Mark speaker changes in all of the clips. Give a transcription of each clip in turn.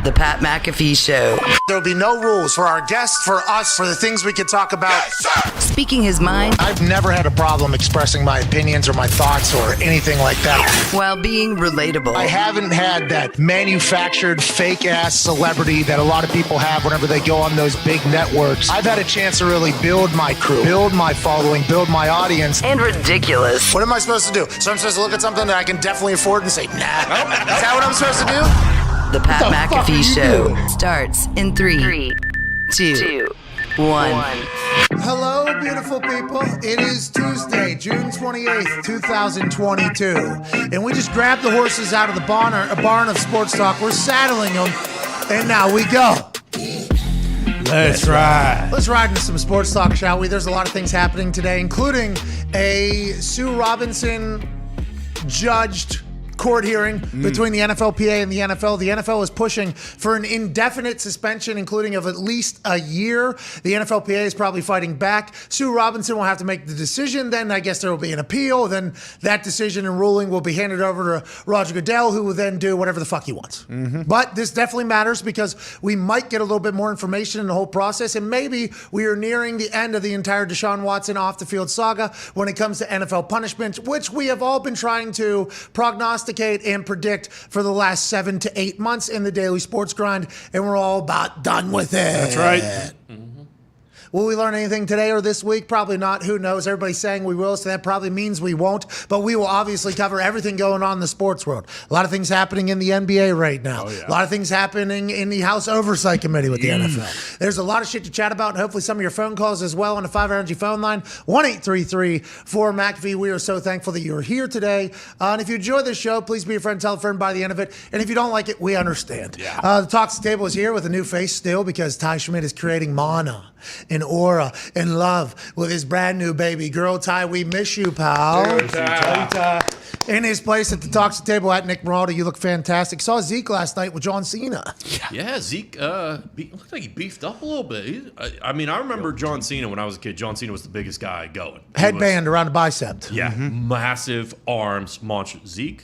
Speaker 1: The Pat McAfee Show.
Speaker 2: There will be no rules for our guests, for us, for the things we could talk about.
Speaker 1: Yes, speaking his mind.
Speaker 2: I've never had a problem expressing my opinions or my thoughts or anything like that.
Speaker 1: While being relatable.
Speaker 2: I haven't had that manufactured fake-ass celebrity that a lot of people have whenever they go on those big networks. I've had a chance to really build my crew, build my following, build my audience.
Speaker 1: And ridiculous.
Speaker 2: What am I supposed to do? So I'm supposed to look at something that I can definitely afford and say, nah. Is that what I'm supposed to do?
Speaker 1: The Pat McAfee Show starts in 3, 2, 1.
Speaker 3: Hello, beautiful people. It is Tuesday, June 28th, 2022. And we just grabbed the horses out of the barn of Sports Talk. We're saddling them, and now we go.
Speaker 4: Let's ride.
Speaker 3: Let's ride into some Sports Talk, shall we? There's a lot of things happening today, including a Sue Robinson judged court hearing between the NFLPA and the NFL. The NFL is pushing for an indefinite suspension, including of at least a year. The NFLPA is probably fighting back. Sue Robinson will have to make the decision. Then I guess there will be an appeal. Then that decision and ruling will be handed over to Roger Goodell, who will then do whatever the fuck he wants. But this definitely matters because we might get a little bit more information in the whole process, and maybe we are nearing the end of the entire Deshaun Watson off-the-field saga when it comes to NFL punishment, which we have all been trying to prognosticate and predict for the last 7 to 8 months in the daily sports grind, and we're all about done with it.
Speaker 4: That's right.
Speaker 3: Will we learn anything today or this week? Probably not. Who knows? Everybody's saying we will, so that probably means we won't. But we will obviously cover everything going on in the sports world. A lot of things happening in the NBA right now. A lot of things happening in the House Oversight Committee with the NFL. There's a lot of shit to chat about, and hopefully some of your phone calls as well on the 5 Energy phone line, 1-833-4McAfee. We are so thankful that you're here today. And if you enjoy this show, please be a friend, tell a friend by the end of it. And if you don't like it, we understand. The Talks Table is here with a new face still because Ty Schmidt is creating mana and aura and love with his brand new baby girl. Ty, we miss you, pal. In his place at the Talks Table at Nick Maralda, you look fantastic. Saw Zeke last night with John Cena.
Speaker 5: Yeah, Zeke looked like he beefed up a little bit. I remember John Cena when I was a kid. John Cena was the biggest guy going.
Speaker 3: Headband around the bicep.
Speaker 5: Yeah, massive arms, monster. Zeke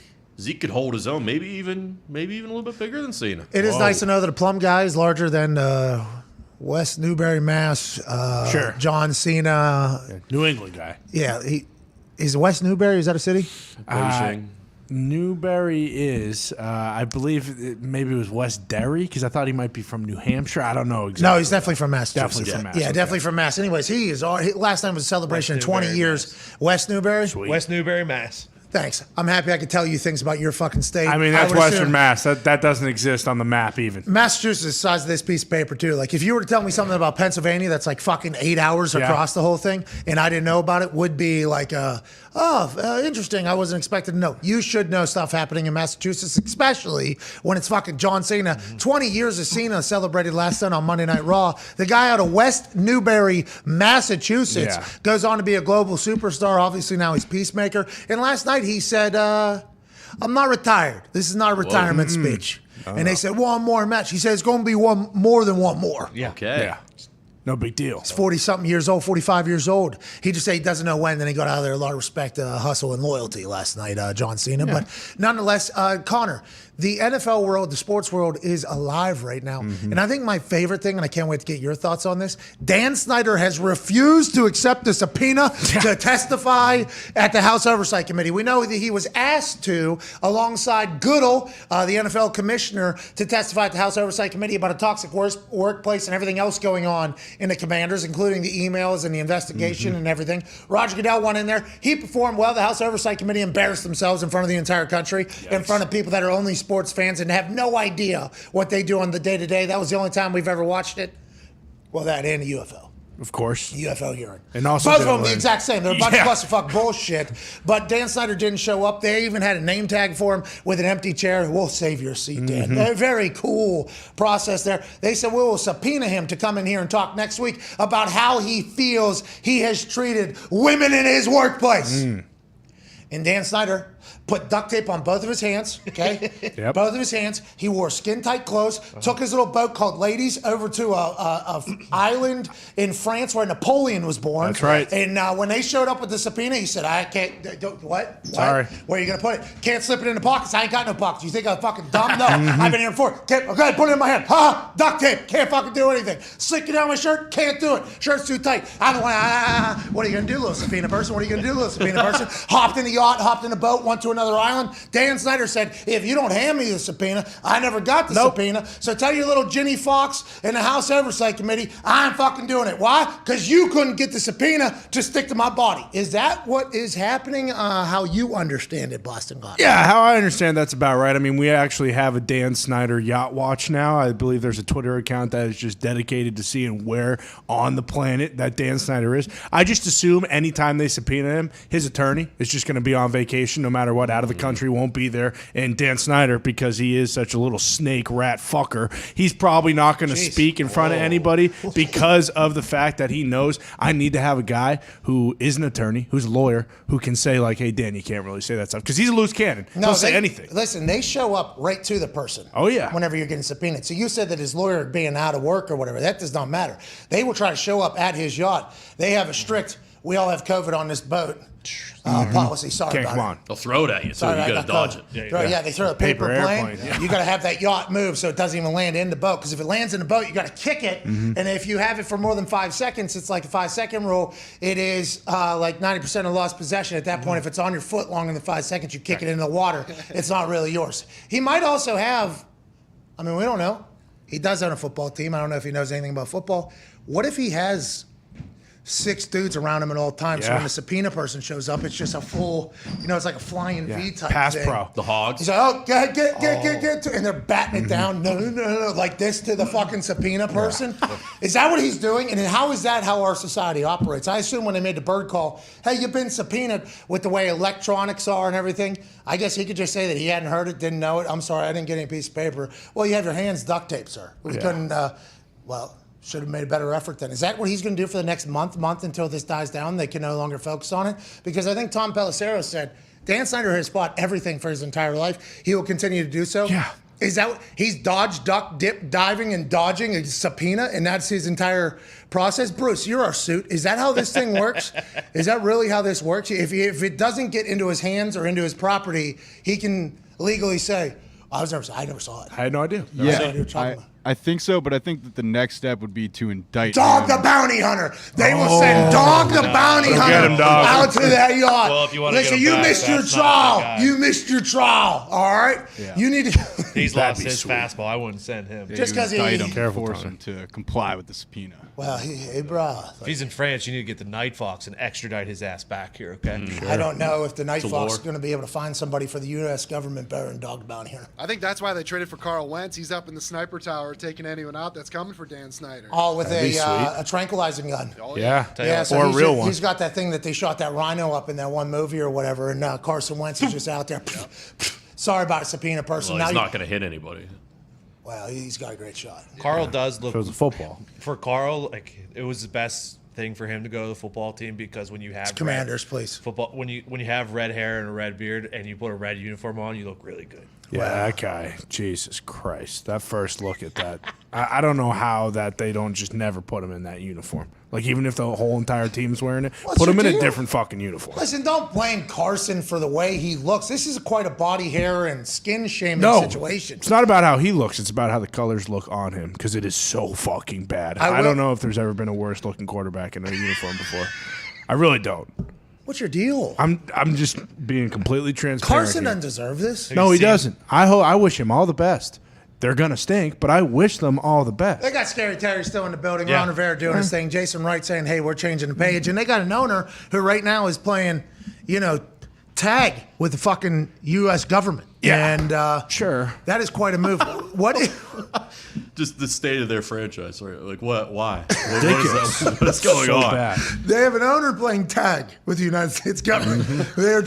Speaker 5: could hold his own, maybe even a little bit bigger than Cena.
Speaker 3: It is nice to know that a plum guy is larger than West Newbury, Mass. John Cena.
Speaker 4: New England guy.
Speaker 3: Yeah, is West Newbury, is that a city?
Speaker 4: Newbury is, I believe maybe it was West Derry, because I thought he might be from New Hampshire. I don't know exactly.
Speaker 3: No, he's definitely from Massachusetts.
Speaker 4: Definitely from Mass.
Speaker 3: Yeah, definitely from Mass. Anyways, last time was a celebration of 20 years.
Speaker 4: Mass.
Speaker 3: West Newbury?
Speaker 4: Sweet.
Speaker 6: West Newbury, Mass.
Speaker 3: Thanks. I'm happy I could tell you things about your fucking state.
Speaker 4: I mean, that's Western Mass. That doesn't exist on the map even.
Speaker 3: Massachusetts is the size of this piece of paper, too. Like, if you were to tell me something about Pennsylvania that's like fucking 8 hours across the whole thing, and I didn't know about it, would be like, interesting. I wasn't expected to know. You should know stuff happening in Massachusetts, especially when it's fucking John Cena. 20 years of Cena celebrated last night on Monday Night Raw. The guy out of West Newbury, Massachusetts, goes on to be a global superstar. Obviously, now he's Peacemaker. And last night he said, I'm not retired. This is not a retirement speech. And they said, one more match. He said, it's going to be one more than one more.
Speaker 5: Yeah. Okay.
Speaker 4: Yeah. No big deal.
Speaker 3: He's 40-something years old, 45 years old. He just said he doesn't know when. Then he got out of there. A lot of respect, hustle, and loyalty last night, John Cena. Yeah. But nonetheless, Connor, the NFL world, the sports world is alive right now. And I think my favorite thing, and I can't wait to get your thoughts on this, Dan Snyder has refused to accept the subpoena to testify at the House Oversight Committee. We know that he was asked to, alongside Goodell, the NFL commissioner, to testify at the House Oversight Committee about a toxic workplace and everything else going on in the Commanders, including the emails and the investigation and everything. Roger Goodell went in there. He performed well. The House Oversight Committee embarrassed themselves in front of the entire country, in front of people that are only sports fans and have no idea what they do on the day-to-day. That was the only time we've ever watched it. Well, that and the UFO.
Speaker 4: Of course.
Speaker 3: UFO hearing.
Speaker 4: And also
Speaker 3: both of them the exact same. They're a bunch of clusterfuck bullshit. But Dan Snyder didn't show up. They even had a name tag for him with an empty chair. We'll save your seat, Dan. A very cool process there. They said, we will subpoena him to come in here and talk next week about how he feels he has treated women in his workplace. And Dan Snyder put duct tape on both of his hands, okay?
Speaker 4: Yep.
Speaker 3: Both of his hands. He wore skin-tight clothes, took his little boat called Ladies over to a island in France where Napoleon was born.
Speaker 4: That's right.
Speaker 3: And when they showed up with the subpoena, he said, I can't, what?
Speaker 4: Sorry.
Speaker 3: Where are you going to put it? Can't slip it in the pockets. I ain't got no pockets. You think I'm fucking dumb? No. I've been here before. Okay, put it in my hand. Duct tape. Can't fucking do anything. Slick it down my shirt. Can't do it. Shirt's too tight. I don't want What are you going to do, little subpoena person? What are you going to do, little subpoena person? Hopped in the yacht, hopped in the boat, went to another island. Dan Snyder said, if you don't hand me the subpoena, I never got the subpoena. So tell your little Ginny Fox in the House Oversight Committee, I'm fucking doing it. Why? Because you couldn't get the subpoena to stick to my body. Is that what is happening? How you understand it, Boston God?
Speaker 4: Yeah, how I understand that's about right. I mean, we actually have a Dan Snyder Yacht Watch now. I believe there's a Twitter account that is just dedicated to seeing where on the planet that Dan Snyder is. I just assume anytime they subpoena him, his attorney is just going to be on vacation no matter what, out of the country, won't be there. And Dan Snyder, because he is such a little snake rat fucker, he's probably not going to speak in front of anybody because of the fact that he knows I need to have a guy who is an attorney, who's a lawyer, who can say like, hey, Dan, you can't really say that stuff. Because he's a loose cannon. He'll say anything.
Speaker 3: Listen, they show up right to the person.
Speaker 4: Oh, yeah.
Speaker 3: Whenever you're getting subpoenaed. So you said that his lawyer being out of work or whatever, that does not matter. They will try to show up at his yacht. They have a strict, we all have COVID on this boat policy. Sorry
Speaker 4: Can't
Speaker 3: about
Speaker 4: come
Speaker 3: it.
Speaker 4: on.
Speaker 5: They'll throw it at you, so you got to dodge it.
Speaker 3: Yeah, they throw a paper plane.
Speaker 4: airplane, yeah.
Speaker 3: You got to have that yacht move so it doesn't even land in the boat. Because if it lands in the boat, you got to kick it. And if you have it for more than 5 seconds, it's like the 5-second rule. It is like 90% of lost possession. At that point, if it's on your foot longer than 5 seconds, you kick it into the water. It's not really yours. He might also have, I mean, we don't know. He does own a football team. I don't know if he knows anything about football. What if he has 6 dudes around him at all times? So when the subpoena person shows up, it's just a full, it's like a flying V type
Speaker 4: Pass
Speaker 3: thing.
Speaker 4: pro.
Speaker 5: The hogs.
Speaker 3: He's like, oh, get, and they're batting it down, no, like this to the fucking subpoena person. Is that what he's doing? And how is that how our society operates? I assume when they made the bird call, hey, you've been subpoenaed, with the way electronics are and everything, I guess he could just say that he hadn't heard it, didn't know it. I'm sorry, I didn't get any piece of paper. Well, you have your hands duct taped, sir. We couldn't, should have made a better effort then. Is that what he's going to do for the next month until this dies down? They can no longer focus on it? Because I think Tom Pelissero said, Dan Snyder has fought everything for his entire life. He will continue to do so.
Speaker 4: Yeah.
Speaker 3: Is that he's dodged, duck, dip, diving, and dodging a subpoena, and that's his entire process? Bruce, you're our suit. Is that how this thing works? Is that really how this works? If it doesn't get into his hands or into his property, he can legally say, I never saw it.
Speaker 4: I had no idea.
Speaker 6: I think so, but I think that the next step would be to indict
Speaker 3: Dog
Speaker 6: him.
Speaker 3: the bounty hunter. They will send Dog the bounty hunter out to that yacht.
Speaker 7: Well, if you want to
Speaker 3: Listen,
Speaker 7: get him
Speaker 3: you
Speaker 7: back,
Speaker 3: missed your
Speaker 7: that's not the
Speaker 3: trial.
Speaker 7: guy.
Speaker 3: You missed your trial. All right.
Speaker 6: Yeah.
Speaker 3: You need to.
Speaker 7: He's
Speaker 4: That'd
Speaker 7: lost
Speaker 4: be
Speaker 7: his
Speaker 4: sweet.
Speaker 7: fastball. I wouldn't send him.
Speaker 3: Just 'cause he-
Speaker 6: indict him,
Speaker 4: Careful,
Speaker 6: force
Speaker 4: Tony.
Speaker 6: him to comply with the subpoena.
Speaker 3: Well, hey, bro.
Speaker 7: If he's in France, you need to get the Night Fox and extradite his ass back here, okay?
Speaker 3: I don't know if the Night
Speaker 5: a
Speaker 3: Fox
Speaker 5: war.
Speaker 3: is going to be able to find somebody for the U.S. government better than Dog the bounty hunter.
Speaker 8: I think that's why they traded for Carl Wentz. He's up in the sniper tower taking anyone out that's coming for Dan Snyder.
Speaker 3: All with
Speaker 4: That'd be
Speaker 3: a tranquilizing gun.
Speaker 8: Oh,
Speaker 4: Yeah.
Speaker 3: Yeah, so
Speaker 4: or a
Speaker 3: he's,
Speaker 4: real one.
Speaker 3: he's got that thing that they shot that rhino up in that one movie or whatever, and Carson Wentz is just out there. Sorry about a subpoena person.
Speaker 5: Well, he's
Speaker 3: Now
Speaker 5: not going to hit anybody.
Speaker 3: Well, he's got a great shot.
Speaker 7: Carl does look
Speaker 4: So it was a football.
Speaker 7: for Carl, like it was the best thing for him to go to the football team because when you have
Speaker 3: Commanders, please.
Speaker 7: football when you have red hair and a red beard and you put a red uniform on, you look really good.
Speaker 4: Yeah, that guy. Jesus Christ. That first look at that. I don't know how that they don't just never put him in that uniform. Like, even if the whole entire team's wearing it,
Speaker 3: What's
Speaker 4: put him
Speaker 3: your
Speaker 4: in a
Speaker 3: deal?
Speaker 4: different fucking uniform.
Speaker 3: Listen, don't blame Carson for the way he looks. This is quite a body hair and skin shaming
Speaker 4: No,
Speaker 3: situation.
Speaker 4: it's not about how he looks. It's about how the colors look on him because it is so fucking bad. I
Speaker 3: will-
Speaker 4: don't know if there's ever been a worse looking quarterback in a uniform before. I really don't.
Speaker 3: What's your deal?
Speaker 4: I'm just being completely transparent.
Speaker 3: Carson
Speaker 4: here.
Speaker 3: doesn't deserve this.
Speaker 4: No, he doesn't. I wish him all the best. They're gonna stink, but I wish them all the best.
Speaker 3: They got Scary Terry still in the building.
Speaker 7: Yeah.
Speaker 3: Ron Rivera doing his thing. Jason Wright saying, hey, we're changing the page. And they got an owner who right now is playing, tag with the fucking U.S. government.
Speaker 4: Yeah.
Speaker 3: And
Speaker 4: Sure.
Speaker 3: that is quite a move. What?
Speaker 5: Just the state of their franchise. Right? Like, what? Why?
Speaker 4: Ridiculous.
Speaker 5: What is going
Speaker 4: So
Speaker 5: on?
Speaker 4: bad.
Speaker 3: They have an owner playing tag with the United States government. They're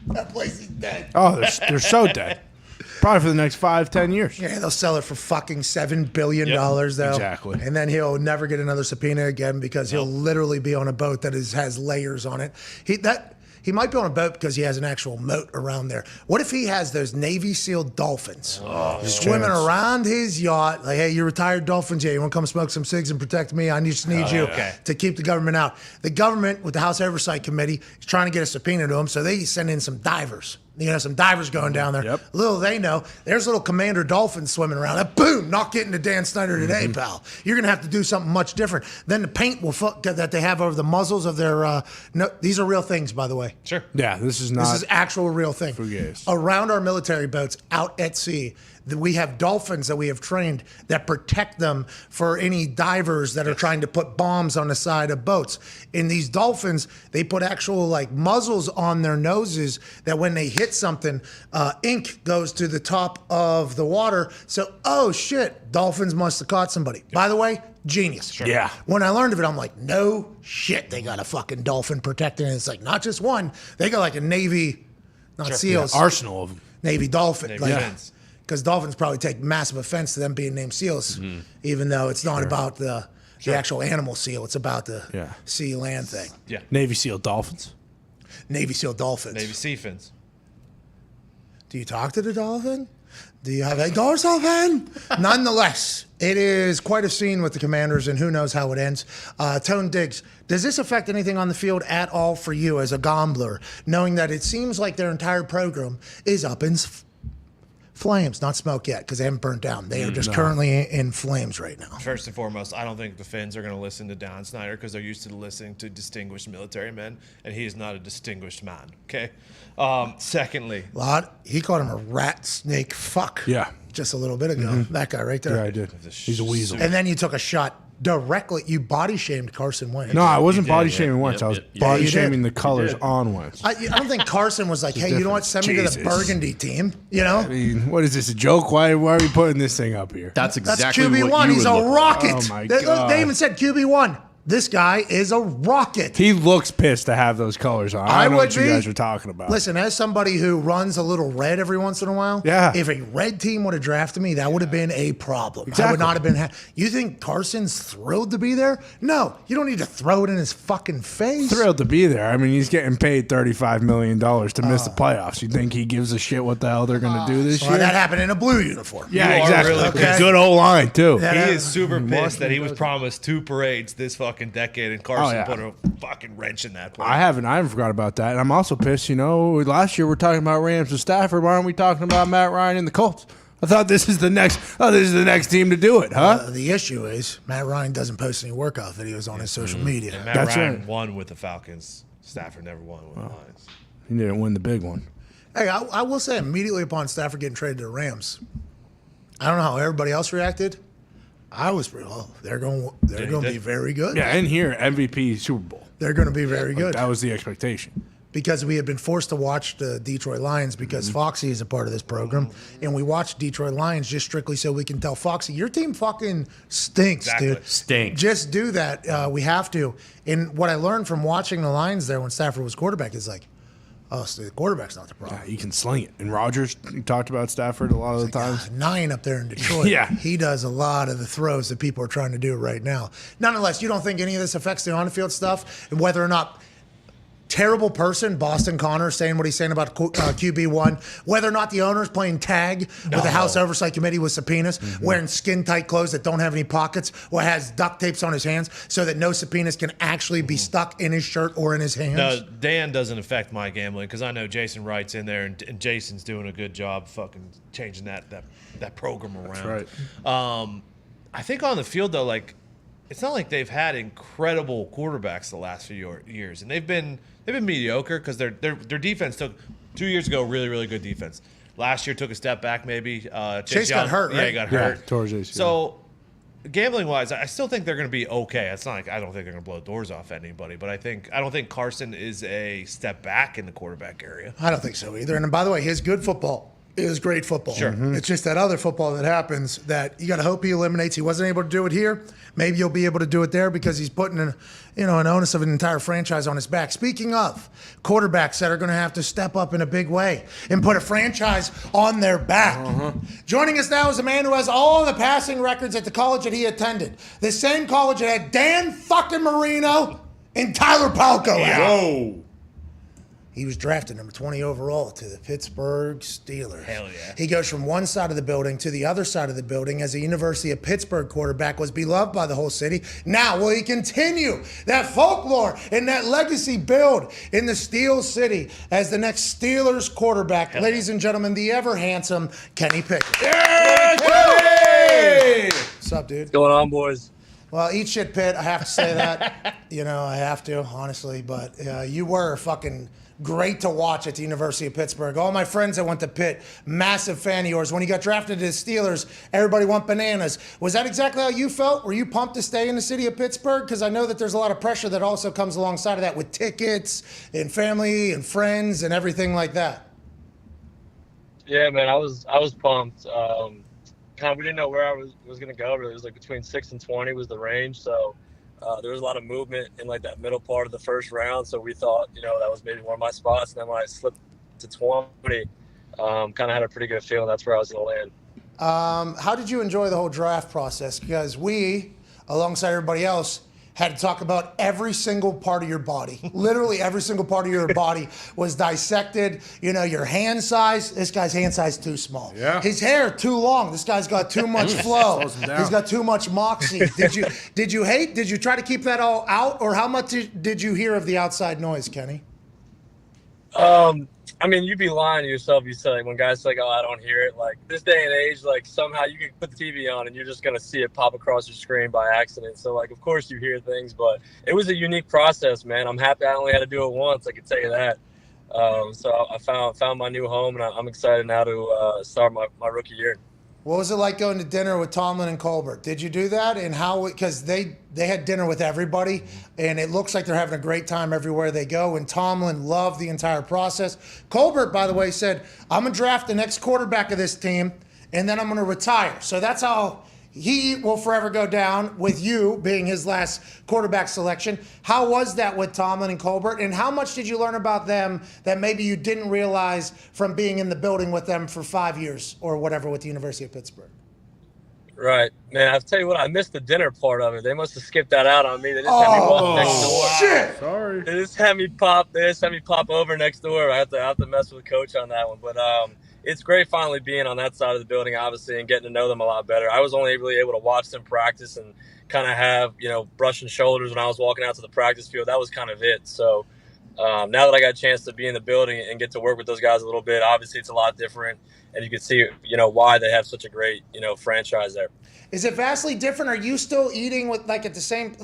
Speaker 3: that place is dead.
Speaker 4: Oh, they're so dead. Probably for the next 5-10 years.
Speaker 3: Yeah, they'll sell it for fucking $7 billion, though.
Speaker 4: exactly.
Speaker 3: And then he'll never get another subpoena again because he'll literally be on a boat that has layers on it. He might be on a boat because he has an actual moat around there. What if he has those Navy SEAL dolphins swimming around his yacht? Like, hey, you're retired dolphins. Yeah, you want to come smoke some cigs and protect me? I just need you to keep the government out. The government, with the House Oversight Committee, is trying to get a subpoena to them, so they send in some divers. Some divers going down there. Little they know, there's little commander dolphins swimming around. And boom, not getting to Dan Snyder today, pal. You're going to have to do something much different. Then the paint that they have over the muzzles of their, these are real things, by the way.
Speaker 7: Sure.
Speaker 4: Yeah, this is
Speaker 3: actual real thing.
Speaker 4: Fugazi.
Speaker 3: Around our military boats out at sea, we have dolphins that we have trained that protect them for any divers that are trying to put bombs on the side of boats. In these dolphins, they put actual muzzles on their noses that when they hit something, ink goes to the top of the water. So, oh shit, dolphins must have caught somebody. By the way, genius.
Speaker 4: Sure. Yeah.
Speaker 3: When I learned of it, I'm like, no shit, they got a fucking dolphin protecting it. It's like not just one, they got like a Navy, not SEALs,
Speaker 4: arsenal of them.
Speaker 3: Navy dolphin.
Speaker 7: Navy
Speaker 3: Because dolphins probably take massive offense to them being named SEALs, even though it's not about the actual animal seal. It's about the sea land thing.
Speaker 7: Yeah.
Speaker 4: Navy SEAL dolphins.
Speaker 3: Navy SEAL dolphins.
Speaker 7: Navy Sea Fins.
Speaker 3: Do you talk to the dolphin? Do you have a dorsal fin? Nonetheless, it is quite a scene with the Commanders, and who knows how it ends. Tone Diggs, does this affect anything on the field at all for you as a gambler, knowing that it seems like their entire program is up in flames, not smoke yet, because they haven't burnt down. They are just currently in flames right now.
Speaker 7: First and foremost, I don't think the Finns are going to listen to Dahn Snyder because they're used to listening to distinguished military men, and he is not a distinguished man. Okay. Secondly,
Speaker 3: he called him a rat snake fuck.
Speaker 4: Yeah.
Speaker 3: Just a little bit ago. That guy right there.
Speaker 4: Yeah, I did. He's a weasel.
Speaker 3: And then you took a shot directly. You body shamed Carson Wentz.
Speaker 4: No, I wasn't body shaming Wentz. I was body
Speaker 3: you
Speaker 4: shaming
Speaker 3: did.
Speaker 4: the colors on Wentz.
Speaker 3: I don't think Carson was like, hey, you know what? Send me to the burgundy team.
Speaker 4: I mean, what is this, a joke? Why are we putting this thing up here?
Speaker 5: That's exactly
Speaker 3: QB1.
Speaker 5: what you
Speaker 3: He's
Speaker 5: would
Speaker 3: a
Speaker 5: look
Speaker 3: rocket.
Speaker 4: Oh, my God.
Speaker 3: They even said QB1. This guy is a rocket.
Speaker 4: He looks pissed to have those colors on. I don't know what you guys are talking about.
Speaker 3: Listen, as somebody who runs a little red every once in a while, if a red team would have drafted me, that would have been a problem.
Speaker 4: Exactly.
Speaker 3: I would not have been. You think Carson's thrilled to be there? No, you don't need to throw it in his fucking face.
Speaker 4: Thrilled to be there. I mean, he's getting paid $35 million to miss the playoffs. You think he gives a shit what the hell they're going to do this year?
Speaker 3: That happened in a blue uniform.
Speaker 4: Yeah,
Speaker 7: You are
Speaker 4: exactly.
Speaker 7: really
Speaker 3: pissed.
Speaker 4: Good old line, too.
Speaker 7: he is super pissed that he was promised 2 parades this fucking decade, and Carson put a fucking wrench in that play.
Speaker 4: I haven't forgot about that. And I'm also pissed, last year we're talking about Rams and Stafford. Why aren't we talking about Matt Ryan and the Colts? I thought this is the next team to do it, huh?
Speaker 3: The issue is Matt Ryan doesn't post any workout videos on his social media.
Speaker 7: And Matt Ryan won with the Falcons. Stafford never won with the Lions.
Speaker 4: He didn't win the big one.
Speaker 3: Hey, I will say immediately upon Stafford getting traded to the Rams, I don't know how everybody else reacted. I was, they're going to be very good.
Speaker 4: Yeah, and here, MVP Super Bowl.
Speaker 3: They're going to be very good.
Speaker 4: That was the expectation.
Speaker 3: Because we had been forced to watch the Detroit Lions because Foxy is a part of this program. And we watched Detroit Lions just strictly so we can tell Foxy, your team fucking stinks, dude.
Speaker 5: Stink.
Speaker 3: Just do that. We have to. And what I learned from watching the Lions there when Stafford was quarterback is like, oh, so the quarterback's not the problem.
Speaker 4: Yeah, he can sling it. And Rodgers, you talked about Stafford a lot of the times.
Speaker 3: 9 up there in Detroit.
Speaker 4: Yeah.
Speaker 3: He does a lot of the throws that people are trying to do right now. Nonetheless, you don't think any of this affects the on-field stuff? And whether or not terrible person, Boston Connor, saying what he's saying about QB1, whether or not the owner's playing tag with the House Oversight Committee with subpoenas, wearing skin-tight clothes that don't have any pockets, or has duct tapes on his hands so that no subpoenas can actually be stuck in his shirt or in his hands.
Speaker 7: No, Dan doesn't affect my gambling because I know Jason Wright's in there, and Jason's doing a good job fucking changing that program around.
Speaker 4: That's right.
Speaker 7: I think on the field, though, it's not like they've had incredible quarterbacks the last few years, and they've been mediocre because their defense took 2 years ago really, really good defense. Last year took a step back maybe.
Speaker 3: Chase got hurt, right?
Speaker 7: Yeah, he got hurt.
Speaker 4: Towards ACL.
Speaker 7: So gambling wise, I still think they're going to be okay. It's not like I don't think they're going to blow doors off anybody, but I don't think Carson is a step back in the quarterback area.
Speaker 3: I don't think so either. And by the way, his good football is great football.
Speaker 7: Sure.
Speaker 3: It's just that other football that happens that you got to hope he eliminates. He wasn't able to do it here. Maybe you'll be able to do it there because he's putting an onus of an entire franchise on his back. Speaking of quarterbacks that are going to have to step up in a big way and put a franchise on their back. Joining us now is a man who has all the passing records at the college that he attended. The same college that had Dan fucking Marino and Tyler Palco.
Speaker 5: Whoa.
Speaker 3: He was drafted number 20 overall to the Pittsburgh Steelers.
Speaker 7: Hell yeah.
Speaker 3: He goes from one side of the building to the other side of the building as a University of Pittsburgh quarterback, was beloved by the whole city. Now, will he continue that folklore and that legacy build in the Steel City as the next Steelers quarterback? Ladies and gentlemen, the ever handsome Kenny Pickett.
Speaker 7: Yeah, Kenny!
Speaker 3: What's up, dude?
Speaker 9: What's going on, boys?
Speaker 3: Well, eat shit, Pitt. I have to say that. I have to, honestly. But you were fucking great to watch at the University of Pittsburgh. All my friends that went to Pitt, massive fan of yours. When you got drafted to the Steelers, everybody went bananas. Was that exactly how you felt? Were you pumped to stay in the city of Pittsburgh? Because I know that there's a lot of pressure that also comes alongside of that with tickets and family and friends and everything like that.
Speaker 9: Yeah, man, I was pumped. We didn't know where I was going to go. Really, it was like between 6 and 20 was the range. So there was a lot of movement in like that middle part of the first round. So we thought, that was maybe one of my spots. And then when I slipped to 20, kind of had a pretty good feeling that's where I was going to land.
Speaker 3: How did you enjoy the whole draft process? Because we, alongside everybody else, had to talk about every single part of your body. Literally every single part of your body was dissected. Your hand size. This guy's hand size too small.
Speaker 4: Yeah.
Speaker 3: His hair too long. This guy's got too much flow. He's got too much moxie. Did you hate? Did you try to keep that all out, or how much did you hear of the outside noise, Kenny?
Speaker 9: You'd be lying to yourself. You say like, when guys say, like, "Oh, I don't hear it." Like this day and age, like somehow you can put the TV on and you're just gonna see it pop across your screen by accident. So like, of course you hear things, but it was a unique process, man. I'm happy I only had to do it once. I can tell you that. So I found my new home, and I'm excited now to start my rookie year.
Speaker 3: What was it like going to dinner with Tomlin and Colbert? Did you do that? And how? Because they had dinner with everybody, and it looks like they're having a great time everywhere they go. And Tomlin loved the entire process. Colbert, by the way, said, "I'm gonna draft the next quarterback of this team, and then I'm gonna retire." So that's how he will forever go down, with you being his last quarterback selection. How was that with Tomlin and Colbert? And how much did you learn about them that maybe you didn't realize from being in the building with them for 5 years or whatever with the University of Pittsburgh?
Speaker 9: Right, man. I'll tell you what, I missed the dinner part of it. They must have skipped that out on me. They just had me walk next door.
Speaker 3: Shit!
Speaker 4: Sorry.
Speaker 9: They just had me pop over next door. I have to mess with Coach on that one, but it's great finally being on that side of the building, obviously, and getting to know them a lot better. I was only really able to watch them practice and kind of have, brushing shoulders when I was walking out to the practice field. That was kind of it. So now that I got a chance to be in the building and get to work with those guys a little bit, obviously it's a lot different. And you can see, why they have such a great, franchise there.
Speaker 3: Is it vastly different? Are you still eating with at the same,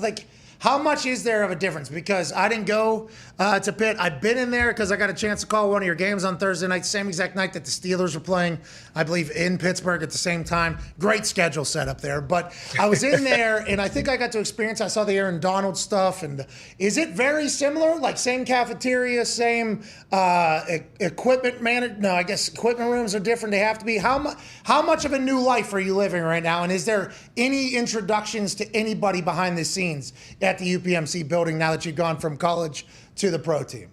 Speaker 3: how much is there of a difference? Because I didn't go to Pitt. I've been in there because I got a chance to call one of your games on Thursday night, same exact night that the Steelers were playing, I believe, in Pittsburgh at the same time. Great schedule set up there. But I was in there, and I think I got to experience, I saw the Aaron Donald stuff. And is it very similar? Like same cafeteria, same equipment managed? No, I guess equipment rooms are different. They have to be. How much of a new life are you living right now? And is there any introductions to anybody behind the scenes at the UPMC building now that you've gone from college to the pro team?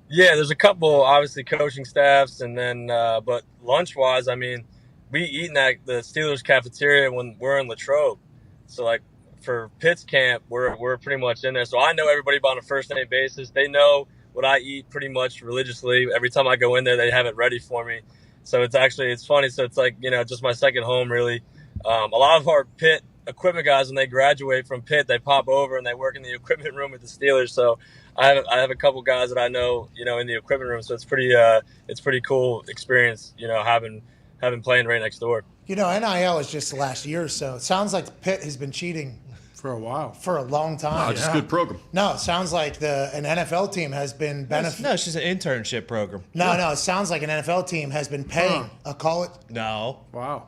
Speaker 9: Yeah, there's a couple, obviously, coaching staffs, and then, but lunch-wise, we eat at the Steelers cafeteria when we're in Latrobe. So, like, for Pitt's camp, we're pretty much in there. So I know everybody on a first-name basis. They know what I eat pretty much religiously. Every time I go in there, they have it ready for me. So it's funny. So it's like, just my second home, really. A lot of our Pitt equipment guys, when they graduate from Pitt, they pop over and they work in the equipment room with the Steelers. So I have a couple guys that I know, in the equipment room. So it's pretty cool experience, having playing right next door.
Speaker 3: NIL is just the last year or so. It sounds like Pitt has been cheating
Speaker 4: for a while,
Speaker 3: for a long time.
Speaker 5: Just a good program.
Speaker 3: No, it sounds like an NFL team has been benefiting.
Speaker 7: No, it's just an internship program.
Speaker 3: No, it sounds like an NFL team has been paying a college.
Speaker 7: No.
Speaker 4: Wow.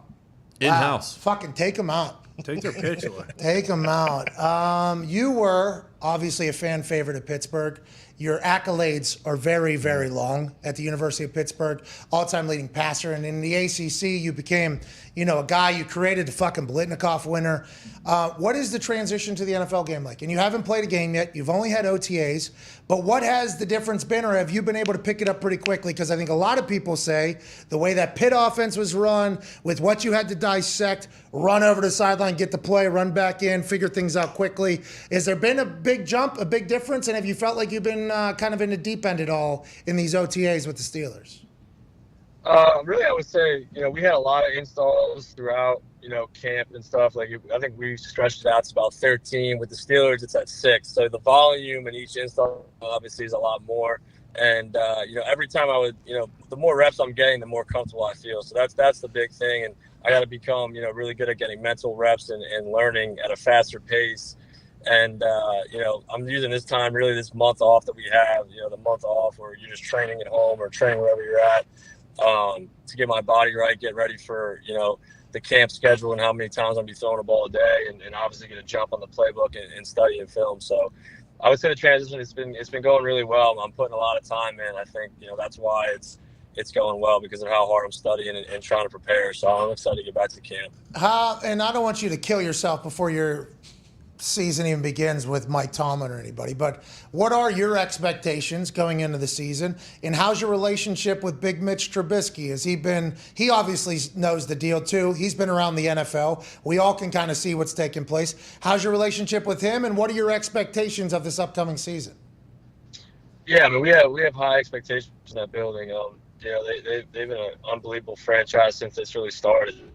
Speaker 5: In-house.
Speaker 3: Fucking take them out.
Speaker 4: Take their pitch away.
Speaker 3: Take them out. You were obviously a fan favorite of Pittsburgh. Your accolades are very, very long at the University of Pittsburgh. All-time leading passer. And in the ACC, you became, a guy. You created the fucking Blitnikoff winner. What is the transition to the NFL game like? And you haven't played a game yet. You've only had OTAs. But what has the difference been, or have you been able to pick it up pretty quickly? Because I think a lot of people say the way that Pitt offense was run, with what you had to dissect, run over the sideline, get the play, run back in, figure things out quickly. Has there been a big big jump, a big difference? And have you felt like you've been kind of in the deep end at all in these OTAs with the Steelers?
Speaker 9: Really, I would say, we had a lot of installs throughout, camp and stuff. Like, I think we stretched it out to about 13. With the Steelers, it's at 6. So the volume in each install obviously is a lot more. And, every time I would, the more reps I'm getting, the more comfortable I feel. So that's the big thing. And I got to become, really good at getting mental reps and learning at a faster pace. And, I'm using this time, really this month off that we have, the month off where you're just training at home or training wherever you're at, to get my body right, get ready for, the camp schedule and how many times I'll be throwing a ball a day, and obviously get a jump on the playbook and studying film. So I would say the transition it's been going really well. I'm putting a lot of time in. I think, that's why it's going well, because of how hard I'm studying and trying to prepare. So I'm excited to get back to camp.
Speaker 3: And I don't want you to kill yourself before your season even begins with Mike Tomlin or anybody, but what are your expectations going into the season, and how's your relationship with Big Mitch Trubisky? He obviously knows the deal too. He's been around the NFL. We all can kind of see what's taking place. How's your relationship with him, and what are your expectations of this upcoming season?
Speaker 9: Yeah, I mean, we have high expectations in that building. They've been an unbelievable franchise since it's really started.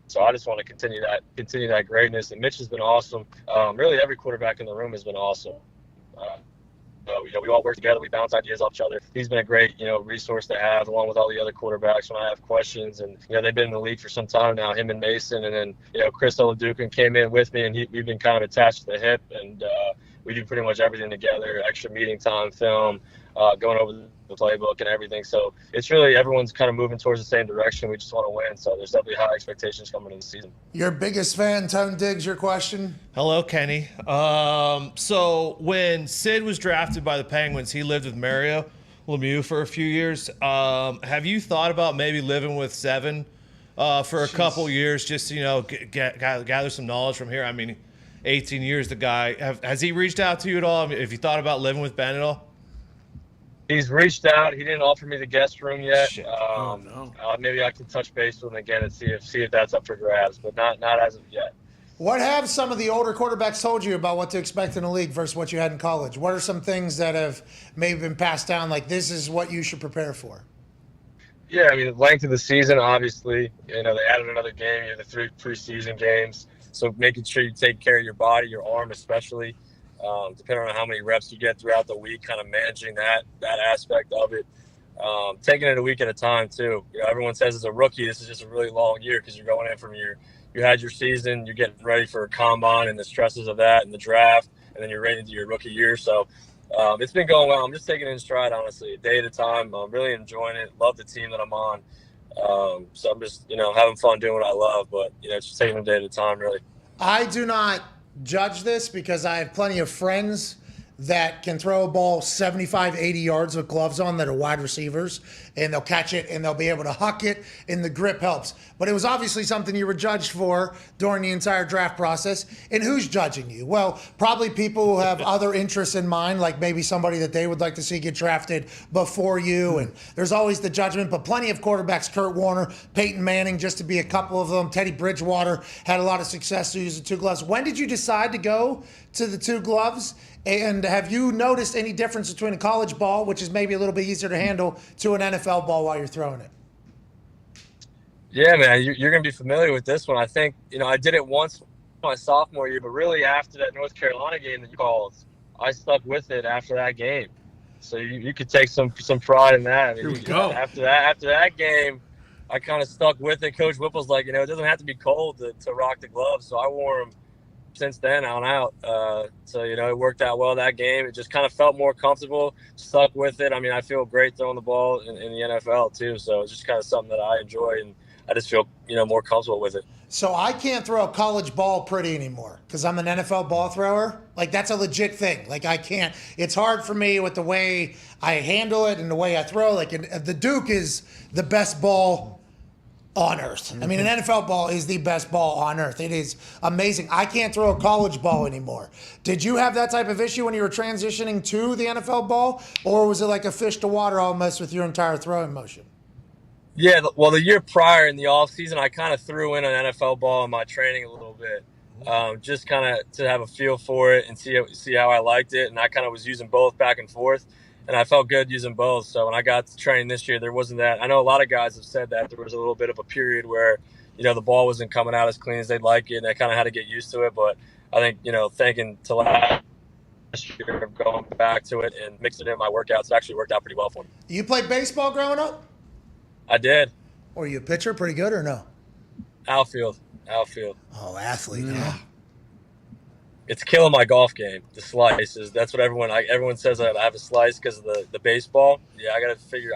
Speaker 9: So I just want to continue that greatness. And Mitch has been awesome. Really, every quarterback in the room has been awesome. We all work together. We bounce ideas off each other. He's been a great, resource to have, along with all the other quarterbacks when I have questions. And they've been in the league for some time now. Him and Mason, and then Chris Oladukin came in with me, and we've been kind of attached to the hip, and we do pretty much everything together. Extra meeting time, film, going over the playbook and everything. So it's really, everyone's kind of moving towards the same direction. We just want to win. So there's definitely high expectations coming into the season.
Speaker 3: Your biggest fan, Tone Diggs, your question?
Speaker 7: Hello, Kenny. So when Sid was drafted by the Penguins, he lived with Mario Lemieux for a few years. Have you thought about maybe living with Seven for a couple years, just to, gather some knowledge from here? I mean, 18 years, the guy. Has he reached out to you at all? I mean, have you thought about living with Ben at all?
Speaker 9: He's reached out. He didn't offer me the guest room yet.
Speaker 7: No.
Speaker 9: Maybe I can touch base with him again and see if that's up for grabs, but not as of yet.
Speaker 3: What have some of the older quarterbacks told you about what to expect in the league versus what you had in college? What are some things that have maybe been passed down, like this is what you should prepare for?
Speaker 9: Yeah, I mean, the length of the season, obviously. They added another game. You have the 3 preseason games. So making sure you take care of your body, your arm especially. Depending on how many reps you get throughout the week, kind of managing that aspect of it. Taking it a week at a time too. Everyone says as a rookie, this is just a really long year because you're going in from you had your season, you're getting ready for a combine and the stresses of that and the draft, and then you're ready into your rookie year. So it's been going well. I'm just taking it in stride, honestly, a day at a time. I'm really enjoying it. Love the team that I'm on. So I'm just, having fun doing what I love, but, just taking it a day at a time, really.
Speaker 3: I do not judge this because I have plenty of friends that can throw a ball 75, 80 yards with gloves on that are wide receivers, and they'll catch it and they'll be able to huck it, and the grip helps. But it was obviously something you were judged for during the entire draft process. And who's judging you? Well, probably people who have other interests in mind, like maybe somebody that they would like to see get drafted before you. And there's always the judgment, but plenty of quarterbacks, Kurt Warner, Peyton Manning, just to be a couple of them. Teddy Bridgewater had a lot of success to use the 2 gloves. When did you decide to go to the 2 gloves? And have you noticed any difference between a college ball, which is maybe a little bit easier to handle, to an NFL ball while you're throwing it?
Speaker 9: Yeah, man, you're going to be familiar with this one. I think, I did it once my sophomore year, but really after that North Carolina game that you called, I stuck with it after that game. So you could take some pride in that. I mean,
Speaker 4: Here we go.
Speaker 9: After that game, I kind of stuck with it. Coach Whipple's like, it doesn't have to be cold to rock the gloves. So I wore them since then on out. So, it worked out well that game. It just kind of felt more comfortable, stuck with it. I mean, I feel great throwing the ball in the NFL too. So it's just kind of something that I enjoy, and I just feel, more comfortable with it.
Speaker 3: So I can't throw a college ball pretty anymore because I'm an NFL ball thrower. Like, that's a legit thing. Like, I can't. It's hard for me with the way I handle it and the way I throw. Like, the Duke is the best ball on earth. I mean, an NFL ball is the best ball on earth. It is amazing. I can't throw a college ball anymore. Did you have that type of issue when you were transitioning to the NFL ball, or was it like a fish to water almost with your entire throwing motion?
Speaker 9: Yeah, well, the year prior in the off season, I kind of threw in an NFL ball in my training a little bit. just kind of to have a feel for it and see how I liked it. And I kind of was using both back and forth, and I felt good using both. So when I got to training this year, there wasn't that. I know a lot of guys have said that there was a little bit of a period where, the ball wasn't coming out as clean as they'd like it, and they kind of had to get used to it. But I think, thinking to last year of going back to it and mixing it in my workouts, it actually worked out pretty well for me.
Speaker 3: You played baseball growing up?
Speaker 9: I did.
Speaker 3: Were you a pitcher pretty good or no?
Speaker 9: Outfield.
Speaker 3: Oh, athlete. Huh?
Speaker 9: It's killing my golf game. The slices. That's what everyone says that I have a slice because of the baseball. Yeah, I gotta figure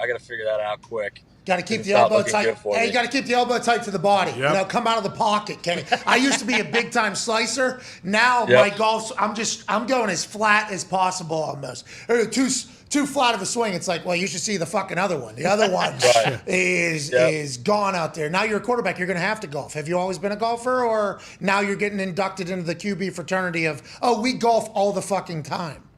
Speaker 9: that out quick.
Speaker 3: Got to keep the elbow tight. Hey, you got to keep the elbow tight to the body.
Speaker 4: Yep.
Speaker 3: Come out of the pocket, Kenny. I used to be a big time slicer. Now my golf's, I'm going as flat as possible almost. Too flat of a swing. It's like, well, you should see the fucking other one. The other one is gone out there. Now you're a quarterback. You're going to have to golf. Have you always been a golfer, or now you're getting inducted into the QB fraternity of, we golf all the fucking time?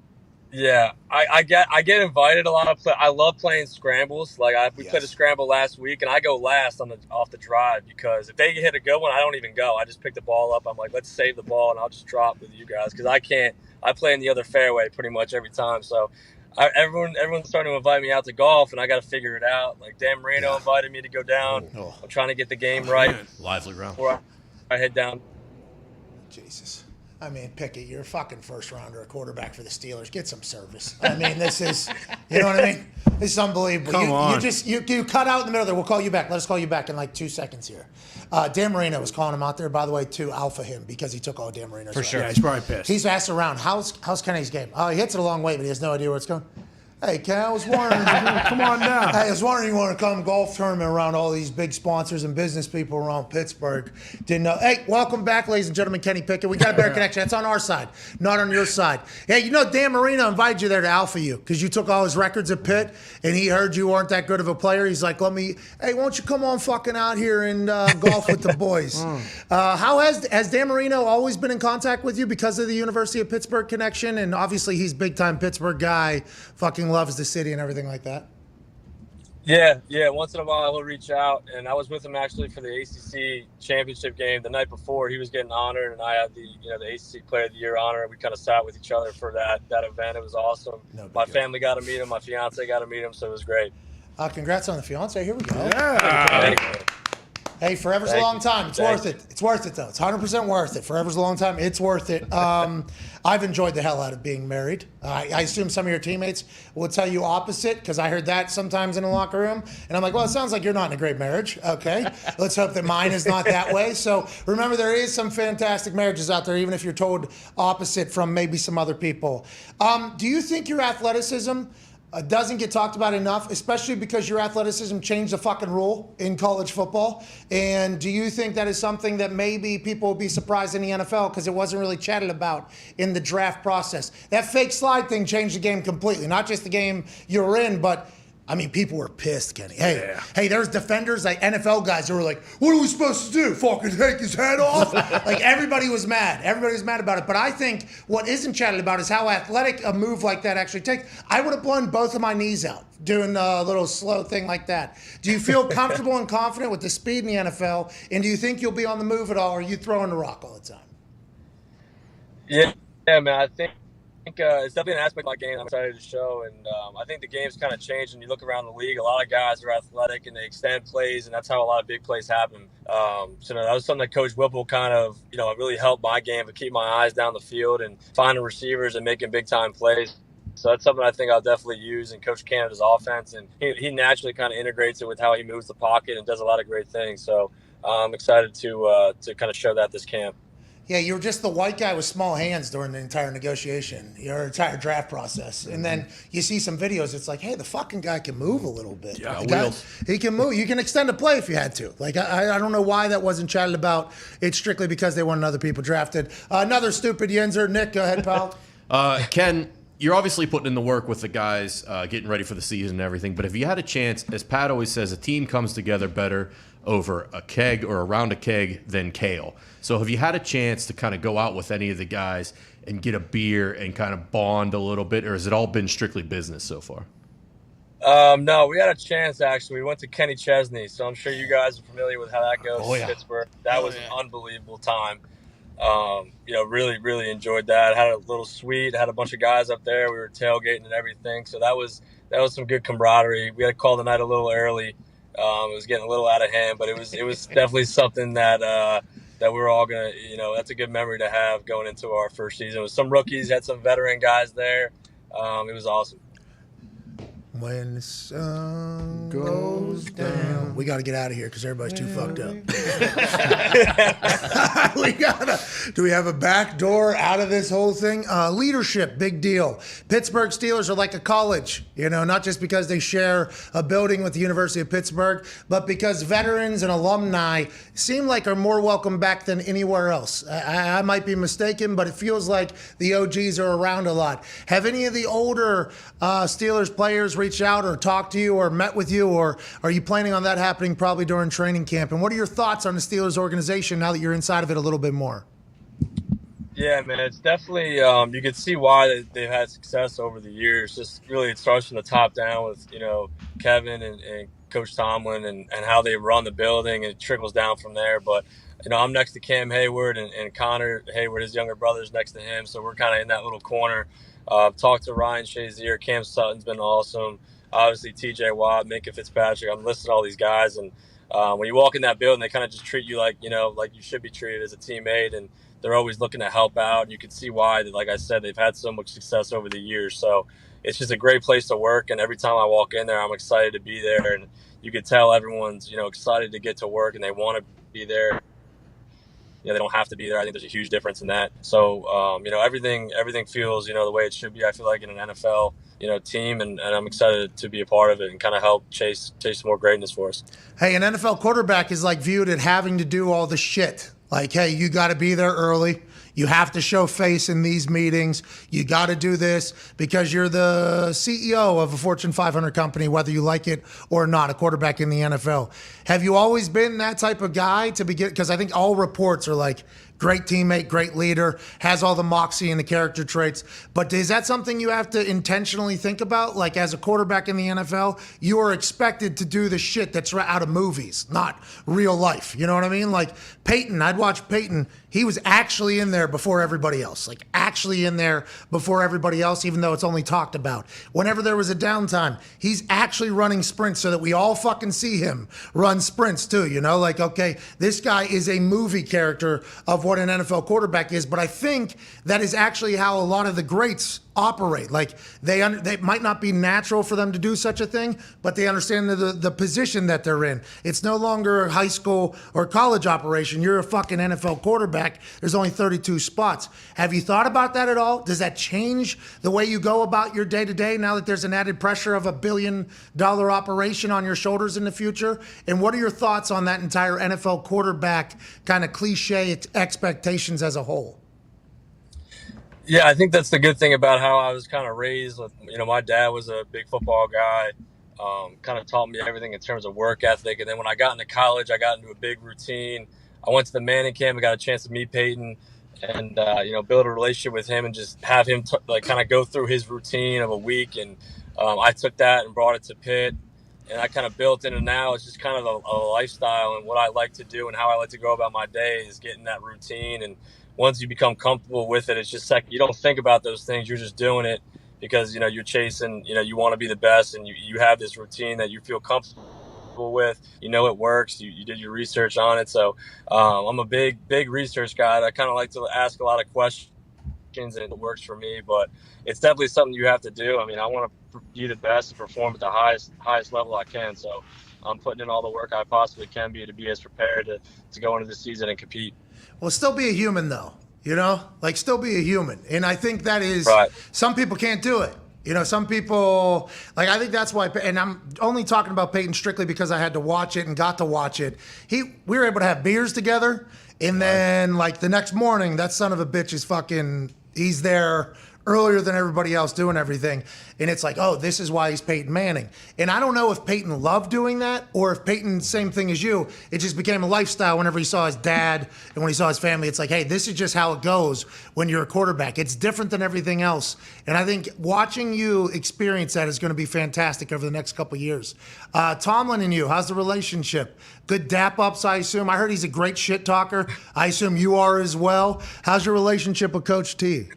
Speaker 9: Yeah, I get invited a lot. I love playing scrambles. Like we played a scramble last week, and I go last off the drive because if they hit a good one, I don't even go. I just pick the ball up. I'm like, let's save the ball, and I'll just drop with you guys because I can't. I play in the other fairway pretty much every time. So everyone's starting to invite me out to golf, and I got to figure it out. Like Dan Marino invited me to go down. I'm trying to get the game right.
Speaker 5: Lively round.
Speaker 9: Before I head down.
Speaker 3: Jesus. I mean, Pickett, you're a fucking first rounder, a quarterback for the Steelers. Get some service. I mean, this is, you know what I mean? This is unbelievable.
Speaker 4: Come on.
Speaker 3: You cut out in the middle there. We'll call you back. Let us call you back in like 2 seconds here. Dan Marino was calling him out there, by the way, to alpha him because he took all Dan Marino's.
Speaker 4: For sure. Yeah, he's probably pissed.
Speaker 3: He's asked around, how's Kenny's game? Oh, he hits it a long way, but he has no idea where it's going. Hey, Ken, I was wondering.
Speaker 4: Come on now.
Speaker 3: I was wondering you want to come golf tournament around all these big sponsors and business people around Pittsburgh. Didn't know. Hey, welcome back, ladies and gentlemen. Kenny Pickett. We got a better connection. That's on our side, not on your side. Hey, Dan Marino invited you there to alpha you because you took all his records at Pitt, and he heard you weren't that good of a player. He's like, hey, why don't you come on fucking out here and golf with the boys? How has Dan Marino always been in contact with you because of the University of Pittsburgh connection? And obviously he's big time Pittsburgh guy, fucking loves the city and everything like that.
Speaker 9: Yeah. Once in a while, he'll reach out, and I was with him actually for the ACC championship game the night before. He was getting honored, and I had the ACC Player of the Year honor. We kind of sat with each other for that event. It was awesome. My family got to meet him. My fiance got to meet him, so it was great.
Speaker 3: Congrats on the fiance. Here we go.
Speaker 4: Yeah.
Speaker 3: Hey, forever's a long time. It's worth it. It's worth it, though. It's 100% worth it. Forever's a long time. It's worth it. I've enjoyed the hell out of being married. I assume some of your teammates will tell you opposite because I heard that sometimes in the locker room. And I'm like, well, it sounds like you're not in a great marriage. Okay. Let's hope that mine is not that way. So remember, there is some fantastic marriages out there, even if you're told opposite from maybe some other people. Do you think your athleticism doesn't get talked about enough, especially because your athleticism changed the fucking rule in college football? And do you think that is something that maybe people will be surprised in the NFL because it wasn't really chatted about in the draft process? That fake slide thing changed the game completely, not just the game you were in, but I mean, people were pissed, Kenny. Hey, there's defenders, like NFL guys, who were like, what are we supposed to do? Fucking take his head off? Like, everybody was mad. Everybody was mad about it. But I think what isn't chatted about is how athletic a move like that actually takes. I would have blown both of my knees out doing a little slow thing like that. Do you feel comfortable and confident with the speed in the NFL? And do you think you'll be on the move at all, or are you throwing the rock all the time?
Speaker 9: Yeah, man, I think it's definitely an aspect of my game I'm excited to show, and I think the game's kind of changed. And you look around the league, a lot of guys are athletic and they extend plays, and that's how a lot of big plays happen. So that was something that Coach Whipple kind of, really helped my game to keep my eyes down the field and finding receivers and making big time plays. So that's something I think I'll definitely use in Coach Canada's offense, and he naturally kind of integrates it with how he moves the pocket and does a lot of great things. So I'm excited to kind of show that this camp.
Speaker 3: Yeah, you were just the white guy with small hands during the entire negotiation, your entire draft process. And then you see some videos, it's like, hey, the fucking guy can move a little bit.
Speaker 5: Yeah,
Speaker 3: he can move. You can extend a play if you had to. Like, I don't know why that wasn't chatted about. It's strictly because they wanted other people drafted. Another stupid Yenzer. Nick, go ahead, pal.
Speaker 5: Ken, you're obviously putting in the work with the guys, getting ready for the season and everything. But if you had a chance, as Pat always says, a team comes together better over a keg or around a keg than kale. So have you had a chance to kind of go out with any of the guys and get a beer and kind of bond a little bit, or has it all been strictly business so far?
Speaker 9: No, we had a chance, actually. We went to Kenny Chesney, so I'm sure you guys are familiar with how that goes in Pittsburgh. That was an unbelievable time. Really, really enjoyed that. Had a little suite, had a bunch of guys up there. We were tailgating and everything. So that was some good camaraderie. We had to call the night a little early. It was getting a little out of hand, but it was definitely something that we're all gonna, that's a good memory to have going into our first season. With some rookies, had some veteran guys there. It was awesome.
Speaker 3: When the sun goes down. We got to get out of here because everybody's too fucked up. Do we have a back door out of this whole thing? Leadership, big deal. Pittsburgh Steelers are like a college, not just because they share a building with the University of Pittsburgh, but because veterans and alumni seem like are more welcome back than anywhere else. I might be mistaken, but it feels like the OGs are around a lot. Have any of the older Steelers players reached out or talked to you or met with you, or are you planning on that happening probably during training camp? And what are your thoughts on the Steelers organization now that you're inside of it a little bit more?
Speaker 9: Yeah, man, it's definitely, you can see why they've had success over the years. Just really, it starts from the top down with, Kevin and Coach Tomlin and how they run the building, and it trickles down from there. But, I'm next to Cam Hayward and Connor Hayward, his younger brother's next to him. So we're kind of in that little corner. Talked to Ryan Shazier. Cam Sutton's been awesome. Obviously, TJ Watt, Minka Fitzpatrick. I'm listing all these guys. And when you walk in that building, they kind of just treat you like, like you should be treated as a teammate. And they're always looking to help out. And you can see why, like I said, they've had so much success over the years. So it's just a great place to work. And every time I walk in there, I'm excited to be there. And you can tell everyone's, excited to get to work and they want to be there. They don't have to be there. I think there's a huge difference in that. So, everything feels, the way it should be. I feel like in an NFL, team, and I'm excited to be a part of it and kind of help chase more greatness for us.
Speaker 3: Hey, an NFL quarterback is like viewed at having to do all the shit. Like, hey, you got to be there early. You have to show face in these meetings. You got to do this because you're the CEO of a Fortune 500 company, whether you like it or not, a quarterback in the NFL. Have you always been that type of guy to begin? Because I think all reports are like, great teammate, great leader, has all the moxie and the character traits. But is that something you have to intentionally think about? Like as a quarterback in the NFL, you are expected to do the shit that's out of movies, not real life. You know what I mean? Like Peyton, I'd watch Peyton. He was actually in there before everybody else. Like actually in there before everybody else, even though it's only talked about. Whenever there was a downtime, he's actually running sprints so that we all fucking see him run sprints too. Like, okay, this guy is a movie character of what an NFL quarterback is, but I think that is actually how a lot of the greats operate. Like they might not be natural for them to do such a thing, but they understand the position that they're in. It's no longer a high school or college operation. You're a fucking NFL quarterback. There's only 32 spots. Have you thought about that at all? Does that change the way you go about your day-to-day now that there's an added pressure of $1 billion operation on your shoulders in the future? And what are your thoughts on that entire NFL quarterback kind of cliche expectations as a whole?
Speaker 9: Yeah, I think that's the good thing about how I was kind of raised. My dad was a big football guy, kind of taught me everything in terms of work ethic. And then when I got into college, I got into a big routine. I went to the Manning camp and got a chance to meet Peyton and, build a relationship with him and just have him kind of go through his routine of a week. And I took that and brought it to Pitt. And I kind of built into now it's just kind of a lifestyle and what I like to do and how I like to go about my day is getting that routine. And once you become comfortable with it, it's just like you don't think about those things. You're just doing it because, you're chasing, you want to be the best and you have this routine that you feel comfortable with. It works. You did your research on it. So I'm a big research guy. I kind of like to ask a lot of questions and it works for me, but it's definitely something you have to do. I mean, I want to be the best and perform at the highest level I can. So I'm putting in all the work I possibly can be to be as prepared to go into the season and compete.
Speaker 3: Well, still be a human, though, like still be a human. And I think that is,
Speaker 9: right.
Speaker 3: Some people can't do it. Some people, like, I think that's why, and I'm only talking about Peyton strictly because I had to watch it and got to watch it. We were able to have beers together. And then, like, the next morning, that son of a bitch is he's there earlier than everybody else doing everything. And it's like, oh, this is why he's Peyton Manning. And I don't know if Peyton loved doing that or if Peyton, same thing as you, it just became a lifestyle whenever he saw his dad and when he saw his family. It's like, hey, this is just how it goes when you're a quarterback. It's different than everything else. And I think watching you experience that is going to be fantastic over the next couple of years. Tomlin and you, how's the relationship? Good dap-ups, I assume. I heard he's a great shit talker. I assume you are as well. How's your relationship with Coach T?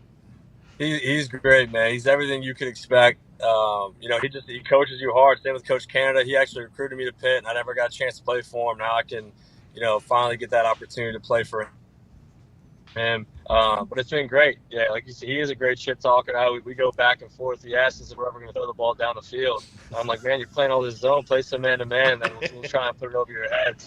Speaker 9: He's great, man. He's everything you could expect. He coaches you hard. Same with Coach Canada. He actually recruited me to Pitt, and I never got a chance to play for him. Now I can, finally get that opportunity to play for him. But it's been great. Yeah, like you said, he is a great shit talker. We go back and forth. He asks us if we're ever going to throw the ball down the field. I'm like, man, you're playing all this zone. Play some man-to-man, then we'll try and put it over your head.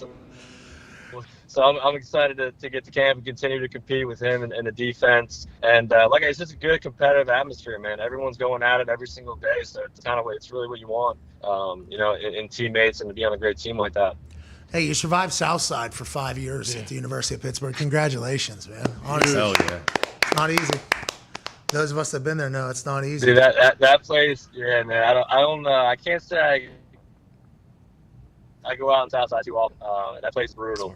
Speaker 9: So I'm excited to get to camp and continue to compete with him and the defense. And it's just a good competitive atmosphere, man. Everyone's going at it every single day. So it's really what you want, in teammates and to be on a great team like that.
Speaker 3: Hey, you survived Southside for 5 years at the University of Pittsburgh. Congratulations, man. Honestly,
Speaker 5: Hell yeah.
Speaker 3: It's not easy. Those of us that have been there know it's not easy.
Speaker 9: Dude, that place, yeah, man. I can't say I go out on Southside too often. That place is brutal.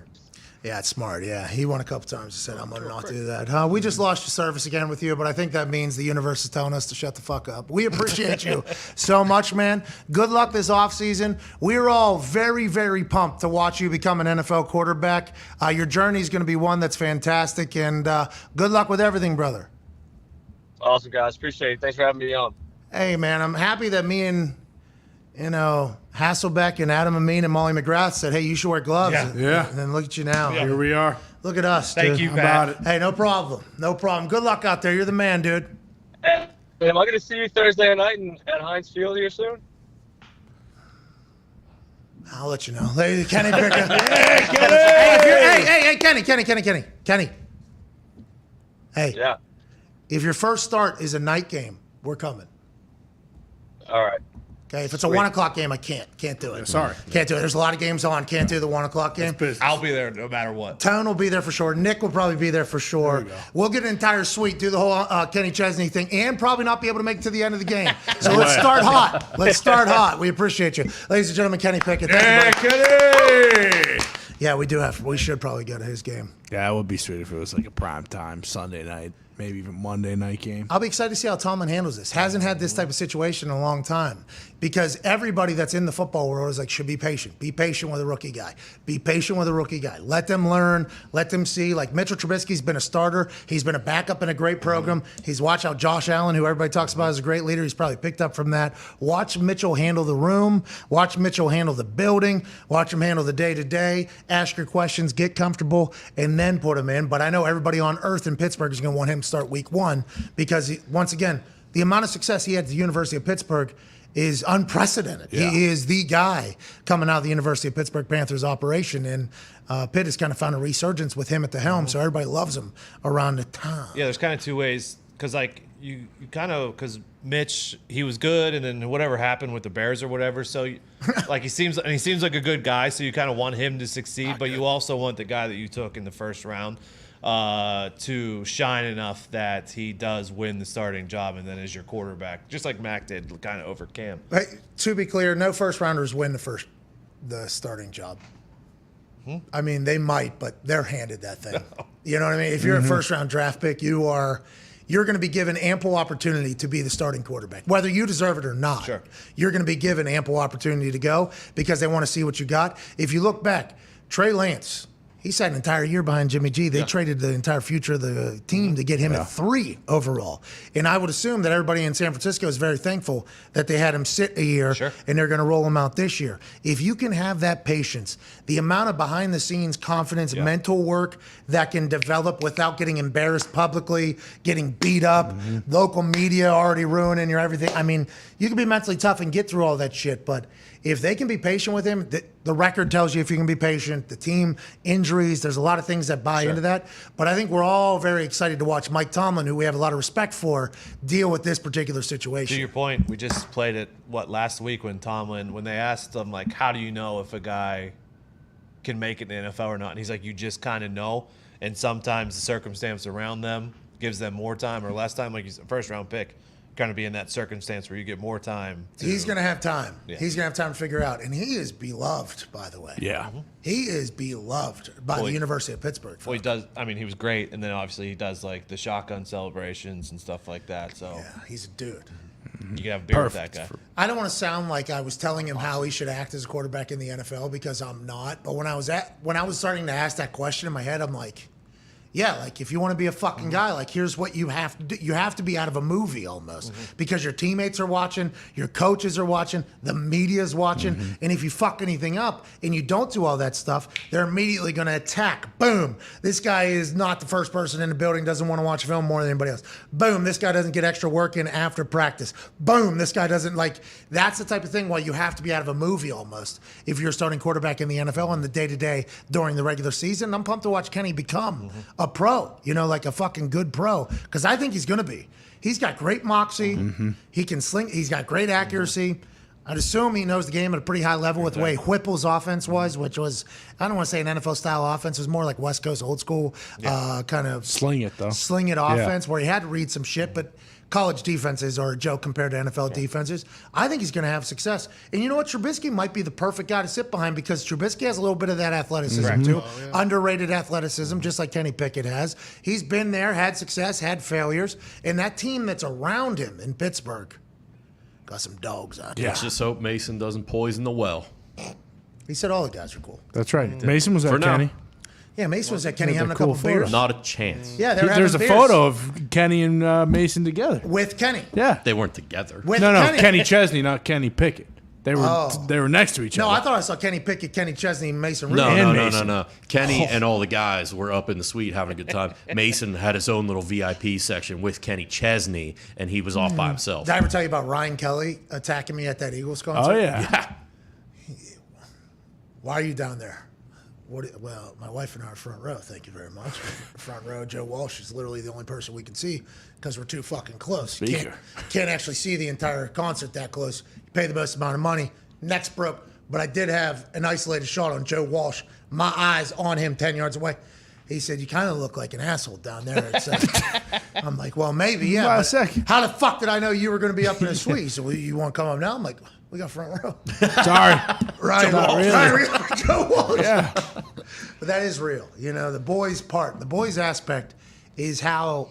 Speaker 3: Yeah, it's smart. Yeah, he won a couple times. He said, I'm going to not do that. We just lost your service again with you, but I think that means the universe is telling us to shut the fuck up. We appreciate you so much, man. Good luck this offseason. We're all very, very pumped to watch you become an NFL quarterback. Your journey is going to be one that's fantastic, and good luck with everything, brother.
Speaker 9: Awesome, guys. Appreciate it. Thanks for having me on.
Speaker 3: Hey, man, I'm happy that me and Hasselbeck and Adam Amin and Molly McGrath said, hey, you should wear gloves.
Speaker 4: Yeah.
Speaker 3: And then look at you now.
Speaker 4: Yeah. Here we are.
Speaker 3: Look at us,
Speaker 7: Thank
Speaker 3: dude.
Speaker 7: you,
Speaker 3: How
Speaker 7: Pat.
Speaker 3: about it? Hey, no problem. No problem. Good luck out there. You're the man, dude.
Speaker 9: Am I going to see you Thursday night at Heinz Field here soon?
Speaker 3: I'll let you know. Hey, Kenny Picker. Hey, Kenny. Hey.
Speaker 9: Yeah.
Speaker 3: If your first start is a night game, we're coming.
Speaker 9: All right.
Speaker 3: Okay, if it's a 1 o'clock game, I can't do it.
Speaker 4: Sorry.
Speaker 3: Can't do it. There's a lot of games on. Can't do the 1 o'clock game.
Speaker 7: I'll be there no matter what.
Speaker 3: Tone will be there for sure. Nick will probably be there for sure. We'll get an entire suite, do the whole Kenny Chesney thing, and probably not be able to make it to the end of the game. So let's start hot. Let's start hot. We appreciate you. Ladies and gentlemen, Kenny Pickett. Thank you, buddy.
Speaker 4: Kenny!
Speaker 3: Yeah, we should probably go to his game.
Speaker 4: Yeah, it would be sweet if it was like a prime time Sunday night, maybe even Monday night game.
Speaker 3: I'll be excited to see how Tomlin handles this. Hasn't had this type of situation in a long time because everybody that's in the football world is like, should be patient. Be patient with a rookie guy. Be patient with a rookie guy. Let them learn. Let them see. Like Mitchell Trubisky's been a starter. He's been a backup in a great program. He's watched out Josh Allen, who everybody talks about as a great leader. He's probably picked up from that. Watch Mitchell handle the room. Watch Mitchell handle the building. Watch him handle the day-to-day. Ask your questions. Get comfortable, and then put him in. But I know everybody on earth in Pittsburgh is going to want him to start week one because, once again, the amount of success he had at the University of Pittsburgh is unprecedented.
Speaker 4: Yeah.
Speaker 3: He is the guy coming out of the University of Pittsburgh Panthers operation, and Pitt has kind of found a resurgence with him at the helm, so everybody loves him around the town.
Speaker 7: Yeah, there's kind of two ways because you kind of because Mitch, he was good, and then whatever happened with the Bears or whatever. So he seems like a good guy, so you kind of want him to succeed, but you also want the guy that you took in the first round to shine enough that he does win the starting job and then is your quarterback, just like Mac did kind of over Cam.
Speaker 3: Hey, to be clear, no first rounders win the starting job. I mean, they might, but they're handed that thing. You know what I mean? If you're a first round draft pick, you're going to be given ample opportunity to be the starting quarterback, whether you deserve it or not.
Speaker 7: Sure.
Speaker 3: You're going to be given ample opportunity to go because they want to see what you got. If you look back, Trey Lance, he sat an entire year behind Jimmy G. They traded the entire future of the team to get him at 3 overall. And I would assume that everybody in San Francisco is very thankful that they had him sit a year and they're going to roll him out this year. If you can have that patience, the amount of behind-the-scenes confidence, mental work that can develop without getting embarrassed publicly, getting beat up, local media already ruining your everything. I mean, you can be mentally tough and get through all that shit, but if they can be patient with him, the record tells you if you can be patient, the team, injuries, there's a lot of things that buy into that. But I think we're all very excited to watch Mike Tomlin, who we have a lot of respect for, deal with this particular situation.
Speaker 7: To your point, we just played it, last week when they asked him, like, how do you know if a guy can make it in the NFL or not? And he's like, you just kind of know. And sometimes the circumstance around them gives them more time or less time, like he's a first-round pick, kind of be in that circumstance where you get more time.
Speaker 3: He's going to have time.
Speaker 7: Yeah.
Speaker 3: He's going to have time to figure out. And he is beloved, by the way.
Speaker 4: Yeah.
Speaker 3: He is beloved by the University of Pittsburgh.
Speaker 7: Well, he does. I mean, he was great, and then obviously he does like the shotgun celebrations and stuff like that. So
Speaker 3: Yeah, he's a dude.
Speaker 7: you can have a beer with that guy.
Speaker 3: I don't want to sound like I was telling him how he should act as a quarterback in the NFL because I'm not. But when I was starting to ask that question in my head, I'm like, yeah, like if you want to be a fucking guy, like here's what you have to do. You have to be out of a movie almost because your teammates are watching, your coaches are watching, the media's watching. And if you fuck anything up and you don't do all that stuff, they're immediately going to attack. Boom. This guy is not the first person in the building, doesn't want to watch film more than anybody else. Boom. This guy doesn't get extra work in after practice. Boom. This guy doesn't like, that's the type of thing where you have to be out of a movie almost if you're starting quarterback in the NFL on the day-to-day during the regular season. I'm pumped to watch Kenny become a pro, like a fucking good pro, because I think he's going to be. He's got great moxie. He can sling. He's got great accuracy. I'd assume he knows the game at a pretty high level with the way Whipple's offense was, which was, I don't want to say an NFL-style offense. It was more like West Coast old school kind of
Speaker 4: Sling it
Speaker 3: offense where he had to read some shit, but college defenses are a joke compared to NFL defenses. I think he's going to have success. And you know what? Trubisky might be the perfect guy to sit behind because Trubisky has a little bit of that athleticism too. Underrated athleticism, just like Kenny Pickett has. He's been there, had success, had failures. And that team that's around him in Pittsburgh got some dogs out there.
Speaker 5: Let's just hope Mason doesn't poison the well.
Speaker 3: He said all the guys are cool.
Speaker 4: That's right. Mason was
Speaker 5: For
Speaker 4: at
Speaker 5: now.
Speaker 4: Kenny.
Speaker 3: Yeah, Mason was at Kenny
Speaker 4: They're
Speaker 3: having a
Speaker 4: cool
Speaker 3: couple beers.
Speaker 5: Not a chance.
Speaker 3: Yeah, they're
Speaker 4: There's a
Speaker 3: having beers.
Speaker 4: photo of Kenny and Mason together.
Speaker 3: With Kenny.
Speaker 4: Yeah.
Speaker 5: They weren't together.
Speaker 3: With
Speaker 4: No,
Speaker 3: Kenny.
Speaker 4: Kenny Chesney, not Kenny Pickett. They were next to each
Speaker 3: No,
Speaker 4: other.
Speaker 3: I thought I saw Kenny Pickett, Kenny Chesney, and Mason Rudolph.
Speaker 5: No. Kenny and all the guys were up in the suite having a good time. Mason had his own little VIP section with Kenny Chesney, and he was off by himself.
Speaker 3: Did I ever tell you about Ryan Kelly attacking me at that Eagles concert?
Speaker 4: Oh, yeah.
Speaker 3: Why are you down there? Well, my wife and I are front row. Thank you very much. Front row. Joe Walsh is literally the only person we can see because we're too fucking close. You can't actually see the entire concert that close. You pay the most amount of money. Neck's broke. But I did have an isolated shot on Joe Walsh. My eyes on him 10 yards away. He said, you kind of look like an asshole down there. I'm like, well, maybe, yeah.
Speaker 4: Wait a
Speaker 3: but
Speaker 4: second.
Speaker 3: how the fuck did I know you were going to be up in the suite? So you want to come up now? I'm like, we got front row.
Speaker 4: Sorry.
Speaker 3: Right. Joe Walsh.
Speaker 4: Yeah.
Speaker 3: But that is real. The boys aspect is how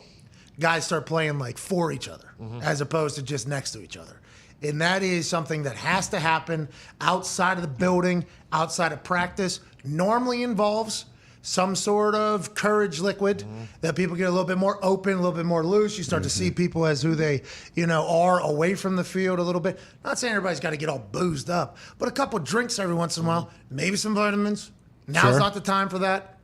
Speaker 3: guys start playing like for each other as opposed to just next to each other. And that is something that has to happen outside of the building, outside of practice, normally involves some sort of courage liquid that people get a little bit more open, a little bit more loose. You start to see people as who they, are away from the field a little bit. Not saying everybody's got to get all boozed up, but a couple drinks every once in a while, maybe some vitamins. Now's not the time for that.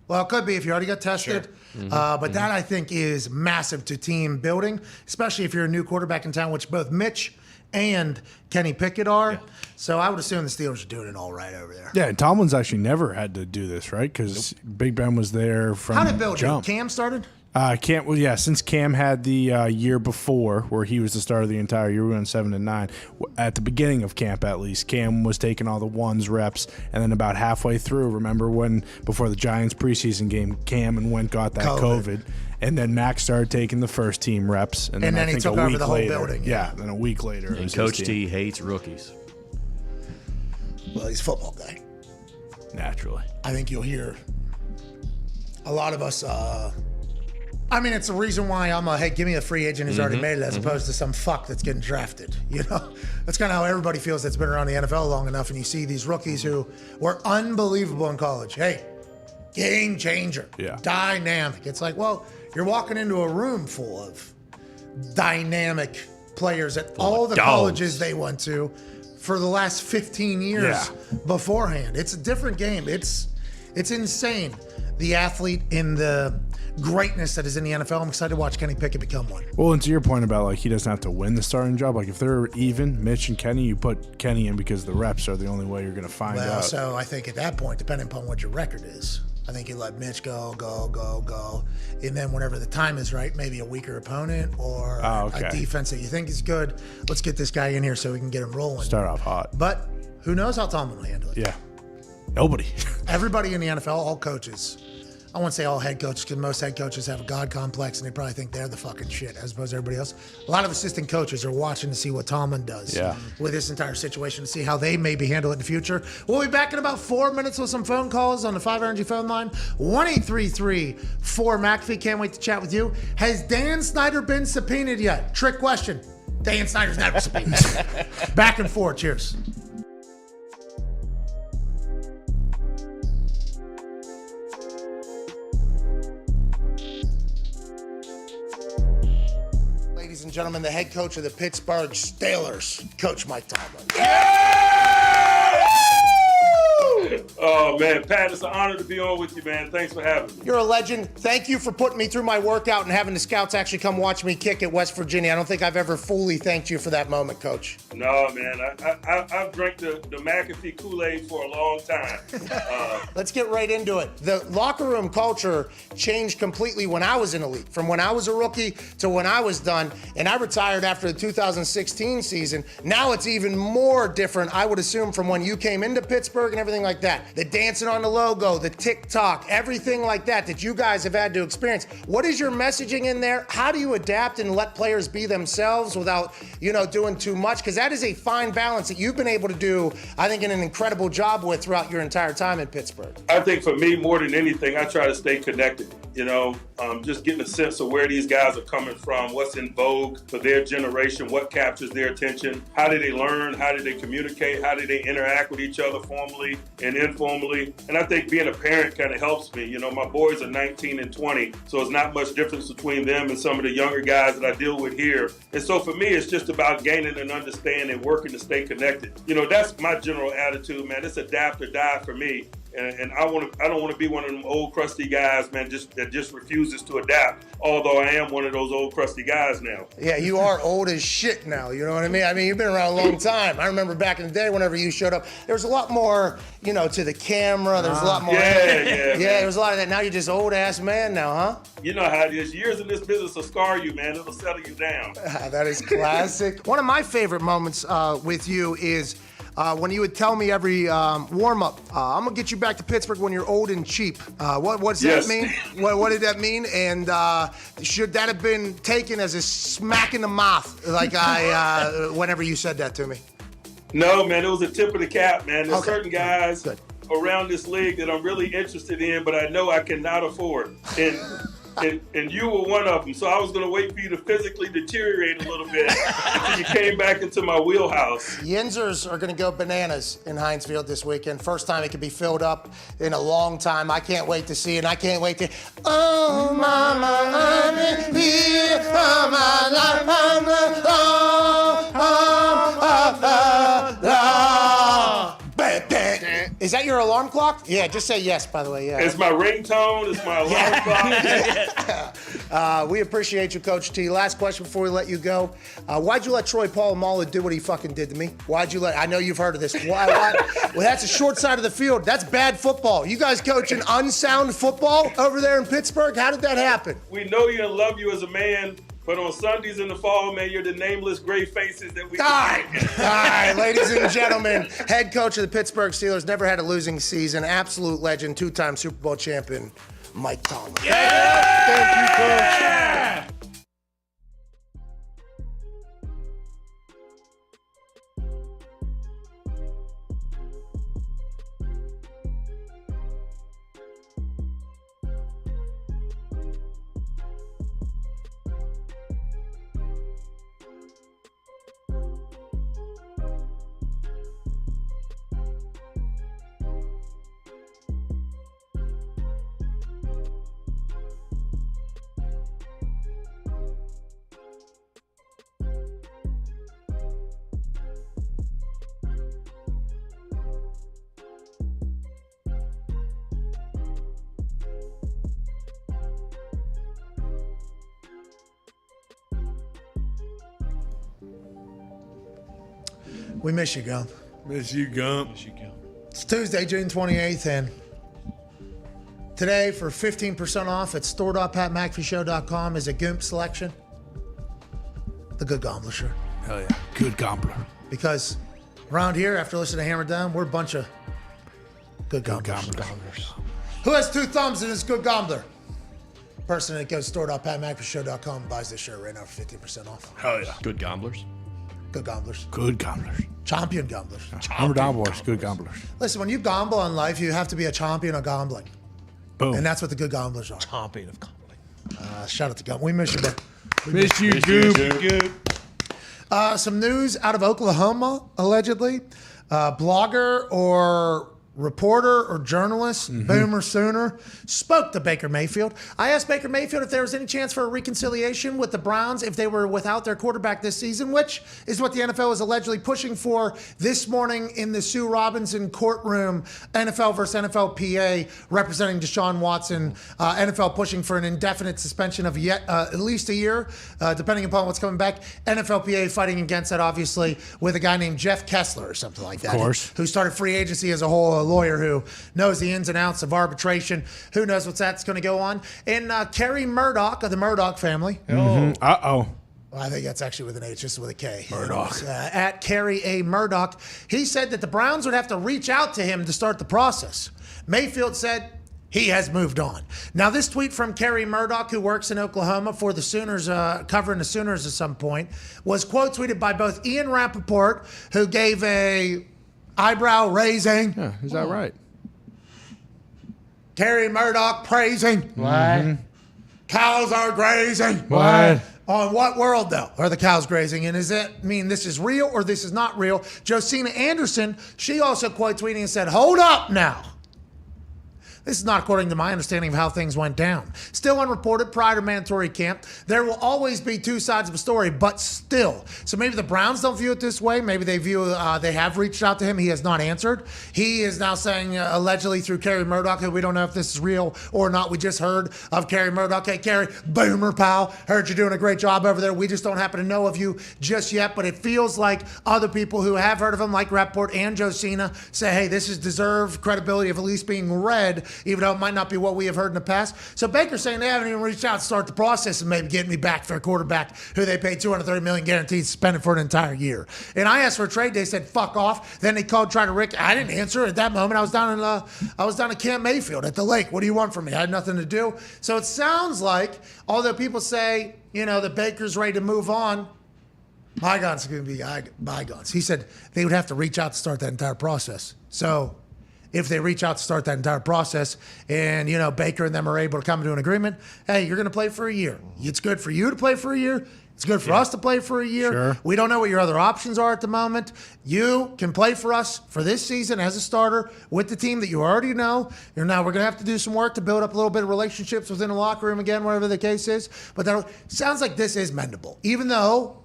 Speaker 3: Well, it could be if you already got tested. But that, I think, is massive to team building, especially if you're a new quarterback in town, which both Mitch and Kenny Pickett are. Yeah. So I would assume the Steelers are doing it all right over there.
Speaker 4: Yeah, and Tomlin's actually never had to do this, right? Because Big Ben was there from
Speaker 3: How did Bill
Speaker 4: jump.
Speaker 3: do? Cam started?
Speaker 4: Since Cam had the year before, where he was the starter the entire year, we went 7-9. At the beginning of camp, at least, Cam was taking all the ones reps, and then about halfway through, remember when before the Giants preseason game, Cam and Wentz got that COVID. And then Max started taking the first team reps, and then I
Speaker 3: he
Speaker 4: think
Speaker 3: took
Speaker 4: a
Speaker 3: over
Speaker 4: week
Speaker 3: the whole
Speaker 4: later,
Speaker 3: building.
Speaker 4: Yeah, then a week later,
Speaker 5: And Coach T hates rookies.
Speaker 3: Well, he's a football guy.
Speaker 4: Naturally,
Speaker 3: I think you'll hear a lot of us. It's the reason why I'm hey, give me a free agent who's already made it, as opposed to some fuck that's getting drafted. That's kind of how everybody feels that's been around the NFL long enough, and you see these rookies who were unbelievable in college. Hey, game changer, dynamic. It's like, well, you're walking into a room full of dynamic players at all the colleges they went to for the last 15 years beforehand. It's a different game. It's insane. The athlete in the greatness that is in the NFL. I'm excited to watch Kenny Pickett become one.
Speaker 4: Well, and to your point about he doesn't have to win the starting job. If they're even, Mitch and Kenny, you put Kenny in because the reps are the only way you're going to find out.
Speaker 3: So I think at that point, depending upon what your record is, I think you let Mitch go. And then whenever the time is right, maybe a weaker opponent or a defense that you think is good, let's get this guy in here so we can get him rolling.
Speaker 4: Start off hot.
Speaker 3: But who knows how Tomlin will handle it.
Speaker 4: Yeah. Nobody.
Speaker 3: Everybody in the NFL, all coaches, I won't say all head coaches, because most head coaches have a God complex and they probably think they're the fucking shit as opposed to everybody else. A lot of assistant coaches are watching to see what Tomlin does with this entire situation, to see how they maybe handle it in the future. We'll be back in about 4 minutes with some phone calls on the 5 Energy phone line. 1-833-4-McAfee. Can't wait to chat with you. Has Dan Snyder been subpoenaed yet? Trick question. Dan Snyder's never subpoenaed. Back and forth. Cheers. Ladies and gentlemen, the head coach of the Pittsburgh Steelers, Coach Mike Tomlin.
Speaker 10: Oh, man, Pat, it's an honor to be on with you, man. Thanks for having me.
Speaker 3: You're a legend. Thank you for putting me through my workout and having the scouts actually come watch me kick at West Virginia. I don't think I've ever fully thanked you for that moment, Coach.
Speaker 10: No, man, I've drank the McAfee Kool-Aid for a long time.
Speaker 3: Let's get right into it. The locker room culture changed completely when I was in the league, from when I was a rookie to when I was done, and I retired after the 2016 season. Now it's even more different, I would assume, from when you came into Pittsburgh and everything like that. The dancing on the logo, the TikTok, everything like that you guys have had to experience. What is your messaging in there? How do you adapt and let players be themselves without, doing too much? Because that is a fine balance that you've been able to do, I think, in an incredible job with throughout your entire time in Pittsburgh.
Speaker 10: I think for me, more than anything, I try to stay connected. Just getting a sense of where these guys are coming from, what's in vogue for their generation, what captures their attention, how do they learn, how do they communicate, how do they interact with each other formally and informally. And I think being a parent kind of helps me. My boys are 19 and 20, so it's not much difference between them and some of the younger guys that I deal with here. And so for me, it's just about gaining an understanding, working to stay connected. That's my general attitude, man. It's adapt or die for me. And I don't want to be one of them old crusty guys, man, that just refuses to adapt. Although I am one of those old crusty guys now.
Speaker 3: Yeah, you are old as shit now. You know what I mean? You've been around a long time. I remember back in the day, whenever you showed up, there was a lot more, to the camera. There was a lot more.
Speaker 10: Yeah,
Speaker 3: there was a lot of that. Now you're just old ass man now, huh?
Speaker 10: You know how it is. Years in this business will scar you, man. It'll settle you down.
Speaker 3: That is classic. One of my favorite moments with you is when you would tell me every warm-up, I'm going to get you back to Pittsburgh when you're old and cheap. What does that mean? What did that mean? And should that have been taken as a smack in the mouth, like whenever you said that to me?
Speaker 10: No, man, it was a tip of the cap, man. There's certain guys around this league that I'm really interested in, but I know I cannot afford. And you were one of them, so I was going to wait for you to physically deteriorate a little bit until you came back into my wheelhouse.
Speaker 3: Yinzers are going to go bananas in Heinz Field this weekend. First time it could be filled up in a long time. I can't wait to see it, and I can't wait to... Oh, mama, I'm in here. Oh, my life, Is that your alarm clock? Yeah, just say yes, by the way. Yeah.
Speaker 10: It's my ringtone. It's my alarm
Speaker 3: clock. We appreciate you, Coach T. Last question before we let you go. Why'd you let Troy Polamalu do what he fucking did to me? Why'd you let... I know you've heard of this. Why? Well, that's a short side of the field. That's bad football. You guys coaching unsound football over there in Pittsburgh? How did that happen?
Speaker 10: We know you and love you as a man. But on Sundays in the fall, man, you're the nameless gray faces that we...
Speaker 3: All right, ladies and gentlemen, head coach of the Pittsburgh Steelers, never had a losing season, absolute legend, two-time Super Bowl champion, Mike Tomlin.
Speaker 10: Yeah!
Speaker 3: Thank you, Coach. We miss you, Gump.
Speaker 4: Miss you, Gump.
Speaker 3: It's Tuesday, June 28th, and today for 15% off at store.patmcafeeshow.com is a Goomp selection. The Good Gobbler shirt.
Speaker 4: Hell yeah. Good Gobbler.
Speaker 3: Because around here, after listening to Hammer Down, we're a bunch of good gobblers. Who has 2 thumbs and is a good gambler? Person that goes store.patmcafeeshow.com buys this shirt right now for 15% off.
Speaker 4: Hell yeah.
Speaker 5: Good gamblers.
Speaker 3: Good gamblers.
Speaker 4: Good gamblers.
Speaker 3: Champion gamblers.
Speaker 4: Hammer down boys. Good gamblers.
Speaker 3: Listen, when you gamble in life, you have to be a champion of gambling.
Speaker 4: Boom.
Speaker 3: And that's what the good gamblers are.
Speaker 7: Champion of gambling.
Speaker 3: Shout out to Gum. We miss you, bro.
Speaker 4: Miss you, Goop.
Speaker 3: Some news out of Oklahoma, allegedly. Blogger or reporter or journalist, Boomer Sooner, spoke to Baker Mayfield. I asked Baker Mayfield if there was any chance for a reconciliation with the Browns if they were without their quarterback this season, which is what the NFL is allegedly pushing for this morning in the Sue Robinson courtroom, NFL versus NFLPA, representing Deshaun Watson, NFL pushing for an indefinite suspension of at least a year, depending upon what's coming back. NFLPA fighting against that, obviously, with a guy named Jeff Kessler or something like that.
Speaker 4: Of course.
Speaker 3: Who started free agency as a whole, a lawyer who knows the ins and outs of arbitration. Who knows what's that's going to go on. And Kerry Murdoch of the Murdoch family.
Speaker 4: Uh-oh.
Speaker 3: Well, I think that's actually with an H, just with a K.
Speaker 4: Murdoch.
Speaker 3: At Kerry A. Murdoch. He said that the Browns would have to reach out to him to start the process. Mayfield said he has moved on. Now, this tweet from Kerry Murdoch, who works in Oklahoma for the Sooners, covering the Sooners at some point, was quote tweeted by both Ian Rappaport, who gave a eyebrow raising.
Speaker 4: Yeah, is that right?
Speaker 3: Kerry Murdoch praising.
Speaker 4: What?
Speaker 3: Cows are grazing.
Speaker 4: What?
Speaker 3: On what world, though, are the cows grazing? And does that mean this is real or this is not real? Josina Anderson, she also quote tweeting and said, hold up now. This is not according to my understanding of how things went down. Still unreported prior to mandatory camp. There will always be 2 sides of a story, but still. So maybe the Browns don't view it this way. Maybe they view they have reached out to him. He has not answered. He is now saying, allegedly through Kerry Murdoch, we don't know if this is real or not. We just heard of Kerry Murdoch. Hey, Kerry, boomer, pal. Heard you're doing a great job over there. We just don't happen to know of you just yet. But it feels like other people who have heard of him, like Rappaport and Josina, say, hey, this is deserved credibility of at least being read, even though it might not be what we have heard in the past. So Baker's saying they haven't even reached out to start the process and maybe getting me back for a quarterback who they paid $230 million guaranteed suspended for an entire year. And I asked for a trade. They said, fuck off. Then they called, tried to Rick. I didn't answer at that moment. I was down at Camp Mayfield at the lake. What do you want from me? I had nothing to do. So it sounds like, although people say, that Baker's ready to move on, bygones are going to be bygones. He said they would have to reach out to start that entire process. So if they reach out to start that entire process and, Baker and them are able to come to an agreement, hey, you're going to play for a year. It's good for you to play for a year. It's good for us to play for a year.
Speaker 4: Sure.
Speaker 3: We don't know what your other options are at the moment. You can play for us for this season as a starter with the team that you already know. We're going to have to do some work to build up a little bit of relationships within the locker room again, whatever the case is. But that sounds like this is mendable, even though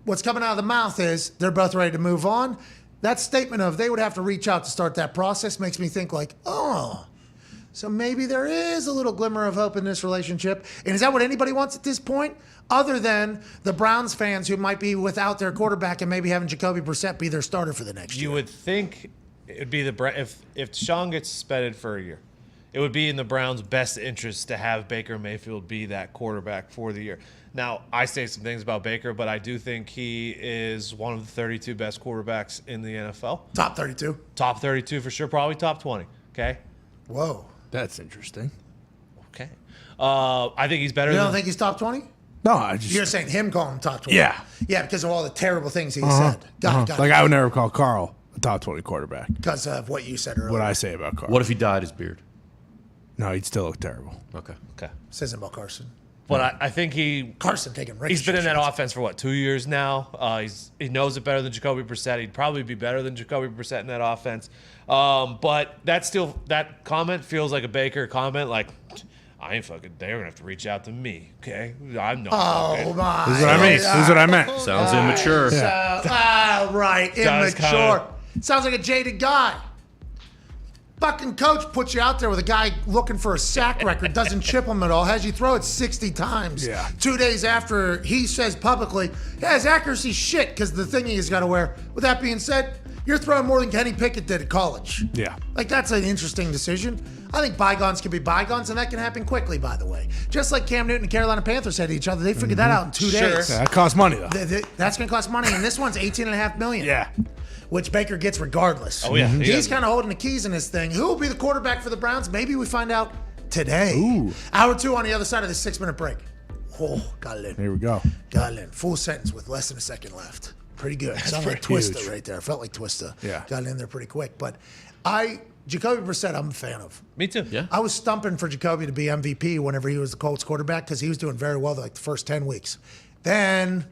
Speaker 3: what's coming out of the mouth is they're both ready to move on. That statement of they would have to reach out to start that process makes me think like, so maybe there is a little glimmer of hope in this relationship. And is that what anybody wants at this point? Other than the Browns fans who might be without their quarterback and maybe having Jacoby Brissett be their starter for the next year.
Speaker 7: You would think it would be if Sean gets suspended for a year, it would be in the Browns' best interest to have Baker Mayfield be that quarterback for the year. Now, I say some things about Baker, but I do think he is one of the 32 best quarterbacks in the NFL.
Speaker 3: Top 32.
Speaker 7: Top 32 for sure, probably top 20. Okay?
Speaker 3: Whoa.
Speaker 4: That's interesting.
Speaker 7: Okay. I think he's better
Speaker 3: You
Speaker 7: than...
Speaker 3: don't think he's top 20?
Speaker 4: No, I just...
Speaker 3: You're saying him calling him top 20?
Speaker 4: Yeah.
Speaker 3: Yeah, because of all the terrible things he said. Got it.
Speaker 4: Like, I would never call Carl a top 20 quarterback.
Speaker 3: Because of what you said earlier.
Speaker 4: What I say about Carl.
Speaker 5: What if he dyed his beard?
Speaker 4: No, he'd still look terrible.
Speaker 5: Okay.
Speaker 3: Says about Carson.
Speaker 7: But I think
Speaker 3: Carson taking
Speaker 7: he's been in that offense for, 2 years now. He knows it better than Jacoby Brissett. He'd probably be better than Jacoby Brissett in that offense. But that comment feels like a Baker comment, like, I ain't fucking, they're going to have to reach out to me, okay? I'm not fucking.
Speaker 3: My.
Speaker 4: This is what I mean. This is what I meant.
Speaker 5: Sounds immature.
Speaker 3: Right, immature. Sounds like a jaded guy. Fucking coach puts you out there with a guy looking for a sack record, doesn't chip him at all, has you throw it 60 times.
Speaker 4: Yeah.
Speaker 3: 2 days after he says publicly, yeah, his accuracy's shit because the thing he's got to wear. With that being said, you're throwing more than Kenny Pickett did at college.
Speaker 4: Yeah.
Speaker 3: Like, that's an interesting decision. I think bygones can be bygones, and that can happen quickly, by the way. Just like Cam Newton and Carolina Panthers said to each other. They figured that out in 2 days.
Speaker 4: Yeah, that costs money, though.
Speaker 3: That's going to cost money, and this one's $18.5 million.
Speaker 4: Yeah.
Speaker 3: which Baker gets regardless.
Speaker 7: Oh, yeah.
Speaker 3: Mm-hmm.
Speaker 7: He
Speaker 3: He's
Speaker 7: does.
Speaker 3: kind of holding the keys in this thing. Who will be the quarterback for the Browns? Maybe we find out today.
Speaker 4: Ooh.
Speaker 3: Hour 2 on the other side of this 6-minute break. Oh, got it in.
Speaker 4: Here we go.
Speaker 3: Got it in. Full sentence with less than a second left. Pretty good. Sounded like
Speaker 4: pretty
Speaker 3: Twista
Speaker 4: huge.
Speaker 3: right there. Felt like Twista.
Speaker 4: Yeah.
Speaker 3: Got it in there pretty quick. But Jacoby Brissett, I'm a fan of.
Speaker 7: Me too.
Speaker 5: Yeah.
Speaker 3: I was stumping for Jacoby to be MVP whenever he was the Colts quarterback because he was doing very well like the first 10 weeks. Then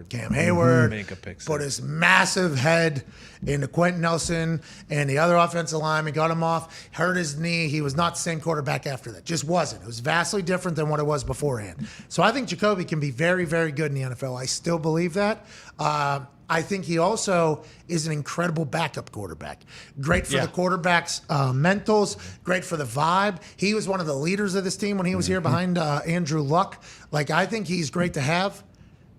Speaker 3: Cam Hayward
Speaker 7: Minka picks
Speaker 3: put
Speaker 7: it.
Speaker 3: his massive head into Quentin Nelson and the other offensive lineman, got him off, hurt his knee. He was not the same quarterback after that. Just wasn't. It was vastly different than what it was beforehand. So I think Jacoby can be very, very good in the NFL. I still believe that. I think he also is an incredible backup quarterback. Great for the quarterback's mentals, great for the vibe. He was one of the leaders of this team when he was here behind Andrew Luck. I think he's great to have.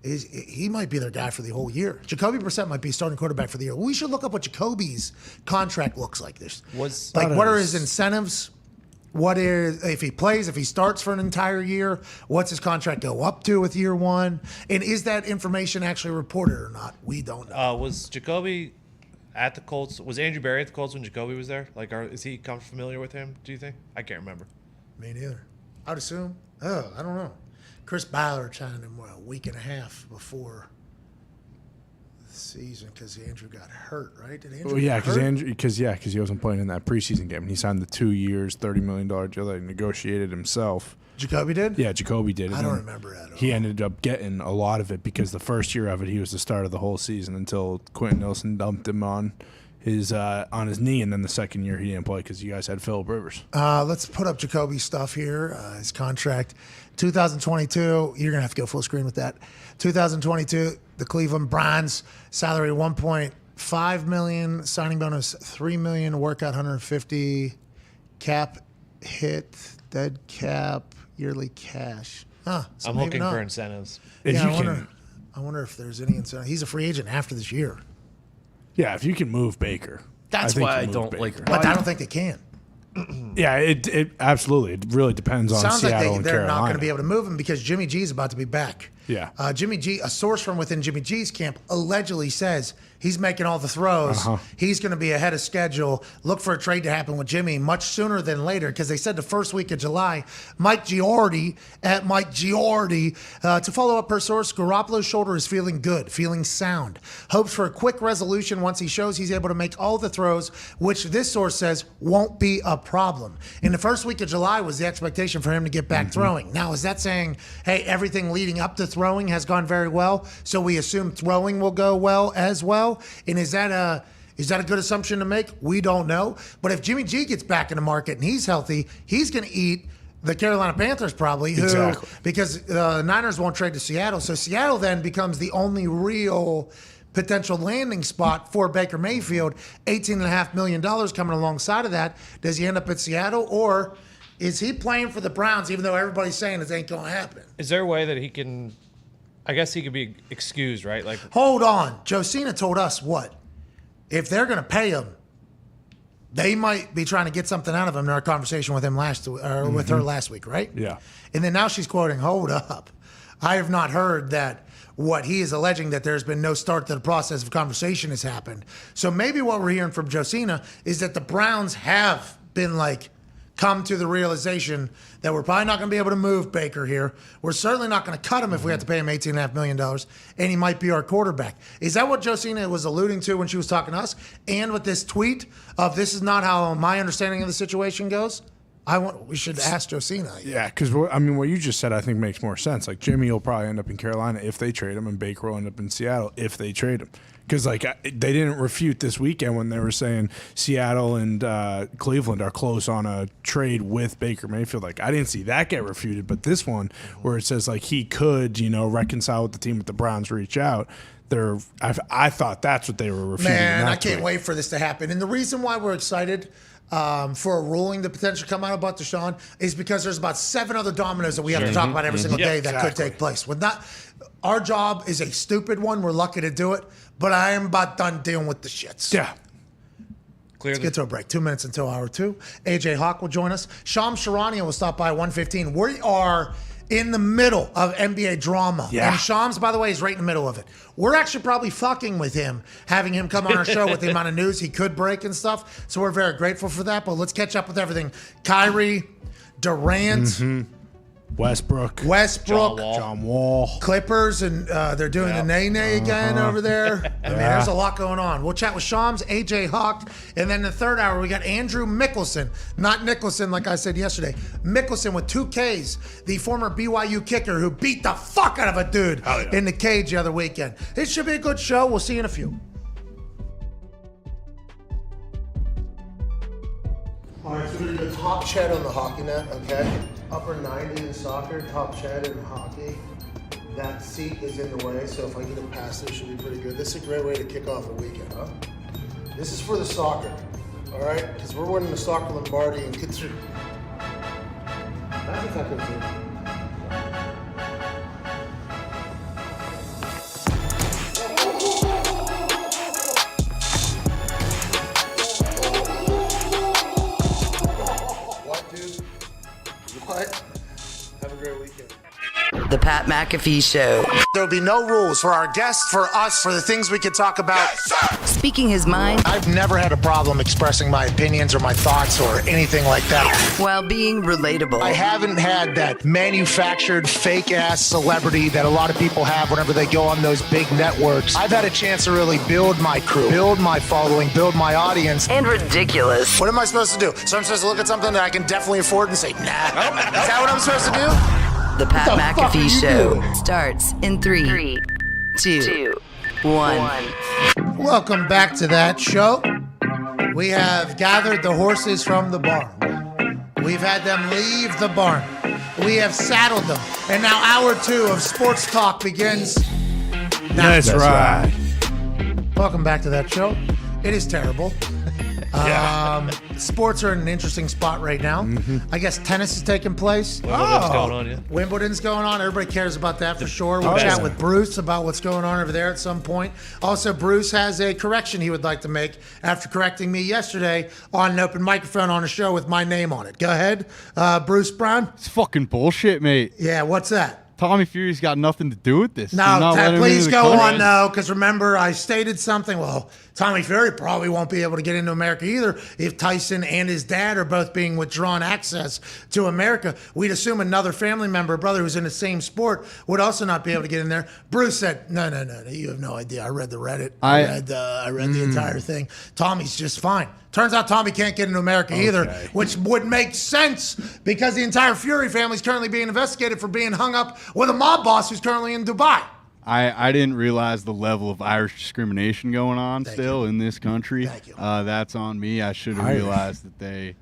Speaker 3: He might be their guy for the whole year. Jacoby Brissett might be starting quarterback for the year. We should look up what Jacoby's contract looks like. What are his incentives? What is if he plays, if he starts for an entire year? What's his contract go up to with year one? And is that information actually reported or not? We don't know.
Speaker 7: Was Jacoby at the Colts? Was Andrew Berry at the Colts when Jacoby was there? Is he familiar with him? Do you think? I can't remember.
Speaker 3: Me neither. I'd assume. I don't know. Chris Ballard signed him a week and a half before the season because Andrew got hurt, right? Did Andrew?
Speaker 4: Yeah,
Speaker 3: get hurt?
Speaker 4: because he wasn't playing in that preseason game. And he signed the 2 years, $30 million deal that he negotiated himself.
Speaker 3: Jacoby did?
Speaker 4: Yeah, Jacoby did.
Speaker 3: I don't remember that at all.
Speaker 4: He ended up getting a lot of it because the first year of it, he was the start of the whole season until Quentin Nelson dumped him on his knee, and then the second year he didn't play because you guys had Phillip Rivers.
Speaker 3: Let's put up Jacoby's stuff here. His contract, 2022. You're gonna have to go full screen with that. 2022, the Cleveland Browns salary $1.5 million, signing bonus $3 million, workout $150, cap hit, dead cap, yearly cash. So
Speaker 7: I'm
Speaker 3: maybe
Speaker 7: looking
Speaker 3: not.
Speaker 7: for incentives.
Speaker 3: I wonder if there's any incentive. He's a free agent after this year,
Speaker 4: Yeah, if you can move Baker.
Speaker 5: That's
Speaker 4: think
Speaker 5: why
Speaker 4: you
Speaker 5: I
Speaker 4: move
Speaker 5: don't
Speaker 4: Baker.
Speaker 5: like.
Speaker 3: but I don't think they can.
Speaker 4: Yeah, it absolutely. It really depends on
Speaker 3: Sounds like
Speaker 4: Seattle and
Speaker 3: they're
Speaker 4: Carolina.
Speaker 3: not going to be able to move him because Jimmy G's about to be back.
Speaker 4: Yeah.
Speaker 3: Jimmy G, a source from within Jimmy G's camp allegedly says he's making all the throws. He's going to be ahead of schedule. Look for a trade to happen with Jimmy much sooner than later because they said the first week of July. Mike Giardi, to follow up per source, Garoppolo's shoulder is feeling good, feeling sound. Hopes for a quick resolution once he shows he's able to make all the throws, which this source says won't be a problem. In the first week of July was the expectation for him to get back throwing. Now, is that saying, hey, everything leading up to throwing has gone very well, so we assume throwing will go well as well? And is that a good assumption to make? We don't know. But if Jimmy G gets back in the market and he's healthy, he's going to eat the Carolina Panthers probably, because the Niners won't trade to Seattle. So Seattle then becomes the only real potential landing spot for Baker Mayfield. $18.5 million coming alongside of that. Does he end up at Seattle, or is he playing for the Browns even though everybody's saying it ain't going to happen?
Speaker 7: Is there a way that he can? I guess he could be excused, right?
Speaker 3: Hold on. Josina told us what? If they're going to pay him, they might be trying to get something out of him in our conversation with him with her last week, right?
Speaker 4: Yeah.
Speaker 3: And then now she's quoting, hold up. I have not heard that what he is alleging that there's been no start to the process of conversation has happened. So maybe what we're hearing from Josina is that the Browns have been come to the realization that we're probably not going to be able to move Baker here. We're certainly not going to cut him if we have to pay him $18.5 million, and he might be our quarterback. Is that what Josina was alluding to when she was talking to us? And with this tweet of this is not how my understanding of the situation goes? We should ask Josina.
Speaker 4: Yeah, because what you just said I think makes more sense. Jimmy will probably end up in Carolina if they trade him, and Baker will end up in Seattle if they trade him. Because they didn't refute this weekend when they were saying Seattle and Cleveland are close on a trade with Baker Mayfield. I didn't see that get refuted, but this one where it says he could reconcile with the team if the Browns reach out. I thought that's what they were refuting.
Speaker 3: Man, I can't wait for this to happen. And the reason why we're excited for a ruling to potentially come out about Deshaun is because there's about 7 other dominoes that we have to talk about every single day that could take place. Our job is a stupid one. We're lucky to do it, but I am about done dealing with the shits.
Speaker 4: Yeah.
Speaker 3: Let's get to a break. 2 minutes until hour 2. AJ Hawk will join us. Sham Sharania will stop by 1:15. We are in the middle of NBA drama.
Speaker 4: Yeah.
Speaker 3: And Shams, by the way, is right in the middle of it. We're actually probably fucking with him, having him come on our show with the amount of news he could break and stuff. So we're very grateful for that. But let's catch up with everything. Kyrie, Durant,
Speaker 4: Westbrook,
Speaker 3: John
Speaker 4: Wall,
Speaker 3: Clippers, and they're doing the nay-nay again over there. I mean, there's a lot going on. We'll chat with Shams, AJ Hawk, and then in the third hour, we got Andrew Mickelson. Not Nicholson, like I said yesterday. Mickelson with 2 Ks, the former BYU kicker who beat the fuck out of a dude in the cage the other weekend. It should be a good show. We'll see you in a few. All right, so we're going to do top chat on the hockey net, okay? Upper 90 in soccer, top chat in hockey. That seat is in the way, so if I get it past it should be pretty good. This is a great way to kick off a weekend, huh? This is for the soccer, all right? Because we're winning the soccer Lombardi and get through. Imagine if I could do. Have a great weekend.
Speaker 1: The Pat McAfee Show.
Speaker 2: There'll be no rules for our guests, for us, for the things we could talk about.
Speaker 1: Speaking his mind
Speaker 2: I've never had a problem expressing my opinions or my thoughts or anything like that.
Speaker 1: while being relatable.
Speaker 2: I haven't had that manufactured fake-ass celebrity that a lot of people have whenever they go on those big networks. I've had a chance to really build my crew, build my following, build my audience.
Speaker 1: And ridiculous.
Speaker 2: What am I supposed to do? So I'm supposed to look at something that I can definitely afford and say, nah. Is that what I'm supposed to do?
Speaker 1: The Pat
Speaker 2: What the fuck are
Speaker 1: McAfee
Speaker 2: you
Speaker 1: Show
Speaker 2: doing?
Speaker 1: starts in 3, 2, 1.
Speaker 3: Welcome back to that show. We have gathered the horses from the barn. We've had them leave the barn. We have saddled them. And now hour 2 of sports talk begins.
Speaker 4: That's right.
Speaker 3: Welcome back to that show. It is terrible. Sports are in an interesting spot right now. I guess tennis is taking place.
Speaker 7: Wimbledon's going on, yeah.
Speaker 3: Wimbledon's going on. Everybody cares about that for sure. We'll chat with Bruce about what's going on over there at some point. Also, Bruce has a correction he would like to make after correcting me yesterday on an open microphone on a show with my name on it. Go ahead, Bruce Brown.
Speaker 6: It's fucking bullshit, mate.
Speaker 3: Yeah, what's that?
Speaker 6: Tommy Fury's got nothing to do with this.
Speaker 3: No,
Speaker 6: He's not letting him
Speaker 3: please
Speaker 6: into the
Speaker 3: go
Speaker 6: country.
Speaker 3: on now, because remember, I stated something. Well, Tommy Fury probably won't be able to get into America either if Tyson and his dad are both being withdrawn access to America. We'd assume another family member, brother who's in the same sport, would also not be able to get in there. Bruce said, no, you have no idea. I read the Reddit. I read the entire thing. Tommy's just fine. Turns out Tommy can't get into America either, which would make sense because the entire Fury family is currently being investigated for being hung up with a mob boss who's currently in Dubai.
Speaker 6: I didn't realize the level of Irish discrimination going on in this country.
Speaker 3: Thank you.
Speaker 6: That's on me. I should have realized that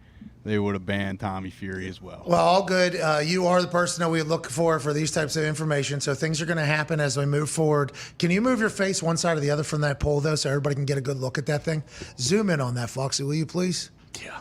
Speaker 6: they would have banned Tommy Fury as well.
Speaker 3: Well, all good. You are the person that we look for these types of information. So things are going to happen as we move forward. Can you move your face one side or the other from that pole, though, so everybody can get a good look at that thing? Zoom in on that, Foxy, will you please?
Speaker 4: Yeah.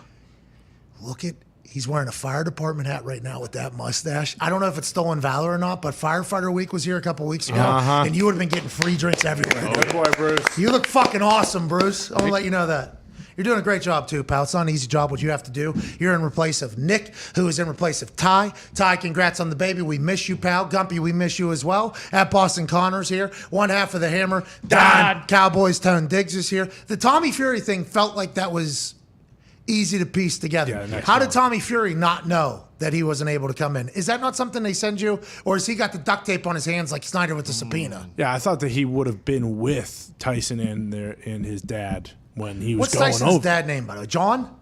Speaker 3: Look at, he's wearing a fire department hat right now with that mustache. I don't know if it's stolen valor or not, but Firefighter Week was here a couple weeks ago, and you would have been getting free drinks everywhere.
Speaker 4: Good boy, Bruce.
Speaker 3: You look fucking awesome, Bruce. I want to let you know that. You're doing a great job, too, pal. It's not an easy job, what you have to do. You're in place of Nick, who is in place of Ty. Ty, congrats on the baby. We miss you, pal. Gumpy, we miss you as well. At Boston Connors here. One half of the Hammer. Dahn. Cowboys Tone Diggs is here. The Tommy Fury thing felt like that was easy to piece together.
Speaker 4: Yeah,
Speaker 3: how did Tommy Fury not know that he wasn't able to come in? Is that not something they send you? Or has he got the duct tape on his hands like Snyder with the subpoena?
Speaker 4: Yeah, I thought that he would have been with Tyson and his dad when he was
Speaker 3: What's
Speaker 4: going
Speaker 3: Tyson's
Speaker 4: over.
Speaker 3: dad name, by the way? John?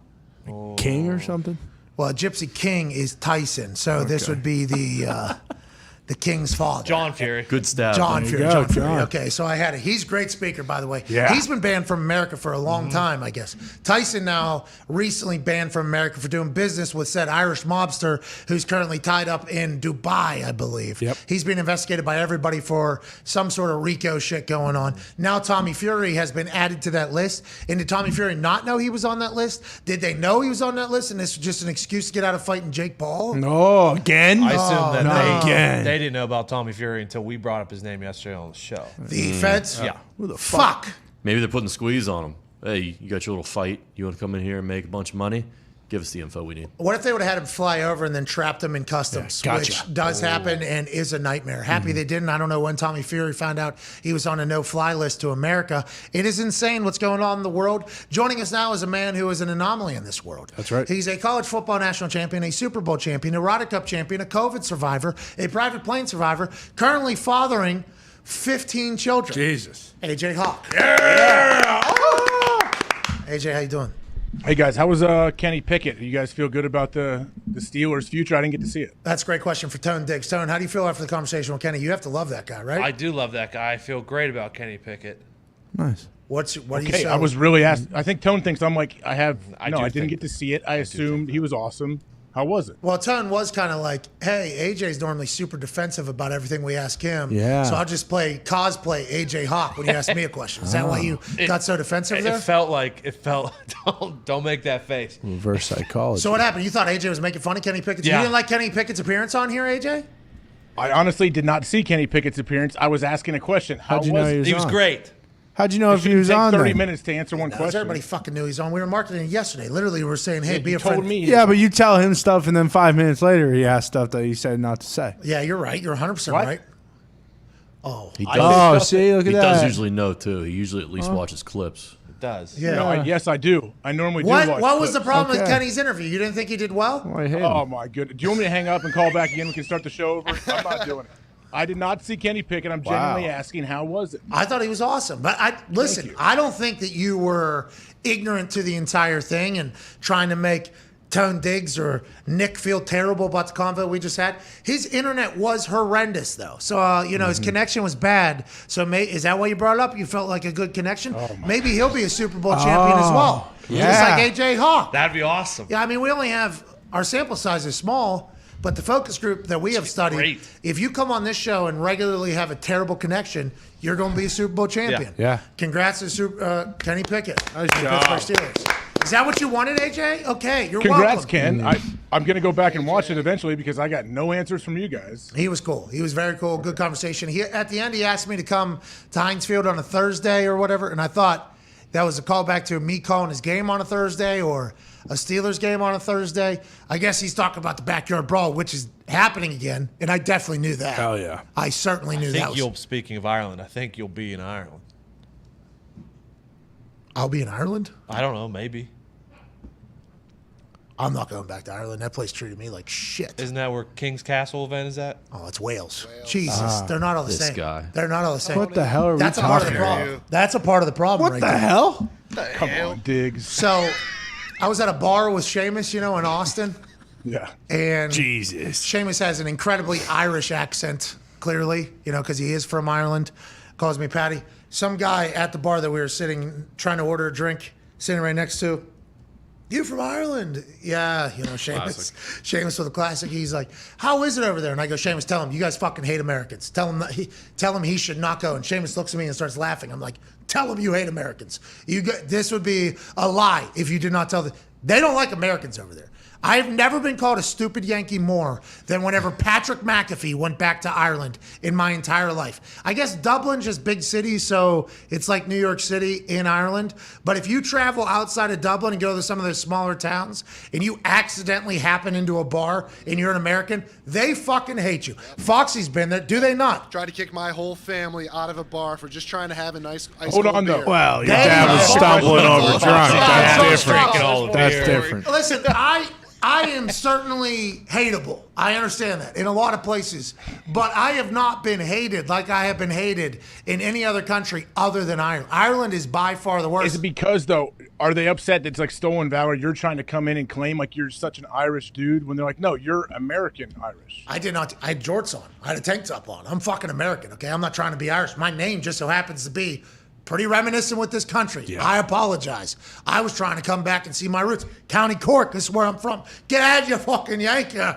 Speaker 4: King or something?
Speaker 3: Well, Gypsy King is Tyson, so this would be the King's father.
Speaker 7: John Fury.
Speaker 5: Good stab.
Speaker 3: John
Speaker 4: There you
Speaker 3: Fury.
Speaker 4: go,
Speaker 3: John Fury.
Speaker 4: John.
Speaker 3: Okay, so I had it. He's a great speaker, by the way.
Speaker 4: Yeah.
Speaker 3: He's been banned from America for a long time, I guess. Tyson now recently banned from America for doing business with said Irish mobster who's currently tied up in Dubai, I believe.
Speaker 4: Yep.
Speaker 3: He's being investigated by everybody for some sort of RICO shit going on. Now Tommy Fury has been added to that list. And did Tommy Fury not know he was on that list? Did they know he was on that list and this was just an excuse to get out of fighting Jake Paul?
Speaker 4: No, again?
Speaker 7: I assume that
Speaker 4: not again.
Speaker 7: they didn't know about Tommy Fury until we brought up his name yesterday on the show.
Speaker 3: The feds?
Speaker 7: Yeah.
Speaker 4: Who the
Speaker 3: Fuck.
Speaker 5: Maybe they're putting the squeeze on him. Hey, you got your little fight. You want to come in here and make a bunch of money? give us the info we need.
Speaker 3: What if they would have had him fly over and then trapped him in customs, which does happen and is a nightmare. Happy they didn't. I don't know when Tommy Fury found out he was on a no-fly list to America. It is insane what's going on in the world. Joining us now is a man who is an anomaly in this world.
Speaker 4: That's right.
Speaker 3: He's a college football national champion, a Super Bowl champion, a Ryder Cup champion, a COVID survivor, a private plane survivor, currently fathering 15 children.
Speaker 4: Jesus.
Speaker 3: AJ Hawk.
Speaker 4: Yeah!
Speaker 3: AJ, how you doing?
Speaker 11: Hey guys, how was Kenny Pickett? You guys feel good about the Steelers' future? I didn't get to see it.
Speaker 3: That's a great question for Tone Diggs. Tone, how do you feel after the conversation with Kenny? You have to love that guy, right?
Speaker 7: I do love that guy. I feel great about Kenny Pickett.
Speaker 4: Nice.
Speaker 3: What do you
Speaker 11: Okay,
Speaker 3: say?
Speaker 11: I was really asked. I think Tone thinks I'm like I
Speaker 7: do
Speaker 11: didn't
Speaker 7: think-
Speaker 11: get to see it. I assumed he was awesome. How was it?
Speaker 3: Well, Tone was kind of like, hey, AJ's normally super defensive about everything we ask him.
Speaker 4: Yeah.
Speaker 3: So I'll just cosplay AJ Hawk when you ask me a question. Is that why you got so defensive there?
Speaker 7: It felt. Don't make that face.
Speaker 4: Reverse psychology.
Speaker 3: So what happened? You thought AJ was making fun of Kenny Pickett?
Speaker 7: Yeah.
Speaker 3: You didn't like Kenny Pickett's appearance on here, AJ?
Speaker 11: I honestly did not see Kenny Pickett's appearance. I was asking a question. How
Speaker 4: How'd you know
Speaker 11: was
Speaker 4: he
Speaker 11: it?
Speaker 4: was
Speaker 7: He was
Speaker 4: on?
Speaker 7: great.
Speaker 4: How'd you know if he was
Speaker 11: Take
Speaker 4: on
Speaker 11: 30
Speaker 4: there?
Speaker 11: minutes to answer one question.
Speaker 3: Everybody fucking knew he's on. We were marketing it yesterday. Literally, we were saying, hey, be
Speaker 11: you
Speaker 3: a
Speaker 11: told
Speaker 3: friend.
Speaker 11: me.
Speaker 4: Yeah, but you tell him stuff, and then 5 minutes later, he has stuff that he said not to say.
Speaker 3: Yeah, you're right. You're 100%
Speaker 11: What?
Speaker 3: right. Oh.
Speaker 5: He does.
Speaker 4: Oh, see, look at
Speaker 5: He
Speaker 4: that.
Speaker 5: does usually know too. He usually at least watches clips.
Speaker 7: It does.
Speaker 3: Yeah.
Speaker 11: No, yes, I do. I normally do.
Speaker 3: What
Speaker 11: watch
Speaker 3: was the
Speaker 11: clips.
Speaker 3: problem with
Speaker 4: Okay.
Speaker 3: Kenny's interview? You didn't think he did well?
Speaker 4: Oh, I hate
Speaker 11: Oh
Speaker 4: him.
Speaker 11: my goodness! Do you want me to hang up and call back again? We can start the show over. I'm not doing it. I did not see Kenny Pickett. I'm genuinely asking, how was it?
Speaker 3: I thought he was awesome. But listen, I don't think that you were ignorant to the entire thing and trying to make Tone Diggs or Nick feel terrible about the convo we just had. His internet was horrendous, though. So, his connection was bad. So, is that why you brought it up? You felt like a good connection? Maybe he'll be a Super Bowl champion as well.
Speaker 4: yeah.
Speaker 3: Just like A.J. Hawk.
Speaker 7: That'd be awesome.
Speaker 3: Yeah, I mean, we only have our sample size is small, but the focus group that we have studied,
Speaker 7: great.
Speaker 3: if you come on this show and regularly have a terrible connection, you're going to be a Super Bowl champion.
Speaker 4: Yeah.
Speaker 3: Congrats to Kenny Pickett.
Speaker 4: Nice
Speaker 3: and the
Speaker 4: job.
Speaker 3: Pittsburgh Steelers. Is that what you wanted, AJ? Okay, you're
Speaker 11: Congrats,
Speaker 3: welcome.
Speaker 11: Ken. I'm going to go back and watch it eventually because I got no answers from you guys.
Speaker 3: He was cool. He was very cool. Good conversation. At the end, he asked me to come to Heinz Field on a Thursday or whatever, and I thought that was a callback to me calling his game on a Thursday or a Steelers game on a Thursday. I guess he's talking about the backyard brawl, which is happening again, and I definitely knew that.
Speaker 4: Hell yeah.
Speaker 3: I certainly knew that.
Speaker 7: Speaking of Ireland, I think you'll be in Ireland.
Speaker 3: I'll be in Ireland?
Speaker 7: I don't know, maybe.
Speaker 3: I'm not going back to Ireland. That place treated me like shit.
Speaker 7: Isn't that where King's Castle event is at?
Speaker 3: Oh, it's Wales. Jesus, they're not all the
Speaker 5: This
Speaker 3: same.
Speaker 5: guy.
Speaker 3: They're not all the same.
Speaker 4: What the hell are we
Speaker 3: That's a part of
Speaker 4: talking
Speaker 3: the
Speaker 4: about?
Speaker 3: problem. That's a part of the problem.
Speaker 4: What
Speaker 3: right
Speaker 4: the
Speaker 3: there.
Speaker 4: hell?
Speaker 11: Come on, Diggs.
Speaker 3: So, I was at a bar with Seamus, in Austin,
Speaker 11: Yeah.
Speaker 3: and
Speaker 4: Jesus.
Speaker 3: Seamus has an incredibly Irish accent, clearly, because he is from Ireland. Calls me Patty. Some guy at the bar that we were sitting, trying to order a drink, sitting right next to, you from Ireland? Yeah, Seamus. Seamus with a classic. He's like, how is it over there? And I go, Seamus, tell him, you guys fucking hate Americans. Tell him he should not go. And Seamus looks at me and starts laughing. I'm like, tell him you hate Americans. This would be a lie if you did not tell them. They don't like Americans over there. I've never been called a stupid Yankee more than whenever Patrick McAfee went back to Ireland in my entire life. I guess Dublin's just big city, so it's like New York City in Ireland. But if you travel outside of Dublin and go to some of those smaller towns and you accidentally happen into a bar and you're an American, they fucking hate you. Foxy's been there. Do they not?
Speaker 8: Tried to kick my whole family out of a bar for just trying to have a nice ice
Speaker 11: Hold
Speaker 8: cold
Speaker 11: on, though.
Speaker 8: beer.
Speaker 4: Well, your
Speaker 3: They
Speaker 4: dad was
Speaker 3: are-
Speaker 4: stumbling over drunk. That's different.
Speaker 7: Drinking
Speaker 4: That's different.
Speaker 3: Listen, I am certainly hateable. I understand that in a lot of places, but I have not been hated like I have been hated in any other country other than Ireland. Ireland is by far the worst.
Speaker 11: Is it because, though, are they upset that it's like stolen valor? You're trying to come in and claim like you're such an Irish dude when they're like, no, you're American Irish.
Speaker 3: I did not. I had jorts on. I had a tank top on. I'm fucking American, okay? I'm not trying to be Irish. My name just so happens to be pretty reminiscent with this country. Yeah. I apologize. I was trying to come back and see my roots. County Cork, this is where I'm from. Get out of you fucking Yankee. All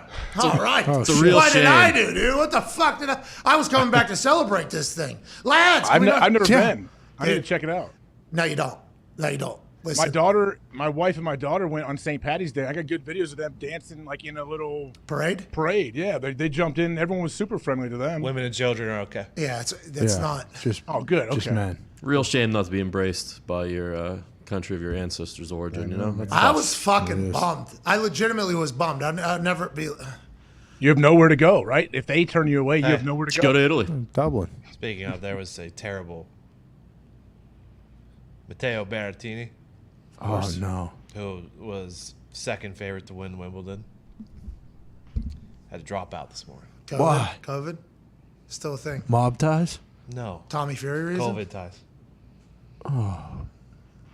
Speaker 3: right.
Speaker 5: It's a real
Speaker 3: What
Speaker 5: shame.
Speaker 3: did I do, dude? What the fuck did I was coming back to celebrate this thing. Lads,
Speaker 11: I've
Speaker 3: can we
Speaker 11: never
Speaker 3: not-
Speaker 11: been. I need to
Speaker 3: Dude.
Speaker 11: check it out.
Speaker 3: No, you don't. No, you don't. Listen,
Speaker 11: My wife and my daughter went on St. Patty's Day. I got good videos of them dancing like in a little
Speaker 3: parade.
Speaker 11: Yeah, they jumped in. Everyone was super friendly to them.
Speaker 7: Women and children are okay.
Speaker 3: Yeah, it's not.
Speaker 4: Just
Speaker 11: Oh, good. Okay.
Speaker 4: just man.
Speaker 5: Real shame not to be embraced by your country of your ancestors' origin. You know, that's
Speaker 3: I
Speaker 5: tough.
Speaker 3: was fucking bummed. I legitimately was bummed. I'd never be.
Speaker 11: You have nowhere to go, right? If they turn you away, you have nowhere to
Speaker 5: Go to Italy.
Speaker 4: Dublin.
Speaker 7: Speaking of, there was a terrible Matteo Berrettini,
Speaker 4: Oh no.
Speaker 7: who was second favorite to win Wimbledon. Had to drop out this morning.
Speaker 3: COVID,
Speaker 4: Why?
Speaker 3: COVID? Still a thing.
Speaker 4: Mob ties?
Speaker 7: No.
Speaker 3: Tommy Fury reason?
Speaker 7: COVID ties.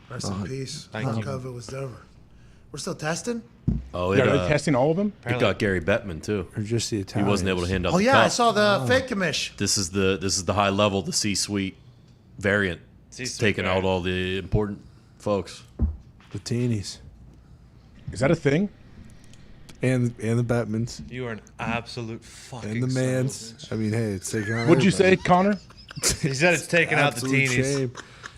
Speaker 3: Rest in peace.
Speaker 7: Thank you.
Speaker 3: COVID was over. We're still testing?
Speaker 5: Oh,
Speaker 11: Are they testing all of them?
Speaker 5: it got Gary Bettman too.
Speaker 4: Or just the
Speaker 5: He
Speaker 4: Italians?
Speaker 5: wasn't able to hand out
Speaker 3: Oh,
Speaker 5: the
Speaker 3: yeah,
Speaker 5: cup.
Speaker 3: I saw the fake commish.
Speaker 5: This is the high level, the C-suite variant. It's
Speaker 7: C-suite
Speaker 5: taking out
Speaker 7: variant.
Speaker 5: all the important folks.
Speaker 4: The teenies.
Speaker 11: Is that a thing?
Speaker 4: And the Batmans.
Speaker 7: You are an absolute fucking
Speaker 4: And the
Speaker 7: son of a
Speaker 4: mans.
Speaker 7: bitch.
Speaker 4: I mean, hey, it's taking out
Speaker 11: What'd you say,
Speaker 4: everybody.
Speaker 11: Connor?
Speaker 7: He said it's taking out the
Speaker 4: Absolute
Speaker 7: teenies.
Speaker 4: shame.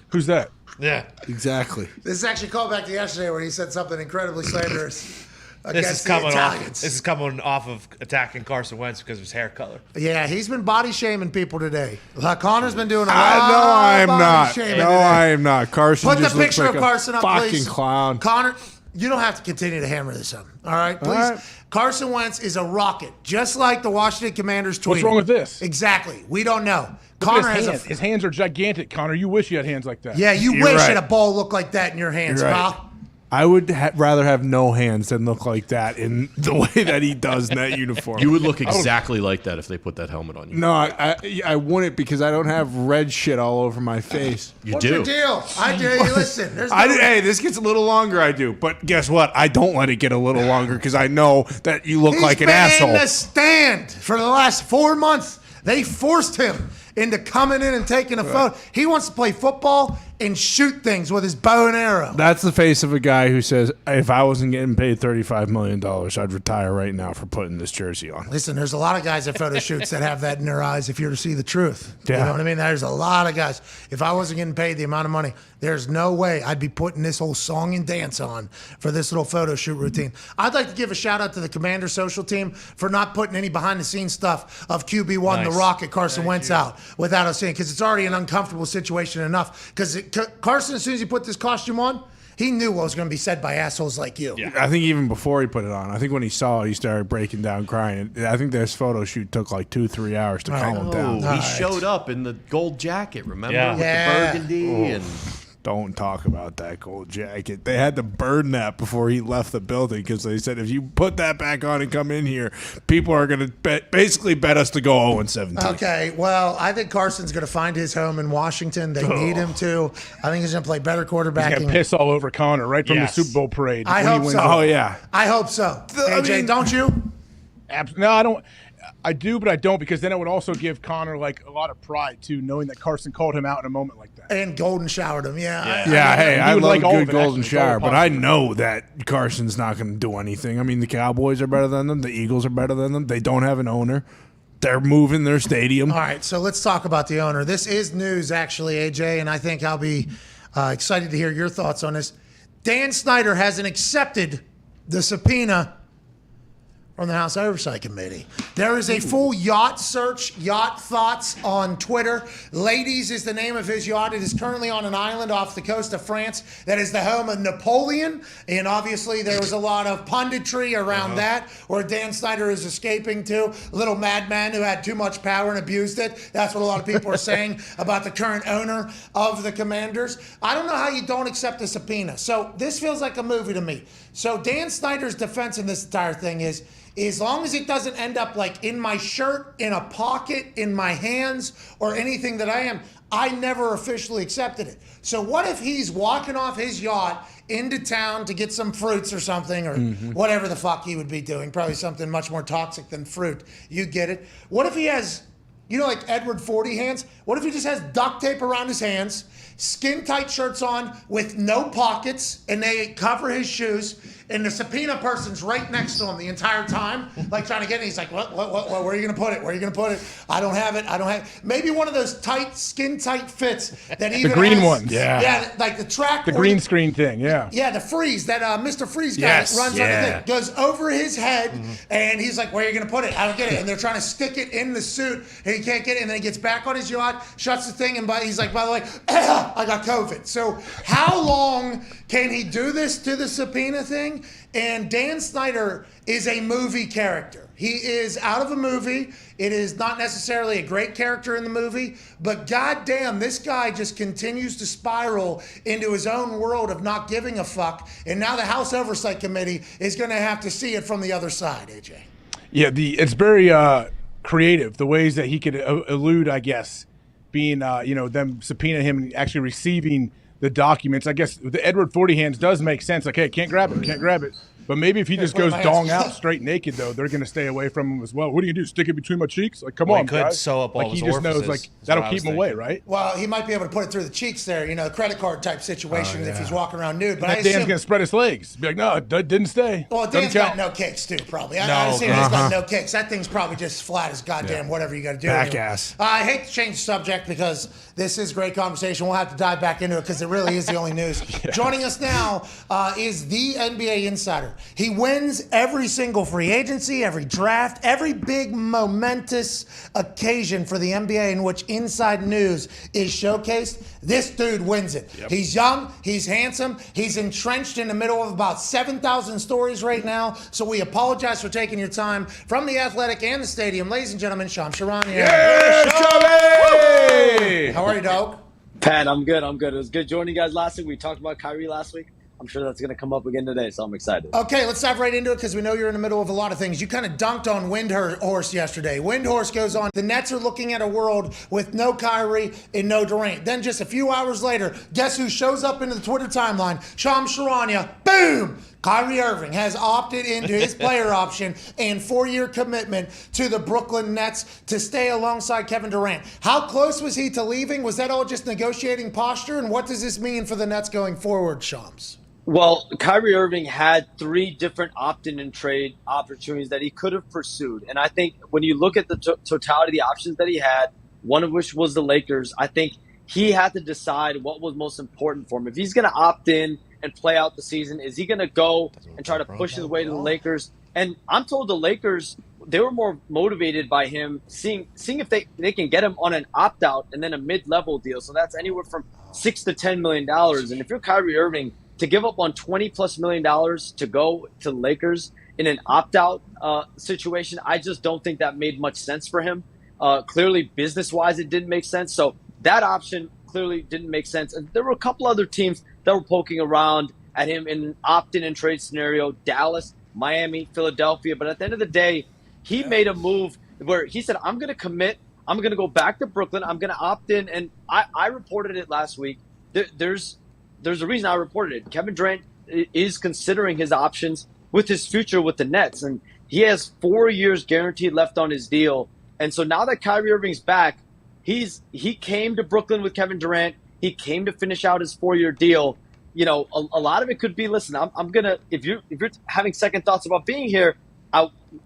Speaker 11: Who's that?
Speaker 7: Yeah.
Speaker 4: Exactly.
Speaker 3: This is actually called back to yesterday where he said something incredibly slanderous
Speaker 7: This
Speaker 3: against
Speaker 7: is
Speaker 3: the
Speaker 7: coming off.
Speaker 3: Italians.
Speaker 7: This is coming off of attacking Carson Wentz because of his hair color.
Speaker 3: Yeah, he's been body shaming people today. Connor's been doing a lot
Speaker 4: I
Speaker 3: of
Speaker 4: am
Speaker 3: body
Speaker 4: not.
Speaker 3: shaming
Speaker 4: No,
Speaker 3: today.
Speaker 4: I am not. Carson
Speaker 3: Put the
Speaker 4: just looks
Speaker 3: picture
Speaker 4: like
Speaker 3: of
Speaker 4: a
Speaker 3: Carson up,
Speaker 4: fucking
Speaker 3: please.
Speaker 4: clown.
Speaker 3: Connor, you don't have to continue to hammer this home. All right, please.
Speaker 4: All right.
Speaker 3: Carson Wentz is a rocket, just like the Washington Commanders tweeted.
Speaker 11: What's wrong with this?
Speaker 3: Exactly. We don't know.
Speaker 11: Look at
Speaker 3: Connor has
Speaker 11: his hands are gigantic, Connor. You wish you had hands like that.
Speaker 3: Yeah, you
Speaker 4: You're
Speaker 3: wish
Speaker 4: right.
Speaker 3: that a ball looked like that in your hands,
Speaker 4: You're right.
Speaker 3: pal.
Speaker 4: I would rather have no hands than look like that in the way that he does in that uniform.
Speaker 5: You would look exactly like that if they put that helmet on you.
Speaker 4: No, I wouldn't because I don't have red shit all over my face.
Speaker 5: You
Speaker 3: What's
Speaker 5: do.
Speaker 3: your deal? I do. Listen, there's no
Speaker 4: Hey, this gets a little longer, I do. But guess what? I don't let it get a little longer because I know that you look
Speaker 3: He's
Speaker 4: like an
Speaker 3: been
Speaker 4: asshole.
Speaker 3: in the stand for the last 4 months. They forced him into coming in and taking a photo. He wants to play football and shoot things with his bow and arrow.
Speaker 4: That's the face of a guy who says, if I wasn't getting paid $35 million, I'd retire right now for putting this jersey on.
Speaker 3: Listen, there's a lot of guys at photo shoots that have that in their eyes if you're to see the truth. You
Speaker 4: Yeah.
Speaker 3: know what I mean? There's a lot of guys. If I wasn't getting paid the amount of money, there's no way I'd be putting this whole song and dance on for this little photo shoot routine. I'd like to give a shout out to the Commander social team for not putting any behind the scenes stuff of QB1,
Speaker 7: Nice.
Speaker 3: the Rocket, Carson Wentz out without us seeing, because it's already an uncomfortable situation enough. Because Carson, as soon as he put this costume on, he knew what was going to be said by assholes like you.
Speaker 7: Yeah.
Speaker 4: I think even before he put it on, I think when he saw it, he started breaking down crying. I think this photo shoot took like 2-3 hours to calm him
Speaker 5: Oh,
Speaker 4: down.
Speaker 5: he
Speaker 3: All right.
Speaker 5: showed up in the gold jacket, remember?
Speaker 7: Yeah.
Speaker 5: With
Speaker 3: Yeah.
Speaker 5: the burgundy and
Speaker 4: Don't talk about that gold jacket. They had to burn that before he left the building because they said if you put that back on and come in here, people are going to basically bet us to go 0-17.
Speaker 3: Okay, well, I think Carson's going to find his home in Washington. They need him to. I think he's going to play better
Speaker 11: He's
Speaker 3: quarterbacking.
Speaker 11: gonna piss all over Connor right from
Speaker 7: Yes.
Speaker 11: the Super Bowl parade.
Speaker 3: I
Speaker 11: when he
Speaker 3: hope
Speaker 11: wins
Speaker 3: so.
Speaker 11: it.
Speaker 4: Oh, yeah.
Speaker 3: I hope so.
Speaker 4: I
Speaker 3: AJ,
Speaker 4: mean-
Speaker 3: don't you?
Speaker 11: No, I don't. I do, but I don't, because then it would also give Connor like a lot of pride too, knowing that Carson called him out in a moment like that.
Speaker 3: And golden showered him. Yeah.
Speaker 4: Yeah, hey,
Speaker 11: he
Speaker 4: I
Speaker 11: would
Speaker 4: love
Speaker 11: like all
Speaker 4: good
Speaker 11: of it,
Speaker 4: golden
Speaker 11: actually. It's all
Speaker 4: shower, but I
Speaker 11: positive.
Speaker 4: know that Carson's not going to do anything. I mean, the Cowboys are better than them. The Eagles are better than them. They don't have an owner. They're moving their stadium.
Speaker 3: All right, so let's talk about the owner. This is news, actually, AJ, and I think I'll be excited to hear your thoughts on this. Dan Snyder hasn't accepted the subpoena from the House Oversight Committee. There is a full yacht search, yacht thoughts on Twitter. Ladies is the name of his yacht. It is currently on an island off the coast of France that is the home of Napoleon. And obviously there was a lot of punditry around that, where Dan Snyder is escaping to. Little madman who had too much power and abused it. That's what a lot of people are saying about the current owner of the Commanders. I don't know how you don't accept a subpoena. So this feels like a movie to me. So Dan Snyder's defense in this entire thing is, as long as it doesn't end up like in my shirt, in a pocket, in my hands, or anything that I am, I never officially accepted it. So what if he's walking off his yacht into town to get some fruits or something, or whatever the fuck he would be doing, probably something much more toxic than fruit. You get it. What if he has, you know, like Edward 40 hands? What if he just has duct tape around his hands, skin tight shirts on with no pockets, and they cover his shoes, and the subpoena person's right next to him the entire time, like trying to get it. He's like, what, where are you going to put it? Where are you going to put it? I don't have it. Maybe one of those tight, skin-tight fits that even
Speaker 11: the green
Speaker 3: has,
Speaker 11: ones.
Speaker 3: Yeah, like the track.
Speaker 11: The green screen thing, yeah.
Speaker 3: Yeah, the freeze, that Mr. Freeze guy that runs on the thing, goes over his head, and he's like, where are you going to put it? I don't get it. And they're trying to stick it in the suit, and he can't get it. And then he gets back on his yacht, shuts the thing, and he's like, by the way, I got COVID. So how long can he do this to the subpoena thing? And Dan Snyder is a movie character. He is out of a movie. It is not necessarily a great character in the movie, but goddamn, this guy just continues to spiral into his own world of not giving a fuck. And now the House Oversight Committee is going to have to see it from the other side, AJ.
Speaker 11: Yeah, it's very creative, the ways that he could elude, I guess, being, them subpoenaing him and actually receiving the documents. I guess the Edward 40 hands does make sense. Like, hey, can't grab it. But maybe if he just goes dong out straight naked, though, they're going to stay away from him as well. What are you going to do, stick it between my cheeks? Like, come on,
Speaker 7: he could
Speaker 11: guys.
Speaker 7: sew up all
Speaker 11: like,
Speaker 7: his
Speaker 11: he just knows,
Speaker 7: orifices.
Speaker 11: like, that'll keep him away, right?
Speaker 3: Well, he might be able to put it through the cheeks there, the credit card type situation if he's walking around nude. But
Speaker 11: Dan's going to spread his legs. Be like, no, it didn't stay.
Speaker 3: Well, Dan's got no kicks, too, probably. I assume he's got no kicks. That thing's probably just flat as goddamn whatever you got to do.
Speaker 4: Back ass.
Speaker 3: I hate to change the subject because this is great conversation. We'll have to dive back into it because it really is the only news. Joining us now is the NBA insider. He wins every single free agency, every draft, every big momentous occasion for the NBA in which inside news is showcased. This dude wins it. Yep. He's young, he's handsome, he's entrenched in the middle of about 7,000 stories right now. So we apologize for taking your time from the Athletic and the Stadium. Ladies and gentlemen, Shams Charania.
Speaker 11: Yeah,
Speaker 3: How are you, dog?
Speaker 12: Pat, I'm good. It was good joining you guys last week. We talked about Kyrie last week. I'm sure that's going to come up again today, so I'm excited.
Speaker 3: Okay, let's dive right into it because we know you're in the middle of a lot of things. You kind of dunked on Windhorse yesterday. Windhorse goes on. The Nets are looking at a world with no Kyrie and no Durant. Then just a few hours later, guess who shows up into the Twitter timeline? Shams Charania. Boom! Kyrie Irving has opted into his player option and 4-year commitment to the Brooklyn Nets to stay alongside Kevin Durant. How close was he to leaving? Was that all just negotiating posture? And what does this mean for the Nets going forward, Shams?
Speaker 12: Well, Kyrie Irving had 3 different opt-in and trade opportunities that he could have pursued. And I think when you look at the totality of the options that he had, one of which was the Lakers, I think he had to decide what was most important for him. If he's going to opt in and play out the season, is he going to go and try to push his way to the Lakers? And I'm told the Lakers, they were more motivated by him seeing if they can get him on an opt-out and then a mid-level deal. So that's anywhere from $6 to $10 million. And if you're Kyrie Irving, to give up on $20+ million to go to the Lakers in an opt-out situation, I just don't think that made much sense for him. Clearly, business-wise, it didn't make sense. So that option clearly didn't make sense. And there were a couple other teams that were poking around at him in an opt-in and trade scenario: Dallas, Miami, Philadelphia. But at the end of the day, he made a move where he said, I'm going to commit. I'm going to go back to Brooklyn. I'm going to opt in. And I reported it last week. There's a reason I reported it. Kevin Durant is considering his options with his future with the Nets, and he has 4 years guaranteed left on his deal. And so now that Kyrie Irving's back, he came to Brooklyn with Kevin Durant. He came to finish out his 4-year deal. A lot of it could be, listen, I'm gonna, if you're having second thoughts about being here,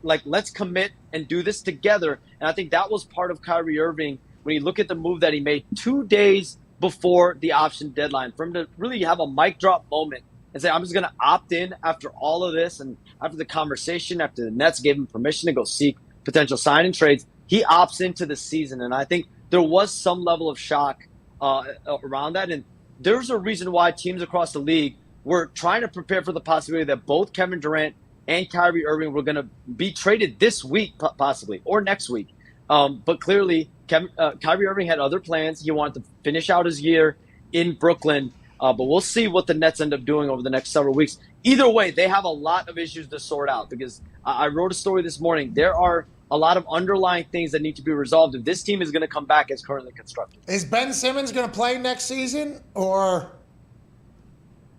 Speaker 12: let's commit and do this together. And I think that was part of Kyrie Irving when you look at the move that he made 2 days before the option deadline, for him to really have a mic drop moment and say, I'm just going to opt in after all of this. And after the conversation, after the Nets gave him permission to go seek potential signing trades, he opts into the season. And I think there was some level of shock around that. And there's a reason why teams across the league were trying to prepare for the possibility that both Kevin Durant and Kyrie Irving were going to be traded this week, possibly, or next week. But clearly, Kyrie Irving had other plans. He wanted to finish out his year in Brooklyn. But we'll see what the Nets end up doing over the next several weeks. Either way, they have a lot of issues to sort out because I wrote a story this morning. There are a lot of underlying things that need to be resolved if this team is going to come back as currently constructed.
Speaker 3: Is Ben Simmons going to play next season, or?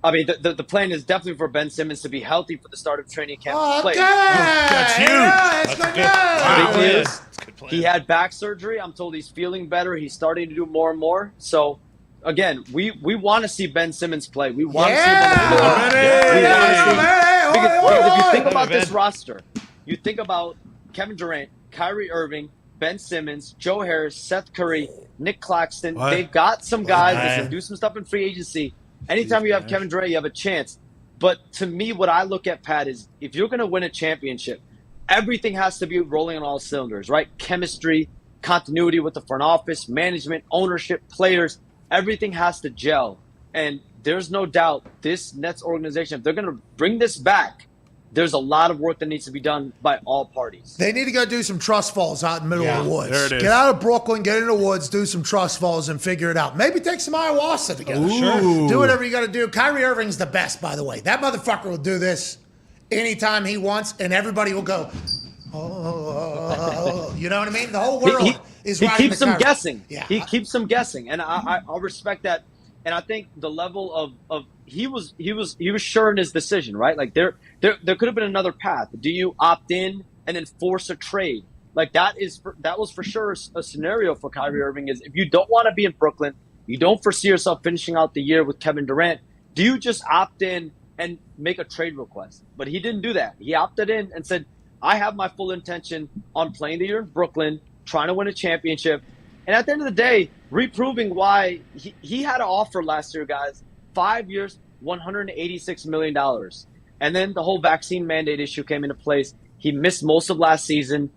Speaker 12: I mean, the plan is definitely for Ben Simmons to be healthy for the start of training camp.
Speaker 3: Okay. That's huge. Yeah, that's good news.
Speaker 12: Wow. He had back surgery. I'm told he's feeling better. He's starting to do more and more. So, again, we want to see Ben Simmons play. We want to see him on the floor. Because if you think about this roster, you think about Kevin Durant, Kyrie Irving, Ben Simmons, Joe Harris, Seth Curry, Nick Claxton.
Speaker 4: What?
Speaker 12: They've got some guys that
Speaker 4: Man.
Speaker 12: can do some stuff in free agency. Anytime you have Kevin Durant, you have a chance. But to me, what I look at, Pat, is if you're going to win a championship, everything has to be rolling on all cylinders, right? Chemistry, continuity with the front office, management, ownership, players. Everything has to gel. And there's no doubt this Nets organization, if they're going to bring this back, there's a lot of work that needs to be done by all parties.
Speaker 3: They need to go do some trust falls out in the middle of the woods.
Speaker 4: there it is.
Speaker 3: Get out of Brooklyn, get in the woods, do some trust falls and figure it out. Maybe take some ayahuasca together.
Speaker 4: Ooh.
Speaker 3: Do whatever you got to do. Kyrie Irving's the best, by the way. That motherfucker will do this anytime he wants, and everybody will go, oh, you know what I mean? The whole world is
Speaker 12: he
Speaker 3: riding
Speaker 12: keeps
Speaker 3: the
Speaker 12: them
Speaker 3: Kyrie.
Speaker 12: guessing.
Speaker 3: Yeah.
Speaker 12: He keeps them guessing, and I'll respect that. And I think the level of he was sure in his decision, right? Like there could have been another path. Do you opt in and then force a trade? Like that was for sure a scenario for Kyrie Irving. Is if you don't want to be in Brooklyn, you don't foresee yourself finishing out the year with Kevin Durant, do you just opt in and make a trade request? But he didn't do that. He opted in and said, I have my full intention on playing the year in Brooklyn, trying to win a championship. And at the end of the day, reproving why he had an offer last year, guys, 5 years, $186 million. And then the whole vaccine mandate issue came into place. He missed most of last season's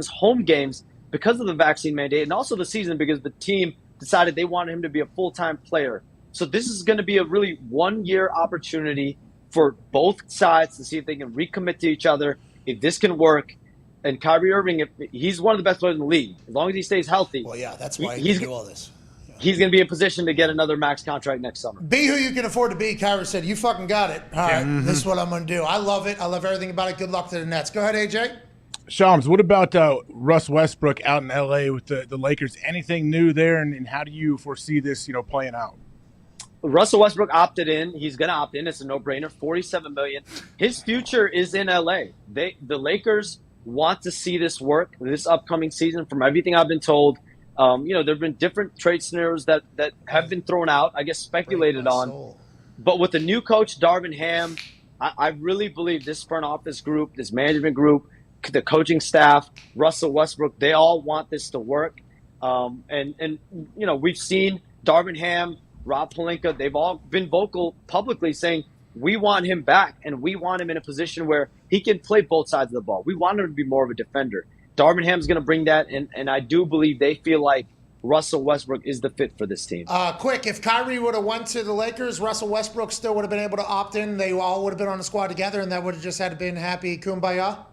Speaker 12: home games because of the vaccine mandate, and also the season because the team decided they wanted him to be a full-time player. So this is going to be a really one-year opportunity for both sides to see if they can recommit to each other, if this can work. And Kyrie Irving, if he's one of the best players in the league, as long as he stays healthy.
Speaker 3: Well, yeah, that's why he can do all this.
Speaker 12: He's going to be in position to get another max contract next summer.
Speaker 3: Be who you can afford to be. Kyrie said, you fucking got it. All right, this is what I'm going to do. I love it. I love everything about it. Good luck to the Nets. Go ahead, AJ.
Speaker 11: Shams, what about Russ Westbrook out in L.A. with the Lakers? Anything new there, and how do you foresee this, playing out?
Speaker 12: Russell Westbrook opted in. He's going to opt in. It's a no-brainer. $47 million. His future is in L.A. The Lakers want to see this work this upcoming season. From everything I've been told, there have been different trade scenarios that have been thrown out, I guess speculated on. But with the new coach, Darvin Ham, I really believe this front office group, this management group, the coaching staff, Russell Westbrook, they all want this to work. We've seen Darvin Ham, Rob Pelinka, they've all been vocal publicly saying, we want him back, and we want him in a position where he can play both sides of the ball. We want him to be more of a defender. Darvin Ham's going to bring that, and I do believe they feel like Russell Westbrook is the fit for this team.
Speaker 3: Quick, if Kyrie would have went to the Lakers, Russell Westbrook still would have been able to opt in. They all would have been on the squad together, and that would have just had been happy kumbaya?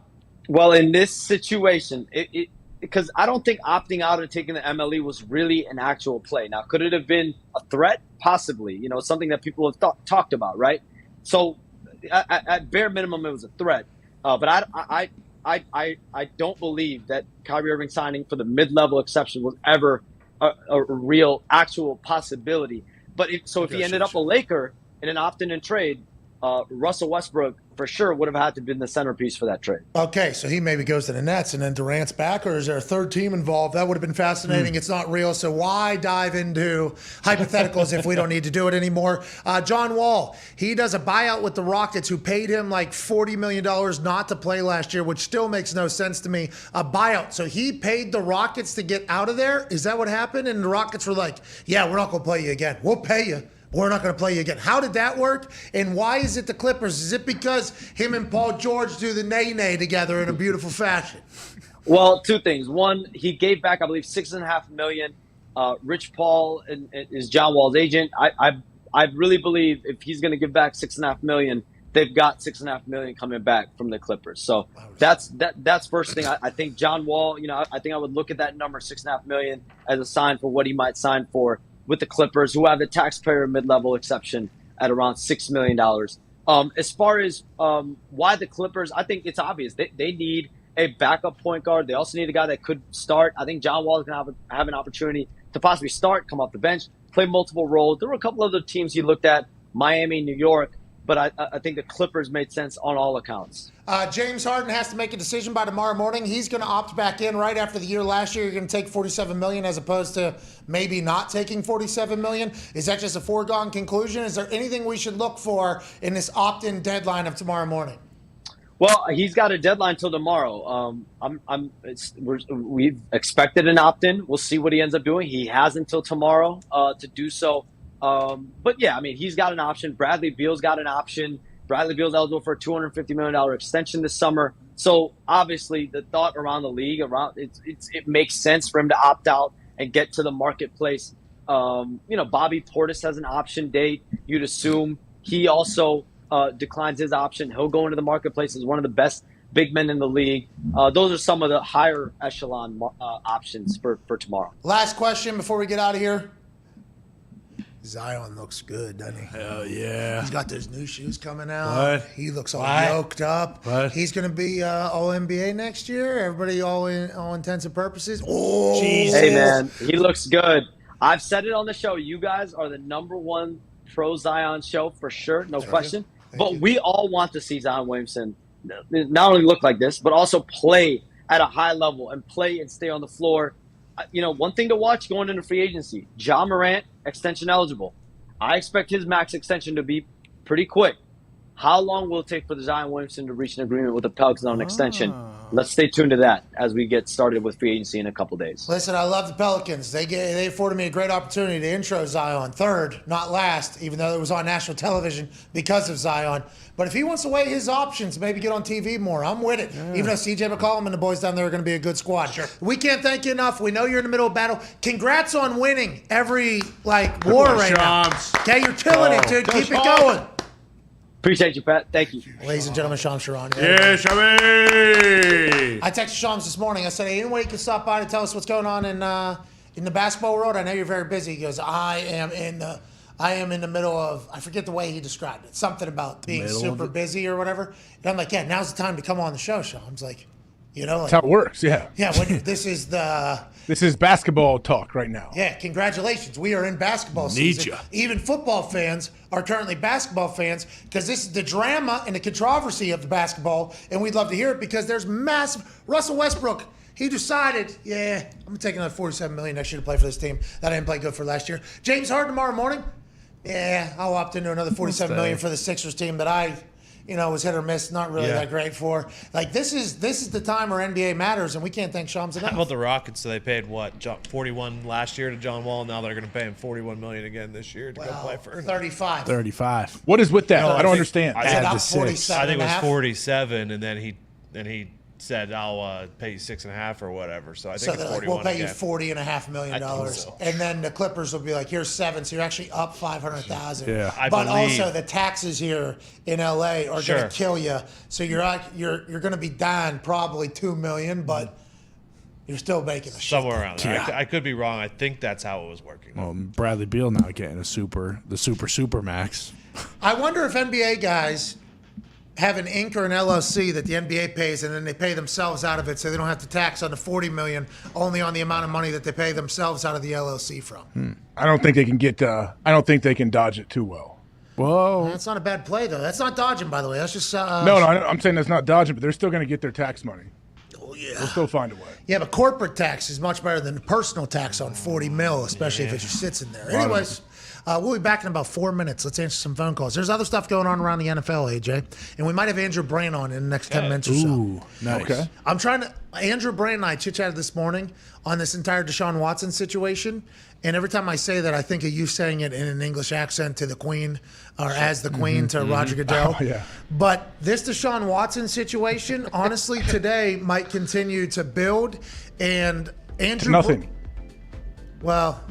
Speaker 3: Well,
Speaker 12: in this situation, because I don't think opting out and taking the MLE was really an actual play. Now, could it have been a threat? Possibly. Something that people have talked about, right? So, at bare minimum, it was a threat. But I don't believe that Kyrie Irving signing for the mid-level exception was ever a real, actual possibility. But if he ended up a Laker in an opt-in and trade, Russell Westbrook for sure would have had to have been the centerpiece for that trade.
Speaker 3: Okay, so he maybe goes to the Nets and then Durant's back, or is there a third team involved? That would have been fascinating. It's not real, so why dive into hypotheticals if we don't need to do it anymore? John Wall, he does a buyout with the Rockets, who paid him like $40 million not to play last year, which still makes no sense to me. A buyout. So he paid the Rockets to get out of there? Is that what happened? And the Rockets were like, yeah, we're not going to play you again. We'll pay you. We're not going to play you again. How did that work? And why is it the Clippers? Is it because him and Paul George do the nay-nay together in a beautiful fashion?
Speaker 12: Well, two things. One, he gave back, I believe, $6.5 million. Rich Paul is John Wall's agent. I really believe if he's going to give back $6.5 million, they've got $6.5 million coming back from the Clippers. So that's first thing. I think John Wall, I think I would look at that number, $6.5 million, as a sign for what he might sign for with the Clippers, who have the taxpayer mid-level exception at around $6 million. As far as why the Clippers, I think it's obvious. They need a backup point guard. They also need a guy that could start. I think John Wall is going to have an opportunity to possibly start, come off the bench, play multiple roles. There were a couple other teams he looked at, Miami, New York, but I think the Clippers made sense on all accounts.
Speaker 3: James Harden has to make a decision by tomorrow morning. He's going to opt back in right after the year last year. You're going to take $47 million as opposed to maybe not taking $47 million. Is that just a foregone conclusion? Is there anything we should look for in this opt-in deadline of tomorrow morning?
Speaker 12: Well, he's got a deadline till tomorrow. We've expected an opt-in. We'll see what he ends up doing. He has until tomorrow to do so. But yeah, I mean, he's got an option. Bradley Beal's got an option. Bradley Beal's eligible for a $250 million extension this summer. So obviously, the thought around the league, it makes sense for him to opt out and get to the marketplace. Bobby Portis has an option date. You'd assume he also declines his option. He'll go into the marketplace as one of the best big men in the league. Those are some of the higher echelon options for tomorrow.
Speaker 3: Last question before we get out of here. Zion looks good, doesn't he?
Speaker 4: Hell yeah.
Speaker 3: He's got those new shoes coming out.
Speaker 4: What?
Speaker 3: He looks all
Speaker 4: What?
Speaker 3: yoked up.
Speaker 4: What?
Speaker 3: He's going to be All-NBA next year. Everybody all intents and purposes. Oh,
Speaker 12: Jesus. Hey, man, he looks good. I've said it on the show. You guys are the #1 pro Zion show for sure, no question. But we all want to see Zion Williamson not only look like this, but also play at a high level and play and stay on the floor. One thing to watch going into free agency, Ja Morant, extension eligible. I expect his max extension to be pretty quick. How long will it take for the Zion Williamson to reach an agreement with the Pelicans on an extension? Let's stay tuned to that as we get started with free agency in a couple days.
Speaker 3: Listen, I love the Pelicans. They afforded me a great opportunity to intro Zion. Third, not last, even though it was on national television because of Zion. But if he wants to weigh his options, maybe get on TV more, I'm with it. Even though CJ McCollum and the boys down there are going to be a good squad. Sure. We can't thank you enough. We know you're in the middle of battle. Congrats on winning every war right now. Okay, you're killing it, dude. Keep it going.
Speaker 12: Appreciate you, Pat. Thank you.
Speaker 3: Ladies and gentlemen, Shams Charania.
Speaker 4: Yeah, Shabby.
Speaker 3: I texted Shams this morning. I said, hey, anyone can stop by to tell us what's going on in the basketball world? I know you're very busy. He goes, I am in the middle of, I forget the way he described it. Something about being super busy or whatever. And I'm like, yeah, now's the time to come on the show, Shams. Like,
Speaker 11: that's how it works, yeah.
Speaker 3: Yeah, this is
Speaker 11: basketball talk right now.
Speaker 3: Yeah, congratulations. We are in basketball season. Even football fans are currently basketball fans because this is the drama and the controversy of the basketball, and we'd love to hear it because there's massive. Russell Westbrook, he decided, I'm going to take another $47 million next year to play for this team that I didn't play good for last year. James Harden tomorrow morning, I'll opt into another $47 million for the Sixers team that I was hit or miss, not really that great for. Like, this is the time where NBA matters, and we can't thank Shams enough.
Speaker 7: How about the Rockets? So they paid, $41 last year to John Wall. Now they're going to pay him $41 million again this year to go play for
Speaker 3: 35.
Speaker 11: What is with that? I don't understand.
Speaker 7: I think it was 47, and then he said, I'll pay you 6.5 or whatever. So I think it's 41
Speaker 3: we'll pay you
Speaker 7: again.
Speaker 3: $40.5 million.
Speaker 7: So.
Speaker 3: And then the Clippers will be like, here's 7. So you're actually up 500,000.
Speaker 11: Yeah.
Speaker 3: But also the taxes here in LA are going to kill you. So you're going to be down probably $2 million, but you're still making a
Speaker 7: somewhere around there.
Speaker 4: Yeah.
Speaker 7: I could be wrong. I think that's how it was working.
Speaker 4: Well, Bradley Beal now getting the super max.
Speaker 3: I wonder if NBA guys have an Inc. or an LLC that the NBA pays, and then they pay themselves out of it, so they don't have to tax on the $40 million, only on the amount of money that they pay themselves out of the LLC from.
Speaker 11: I don't think they can get. I don't think they can dodge it too well.
Speaker 4: Whoa,
Speaker 3: that's not a bad play though. That's not dodging, by the way. That's just
Speaker 11: no. I'm saying that's not dodging, but they're still going to get their tax money.
Speaker 3: Oh yeah,
Speaker 11: they'll still find a way.
Speaker 3: Yeah, but corporate tax is much better than personal tax on $40 million, especially if it just sits in there. Anyways. We'll be back in about 4 minutes. Let's answer some phone calls. There's other stuff going on around the NFL, AJ. And we might have Andrew Brand on in the next 10 minutes or so.
Speaker 4: Ooh, nice.
Speaker 11: Okay.
Speaker 3: Andrew Brand and I chit-chatted this morning on this entire Deshaun Watson situation. And every time I say that, I think of you saying it in an English accent to the Queen, or as the Queen to Roger Goodell.
Speaker 11: Oh, yeah.
Speaker 3: But this Deshaun Watson situation, honestly, today might continue to build. And Andrew...
Speaker 11: Nothing.
Speaker 3: Well...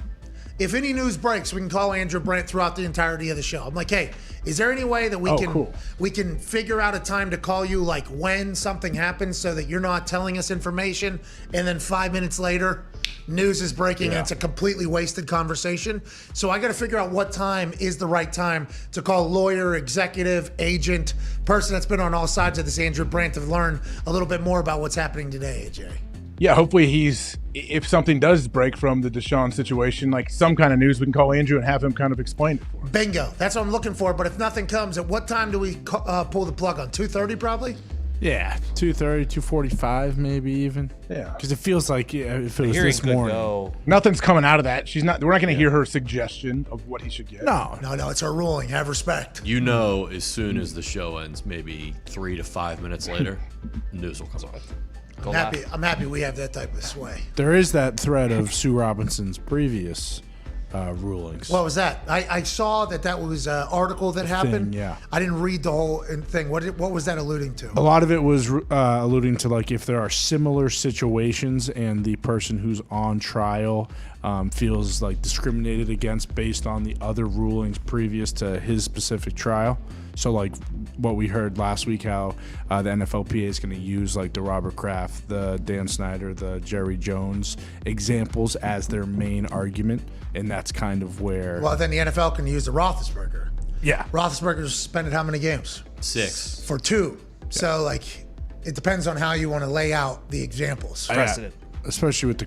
Speaker 3: If any news breaks, we can call Andrew Brandt throughout the entirety of the show. I'm like, hey, is there any way that we can figure out a time to call you like when something happens so that you're not telling us information and then 5 minutes later news is breaking and it's a completely wasted conversation. So I got to figure out what time is the right time to call lawyer, executive, agent, person that's been on all sides of this Andrew Brandt to learn a little bit more about what's happening today, AJ.
Speaker 11: Yeah, hopefully if something does break from the Deshaun situation, like some kind of news, we can call Andrew and have him kind of explain it for us.
Speaker 3: Bingo. That's what I'm looking for. But if nothing comes, at what time do we pull the plug on? 2:30 probably?
Speaker 4: Yeah, 2:30, 2:45 maybe even.
Speaker 11: Yeah.
Speaker 4: Because it feels like if it was this morning.
Speaker 11: Nothing's coming out of that. We're not going to hear her suggestion of what he should get.
Speaker 3: No, it's her ruling. Have respect.
Speaker 5: You know, as soon as the show ends, maybe 3 to 5 minutes later, news will come out.
Speaker 3: I'm happy we have that type of sway.
Speaker 4: There is that thread of Sue Robinson's previous rulings.
Speaker 3: What was that? I saw that was an article that happened.
Speaker 4: Yeah.
Speaker 3: I didn't read the whole thing. What was that alluding to?
Speaker 4: A lot of it was alluding to like if there are similar situations and the person who's on trial feels like discriminated against based on the other rulings previous to his specific trial. So like what we heard last week, how the NFLPA is going to use like the Robert Kraft, the Dan Snyder, the Jerry Jones examples as their main argument, and that's kind of where.
Speaker 3: Well, then the NFL can use the Roethlisberger.
Speaker 4: Yeah.
Speaker 3: Roethlisberger suspended how many games?
Speaker 5: 6.
Speaker 3: For 2. Yeah. So like, it depends on how you want to lay out the examples.
Speaker 4: Precedent. Especially with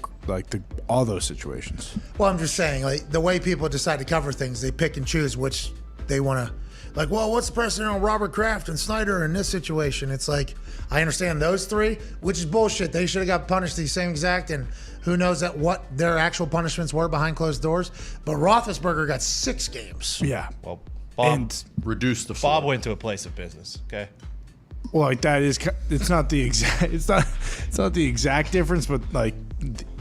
Speaker 4: all those situations.
Speaker 3: Well, I'm just saying, like the way people decide to cover things, they pick and choose which they want to. Like, well, what's the precedent on Robert Kraft and Snyder in this situation? It's like, I understand those 3, which is bullshit. They should have got punished the same exact, and who knows what their actual punishments were behind closed doors. But Roethlisberger got 6 games.
Speaker 4: Yeah.
Speaker 7: Well, Bob
Speaker 5: reduced the.
Speaker 7: Bob went to a place of business. Okay.
Speaker 4: Well, like that is, it's not the exact, it's not the exact difference, but like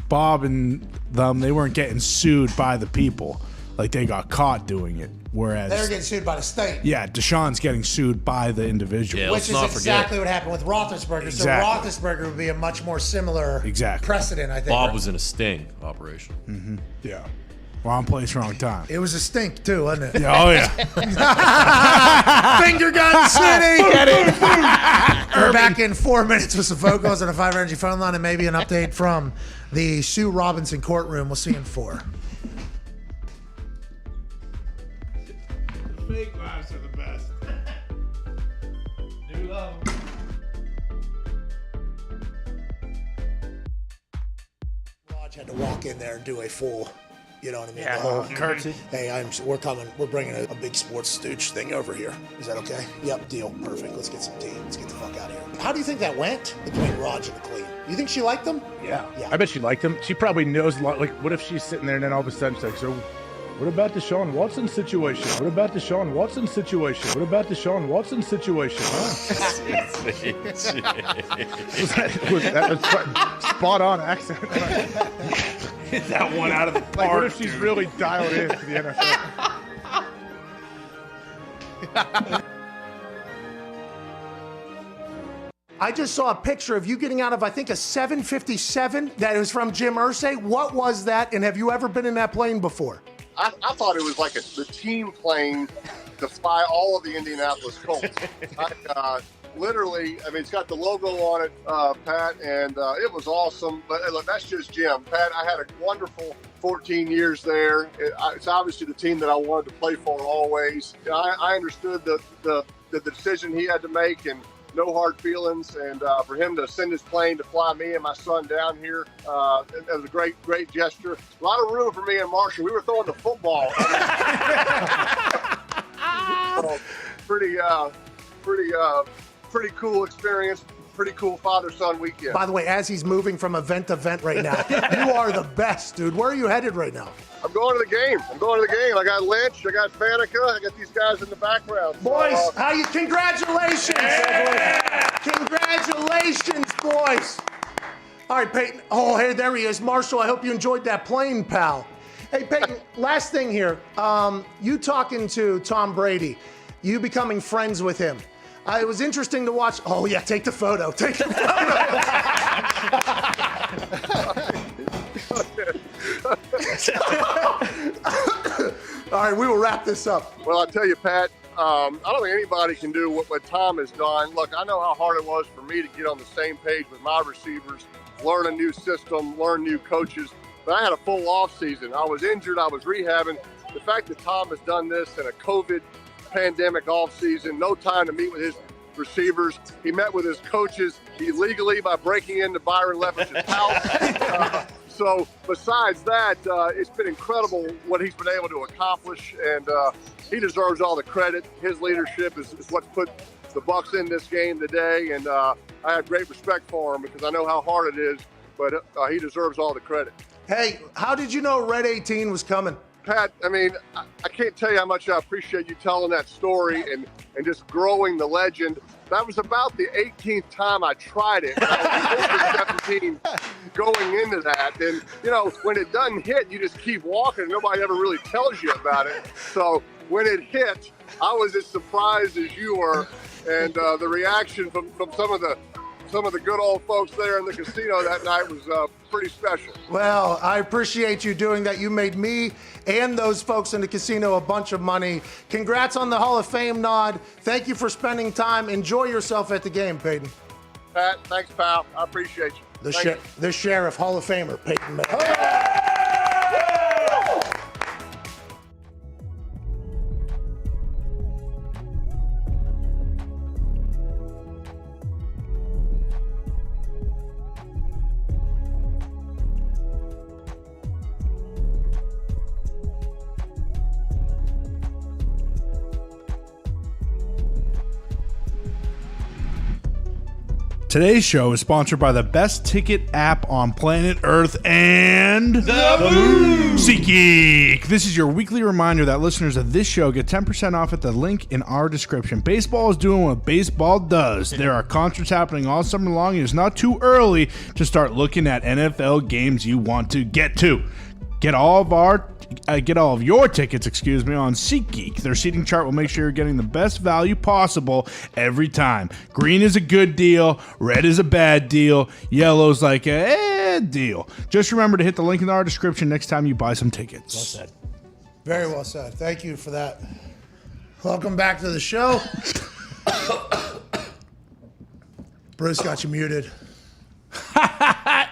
Speaker 4: Bob and them, they weren't getting sued by the people. Like they got caught doing it. Whereas
Speaker 3: they're getting sued by the state.
Speaker 4: Yeah, Deshaun's getting sued by the individual.
Speaker 5: Yeah,
Speaker 3: which is exactly what happened with Roethlisberger.
Speaker 4: Exactly.
Speaker 3: So Roethlisberger would be a much more similar precedent, I think.
Speaker 5: Bob was in a sting operation.
Speaker 4: Mm-hmm. Yeah. Wrong place, wrong time.
Speaker 3: It was a stink too, wasn't it?
Speaker 4: Oh yeah.
Speaker 3: Finger gun city. Get it? We're back in 4 minutes with some vocals and a 5 Energy phone line and maybe an update from the Sue Robinson courtroom. We'll see you in 4.
Speaker 4: Fake laughs are the best. New love.
Speaker 3: Raj had to walk in there and do a full, you know what I mean?
Speaker 13: Yeah, curtsy.
Speaker 3: Hey, we're bringing a big sports stooge thing over here. Is that okay? Yep, deal. Perfect. Let's get some tea. Let's get the fuck out of here. How do you think that went between Raj and the Queen? You think she liked them?
Speaker 11: Yeah. I bet she liked him. She probably knows a lot. Like, what if she's sitting there and then all of a sudden she's like, so what about the Deshaun Watson situation? What about the Deshaun Watson situation? What about the Deshaun Watson situation? That was spot on accent.
Speaker 4: Hit that one out of the park.
Speaker 11: Like, what if she's really dialed in to the NFL?
Speaker 3: I just saw a picture of you getting out of, I think, a 757 that was from Jim Irsay. What was that, and have you ever been in that plane before?
Speaker 14: I thought it was like the team plane to fly all of the Indianapolis Colts. Literally, I mean, it's got the logo on it, Pat, and it was awesome. But look, that's just Jim. Pat, I had a wonderful 14 years there. It's obviously the team that I wanted to play for always. I understood the decision he had to make, and no hard feelings. And for him to send his plane to fly me and my son down here, it was a great gesture. A lot of room for me and Marshall. We were throwing the football. Pretty cool experience. Pretty cool father-son weekend.
Speaker 3: By the way, as he's moving from event to event right now, you are the best, dude. Where are you headed right now?
Speaker 14: I'm going to the game. I got Lynch. I got Faneca. I got these guys in the background.
Speaker 3: Boys, congratulations. Yeah. Congratulations, boys. All right, Peyton. Oh, hey, there he is. Marshall, I hope you enjoyed that plane, pal. Hey, Peyton, last thing here. You talking to Tom Brady, you becoming friends with him. It was interesting to watch. Oh, yeah, take the photo. Take the photo. All right, we will wrap this up.
Speaker 14: Well, I'll tell you, Pat, I don't think anybody can do what Tom has done. Look, I know how hard it was for me to get on the same page with my receivers, learn a new system, learn new coaches. But I had a full off season. I was injured. I was rehabbing. The fact that Tom has done this in a COVID pandemic off season, no time to meet with his receivers. He met with his coaches illegally by breaking into Byron Leftwich's house. So besides that, it's been incredible what he's been able to accomplish, and he deserves all the credit. His leadership is what's put the Bucs in this game today, and I have great respect for him because I know how hard it is, but he deserves all the credit.
Speaker 3: Hey, how did you know Red 18 was coming?
Speaker 14: Pat, I mean, I can't tell you how much I appreciate you telling that story and just growing the legend. That was about the 18th time I tried it. I was 17 going into that. And, you know, when it doesn't hit, you just keep walking. Nobody ever really tells you about it. So when it hit, I was as surprised as you were. And the reaction from some of the good old folks there in the casino that night was pretty special.
Speaker 3: Well, I appreciate you doing that. You made me and those folks in the casino a bunch of money. Congrats on the Hall of Fame nod. Thank you for spending time. Enjoy yourself at the game, Peyton.
Speaker 14: Pat, thanks, pal. I appreciate you.
Speaker 3: The Sheriff, Hall of Famer, Peyton Manning.
Speaker 4: Today's show is sponsored by the best ticket app on planet Earth and SeatGeek. This is your weekly reminder that listeners of this show get 10% off at the link in our description. Baseball is doing what baseball does. There are concerts happening all summer long, and it's not too early to start looking at NFL games you want to get to. Get all of your tickets, on SeatGeek. Their seating chart will make sure you're getting the best value possible every time. Green is a good deal, red is a bad deal, yellow's like a deal. Just remember to hit the link in our description next time you buy some tickets.
Speaker 3: Well said. Very well said. Thank you for that. Welcome back to the show. Bruce got you muted.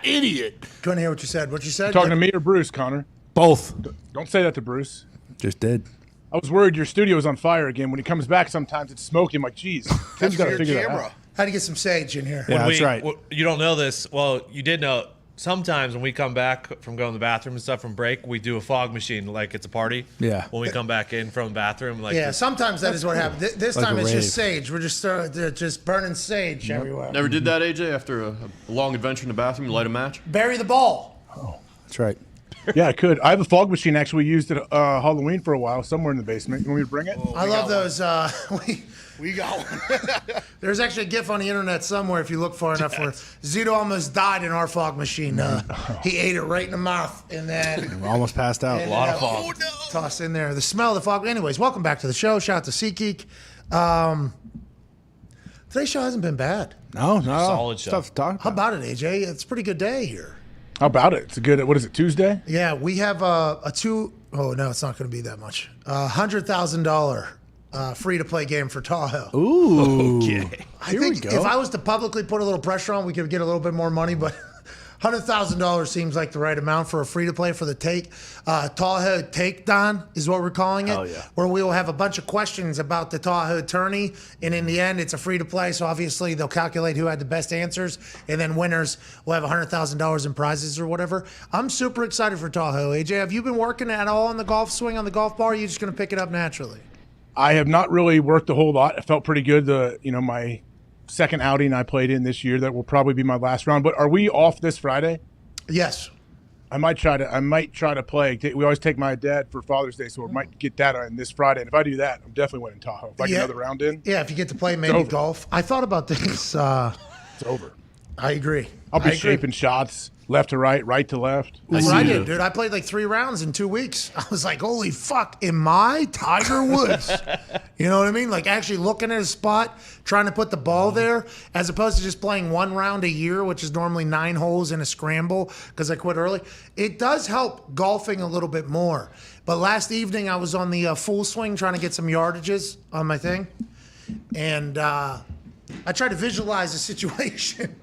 Speaker 4: Idiot.
Speaker 3: Couldn't hear what you said. What you said?
Speaker 11: Talking to me or Bruce, Connor?
Speaker 4: Both.
Speaker 11: Don't say that to Bruce.
Speaker 4: Just did.
Speaker 11: I was worried your studio was on fire again. When he comes back, sometimes it's smoking. I'm like, geez, Tim's got to figure that out.
Speaker 3: Had to get some sage in here.
Speaker 4: Yeah, that's right.
Speaker 7: You don't know this. Well, you did know. Sometimes when we come back from going to the bathroom and stuff from break, we do a fog machine like it's a party.
Speaker 4: Yeah.
Speaker 7: When we come back in from the bathroom, like
Speaker 3: yeah, sometimes that is what happens. This
Speaker 4: like
Speaker 3: time it's
Speaker 4: rave.
Speaker 3: just sage. We're just burning sage everywhere.
Speaker 5: Never did that, AJ, after a long adventure in the bathroom, light a match?
Speaker 3: Bury the ball.
Speaker 4: Oh, that's right.
Speaker 11: Yeah, I could. I have a fog machine actually used at Halloween for a while, somewhere in the basement. You want me to bring it?
Speaker 3: I love those. We got one. There's actually a GIF on the internet somewhere if you look far enough where Zito almost died in our fog machine. He ate it right in the mouth and then
Speaker 4: almost passed out.
Speaker 7: A lot of fog.
Speaker 3: Tossed in there. The smell of the fog. Anyways, welcome back to the show. Shout out to SeatGeek. Today's show hasn't been bad.
Speaker 4: No.
Speaker 7: Solid show.
Speaker 4: Stuff to talk about.
Speaker 3: How about it, AJ? It's a pretty good day here.
Speaker 11: How about it? It's a good, what is it, Tuesday?
Speaker 3: Yeah, we have oh no, it's not going to be that much. $100,000 free-to-play game for Tahoe.
Speaker 4: Ooh.
Speaker 7: Okay.
Speaker 3: I think if I was to publicly put a little pressure on, we could get a little bit more money, but $100,000 seems like the right amount for a free-to-play for the take. Tahoe Take Dahn is what we're calling it.
Speaker 4: Oh, yeah.
Speaker 3: Where we will have a bunch of questions about the Tahoe tourney, and in the end, it's a free-to-play, so obviously they'll calculate who had the best answers, and then winners will have $100,000 in prizes or whatever. I'm super excited for Tahoe. AJ, have you been working at all on the golf swing on the golf bar, or are you just going to pick it up naturally?
Speaker 11: I have not really worked a whole lot. It felt pretty good. My second outing I played in this year, that will probably be my last round. But are we off this Friday?
Speaker 3: Yes.
Speaker 11: I might try to play. We always take my dad for Father's Day, so we might get that on this Friday. And if I do that, I'm definitely winning Tahoe. If I get another round in.
Speaker 3: Yeah, if you get to play maybe golf. I thought about this.
Speaker 11: It's over.
Speaker 3: I agree.
Speaker 11: I'll be shaping shots left to right, right to left.
Speaker 3: I did, dude. I played like 3 rounds in 2 weeks. I was like, holy fuck, am I Tiger Woods? You know what I mean? Like actually looking at a spot, trying to put the ball there, as opposed to just playing 1 round a year, which is normally 9 holes in a scramble because I quit early. It does help golfing a little bit more. But last evening I was on the full swing trying to get some yardages on my thing. And I tried to visualize the situation.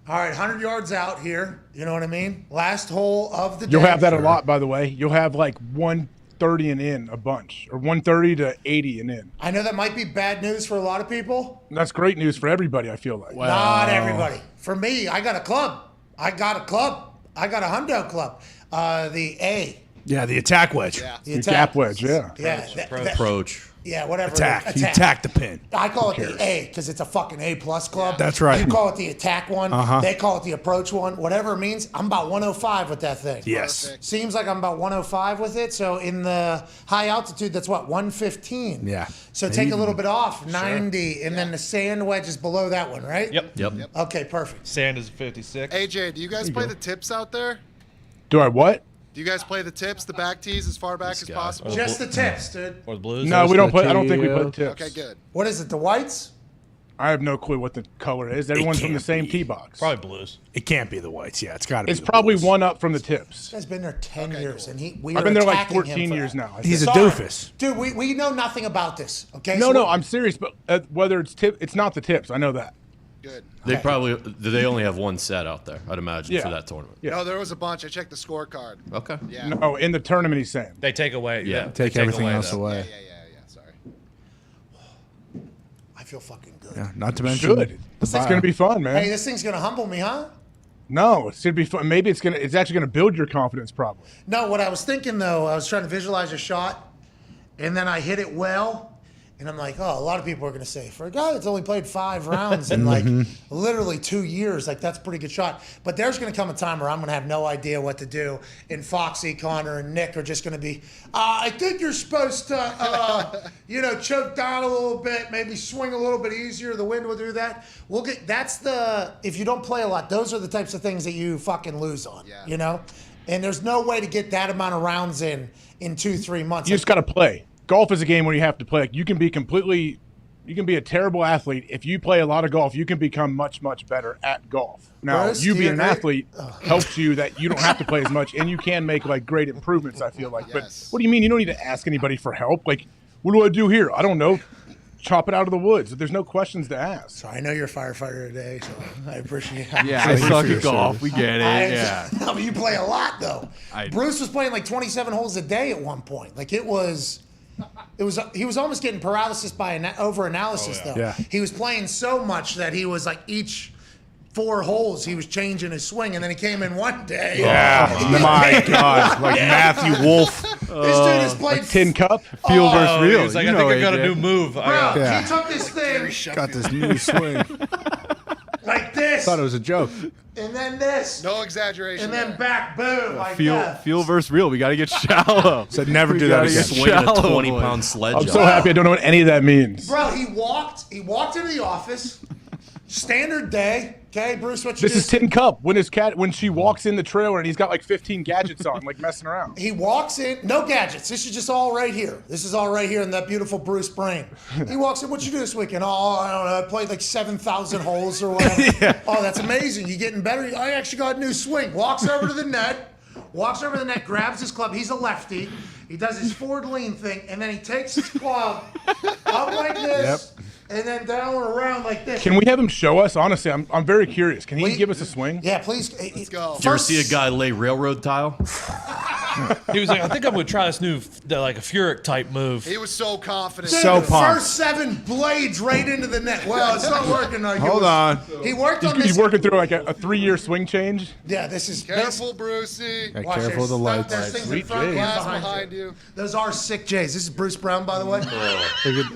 Speaker 3: All right, 100 yards out here. You know what I mean? Last hole of the day.
Speaker 11: You'll have that a lot, by the way. You'll have like 130 130 and in a bunch, or 130 to 80 and in.
Speaker 3: I know that might be bad news for a lot of people.
Speaker 11: And that's great news for everybody, I feel like.
Speaker 3: Not everybody. For me, I got a club. I got a hundo club. The A.
Speaker 4: Yeah, the attack wedge.
Speaker 3: Yeah.
Speaker 11: The gap wedge, yeah.
Speaker 3: Yeah.
Speaker 5: Approach.
Speaker 3: Yeah, whatever.
Speaker 4: Attack. You attack the pin.
Speaker 3: I call it the A because it's a fucking A+ club.
Speaker 4: That's right.
Speaker 3: You call it the attack one. They call it the approach one. Whatever it means, I'm about 105 with that thing.
Speaker 4: Yes.
Speaker 3: Perfect. Seems like I'm about 105 with it. So in the high altitude, that's what, 115.
Speaker 4: Yeah.
Speaker 3: So take a little bit off, 90, and then the sand wedge is below that one, right?
Speaker 7: Yep.
Speaker 3: Okay, perfect.
Speaker 7: Sand is 56.
Speaker 8: AJ, do you guys play the tips out there?
Speaker 11: Do I what?
Speaker 8: Do you guys play the tips, the back tees, as far back as possible?
Speaker 3: Just the tips, dude.
Speaker 7: Or the blues?
Speaker 11: No, we don't play. I don't think we play the tips.
Speaker 8: Okay, good.
Speaker 3: What is it, the whites?
Speaker 11: I have no clue what the color is. Everyone's from the same tee box.
Speaker 7: Probably blues.
Speaker 4: It can't be the whites. Yeah, it's got to be.
Speaker 11: It's
Speaker 4: the
Speaker 11: probably
Speaker 4: blues.
Speaker 11: one up from the tips.
Speaker 3: This guy's been there 10 years, and we
Speaker 11: I've
Speaker 3: are
Speaker 11: been there like
Speaker 3: attacking him
Speaker 11: 14
Speaker 3: for
Speaker 11: years
Speaker 3: that.
Speaker 11: now.
Speaker 4: He's a
Speaker 3: Sorry.
Speaker 4: doofus.
Speaker 3: Dude, we know nothing about this, okay?
Speaker 11: No, I'm serious, but whether it's it's not the tips. I know that.
Speaker 8: Good.
Speaker 5: They they only have one set out there, I'd imagine, for that tournament.
Speaker 11: Yeah.
Speaker 8: No, there was a bunch. I checked the scorecard.
Speaker 5: Okay.
Speaker 8: Yeah.
Speaker 11: No, in the tournament he's saying.
Speaker 7: They take away.
Speaker 5: Yeah.
Speaker 7: They
Speaker 4: Take everything else
Speaker 7: the-
Speaker 4: away.
Speaker 8: Yeah. Sorry.
Speaker 3: I feel fucking good.
Speaker 4: Yeah, not to mention.
Speaker 11: Should. It's going to be fun, man.
Speaker 3: Hey, this thing's gonna humble me, huh?
Speaker 11: No, it should be fun. Maybe it's actually gonna build your confidence, probably.
Speaker 3: No, what I was thinking though, I was trying to visualize a shot, and then I hit it well, and I'm like, oh, a lot of people are gonna say, for a guy that's only played 5 rounds in like literally 2 years, like that's a pretty good shot. But there's gonna come a time where I'm gonna have no idea what to do, and Foxy, Connor, and Nick are just gonna be, I think you're supposed to, choke down a little bit, maybe swing a little bit easier. The wind will do that. If you don't play a lot, those are the types of things that you fucking lose on, And there's no way to get that amount of rounds in 2-3 months.
Speaker 11: You just got to play. Golf is a game where you have to play. Like, you can be a terrible athlete. If you play a lot of golf, you can become much, much better at golf. Now,
Speaker 3: Bruce,
Speaker 11: you
Speaker 3: do
Speaker 11: being
Speaker 3: you
Speaker 11: an
Speaker 3: agree?
Speaker 11: athlete helps you that you don't have to play as much, and you can make like great improvements, I feel like.
Speaker 8: Yes.
Speaker 11: But what do you mean? You don't need to ask anybody for help. Like, what do I do here? I don't know. Chop it out of the woods. There's no questions to ask.
Speaker 3: So I know you're a firefighter today, so I appreciate it.
Speaker 6: Yeah, I suck at golf. We get it. Yeah.
Speaker 3: No, but you play a lot though. Bruce was playing like 27 holes a day at one point. Like he was almost getting paralysis by over analysis though.
Speaker 4: Yeah.
Speaker 3: He was playing so much that he was like each 4 holes he was changing his swing, and then he came in one day.
Speaker 4: Yeah, my God, like Matthew Wolf.
Speaker 3: This dude has played
Speaker 11: Like tin cup.
Speaker 6: Feel versus real.
Speaker 7: He's like, I think I got a new move.
Speaker 3: Bro,
Speaker 4: Yeah.
Speaker 3: he took this thing
Speaker 4: Got this new swing.
Speaker 3: like this,
Speaker 4: Thought it was a joke.
Speaker 3: and then this,
Speaker 8: No exaggeration.
Speaker 3: and then
Speaker 8: there.
Speaker 3: back, boom, like that.
Speaker 6: Feel versus real. We got to get shallow.
Speaker 4: Said never
Speaker 6: We
Speaker 4: do that
Speaker 6: gotta
Speaker 4: again.
Speaker 6: get
Speaker 5: Swinging a
Speaker 6: shallow,
Speaker 5: 20-pound
Speaker 6: boys.
Speaker 5: sledge.
Speaker 11: I'm so happy I don't know what any of that means.
Speaker 3: Bro, he walked into the office, standard day. Okay, Bruce, what you
Speaker 11: This
Speaker 3: do?
Speaker 11: is Tin Cup when she walks in the trailer and he's got like 15 gadgets on, like messing around.
Speaker 3: He walks in, no gadgets. This is just all right here. This is all right here in that beautiful Bruce brain. He walks in, what you do this weekend? Oh, I don't know, I played like 7,000 holes or whatever. Oh, that's amazing. You getting better? I actually got a new swing. Walks over to the net, grabs his club. He's a lefty. He does his forward lean thing, and then he takes his club up like this, and then down and around like this.
Speaker 11: Can we have him show us? Honestly, I'm very curious. Can he give us a swing?
Speaker 3: Yeah, please.
Speaker 8: Let's go.
Speaker 5: Did you ever see a guy lay railroad tile?
Speaker 7: He was like, I think I'm going to try this new, like a Furyk type move.
Speaker 8: He was so confident.
Speaker 3: Dude,
Speaker 4: So
Speaker 3: the
Speaker 4: pumped.
Speaker 3: first 7 blades right into the net. Well, it's not working. Like
Speaker 4: Hold on.
Speaker 3: He worked on this.
Speaker 11: He's working through like a 3-year swing change.
Speaker 3: Yeah, this is
Speaker 8: Careful, Brucey.
Speaker 4: Yeah,
Speaker 3: Watch,
Speaker 4: careful of the
Speaker 3: there's-
Speaker 4: lights.
Speaker 3: There's things in
Speaker 11: Sweet
Speaker 3: front and
Speaker 8: Glass
Speaker 3: behind
Speaker 8: behind
Speaker 3: you.
Speaker 8: you.
Speaker 3: Those are sick Jays. This is Bruce Brown, by the way.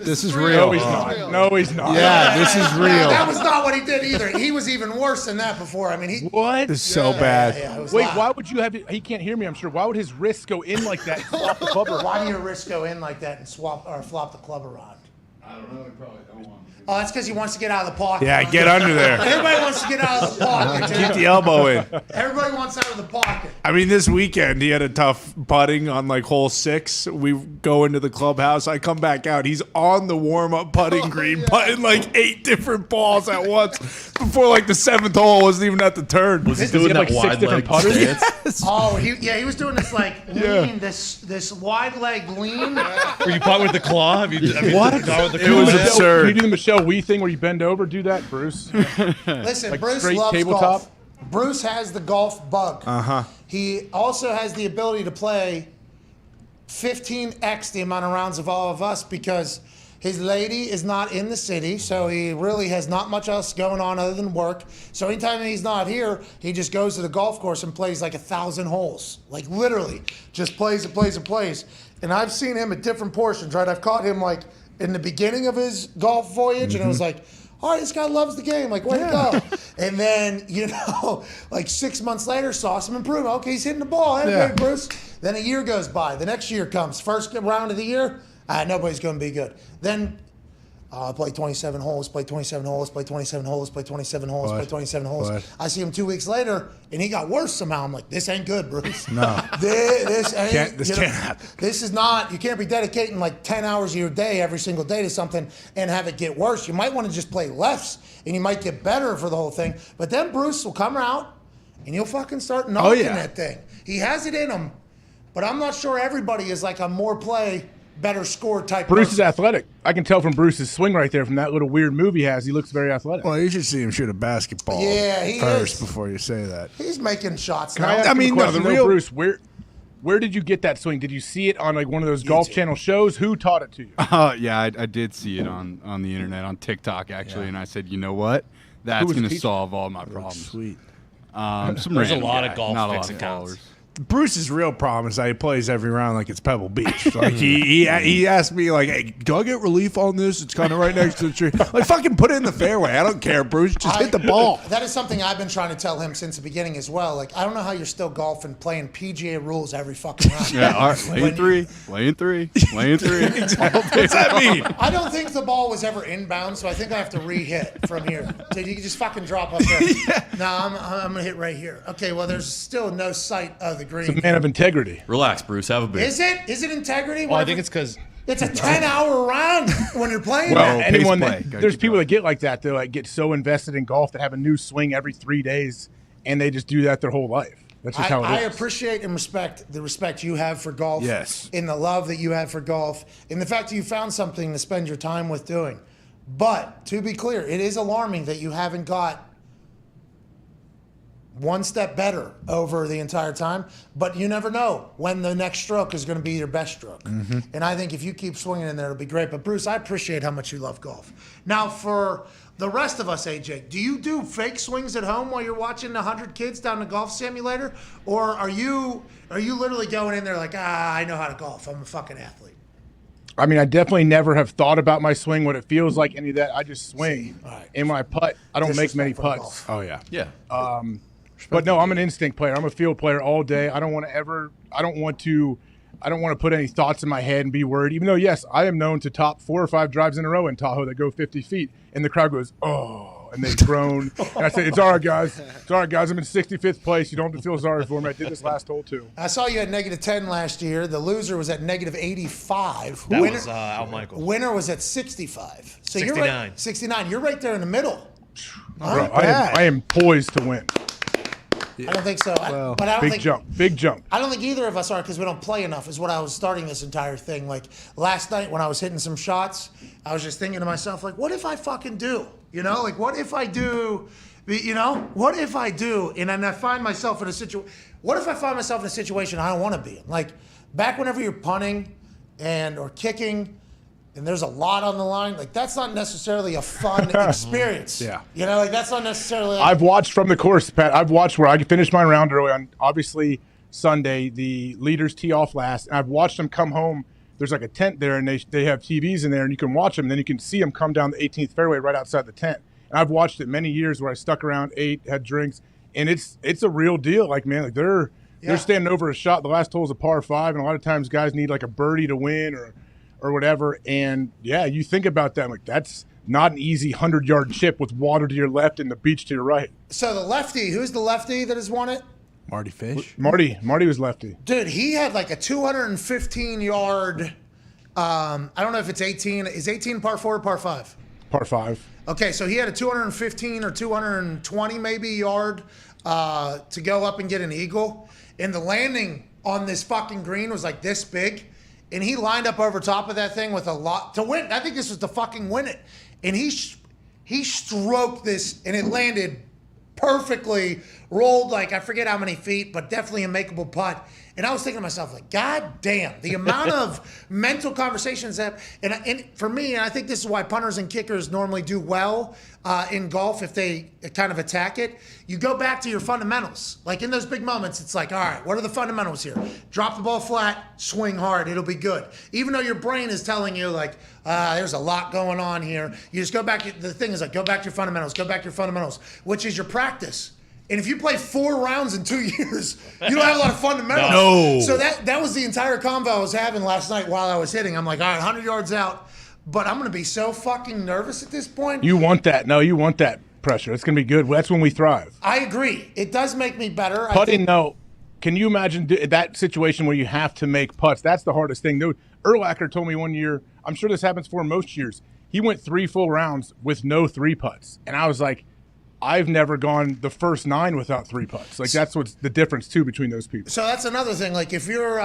Speaker 4: This is
Speaker 8: real.
Speaker 4: real.
Speaker 11: No, he's not. No, he's not.
Speaker 4: Yeah, this is real.
Speaker 3: That was not what he did either. He was even worse than that before. I mean, he.
Speaker 11: What?
Speaker 4: This is so bad.
Speaker 3: Yeah, it was
Speaker 11: Wait,
Speaker 3: loud.
Speaker 11: why would you have? He can't hear me. I'm sure. Why would his wrists go in like that? And flop the club around?
Speaker 3: Why do your wrists go in like that and flop the club around?
Speaker 6: I don't know. He probably don't want to.
Speaker 3: Oh, that's because he wants to get out of the pocket.
Speaker 4: Yeah, get under there.
Speaker 3: Everybody wants to get out of the pocket.
Speaker 4: Keep
Speaker 3: dude.
Speaker 4: the elbow in.
Speaker 3: Everybody wants out of the pocket.
Speaker 4: I mean, this weekend he had a tough putting on like hole 6. We go into the clubhouse. I come back out. He's on the warm-up putting green, putting like 8 different balls at once before like the 7th hole wasn't even at the turn.
Speaker 5: Was he
Speaker 11: Does he
Speaker 5: doing
Speaker 11: have,
Speaker 5: that
Speaker 11: like, 6
Speaker 5: wide
Speaker 11: different
Speaker 5: leg
Speaker 11: putters?
Speaker 5: stance?
Speaker 3: Oh, he was doing this like lean, this wide leg lean.
Speaker 7: Were you putt with the claw? Have you
Speaker 11: What?
Speaker 7: putt with the
Speaker 4: It was
Speaker 7: claw?
Speaker 4: absurd.
Speaker 11: Can you do the Michelle Wee thing where you bend over? Do that, Bruce.
Speaker 3: Listen,
Speaker 11: Like
Speaker 3: Bruce
Speaker 11: straight
Speaker 3: loves
Speaker 11: tabletop?
Speaker 3: golf. Bruce has the golf bug.
Speaker 4: Uh-huh.
Speaker 3: He also has the ability to play 15x the amount of rounds of all of us because his lady is not in the city, so he really has not much else going on other than work. So anytime he's not here, he just goes to the golf course and plays like 1,000 holes. Like literally, just plays and plays and plays. And I've seen him at different portions, right? I've caught him like in the beginning of his golf voyage, and it was like, all right, this guy loves the game. Like, way to go. And then, like 6 months later, saw some improvement. Okay, he's hitting the ball. Hey, great, Bruce. Then a year goes by. The next year comes. First round of the year, nobody's going to be good. Then play 27 holes, play 27 holes, play 27 holes, play 27 holes, play 27 holes.
Speaker 4: What?
Speaker 3: I see him 2 weeks later, and he got worse somehow. I'm like, this ain't good, Bruce.
Speaker 4: No.
Speaker 3: This ain't.
Speaker 4: This can't happen.
Speaker 3: This is not, you can't be dedicating like 10 hours of your day every single day to something and have it get worse. You might want to just play less, and you might get better for the whole thing. But then Bruce will come out, and he'll fucking start knocking that thing. He has it in him, but I'm not sure everybody is like a more play, better score type
Speaker 11: Bruce
Speaker 3: person.
Speaker 11: is athletic. I can tell from Bruce's swing right there, from that little weird move he has. He looks very athletic.
Speaker 4: Well, you should see him shoot a basketball first before you say that.
Speaker 3: He's making shots
Speaker 11: Can
Speaker 3: now.
Speaker 11: I ask him a question, though, Bruce, where did you get that swing? Did you see it on like one of those Golf Channel shows? Who taught it to you?
Speaker 6: Yeah, I did see it on the internet, on TikTok, actually, and I said, you know what? That's going to solve all my problems.
Speaker 4: Sweet.
Speaker 7: There's a lot of golf fix accounts.
Speaker 4: Bruce's real problem is that he plays every round like it's Pebble Beach. Like he asked me like, "Hey, do I get relief on this? It's kind of right next to the tree." Like, fucking put it in the fairway. I don't care, Bruce. Just hit the ball.
Speaker 3: That is something I've been trying to tell him since the beginning as well. Like, I don't know how you're still golfing, playing PGA rules every fucking round.
Speaker 6: Yeah, all right, laying three.
Speaker 4: Exactly. What's that mean?
Speaker 3: I don't think the ball was ever inbound, so I think I have to re-hit from here. So you can just fucking drop up there. No, I'm gonna hit right here. Okay, well, there's still no sight of the green.
Speaker 11: It's a man of integrity.
Speaker 5: Relax, Bruce. Have a beer.
Speaker 3: Is it? Is it integrity?
Speaker 7: Well, I think it's because
Speaker 3: it's a 10-hour round when you're playing.
Speaker 11: Well,
Speaker 3: that.
Speaker 11: anyone there's people that get like that. They like get so invested in golf that have a new swing every 3 days, and they just do that their whole life. That's just how it is.
Speaker 3: I appreciate and respect the respect you have for golf.
Speaker 4: Yes.
Speaker 3: In the love that you have for golf, in the fact that you found something to spend your time with doing. But to be clear, it is alarming that you haven't got one step better over the entire time, but you never know when the next stroke is going to be your best stroke.
Speaker 4: Mm-hmm.
Speaker 3: And I think if you keep swinging in there, it'll be great. But Bruce, I appreciate how much you love golf. Now, for the rest of us, AJ, do you do fake swings at home while you're watching 100 kids down the golf simulator? Or are you literally going in there like, I know how to golf. I'm a fucking athlete.
Speaker 11: I mean, I definitely never have thought about my swing, what it feels like, any of that. I just swing.
Speaker 3: Right.
Speaker 11: And when I putt, I don't make many putts.
Speaker 4: Oh yeah.
Speaker 5: Yeah.
Speaker 11: But no, I'm an instinct player. I'm a field player all day. I don't want to put any thoughts in my head and be worried. Even though, yes, I am known to top 4 or 5 drives in a row in Tahoe that go 50 feet, and the crowd goes, "Oh," and they groan. And I say, "It's all right, guys. It's all right, guys. I'm in 65th place. You don't have to feel sorry for me. I did this last hole too."
Speaker 3: I saw you at -10 last year. The loser was at -85.
Speaker 7: that was Al Michaels.
Speaker 3: Winner was at 65. So
Speaker 7: 69.
Speaker 3: You're right, 69. You're right there in the middle.
Speaker 11: Bro, I am poised to win.
Speaker 3: I don't think so. But I don't think
Speaker 11: Big jump.
Speaker 3: I don't think either of us are because we don't play enough. Is what I was starting this entire thing. Like last night when I was hitting some shots, I was just thinking to myself, like, what if I fucking do? You know, like what if I do? You know, what if I do? And then I find myself in a situation. What if I find myself in a situation I don't want to be in? Like back whenever you're punting or kicking. And there's a lot on the line. Like that's not necessarily a fun experience.
Speaker 4: Yeah.
Speaker 3: You know, like that's not necessarily.
Speaker 11: I've watched from the course, Pat. I've watched where I finished my round early on. Obviously, Sunday the leaders tee off last, and I've watched them come home. There's like a tent there, and they have TVs in there, and you can watch them. And then you can see them come down the 18th fairway right outside the tent. And I've watched it many years where I stuck around, ate, had drinks, and it's a real deal. Like man, like they're standing over a shot. The last hole is a par 5, and a lot of times guys need like a birdie to win or whatever, and yeah, you think about that, like that's not an easy 100-yard chip with water to your left and the beach to your right.
Speaker 3: So the lefty, who's the lefty that has won it?
Speaker 4: Marty Fish.
Speaker 11: Marty was lefty.
Speaker 3: Dude, he had like a 215-yard. I don't know if it's 18. Is 18 par 4 or par 5?
Speaker 11: Par 5.
Speaker 3: Okay, so he had a 215 or 220 maybe yard to go up and get an eagle, and the landing on this fucking green was like this big. And he lined up over top of that thing with a lot to win. I think this was to fucking win it. And he stroked this, and it landed perfectly rolled, like I forget how many feet, but definitely a makeable putt. And I was thinking to myself, like, God damn, the amount of mental conversations that, and for me, and I think this is why punters and kickers normally do well in golf if they kind of attack it. You go back to your fundamentals. Like in those big moments, it's like, all right, what are the fundamentals here? Drop the ball flat, swing hard, it'll be good. Even though your brain is telling you, like, there's a lot going on here. You just go back. The thing is, like, go back to your fundamentals, which is your practice. And if you play 4 rounds in 2 years, you don't have a lot of fundamentals.
Speaker 4: No.
Speaker 3: So that was the entire convo I was having last night while I was hitting. I'm like, all right, 100 yards out, but I'm going to be so fucking nervous at this point.
Speaker 11: You want that. No, you want that pressure. It's going to be good. That's when we thrive.
Speaker 3: I agree. It does make me better.
Speaker 11: Putting, no. Can you imagine that situation where you have to make putts? That's the hardest thing. Dude, Urlacher told me one year, I'm sure this happens for him most years, he went 3 full rounds with no 3 putts. And I was like, I've never gone the first 9 without 3 putts. Like, that's what's the difference, too, between those people.
Speaker 3: So that's another thing. Like, if you're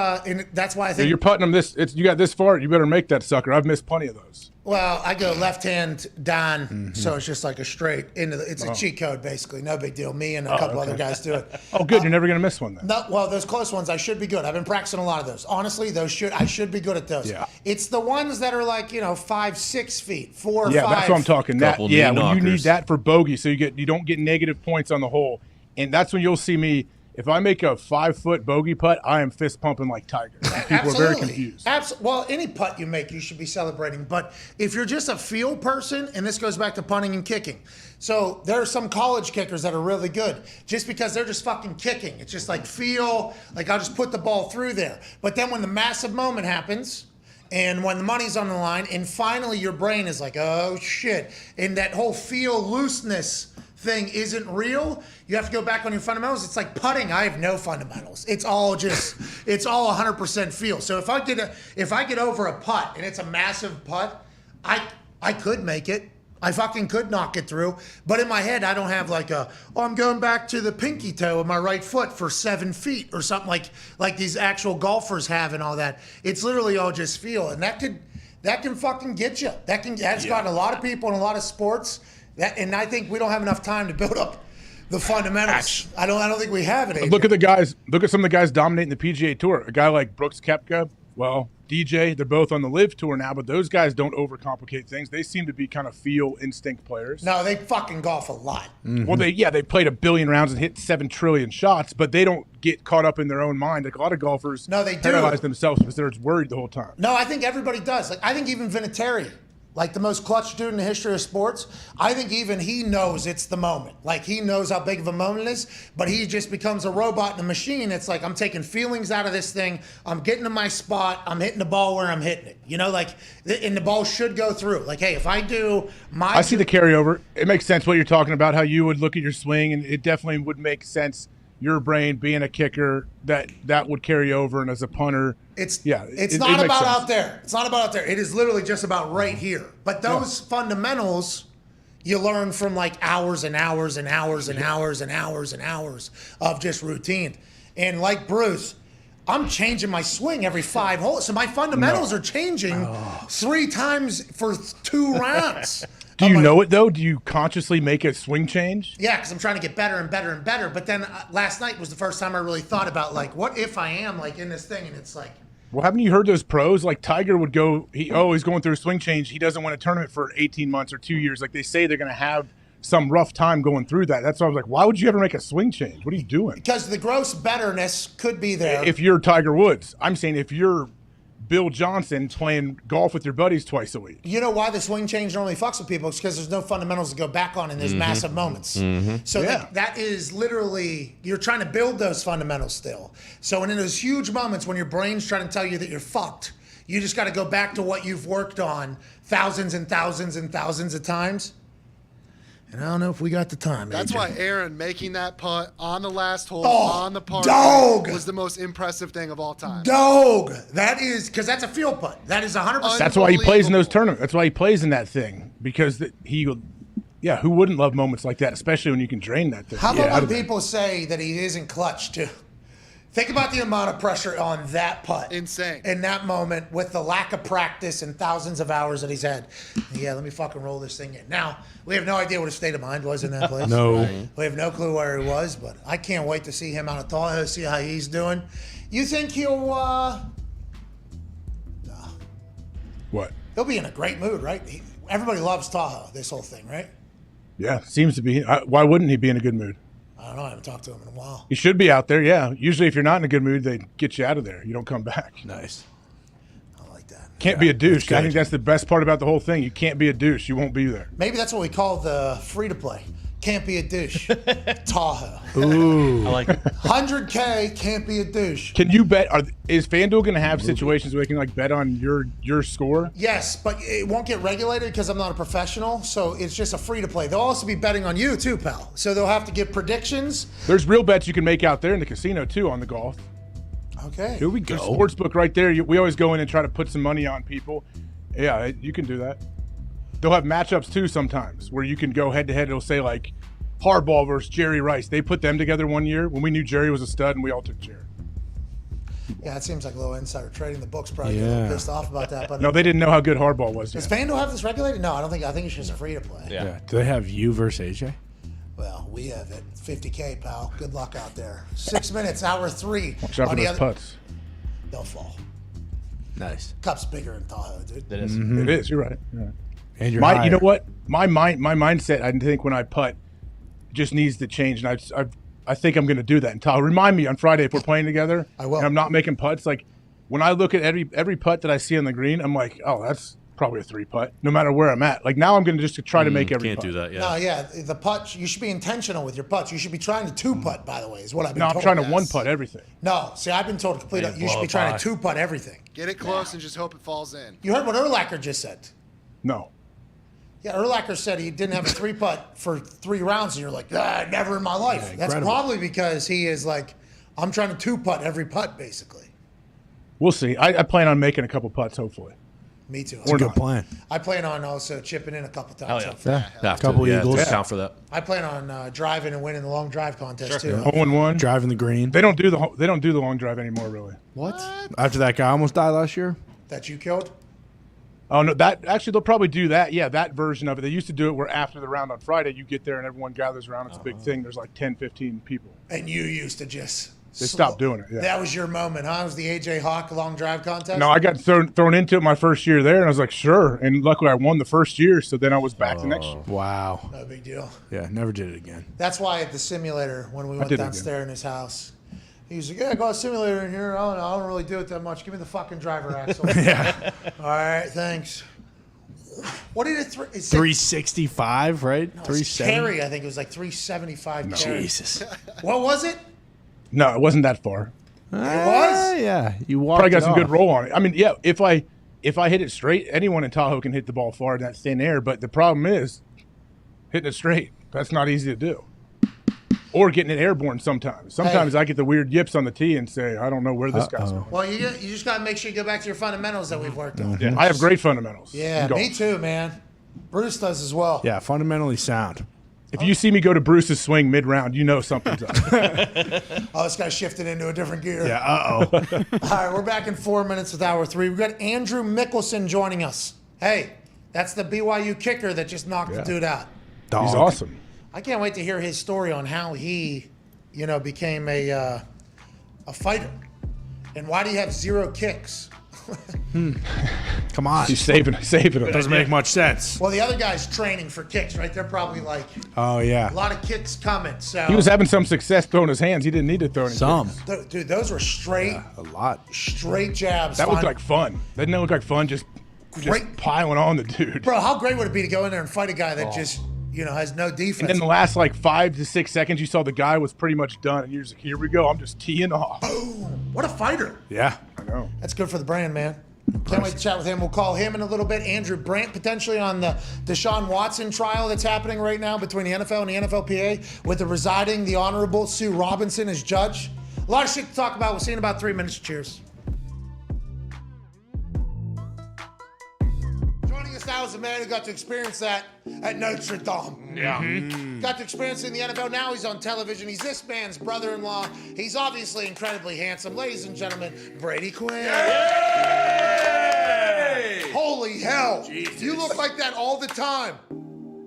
Speaker 3: that's why I think
Speaker 11: you're putting them you got this far, you better make that sucker. I've missed plenty of those.
Speaker 3: Well, I go left-hand Dahn, so it's just like a straight into it's a cheat code, basically. No big deal. Me and a couple other guys do it.
Speaker 11: Oh, good. You're never going to miss one then.
Speaker 3: No, well, those close ones, I should be good. I've been practicing a lot of those. Honestly, I should be good at those.
Speaker 11: Yeah.
Speaker 3: It's the ones that are like, 5, 6 feet, 4 or 5.
Speaker 11: Yeah, that's what I'm talking.
Speaker 5: Couple knee
Speaker 11: when
Speaker 5: knockers.
Speaker 11: you need that for bogey, so you don't get negative points on the hole. And that's when you'll see me. If I make a 5-foot bogey putt, I am fist pumping like Tiger. People are very confused.
Speaker 3: Well, any putt you make, you should be celebrating. But if you're just a feel person, and this goes back to punting and kicking. So there are some college kickers that are really good just because they're just fucking kicking. It's just like feel, like I'll just put the ball through there. But then when the massive moment happens, and when the money's on the line, and finally your brain is like, oh shit, and that whole feel looseness thing isn't real, you have to go back on your fundamentals. It's like putting. I have no fundamentals. It's all 100% feel. So if I get over a putt and it's a massive putt, I could make it. I fucking could knock it through. But in my head, I don't have like I'm going back to the pinky toe of my right foot for 7 feet or something like these actual golfers have and all that. It's literally all just feel. And that can fucking get you. That's gotten a lot of people in a lot of sports. And I think we don't have enough time to build up the fundamentals. I don't think we have it. AJ.
Speaker 11: Look at some of the guys dominating the PGA Tour. A guy like Brooks Koepka, well, DJ, they're both on the Live Tour now, but those guys don't overcomplicate things. They seem to be kind of feel instinct players.
Speaker 3: No, they fucking golf a lot.
Speaker 11: Mm-hmm. Well, they played 1 billion rounds and hit 7 trillion shots, but they don't get caught up in their own mind. Like a lot of golfers paralyze themselves because they're worried the whole time.
Speaker 3: No, I think everybody does. Like I think even Vinatieri, like the most clutch dude in the history of sports, I think even he knows it's the moment. Like he knows how big of a moment it is, but he just becomes a robot in a machine. It's like I'm taking feelings out of this thing. I'm getting to my spot. I'm hitting the ball where I'm hitting it. And the ball should go through. Like, hey, if I do my...
Speaker 11: I see the carryover. It makes sense what you're talking about, how you would look at your swing, and it definitely would make sense. Your brain being a kicker, that would carry over, and as a punter,
Speaker 3: it's not about out there. It's not about out there. It is literally just about right here. But those fundamentals you learn from like hours and hours and hours and hours and hours and hours of just routine. And like Bruce, I'm changing my swing every 5 holes. So my fundamentals are changing 3 times for 2 rounds.
Speaker 11: Do you know it, though? Do you consciously make a swing change?
Speaker 3: Yeah, because I'm trying to get better and better and better. But then last night was the first time I really thought about, like, what if I am, like, in this thing and it's like...
Speaker 11: Well, haven't you heard those pros? Like, Tiger would go, he's going through a swing change. He doesn't win a tournament for 18 months or 2 years. Like, they say they're going to have some rough time going through that. That's why I was like, why would you ever make a swing change? What are you doing?
Speaker 3: Because the gross betterness could be there.
Speaker 11: If you're Tiger Woods. I'm saying if you're Bill Johnson playing golf with your buddies twice a week.
Speaker 3: You know why the swing change normally fucks with people? It's because there's no fundamentals to go back on in those massive moments.
Speaker 5: Mm-hmm.
Speaker 3: So that is literally, you're trying to build those fundamentals still. So in those huge moments when your brain's trying to tell you that you're fucked, you just got to go back to what you've worked on thousands and thousands and thousands of times. And I don't know if we got the time.
Speaker 8: That's why Aaron making that putt on the last hole on the par was the most impressive thing of all time.
Speaker 3: Dog. That is, because that's a field putt. That is 100%.
Speaker 11: That's why he plays in those tournaments. That's why he plays in that thing. Because who wouldn't love moments like that, especially when you can drain that thing?
Speaker 3: How about when people say that he isn't clutch, too? Think about the amount of pressure on that putt.
Speaker 8: Insane.
Speaker 3: In that moment with the lack of practice and thousands of hours that he's had. Yeah, let me fucking roll this thing in. Now, we have no idea what his state of mind was in that place.
Speaker 4: No.
Speaker 3: We have no clue where he was, but I can't wait to see him out of Tahoe, see how he's doing. You think he'll,
Speaker 11: What?
Speaker 3: he'll be in a great mood, right? Everybody loves Tahoe, this whole thing, right?
Speaker 11: Yeah, seems to be. Why wouldn't he be in a good mood?
Speaker 3: I don't know. I haven't talked to him in a while.
Speaker 11: He should be out there, yeah. Usually if you're not in a good mood, they get you out of there. You don't come back.
Speaker 4: Nice.
Speaker 3: I like that.
Speaker 11: Can't be a douche. I think that's the best part about the whole thing. You can't be a douche. You won't be there.
Speaker 3: Maybe that's what we call the free-to-play. Can't be a douche. Tahoe.
Speaker 11: Ooh.
Speaker 7: I like it.
Speaker 3: 100K, can't be a douche.
Speaker 11: Can you bet? Is FanDuel going to have situations where they can like bet on your score?
Speaker 3: Yes, but it won't get regulated because I'm not a professional, so it's just a free-to-play. They'll also be betting on you too, pal. So they'll have to give predictions.
Speaker 11: There's real bets you can make out there in the casino too on the golf.
Speaker 3: Okay.
Speaker 4: Here we go.
Speaker 11: There's sportsbook right there. We always go in and try to put some money on people. Yeah, you can do that. They'll have matchups too sometimes where you can go head-to-head. It'll say like Hardball versus Jerry Rice. They put them together one year when we knew Jerry was a stud and we all took Jerry.
Speaker 3: Yeah, it seems like a little insider trading. The books probably get a little pissed off about that. But
Speaker 11: No, they didn't know how good Hardball was.
Speaker 3: Does
Speaker 11: yet.
Speaker 3: FanDuel have this regulated? No, I don't think. I think it's just a free-to-play.
Speaker 4: Yeah. Do they have you versus AJ?
Speaker 3: Well, we have it. 50K, pal. Good luck out there. 6 minutes, hour 3.
Speaker 11: Watch out for those putts.
Speaker 3: They'll fall.
Speaker 4: Nice.
Speaker 3: Cup's bigger in Tahoe, dude.
Speaker 7: It is.
Speaker 11: It is. You're right. You're right.
Speaker 4: And you're
Speaker 11: You know what? My mindset. I think when I putt, just needs to change, and I think I'm going to do that. And Tahoe, remind me on Friday if we're playing together.
Speaker 3: I will.
Speaker 11: And I'm not making putts. Like when I look at every putt that I see on the green, I'm like, oh, that's probably a 3 putt, no matter where I'm at. Like now, I'm going to just try to make every.
Speaker 5: Can't
Speaker 11: putt.
Speaker 5: do that. Yeah.
Speaker 3: No, yeah, the putt. You should be intentional with your putts. You should be trying to 2-putt. By the way, is what I've been
Speaker 11: No,
Speaker 3: told.
Speaker 11: I'm trying to 1-putt everything.
Speaker 3: No, see, I've been told to complete. You should be trying to 2-putt everything.
Speaker 8: Get it close and just hope it falls in.
Speaker 3: You heard what Urlacher just said.
Speaker 11: No.
Speaker 3: Yeah, Urlacher said he didn't have a 3-putt for 3 rounds, and you're like, never in my life.
Speaker 4: Yeah,
Speaker 3: That's
Speaker 4: incredible.
Speaker 3: probably because he is like, I'm trying to 2-putt every putt, basically.
Speaker 11: We'll see. I plan on making a couple putts, hopefully.
Speaker 3: Me too.
Speaker 11: Or
Speaker 4: Good
Speaker 11: not.
Speaker 4: plan.
Speaker 3: I plan on also chipping in a couple times.
Speaker 5: Hell
Speaker 3: hopefully.
Speaker 5: Have to.
Speaker 4: Couple
Speaker 5: Yeah,
Speaker 4: Eagles.
Speaker 5: just count for that.
Speaker 3: I plan on driving and winning the long drive contest too.
Speaker 11: 0-1.
Speaker 4: Driving the green.
Speaker 11: They don't do the long drive anymore, really.
Speaker 3: What?
Speaker 4: After that guy almost died last year.
Speaker 3: That you killed?
Speaker 11: Oh no, that actually they'll probably do that. Yeah, that version of it. They used to do it where after the round on Friday, you get there and everyone gathers around. It's a big thing. There's like 10, 15 people.
Speaker 3: And you used to just.
Speaker 11: They stopped doing it. Yeah.
Speaker 3: That was your moment, huh? It was the AJ Hawk long drive contest?
Speaker 11: No, I got thrown into it my first year there, and I was like, sure. And luckily, I won the first year, so then I was back the next year.
Speaker 4: Wow.
Speaker 3: No big deal.
Speaker 4: Yeah, never did it again.
Speaker 3: That's why at the simulator, when we went
Speaker 11: did it
Speaker 3: downstairs in his house, he was like, yeah, I got a simulator in here. I don't really do it that much. Give me the fucking driver axle.
Speaker 4: Yeah.
Speaker 3: All right, thanks. What did it?
Speaker 4: 365, right? 370.
Speaker 3: Carry, I think it was like 375. Carry.
Speaker 4: Jesus.
Speaker 3: What was it?
Speaker 11: No, it wasn't that far.
Speaker 3: It was?
Speaker 4: Yeah. You walked.
Speaker 11: Probably got
Speaker 4: it
Speaker 11: some
Speaker 4: off.
Speaker 11: good roll on it. I mean, yeah, if I hit it straight, anyone in Tahoe can hit the ball far in that thin air. But the problem is hitting it straight. That's not easy to do. Or getting it airborne sometimes. Sometimes I get the weird yips on the tee and say, I don't know where this guy's going.
Speaker 3: Well, you just got to make sure you go back to your fundamentals that we've worked on.
Speaker 11: Yeah, I have great fundamentals.
Speaker 3: Yeah,
Speaker 11: in golf.
Speaker 3: me too, man. Bruce does as well.
Speaker 4: Yeah, fundamentally sound.
Speaker 11: If you see me go to Bruce's swing mid-round, you know something's up.
Speaker 3: Oh, this guy shifted into a different gear.
Speaker 4: Yeah, uh-oh.
Speaker 3: All right, we're back in 4 minutes with hour 3. We've got Andrew Mickelson joining us. Hey, that's the BYU kicker that just knocked the dude out.
Speaker 4: Dog.
Speaker 11: He's awesome.
Speaker 3: I can't wait to hear his story on how he, became a fighter. And why do you have 0 kicks?
Speaker 4: Come on.
Speaker 11: He's saving it.
Speaker 4: Doesn't make much sense.
Speaker 3: Well, the other guy's training for kicks, right? They're probably like
Speaker 4: Oh, yeah.
Speaker 3: a lot of kicks coming. So
Speaker 11: He was having some success throwing his hands. He didn't need to throw any
Speaker 4: Some.
Speaker 11: kicks.
Speaker 3: Dude, those were straight
Speaker 4: A lot.
Speaker 3: jabs.
Speaker 11: That looked like fun. Didn't that look like fun? Just piling on the dude.
Speaker 3: Bro, how great would it be to go in there and fight a guy that just, has no defense?
Speaker 11: And then the last 5 to 6 seconds, you saw the guy was pretty much done. And you're just like, here we go. I'm just teeing off.
Speaker 3: Boom. What a fighter.
Speaker 4: Yeah.
Speaker 11: I know.
Speaker 3: That's good for the brand, man. Can't wait to chat with him. We'll call him in a little bit. Andrew Brandt potentially on the Deshaun Watson trial that's happening right now between the NFL and the NFLPA with the Honorable Sue Robinson as judge. A lot of shit to talk about. We'll see you in about 3 minutes. Cheers. Joining us now is was a man who got to experience that at Notre Dame.
Speaker 11: Yeah.
Speaker 3: Got to experience it in the NFL. Now he's on television. He's this man's brother-in-law. He's obviously incredibly handsome. Ladies and gentlemen, Brady Quinn. Holy hell. Jesus. You look like that all the time.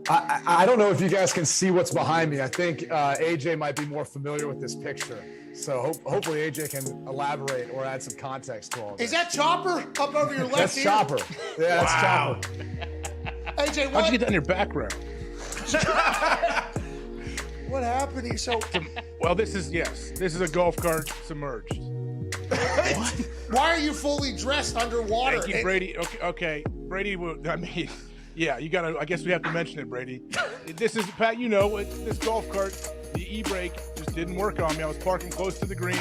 Speaker 13: I don't know if you guys can see what's behind me. I think AJ might be more familiar with this picture. So hopefully AJ can elaborate or add some context to all this.
Speaker 3: Is that Chopper up over your left
Speaker 13: That's
Speaker 3: ear?
Speaker 13: Chopper. Yeah, that's
Speaker 11: Wow.
Speaker 13: Chopper.
Speaker 3: AJ, what?
Speaker 11: How'd you get that in your background?
Speaker 3: What happened here? So,
Speaker 11: Well, this is a golf cart submerged.
Speaker 3: why are you fully dressed underwater?
Speaker 11: Thank you, Brady. Okay. Brady, I mean, yeah, you gotta. I guess we have to mention it, Brady. This is Pat. You know, this golf cart. The e-brake just didn't work on me. I was parking close to the green.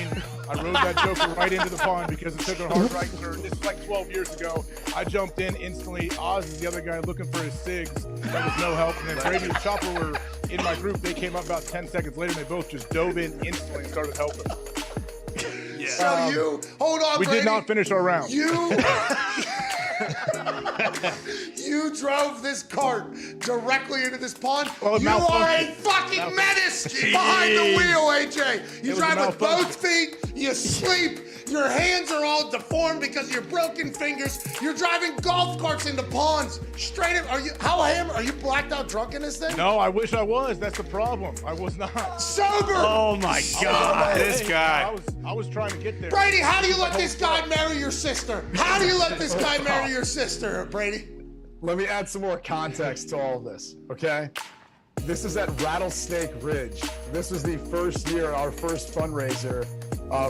Speaker 11: I rode that joker right into the pond because it took a hard right turn. This is like 12 years ago. I jumped in instantly. Oz is the other guy looking for his cigs. There was no help. And then Brady and Chopper were in my group. They came up about 10 seconds later, and they both just dove in instantly and started helping.
Speaker 3: Yeah. So you, hold on,
Speaker 11: We
Speaker 3: Brady.
Speaker 11: did not finish our round.
Speaker 3: You drove this cart directly into this pond.
Speaker 11: Well, it
Speaker 3: you are a
Speaker 11: malfunctioned.
Speaker 3: fucking menace behind the wheel, AJ. You
Speaker 11: was
Speaker 3: drive
Speaker 11: a
Speaker 3: with both
Speaker 11: malfunction.
Speaker 3: feet. You sleep. Your hands are all deformed because of your broken fingers. You're driving golf carts into ponds. Straight up. Are you blacked out drunk in this thing?
Speaker 11: No, I wish I was. That's the problem. I was not.
Speaker 3: Sober.
Speaker 4: Oh my God, this guy.
Speaker 11: I was trying to get there.
Speaker 3: Brady, how do you let this guy marry your sister? How do you let this guy marry your sister, Brady?
Speaker 13: Let me add some more context to all of this, okay? This is at Rattlesnake Ridge. This was the first year, our first fundraiser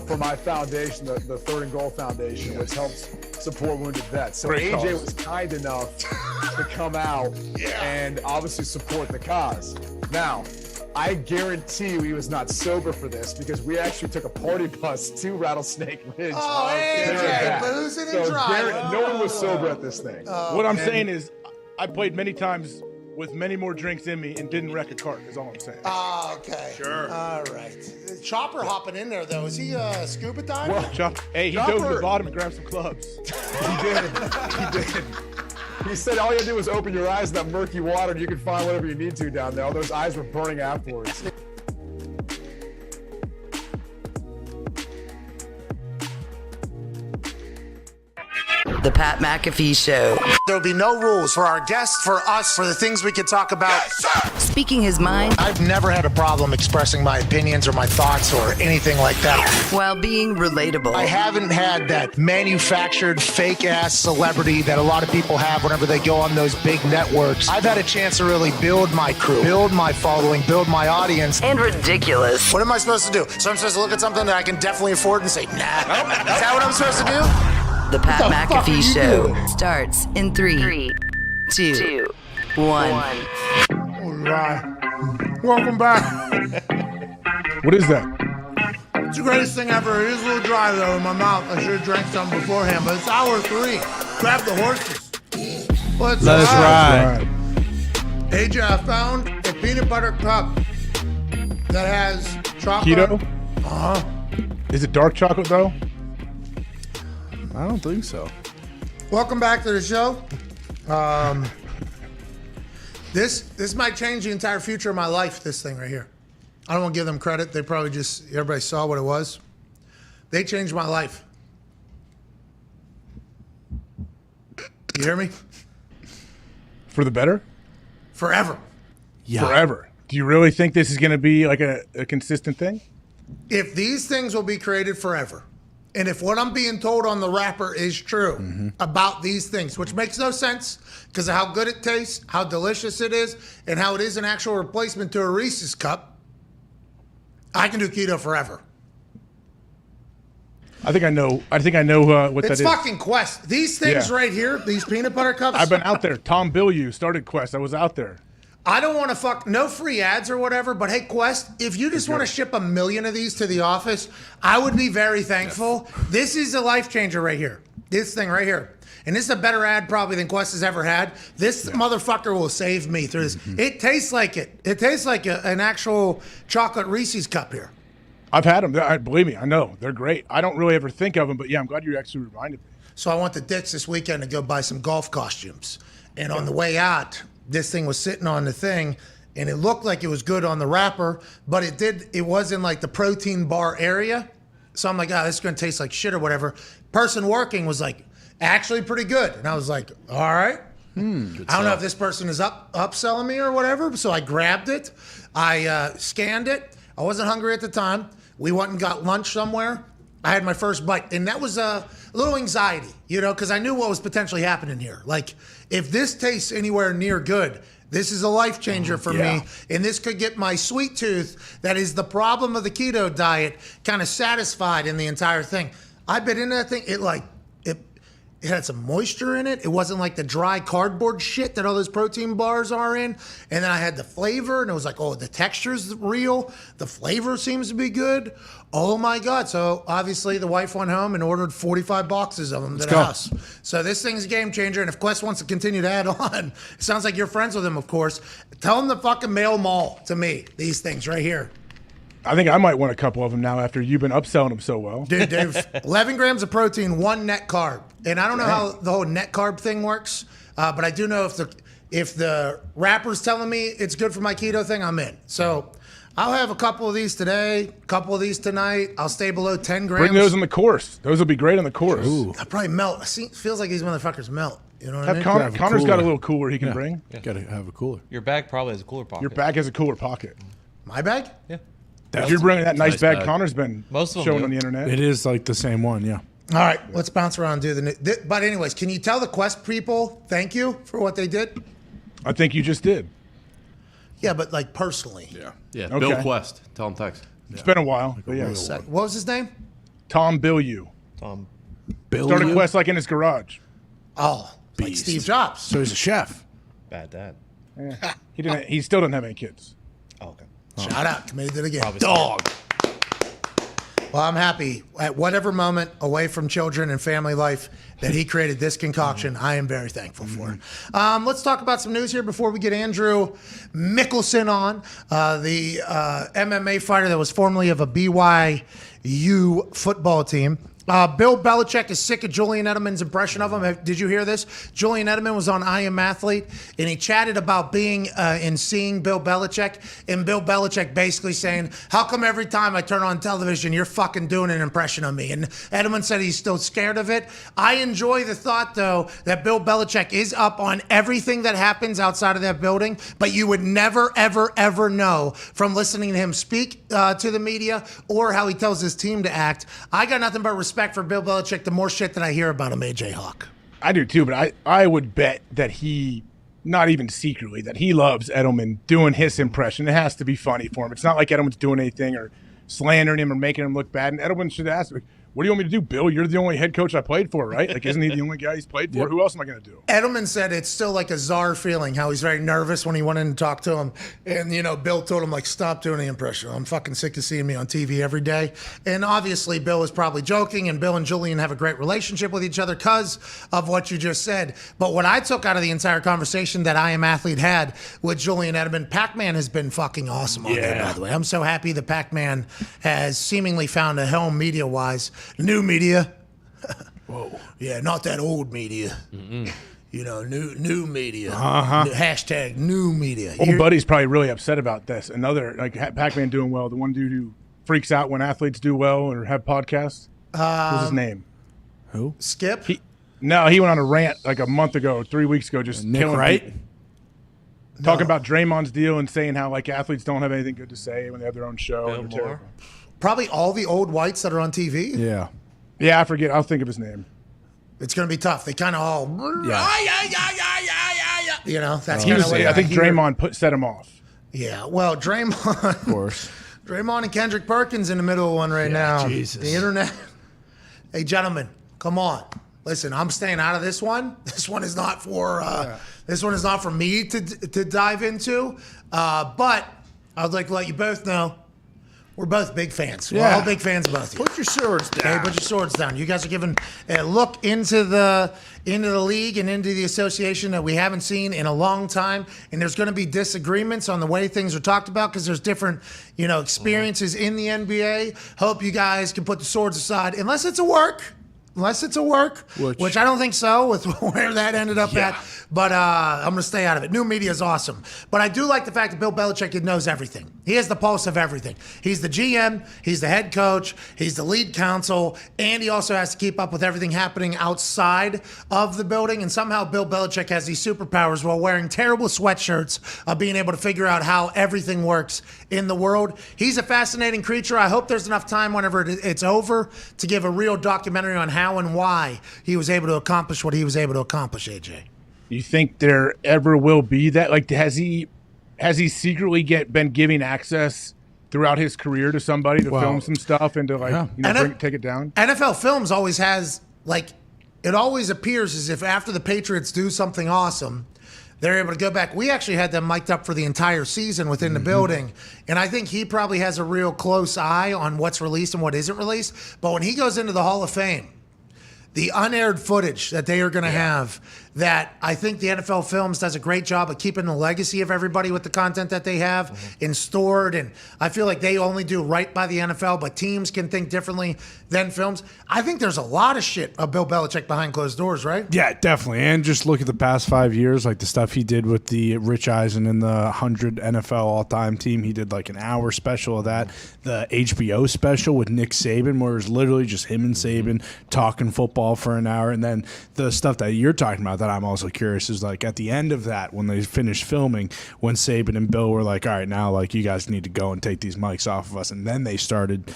Speaker 13: for my foundation, the Third and Goal Foundation, which helps support wounded vets. So
Speaker 11: Great
Speaker 13: AJ
Speaker 11: cause.
Speaker 13: was kind enough to come out and obviously support the cause. Now, I guarantee you he was not sober for this because we actually took a party bus to Rattlesnake Ridge.
Speaker 3: Oh, AJ, boozing and driving.
Speaker 13: No one was sober at this thing.
Speaker 11: What I'm saying is, I played many times with many more drinks in me and didn't wreck a cart, is all I'm saying.
Speaker 3: Oh, okay.
Speaker 11: Sure.
Speaker 3: All right. Chopper hopping in there, though. Is he scuba diving?
Speaker 11: Well, he dove to the bottom and grabbed some clubs.
Speaker 13: He did. He said all you had to do was open your eyes in that murky water and you could find whatever you need to down there. All those eyes were burning afterwards.
Speaker 1: The Pat McAfee Show.
Speaker 2: There'll be no rules for our guests, for us, for the things we can talk about.
Speaker 1: Speaking his mind
Speaker 2: I've never had a problem expressing my opinions or my thoughts or anything like that.
Speaker 1: while being relatable.
Speaker 2: I haven't had that manufactured fake-ass celebrity that a lot of people have whenever they go on those big networks. I've had a chance to really build my crew, build my following, build my audience.
Speaker 1: And ridiculous.
Speaker 2: What am I supposed to do? So I'm supposed to look at something that I can definitely afford and say, nah. Is that what I'm supposed to do?
Speaker 1: The Pat
Speaker 2: What the fuck are
Speaker 1: McAfee
Speaker 2: you
Speaker 1: Show
Speaker 2: doing?
Speaker 1: starts in 3, 2, 1.
Speaker 3: All right. Welcome back.
Speaker 11: What is that?
Speaker 3: It's the greatest thing ever. It is a little dry, though, in my mouth. I should have drank some beforehand, but it's hour 3. Grab the horses. Let's
Speaker 4: ride.
Speaker 3: AJ, I found a peanut butter cup that has chocolate.
Speaker 11: Keto?
Speaker 3: Uh-huh.
Speaker 11: Is it dark chocolate, though?
Speaker 4: I don't think so.
Speaker 3: Welcome back to the show. This might change the entire future of my life, this thing right here. I don't want to give them credit. They probably just, everybody saw what it was. They changed my life. You hear me?
Speaker 11: For the better?
Speaker 3: Forever.
Speaker 4: Yeah.
Speaker 11: Forever. Do you really think this is going to be like a consistent thing?
Speaker 3: If these things will be created forever, and if what I'm being told on the wrapper is true about these things, which makes no sense because of how good it tastes, how delicious it is, and how it is an actual replacement to a Reese's cup, I can do keto forever.
Speaker 11: I think I know what that
Speaker 3: It's
Speaker 11: is.
Speaker 3: fucking Quest. These things
Speaker 11: Yeah.
Speaker 3: right here, these peanut butter cups.
Speaker 11: I've been out there. Tom Bilyeu started Quest. I was out there.
Speaker 3: I don't want to no free ads or whatever, but hey, Quest, if you just want to ship 1 million of these to the office, I would be very thankful. Yes. This is a life changer right here. This thing right here. And this is a better ad probably than Quest has ever had. This motherfucker will save me through this. It tastes like it. It tastes like an actual chocolate Reese's cup here.
Speaker 11: I've had them. Believe me, I know. They're great. I don't really ever think of them, but yeah, I'm glad you actually reminded me.
Speaker 3: So I went to Dick's this weekend to go buy some golf costumes. And on the way out, this thing was sitting on the thing, and it looked like it was good on the wrapper, but it was in like the protein bar area. So I'm like, this is going to taste like shit or whatever. Person working was like, actually pretty good. And I was like, all right. I don't know if this person is upselling me or whatever. So I grabbed it. I scanned it. I wasn't hungry at the time. We went and got lunch somewhere. I had my first bite, and that was a little anxiety, because I knew what was potentially happening here. Like, if this tastes anywhere near good, this is a life changer for me, and this could get my sweet tooth, that is the problem of the keto diet, kind of satisfied in the entire thing. I bit into that thing. It had some moisture in it. It wasn't like the dry cardboard shit that all those protein bars are in. And then I had the flavor, and it was like, the texture's real. The flavor seems to be good. Oh my God. So obviously the wife went home and ordered 45 boxes of them to the house. So this thing's a game changer. And if Quest wants to continue to add on, it sounds like you're friends with him, of course. Tell him to fucking mail them all to me. These things right here.
Speaker 11: I think I might want a couple of them now after you've been upselling them so well.
Speaker 3: Dude, Dave, 11 grams of protein, 1 net carb. And I don't know how the whole net carb thing works, but I do know if the wrapper's telling me it's good for my keto thing, I'm in. So I'll have a couple of these today, a couple of these tonight. I'll stay below 10 grams.
Speaker 11: Bring those on the course. Those will be great on the course.
Speaker 3: I'll probably melt. It feels like these motherfuckers melt. You know what I mean?
Speaker 11: Connor's got a little cooler he can bring.
Speaker 4: Yeah. Got to have a cooler.
Speaker 7: Your bag probably has a cooler pocket.
Speaker 11: Your bag has a cooler pocket.
Speaker 3: My bag?
Speaker 7: Yeah.
Speaker 11: If you're bringing that nice bag Connor's been
Speaker 7: Most of them
Speaker 11: showing on the internet.
Speaker 4: It is like the same one, yeah.
Speaker 3: All right, let's bounce around and do but anyways, can you tell the Quest people thank you for what they did?
Speaker 11: I think you just did.
Speaker 3: Yeah, but like personally.
Speaker 5: Yeah.
Speaker 11: Okay.
Speaker 5: Bill Quest. Tell him thanks.
Speaker 11: It's been a while. But yeah.
Speaker 3: What was his name?
Speaker 11: Tom Bilyeu.
Speaker 7: Tom
Speaker 4: Bill
Speaker 11: Started Quest like in his garage.
Speaker 3: Oh, like Steve Jobs.
Speaker 4: So he's a chef.
Speaker 7: Bad dad.
Speaker 11: Yeah. He still doesn't have any kids.
Speaker 7: Oh, okay.
Speaker 3: Shout out. Committed it again.
Speaker 7: Probably
Speaker 3: Dog. Well, I'm happy at whatever moment away from children and family life that he created this concoction. I am very thankful for. Let's talk about some news here before we get Andrew Mickelson on, the MMA fighter that was formerly of a BYU football team. Bill Belichick is sick of Julian Edelman's impression of him. Did you hear this? Julian Edelman was on I Am Athlete, and he chatted about being and seeing Bill Belichick, and Bill Belichick basically saying, how come every time I turn on television, you're fucking doing an impression of me? And Edelman said he's still scared of it. I enjoy the thought, though, that Bill Belichick is up on everything that happens outside of that building, but you would never, ever, ever know from listening to him speak to the media or how he tells his team to act. I got nothing but respect for Bill Belichick, the more shit that I hear about him, AJ Hawk.
Speaker 11: I do too, but I would bet that he, not even secretly, that he loves Edelman doing his impression. It has to be funny for him. It's not like Edelman's doing anything or slandering him or making him look bad. And Edelman should ask, what do you want me to do, Bill? You're the only head coach I played for, right? Like, isn't he the only guy he's played for? Yep. Who else am I going to do?
Speaker 3: Edelman said it's still like a czar feeling, how he's very nervous when he went in to talk to him. And, Bill told him, like, stop doing the impression. I'm fucking sick of seeing me on TV every day. And obviously, Bill was probably joking, and Bill and Julian have a great relationship with each other because of what you just said. But what I took out of the entire conversation that I Am Athlete had with Julian Edelman, Pac-Man has been fucking awesome on there, by the way. I'm so happy that Pac-Man has seemingly found a home media-wise. New media. Whoa. Yeah, not that old media. Mm-mm. New media. Hashtag new media.
Speaker 11: Old Buddy's probably really upset about this. Another, like Pac-Man doing well. The one dude who freaks out when athletes do well or have podcasts. What's his name?
Speaker 4: Who?
Speaker 3: Skip?
Speaker 11: He went on a rant like a month ago, 3 weeks ago, just
Speaker 4: Nick
Speaker 11: killing
Speaker 4: Wright?
Speaker 11: people. Talking about Draymond's deal and saying how like athletes don't have anything good to say when they have their own show.
Speaker 7: Bill
Speaker 11: And they're
Speaker 7: Maher?
Speaker 11: terrible.
Speaker 3: Probably all the old whites that are on TV.
Speaker 4: Yeah.
Speaker 11: Yeah, I forget. I'll think of his name.
Speaker 3: It's going to be tough. They kind of all, that's
Speaker 11: He
Speaker 3: kind
Speaker 11: was,
Speaker 3: of what
Speaker 11: I think
Speaker 3: hear.
Speaker 11: Draymond set him off.
Speaker 3: Yeah, well, Draymond.
Speaker 4: Of course.
Speaker 3: Draymond and Kendrick Perkins in the middle of one right now.
Speaker 4: Jesus.
Speaker 3: The internet. Hey, gentlemen, come on. Listen, I'm staying out of this one. This one is not for this one is not for me to dive into. But I'd like to let you both know We're both big fans. We're
Speaker 4: Yeah.
Speaker 3: all big fans of both of you.
Speaker 4: Put your swords down.
Speaker 3: Hey, put your swords down. You guys are giving a look into the league and into the association that we haven't seen in a long time. And there's going to be disagreements on the way things are talked about because there's different, experiences in the NBA. Hope you guys can put the swords aside, unless it's a work. Which I don't think so with where that ended up at. But I'm going to stay out of it. New media is awesome. But I do like the fact that Bill Belichick knows everything. He has the pulse of everything. He's the GM. He's the head coach. He's the lead counsel. And he also has to keep up with everything happening outside of the building. And somehow Bill Belichick has these superpowers while wearing terrible sweatshirts of being able to figure out how everything works in the world. He's a fascinating creature. I hope there's enough time whenever it's over to give a real documentary on how and why he was able to accomplish what he was able to accomplish, AJ.
Speaker 11: You think there ever will be that? Like, has he secretly been giving access throughout his career to somebody to film some stuff and to take it down?
Speaker 3: NFL Films always has, it always appears as if after the Patriots do something awesome, they're able to go back. We actually had them mic'd up for the entire season within the building. And I think he probably has a real close eye on what's released and what isn't released. But when he goes into the Hall of Fame, the unaired footage that they are going to have, that I think the NFL Films does a great job of keeping the legacy of everybody with the content that they have and stored. And I feel like they only do right by the NFL, but teams can think differently than films. I think there's a lot of shit of Bill Belichick behind closed doors, right?
Speaker 4: Yeah, definitely. And just look at the past 5 years, like the stuff he did with the Rich Eisen and the 100 NFL all-time team. He did like an hour special of that. The HBO special with Nick Saban, where it was literally just him and Saban talking football for an hour. And then the stuff that you're talking about that I'm also curious is like at the end of that, when they finished filming, when Saban and Bill were like, all right, now like you guys need to go and take these mics off of us. And then they started,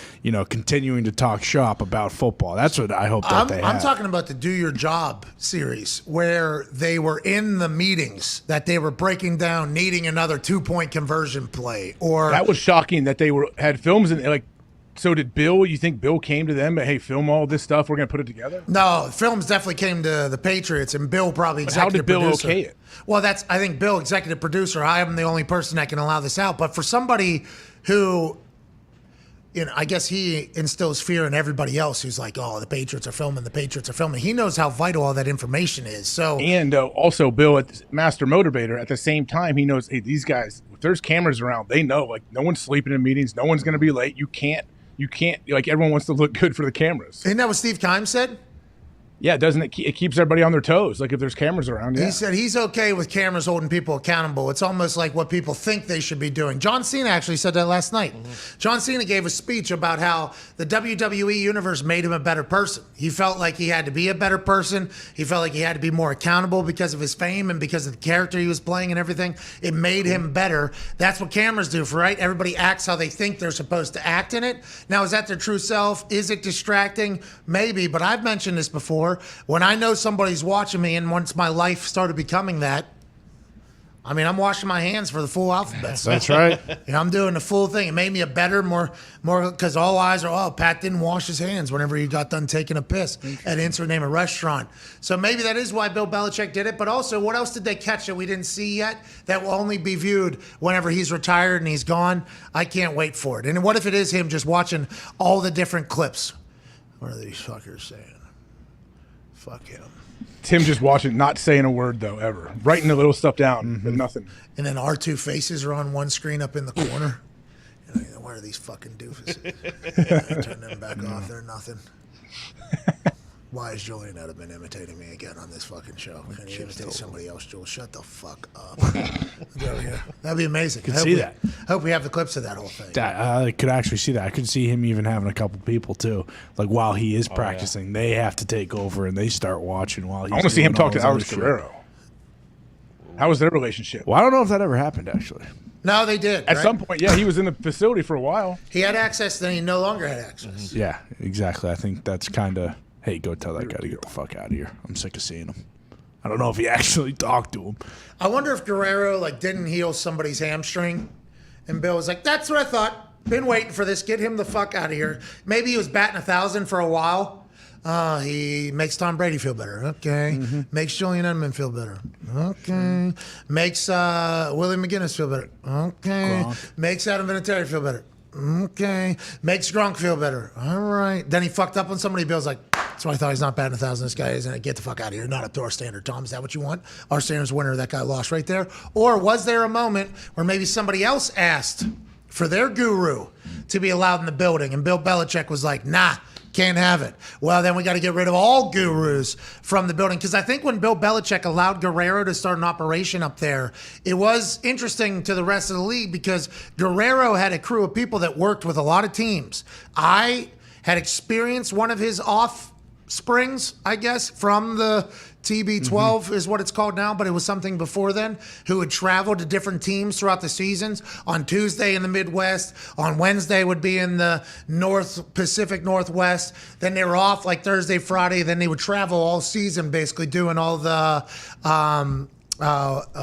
Speaker 4: continuing to talk shop about football. That's what I hope that they have.
Speaker 3: I'm talking about the Do Your Job series where they were in the meetings that they were breaking down needing another 2-point conversion play. Or
Speaker 11: that was shocking that they had films and so did Bill? You think Bill came to them, but hey, film all this stuff, we're going to put it together?
Speaker 3: No, films definitely came to the Patriots, and Bill probably executive producer.
Speaker 11: How did Bill okay it?
Speaker 3: Well, I think Bill, executive producer, I am the only person that can allow this out. But for somebody who, I guess he instills fear in everybody else who's like, oh, the Patriots are filming. He knows how vital all that information is. So
Speaker 11: And also Bill, master motivator, at the same time, he knows, hey, these guys, if there's cameras around, they know, no one's sleeping in meetings, no one's going to be late. You can't, everyone wants to look good for the cameras.
Speaker 3: Isn't that what Steve Keim said?
Speaker 11: Yeah, doesn't it? It keeps everybody on their toes. Like if there's cameras around. Yeah.
Speaker 3: He said he's okay with cameras holding people accountable. It's almost like what people think they should be doing. John Cena actually said that last night. John Cena gave a speech about how the WWE universe made him a better person. He felt like he had to be a better person. He felt like he had to be more accountable because of his fame and because of the character he was playing and everything. It made him better. That's what cameras do, right? Everybody acts how they think they're supposed to act in it. Now, is that their true self? Is it distracting? Maybe, but I've mentioned this before. When I know somebody's watching me, and once my life started becoming that, I'm washing my hands for the full alphabet.
Speaker 4: That's right.
Speaker 3: I'm doing the full thing. It made me a better, more, because all eyes are, Pat didn't wash his hands whenever he got done taking a piss at insert name a restaurant. So maybe that is why Bill Belichick did it. But also, what else did they catch that we didn't see yet that will only be viewed whenever he's retired and he's gone? I can't wait for it. And what if it is him just watching all the different clips? What are these fuckers saying? Fuck him.
Speaker 11: Tim just watching, not saying a word though, ever. Writing the little stuff down, but nothing.
Speaker 3: And then our two faces are on one screen up in the corner. Where are these fucking doofuses? Turn them back off. They're nothing. Why is Julian been imitating me again on this fucking show? Can you imitate somebody else, Jules? Shut the fuck up. Over here. That'd be amazing.
Speaker 4: Could see that.
Speaker 3: Hope we have the clips of that whole thing.
Speaker 4: I could actually see that. I could see him even having a couple people too. Like while he is practicing, they have to take over and they start watching while he's.
Speaker 11: I want to see him talk to Alex Guerrero. How was their relationship?
Speaker 4: Well, I don't know if that ever happened actually.
Speaker 3: No, they did.
Speaker 11: At some point, yeah, he was in the facility for a while.
Speaker 3: He had access, then he no longer had access.
Speaker 4: Yeah, exactly. I think that's kind of. Hey, go tell that guy to get the fuck out of here. I'm sick of seeing him. I don't know if he actually talked to him.
Speaker 3: I wonder if Guerrero didn't heal somebody's hamstring, and Bill was like, "That's what I thought. Been waiting for this. Get him the fuck out of here." Maybe he was batting 1,000 for a while. He makes Tom Brady feel better. Okay. Makes Julian Edelman feel better. Okay. Makes Willie McGinnis feel better. Okay. Makes Adam Vinatieri feel better. Okay. Makes Gronk feel better. All right. Then he fucked up on somebody. Bill's like, that's why I thought he's not batting 1,000. This guy isn't. Get the fuck out of here. Not up to our standard, Tom. Is that what you want? Our standard's winner. That guy lost right there. Or was there a moment where maybe somebody else asked for their guru to be allowed in the building, and Bill Belichick was like, nah, can't have it. Well, then we got to get rid of all gurus from the building. Because I think when Bill Belichick allowed Guerrero to start an operation up there, it was interesting to the rest of the league because Guerrero had a crew of people that worked with a lot of teams. I had experienced one of his offsprings, I guess, from the TB12 is what it's called now, but it was something before then, who would travel to different teams throughout the seasons. On Tuesday in the Midwest, on Wednesday would be in the Pacific Northwest. Then they were off like Thursday, Friday. Then they would travel all season, basically doing all the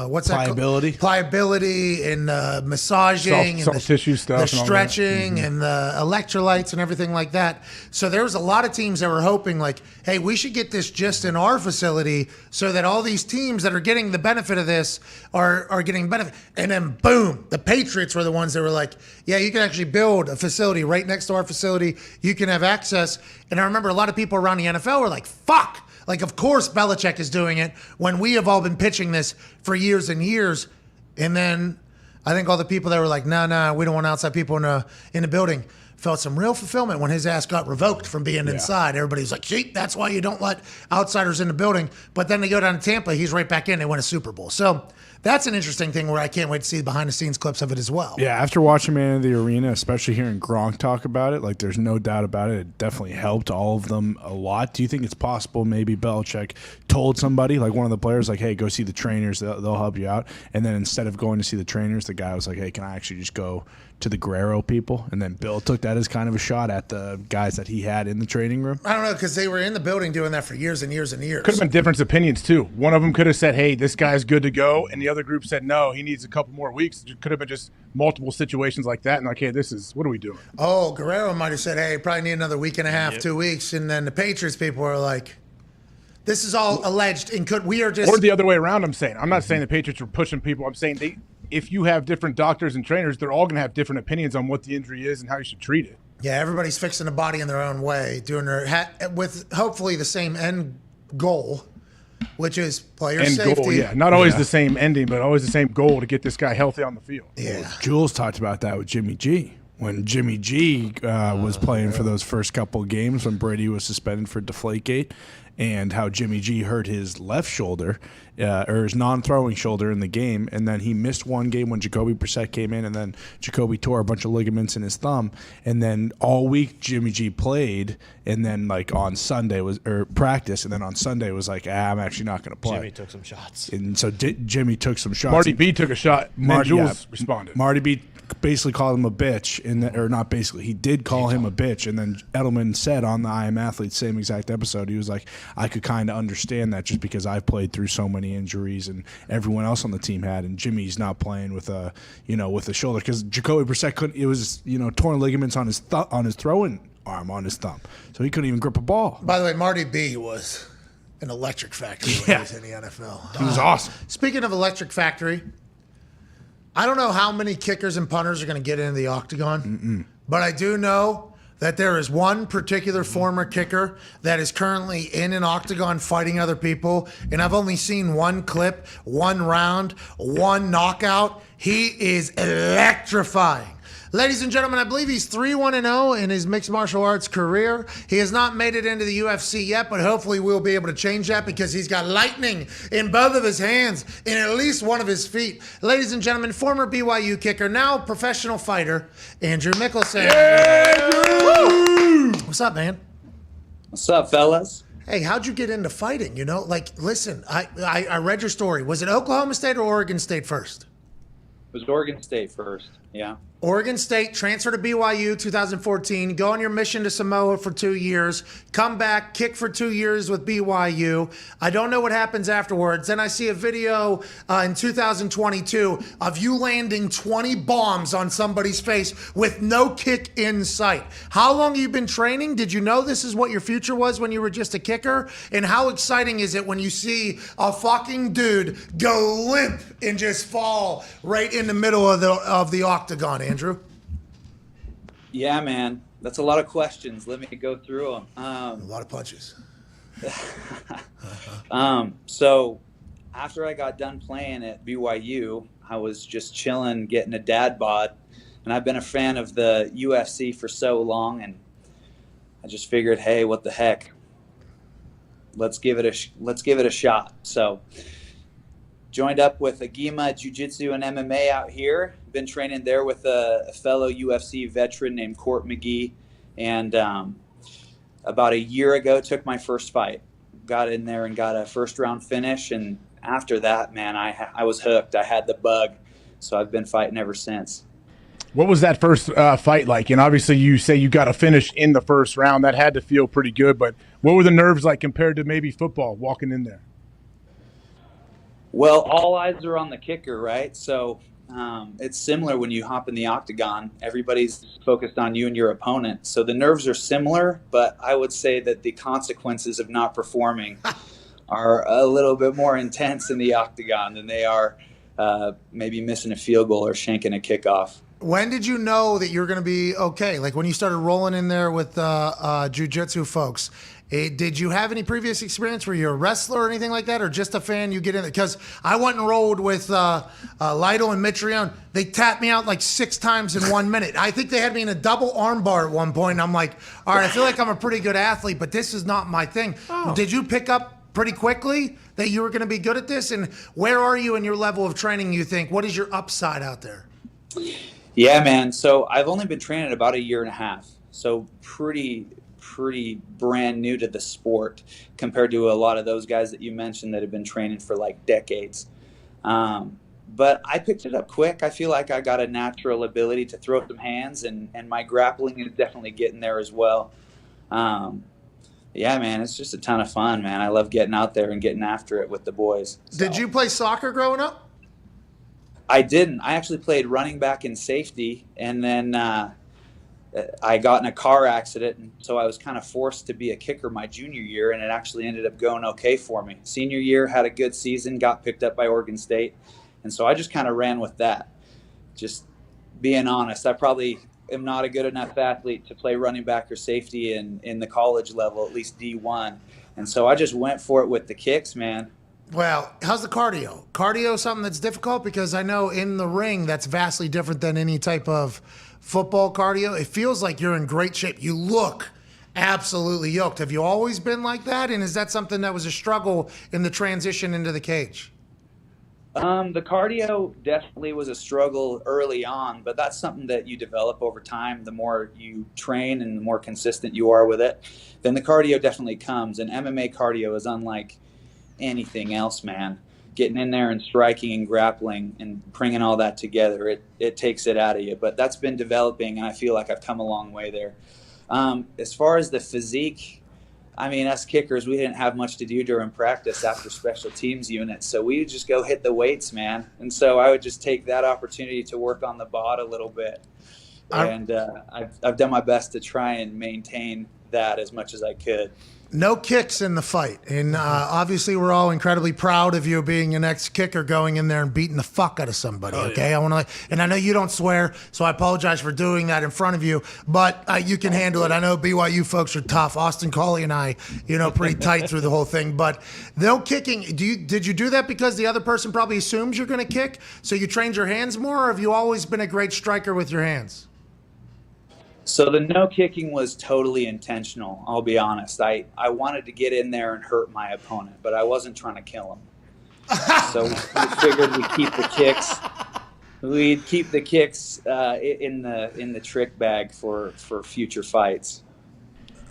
Speaker 3: what's that? Pliability and massaging,
Speaker 11: soft
Speaker 3: and
Speaker 11: tissue stuff,
Speaker 3: the
Speaker 11: and all that.
Speaker 3: stretching, and the electrolytes and everything like that. So there was a lot of teams that were hoping, like, hey, we should get this just in our facility, so that all these teams that are getting the benefit of this are getting benefit. And then boom, the Patriots were the ones that were like, yeah, you can actually build a facility right next to our facility. You can have access. And I remember a lot of people around the NFL were like, fuck. Like, of course Belichick is doing it when we have all been pitching this for years and years. And then I think all the people that were like, no, we don't want outside people in the building felt some real fulfillment when his ass got revoked from being inside. Everybody's like, see, that's why you don't let outsiders in the building. But then they go down to Tampa, he's right back in, they win a Super Bowl. So that's an interesting thing where I can't wait to see behind the scenes clips of it as well.
Speaker 4: Yeah, after watching Man of the Arena, especially hearing Gronk talk about it, like there's no doubt about it. It definitely helped all of them a lot. Do you think it's possible maybe Belichick told somebody, like one of the players, like, hey, go see the trainers, they'll help you out. And then instead of going to see the trainers, the guy was like, hey, can I actually just go to the Guerrero people? And then Bill took that as kind of a shot at the guys that he had in the training room.
Speaker 3: I don't know, because they were in the building doing that for years and years and years.
Speaker 11: Could have been different opinions too. One of them could have said, hey, this guy's good to go, and the other group said, no, he needs a couple more weeks. It could have been just multiple situations like that, and like, hey, what are we doing?
Speaker 3: Oh, Guerrero might have said, hey, probably need another week and a half, 2 weeks. And then the Patriots people are like, this is all alleged, and we are just...
Speaker 11: Or the other way around, I'm saying. I'm not saying the Patriots are pushing people. I'm saying if you have different doctors and trainers, they're all going to have different opinions on what the injury is and how you should treat it.
Speaker 3: Yeah, everybody's fixing the body in their own way, doing with hopefully the same end goal, which is player safety.
Speaker 11: Goal, yeah. Not always the same ending, but always the same goal to get this guy healthy on the field.
Speaker 3: Yeah.
Speaker 4: Well, Jules talked about that with Jimmy G. When Jimmy G was playing for those first couple of games when Brady was suspended for Deflategate, and how Jimmy G hurt his left shoulder, or his non-throwing shoulder in the game, and then he missed one game when Jacoby Brissett came in, and then Jacoby tore a bunch of ligaments in his thumb, and then all week Jimmy G played, and then like on Sunday practice, and then on Sunday was like, I'm actually not going to play.
Speaker 7: Jimmy took some shots.
Speaker 4: And so Jimmy took some shots.
Speaker 11: Marty B took a shot, and Jules responded.
Speaker 4: Marty B basically called him a bitch, or not basically, he did call him a bitch, and then Edelman said on the I Am Athlete, same exact episode, he was like, I could kind of understand that just because I've played through so many injuries and everyone else on the team had, and Jimmy's not playing with a shoulder, because Jacoby Brissett couldn't, it was torn ligaments on his throwing arm, on his thumb, so he couldn't even grip a ball.
Speaker 3: By the way, Marty B was an electric factory when he was in the NFL.
Speaker 4: He was awesome.
Speaker 3: Speaking of electric factory, I don't know how many kickers and punters are going to get into the octagon, but I do know that there is one particular former kicker that is currently in an octagon fighting other people, and I've only seen one clip, one round, one knockout. He is electrifying. Ladies and gentlemen, I believe he's 3-1-0 in his mixed martial arts career. He has not made it into the UFC yet, but hopefully we'll be able to change that because he's got lightning in both of his hands and at least one of his feet. Ladies and gentlemen, former BYU kicker, now professional fighter, Andrew Mickelson.
Speaker 11: Yeah,
Speaker 3: what's up, man?
Speaker 15: What's up, fellas?
Speaker 3: Hey, how'd you get into fighting? Listen, I read your story. Was it Oklahoma State or Oregon State first?
Speaker 15: It was Oregon State first, yeah.
Speaker 3: Oregon State, transfer to BYU 2014, go on your mission to Samoa for 2 years, come back, kick for 2 years with BYU. I don't know what happens afterwards. Then I see a video in 2022 of you landing 20 bombs on somebody's face with no kick in sight. How long have you been training? Did you know this is what your future was when you were just a kicker? And how exciting is it when you see a fucking dude go limp and just fall right in the middle of the octagon, Andrew?
Speaker 15: Yeah, man. That's a lot of questions. Let me go through them.
Speaker 3: A lot of punches.
Speaker 15: So after I got done playing at BYU, I was just chilling, getting a dad bod. And I've been a fan of the UFC for so long, and I just figured, hey, what the heck? Let's give it a shot. So joined up with Agima Jiu-Jitsu and MMA out here. Been training there with a fellow UFC veteran named Court McGee. And about a year ago, took my first fight. Got in there and got a first-round finish. And after that, man, I was hooked. I had the bug. So I've been fighting ever since.
Speaker 11: What was that first fight like? And obviously you say you got a finish in the first round. That had to feel pretty good. But what were the nerves like compared to maybe football, walking in there?
Speaker 15: Well, all eyes are on the kicker, right? So it's similar when you hop in the octagon. Everybody's focused on you and your opponent. So the nerves are similar, but I would say that the consequences of not performing are a little bit more intense in the octagon than they are maybe missing a field goal or shanking a kickoff.
Speaker 3: When did you know that you were going to be okay? Like when you started rolling in there with jiu-jitsu folks, did you have any previous experience? Were you a wrestler or anything like that, or just a fan? You get in there? Because I went and rolled with Lytle and Mitrione. They tapped me out like 6 times in 1 minute. I think they had me in a double arm bar at one point. And I'm like, all right, I feel like I'm a pretty good athlete, but this is not my thing. Oh. Did you pick up pretty quickly that you were going to be good at this? And where are you in your level of training, you think? What is your upside out there?
Speaker 15: Yeah, man. So I've only been training about a year and a half. So pretty brand new to the sport compared to a lot of those guys that you mentioned that have been training for like decades. But I picked it up quick. I feel like I got a natural ability to throw some hands, and my grappling is definitely getting there as well. Yeah, man, it's just a ton of fun, man. I love getting out there and getting after it with the boys. So.
Speaker 3: Did you play soccer growing up?
Speaker 15: I didn't. I actually played running back and safety, and then I got in a car accident, and so I was kind of forced to be a kicker my junior year, and it actually ended up going okay for me. Senior year, had a good season, got picked up by Oregon State, and so I just kind of ran with that. Just being honest, I probably am not a good enough athlete to play running back or safety in the college level, at least D1, and so I just went for it with the kicks, man.
Speaker 3: Well, how's the cardio? Cardio something that's difficult? Because I know in the ring that's vastly different than any type of football cardio. It feels like you're in great shape. You look absolutely yoked. Have you always been like that? And is that something that was a struggle in the transition into the cage?
Speaker 15: The cardio definitely was a struggle early on, but that's something that you develop over time. The more you train and the more consistent you are with it, then the cardio definitely comes. And MMA cardio is unlike anything else, man. Getting in there and striking and grappling and bringing all that together, it takes it out of you. But that's been developing, and I feel like I've come a long way there. As far as the physique, I mean, us kickers, we didn't have much to do during practice after special teams units, so we would just go hit the weights, man. And so I would just take that opportunity to work on the bod a little bit. And I've done my best to try and maintain that as much as I could.
Speaker 3: No kicks in the fight. And obviously we're all incredibly proud of you being an ex-kicker going in there and beating the fuck out of somebody, okay? Yeah. And I know you don't swear, so I apologize for doing that in front of you, but you can handle it. I know BYU folks are tough. Austin Coley and I, pretty tight through the whole thing. But no kicking. Did you do that because the other person probably assumes you're going to kick, so you trained your hands more, or have you always been a great striker with your hands?
Speaker 15: So the no kicking was totally intentional, I'll be honest. I wanted to get in there and hurt my opponent, but I wasn't trying to kill him. So we figured we'd keep the kicks. We'd keep the kicks in the trick bag for future fights.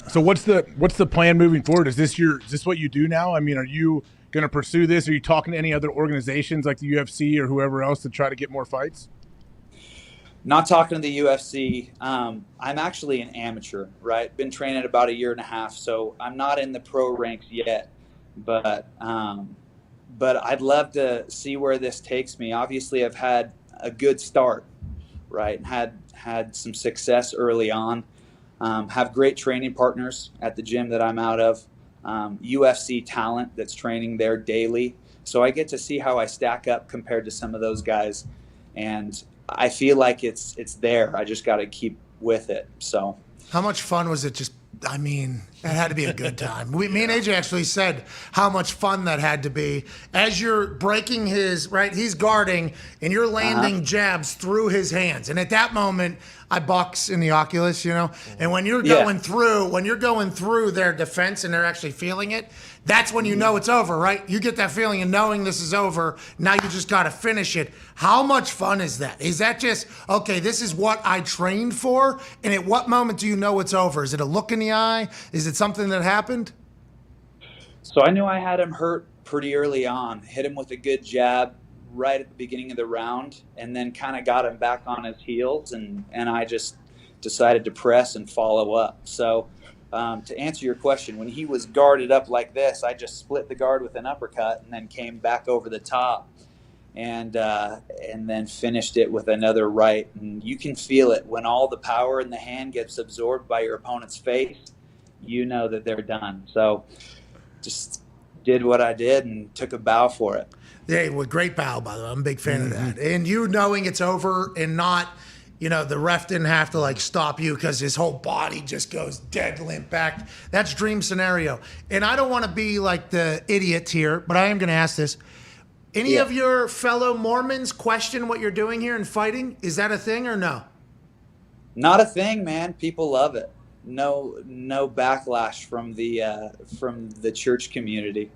Speaker 11: So what's the plan moving forward? Is this what you do now? I mean, are you going to pursue this? Are you talking to any other organizations like the UFC or whoever else to try to get more fights?
Speaker 15: Not talking to the UFC. I'm actually an amateur, right? Been training about a year and a half, so I'm not in the pro ranks yet. But I'd love to see where this takes me. Obviously, I've had a good start, right? Had some success early on. Have great training partners at the gym that I'm out of. UFC talent that's training there daily. So I get to see how I stack up compared to some of those guys. And I feel like it's there. I just got to keep with it. So
Speaker 3: how much fun was it? Just, I mean, it had to be a good time. Me and AJ actually said how much fun that had to be. As you're breaking his, right, he's guarding, and you're landing jabs through his hands. And at that moment, I box in the Oculus, you know? And when you're going through their defense and they're actually feeling it, that's when you know it's over, right? You get that feeling of knowing this is over. Now you just got to finish it. How much fun is that? Is that just, okay, this is what I trained for? And at what moment do you know it's over? Is it a look in the eye? Is it something that happened?
Speaker 15: So I knew I had him hurt pretty early on. Hit him with a good jab right at the beginning of the round, and then kind of got him back on his heels, and I just decided to press and follow up. So to answer your question, when he was guarded up like this, I just split the guard with an uppercut and then came back over the top and then finished it with another right. And you can feel it when all the power in the hand gets absorbed by your opponent's face. You know that they're done. So just did what I did and took a bow for it.
Speaker 3: Yeah, well, great bow, by the way. I'm a big fan of that. And you knowing it's over and not, you know, the ref didn't have to like stop you because his whole body just goes dead limp back. That's dream scenario. And I don't want to be like the idiot here, but I am going to ask this. Any of your fellow Mormons question what you're doing here in fighting? Is that a thing or no?
Speaker 15: Not a thing, man. People love it. No backlash from the church community.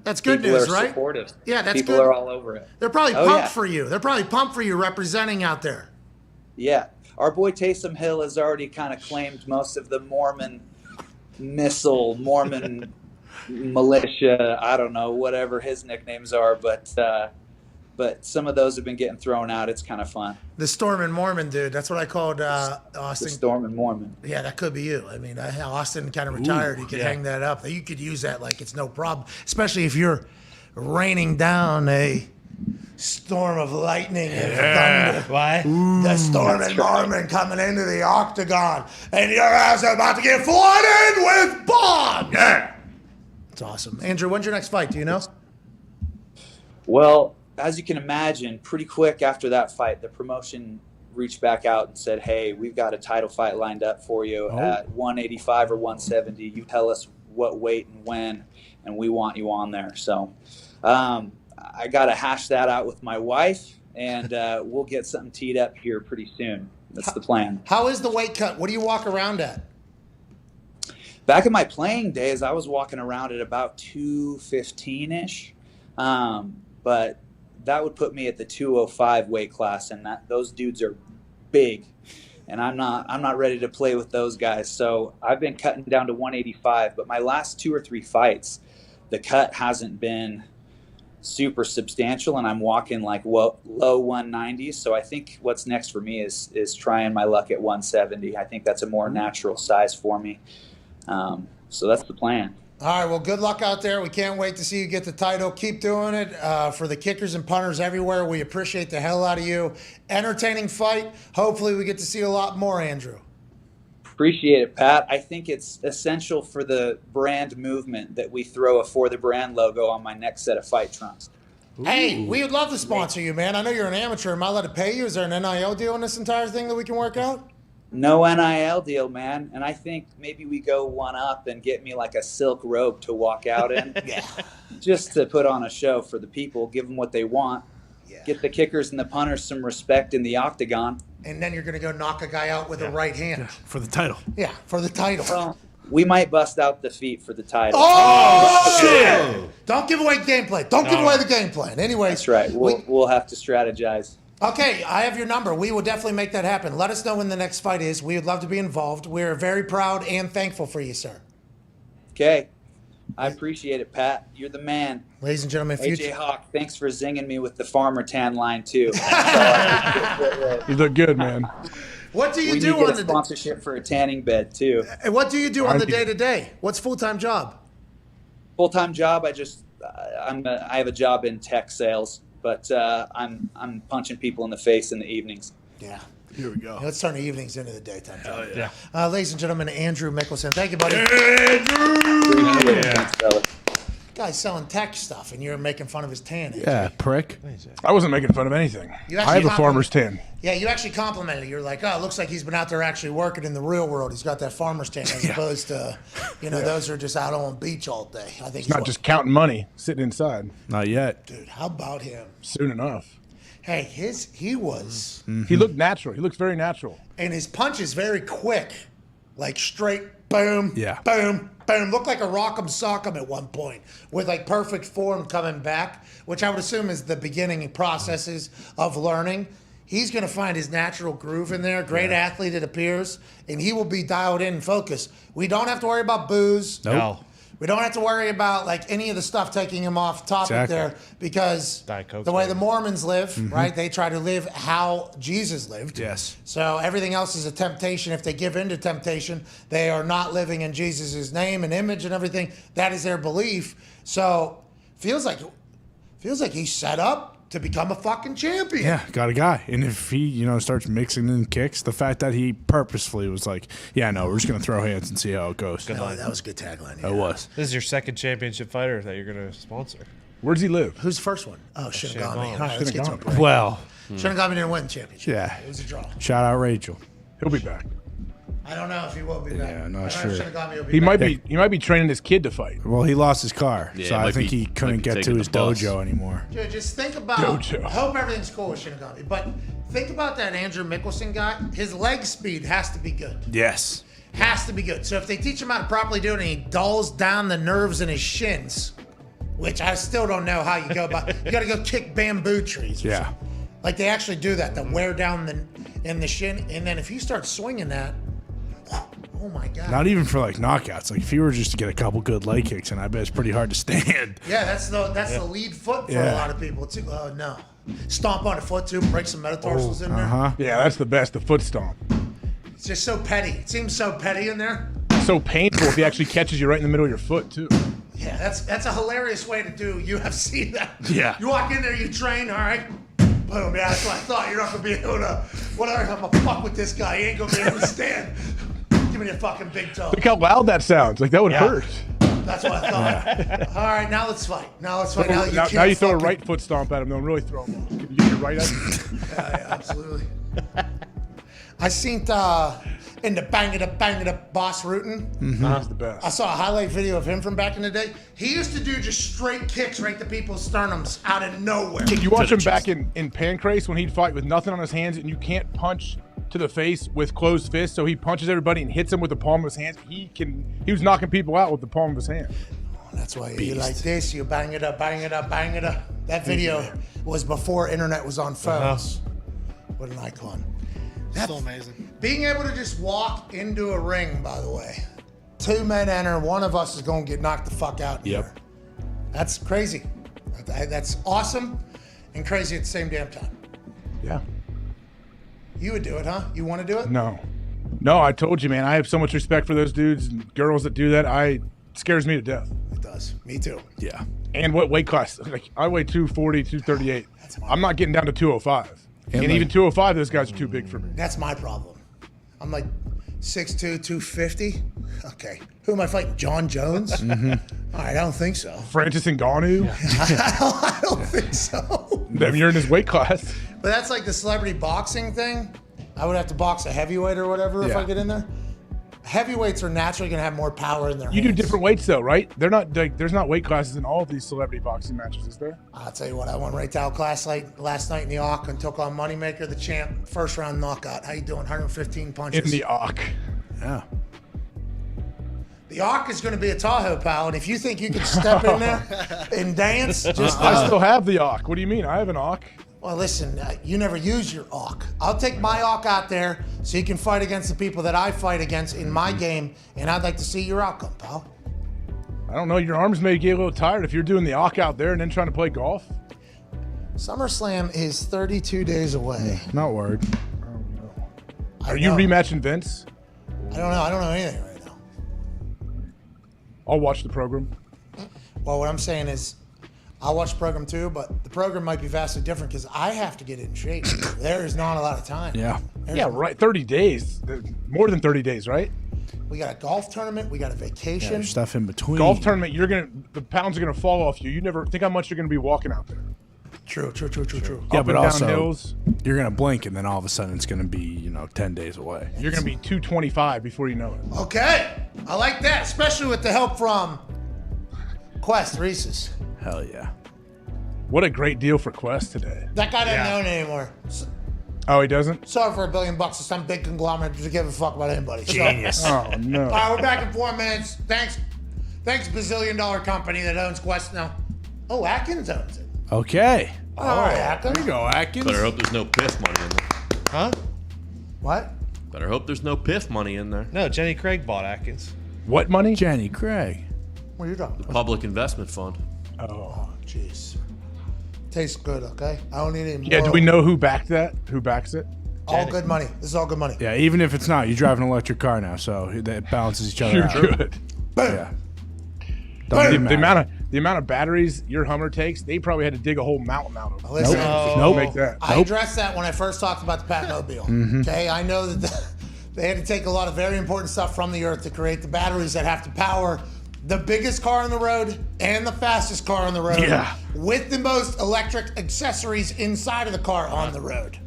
Speaker 3: That's good
Speaker 15: People
Speaker 3: news,
Speaker 15: are
Speaker 3: right?
Speaker 15: Supportive.
Speaker 3: Yeah, that's
Speaker 15: People
Speaker 3: good.
Speaker 15: are all over it.
Speaker 3: They're probably pumped for you. They're probably pumped for you representing out there.
Speaker 15: Yeah. Our boy Taysom Hill has already kind of claimed most of the Mormon Mormon militia, I don't know, whatever his nicknames are, but some of those have been getting thrown out. It's kind of fun.
Speaker 3: The Stormin' Mormon dude. That's what I called Austin.
Speaker 15: The Stormin' Mormon.
Speaker 3: Yeah, that could be you. I mean, Austin kind of retired. He could hang that up. You could use that like it's no problem, especially if you're raining down a storm of lightning and thunder.
Speaker 16: Why?
Speaker 3: The Stormin' Mormon coming into the octagon, and your ass is about to get flooded with bombs. Yeah. It's awesome. Andrew, when's your next fight? Do you know?
Speaker 15: Well, as you can imagine, pretty quick after that fight, the promotion reached back out and said, hey, we've got a title fight lined up for you at 185 or 170. You tell us what weight and when, and we want you on there. So I got to hash that out with my wife, and we'll get something teed up here pretty soon. That's the plan.
Speaker 3: How is the weight cut? What do you walk around at?
Speaker 15: Back in my playing days, I was walking around at about 215-ish. But that would put me at the 205 weight class, and those dudes are big, and I'm not ready to play with those guys. So I've been cutting down to 185, but my last 2 or 3 fights, the cut hasn't been super substantial, and I'm walking like low 190s. So I think what's next for me is trying my luck at 170. I think that's a more natural size for me. So that's the plan.
Speaker 3: All right, well, good luck out there. We can't wait to see you get the title. Keep doing it. For the kickers and punters everywhere, we appreciate the hell out of you. Entertaining fight. Hopefully we get to see a lot more, Andrew.
Speaker 15: Appreciate it, Pat. I think it's essential for the brand movement that we throw a For the Brand logo on my next set of fight trunks.
Speaker 3: Hey, we would love to sponsor you, man. I know you're an amateur. Am I allowed to pay you? Is there an NIL deal in this entire thing that we can work out?
Speaker 15: No NIL deal, man. And I think maybe we go one up and get me like a silk robe to walk out in.
Speaker 3: Yeah.
Speaker 15: Just to put on a show for the people, give them what they want. Yeah. Get the kickers and the punters some respect in the octagon.
Speaker 3: And then you're going to go knock a guy out with a right hand.
Speaker 4: Yeah, for the title.
Speaker 3: Yeah, for the title.
Speaker 15: Well, we might bust out the feet for the title.
Speaker 3: Oh, shit! Don't give away gameplay. Don't give away the game plan. Anyway.
Speaker 15: That's right. We'll have to strategize.
Speaker 3: Okay, I have your number. We will definitely make that happen. Let us know when the next fight is. We would love to be involved. We're very proud and thankful for you, sir.
Speaker 15: Okay. I appreciate it, Pat. You're the man.
Speaker 3: Ladies and gentlemen,
Speaker 15: AJ Hawk, thanks for zinging me with the farmer tan line, too.
Speaker 11: You look good, man.
Speaker 3: What do you
Speaker 15: we
Speaker 3: do
Speaker 15: need
Speaker 3: on
Speaker 15: the sponsorship for a tanning bed, too.
Speaker 3: And what do you do on the day-to-day? What's full-time job?
Speaker 15: Full-time job, I have a job in tech sales. But I'm punching people in the face in the evenings.
Speaker 3: Yeah.
Speaker 4: Here we go.
Speaker 3: Let's turn the evenings into the daytime.
Speaker 4: Hell yeah.
Speaker 3: Ladies and gentlemen, Andrew Mickelson. Thank you, buddy.
Speaker 4: Andrew!
Speaker 15: Yeah.
Speaker 3: guy's selling tech stuff, and you're making fun of his tan.
Speaker 4: Yeah, prick.
Speaker 11: I wasn't making fun of anything.
Speaker 3: You
Speaker 11: I
Speaker 3: actually
Speaker 11: have a farmer's tan.
Speaker 3: Yeah, you actually complimented it. You're like, oh, it looks like he's been out there actually working in the real world. He's got that farmer's tan as opposed to, those are just out on the beach all day. I think
Speaker 11: It's not just counting money, sitting inside.
Speaker 4: Not yet.
Speaker 3: Dude, how about him?
Speaker 11: Soon enough.
Speaker 3: Hey, he was.
Speaker 11: He looked natural. He looks very natural.
Speaker 3: And his punch is very quick. Like straight, boom,
Speaker 4: Yeah.
Speaker 3: boom, boom. Looked like a rock'em sock'em at one point with like perfect form coming back, which I would assume is the beginning processes of learning. He's going to find his natural groove in there. Great athlete, it appears, and he will be dialed in and focused. We don't have to worry about booze.
Speaker 4: Nope. No.
Speaker 3: We don't have to worry about like any of the stuff taking him off topic there because the way the Mormons live, right? They try to live how Jesus lived.
Speaker 4: Yes.
Speaker 3: So everything else is a temptation. If they give in to temptation, they are not living in Jesus' name and image and everything. That is their belief. So feels like he's set up to become a fucking champion.
Speaker 4: Yeah, got a guy. And if he, starts mixing in kicks, the fact that he purposefully was like, yeah, no, we're just going to throw hands and see how it goes.
Speaker 3: That was a good tagline.
Speaker 4: It was.
Speaker 7: This is your second championship fighter that you're going to sponsor.
Speaker 11: Where does he live?
Speaker 3: Who's the first one? Oh, Shinigami. All right, let's get to it.
Speaker 4: Well.
Speaker 3: Shinigami didn't win the championship.
Speaker 4: Yeah.
Speaker 3: It was a draw.
Speaker 4: Shout out Rachel.
Speaker 11: He'll be back.
Speaker 3: I don't know if he will be back.
Speaker 4: Yeah, not
Speaker 3: I know
Speaker 4: sure.
Speaker 3: Shinigami will be
Speaker 11: He
Speaker 3: back.
Speaker 11: might be training his kid to fight.
Speaker 4: Well, he lost his car,
Speaker 5: Yeah,
Speaker 4: so I
Speaker 5: might
Speaker 4: think
Speaker 5: be-
Speaker 4: he couldn't
Speaker 5: might be
Speaker 4: get to
Speaker 5: taking
Speaker 4: his
Speaker 5: the bus.
Speaker 4: dojo anymore.
Speaker 3: Dude, just think about.
Speaker 11: Dojo.
Speaker 3: I hope everything's cool with Shinigami, but think about that Andrew Mickelson guy. His leg speed has to be good.
Speaker 4: Yes.
Speaker 3: Has to be good. So if they teach him how to properly do it and he dulls down the nerves in his shins, which I still don't know how you go about. You got to go kick bamboo trees. Or
Speaker 4: Yeah.
Speaker 3: something. Like they actually do that. They wear down in the shin, and then if you start swinging that, oh my god.
Speaker 4: Not even for like knockouts. Like if he were just to get a couple good leg kicks, and I bet it's pretty hard to stand.
Speaker 3: Yeah, that's the lead foot for a lot of people too. Oh no, stomp on the foot too, break some metatarsals in there.
Speaker 11: Yeah, that's the best, the foot stomp.
Speaker 3: It's just so petty. It seems so petty in there.
Speaker 11: So painful if he actually catches you right in the middle of your foot, too.
Speaker 3: Yeah, that's a hilarious way to do UFC. That
Speaker 4: Yeah.
Speaker 3: You walk in there, you train, all right. Boom. Yeah, that's what I thought. You're not gonna be able to. Whatever. I'm gonna fuck with this guy. He ain't gonna be able to stand. Give me your fucking big toe.
Speaker 11: Look how loud that sounds. Like that would hurt.
Speaker 3: That's what I thought. All right, now let's fight. Now let's fight.
Speaker 11: Now you throw a right foot stomp at him. Don't really throw him. Can you get your right at him?
Speaker 3: Yeah, absolutely. I seen in the bang it up boss rootin'.
Speaker 11: That's the best.
Speaker 3: I saw a highlight video of him from back in the day. He used to do just straight kicks right to people's sternums out of nowhere.
Speaker 11: You watch him back in Pancrase when he'd fight with nothing on his hands, and you can't punch to the face with closed fists, so he punches everybody and hits them with the palm of his hands. He was knocking people out with the palm of his hand.
Speaker 3: That's why you like this. You bang it up, bang it up, bang it up. That video was before internet was on phones. What an icon.
Speaker 8: That's so amazing.
Speaker 3: Being able to just walk into a ring, by the way. 2 men enter, one of us is going to get knocked the fuck out. There. That's crazy. That's awesome and crazy at the same damn time.
Speaker 11: Yeah.
Speaker 3: You would do it, huh? You want to do it?
Speaker 11: No, I told you, man. I have so much respect for those dudes and girls that do that. It scares me to death.
Speaker 3: It does. Me too.
Speaker 4: Yeah.
Speaker 11: And what weight class? Like I weigh 240, 238. I'm not getting down to 205. And even 205, those guys are too big for me.
Speaker 3: That's my problem. I'm like 6'2", 250. Okay. Who am I fighting? John Jones? All right, I don't think so.
Speaker 11: Francis Ngannou?
Speaker 3: I don't think so.
Speaker 11: Then you're in his weight class.
Speaker 3: But that's like the celebrity boxing thing. I would have to box a heavyweight or whatever if I get in there. Heavyweights are naturally going to have more power in their
Speaker 11: You
Speaker 3: hands.
Speaker 11: do different weights though, right? They're not like there's not weight classes in all of these celebrity boxing matches, is there?
Speaker 3: I'll tell you what, I won right to class last night in the AWC and took on Moneymaker, the champ, first round knockout. How you doing? 115 punches.
Speaker 11: In the AWC.
Speaker 4: Yeah.
Speaker 3: The AWC is going to be a Tahoe, pal, and if you think you can step in there and dance, just
Speaker 11: I still have the AWC. What do you mean? I have an AWC.
Speaker 3: Well, listen, you never use your AWC. I'll take my AWC out there so you can fight against the people that I fight against in my game, and I'd like to see your outcome, pal.
Speaker 11: I don't know. Your arms may get a little tired if you're doing the AWC out there and then trying to play golf.
Speaker 3: SummerSlam is 32 days away.
Speaker 4: Not word.
Speaker 11: Are you rematching Vince?
Speaker 3: I don't know. I don't know anything right now.
Speaker 11: I'll watch the program.
Speaker 3: Well, what I'm saying is I'll watch the program too, but the program might be vastly different because I have to get in shape. There is not a lot of time.
Speaker 11: Yeah. Yeah, right. 30 days. More than 30 days, right?
Speaker 3: We got a golf tournament. We got a vacation.
Speaker 4: There's stuff in between.
Speaker 11: Golf tournament, the pounds are gonna fall off you. You never think how much you're gonna be walking out there.
Speaker 3: True.
Speaker 4: Yeah,
Speaker 11: Up
Speaker 4: but
Speaker 11: and
Speaker 4: also
Speaker 11: down hills.
Speaker 4: you're gonna blink, and then all of a sudden it's gonna be 10 days away.
Speaker 11: You're gonna be 225 before you know it.
Speaker 3: Okay, I like that, especially with the help from Quest Reese's.
Speaker 4: Hell yeah!
Speaker 11: What a great deal for Quest today.
Speaker 3: That guy doesn't own it anymore.
Speaker 11: Oh, he doesn't?
Speaker 3: Sorry for $1 billion to some big conglomerate to give a fuck about anybody.
Speaker 4: Genius.
Speaker 11: Oh no.
Speaker 3: All right, we're back in 4 minutes. Thanks, bazillion-dollar company that owns Quest now. Oh, Atkins owns it.
Speaker 4: Okay.
Speaker 3: All right, Atkins.
Speaker 4: There you go, Atkins.
Speaker 5: Better hope there's no PIF money in there.
Speaker 7: Huh?
Speaker 3: What?
Speaker 5: Better hope there's no PIF money in there.
Speaker 7: No, Jenny Craig bought Atkins.
Speaker 11: What money?
Speaker 4: Jenny Craig.
Speaker 3: What are you talking
Speaker 5: The
Speaker 3: about?
Speaker 5: Public Investment Fund.
Speaker 3: Oh, jeez. Tastes good, okay? I don't need any more.
Speaker 11: Yeah, do we know who backed that? Who backs it?
Speaker 3: All good money. This is all good money.
Speaker 4: Yeah, even if it's not, you drive an electric car now, so that balances each other
Speaker 11: You're
Speaker 4: out.
Speaker 11: good.
Speaker 4: Yeah.
Speaker 11: The amount of batteries your Hummer takes, they probably had to dig a whole mountain out of.
Speaker 3: Listen,
Speaker 11: Nope. Make that.
Speaker 3: I addressed that when I first talked about the Batmobile.
Speaker 11: Mhm.
Speaker 3: Okay, I know that they had to take a lot of very important stuff from the earth to create the batteries that have to power the biggest car on the road and the fastest car on the road,
Speaker 11: Yeah.
Speaker 3: with the most electric accessories inside of the car on the road.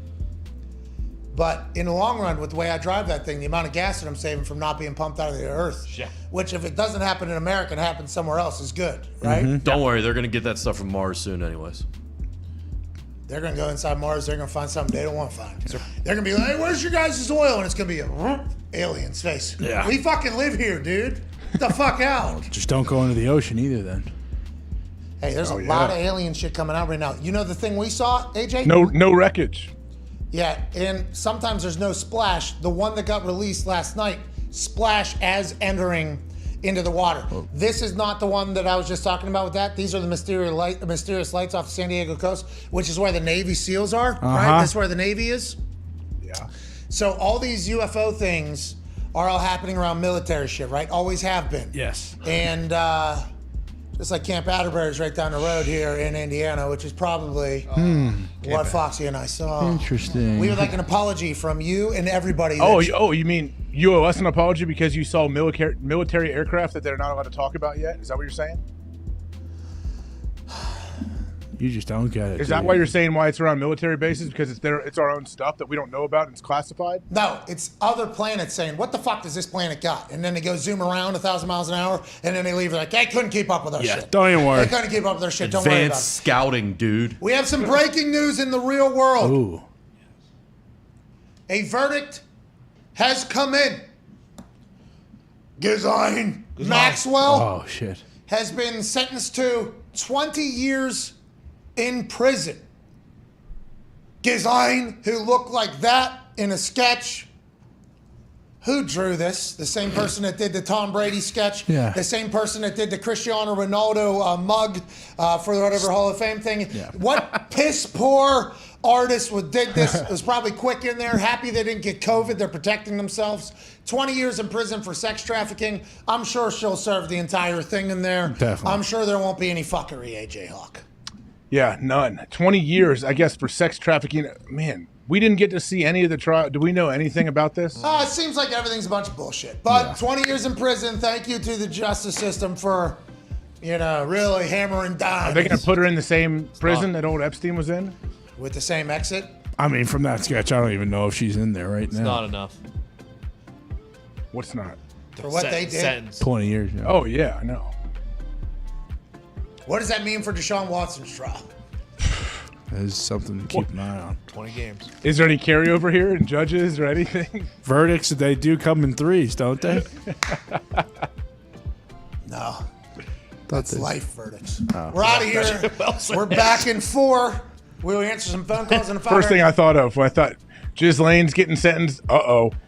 Speaker 3: But in the long run, with the way I drive that thing, the amount of gas that I'm saving from not being pumped out of the earth, which if it doesn't happen in America and happens somewhere else, is good, right?
Speaker 5: Don't worry, they're going to get that stuff from Mars soon anyways.
Speaker 3: They're going to go inside Mars. They're going to find something they don't want to find. They're going to be like, hey, where's your guys' oil? And it's going to be a alien space.
Speaker 4: Yeah.
Speaker 3: We fucking live here, dude. Get the fuck out.
Speaker 4: Just don't go into the ocean either then.
Speaker 3: Hey, there's a lot of alien shit coming out right now. You know the thing we saw, AJ?
Speaker 11: No wreckage.
Speaker 3: Yeah, and sometimes there's no splash. The one that got released last night, splash as entering into the water. This is not the one that I was just talking about with that. These are the mysterious lights off the San Diego coast, which is where the Navy SEALs are, right? That's where the Navy is.
Speaker 11: Yeah.
Speaker 3: So all these UFO things are all happening around military shit, right? Always have been.
Speaker 4: Yes.
Speaker 3: And just like Camp Atterbury's right down the road here in Indiana, which is probably what Foxy and I saw.
Speaker 4: Interesting.
Speaker 3: We would like an apology from you and everybody.
Speaker 11: You mean you owe us an apology because you saw military aircraft that they're not allowed to talk about yet? Is that what you're saying?
Speaker 4: You just don't get it.
Speaker 11: Is that why you're saying why it's around military bases? Because it's our own stuff that we don't know about and it's classified?
Speaker 3: No, it's other planets saying, what the fuck does this planet got? And then they go zoom around 1,000 miles an hour, and then they leave. They're like, they couldn't keep up with our shit.
Speaker 4: Don't even worry.
Speaker 3: They couldn't keep up with their shit. Don't worry about it.
Speaker 5: Advanced scouting, dude.
Speaker 3: We have some breaking news in the real world.
Speaker 4: Ooh.
Speaker 3: A verdict has come in. Ghislaine Maxwell
Speaker 4: Oh, shit.
Speaker 3: has been sentenced to 20 years in prison. Ghislaine, who looked like that in a sketch. Who drew this? The same person that did the Tom Brady sketch.
Speaker 4: Yeah.
Speaker 3: The same person that did the Cristiano Ronaldo mug for whatever Hall of Fame thing.
Speaker 4: Yeah.
Speaker 3: What piss poor artist did this? It was probably quick in there. Happy they didn't get COVID. They're protecting themselves. 20 years in prison for sex trafficking. I'm sure she'll serve the entire thing in there.
Speaker 4: Definitely.
Speaker 3: I'm sure there won't be any fuckery, AJ Hawk.
Speaker 11: Yeah, none. 20 years, I guess, for sex trafficking. Man, we didn't get to see any of the trial. Do we know anything about this?
Speaker 3: It seems like everything's a bunch of bullshit. But 20 years in prison, thank you to the justice system for, really hammering dimes.
Speaker 11: Are they going to put her in the same prison that old Epstein was in?
Speaker 3: With the same exit?
Speaker 4: I mean, from that sketch, I don't even know if she's in there right
Speaker 7: It's
Speaker 4: now.
Speaker 7: not enough.
Speaker 11: What's not?
Speaker 3: For what they did?
Speaker 7: Sentence.
Speaker 4: 20 years. Yeah.
Speaker 11: Oh, yeah, I know.
Speaker 3: What does that mean for Deshaun Watson's trial?
Speaker 4: That is something to keep an eye on.
Speaker 7: 20 games.
Speaker 11: Is there any carryover here in judges or anything?
Speaker 4: Verdicts, they do come in threes, don't they?
Speaker 3: No. That's life verdicts.
Speaker 4: Oh.
Speaker 3: We're out of here. We're back in 4. We'll answer some phone calls in a 5.
Speaker 11: First thing I thought of when I thought Ghislaine's getting sentenced,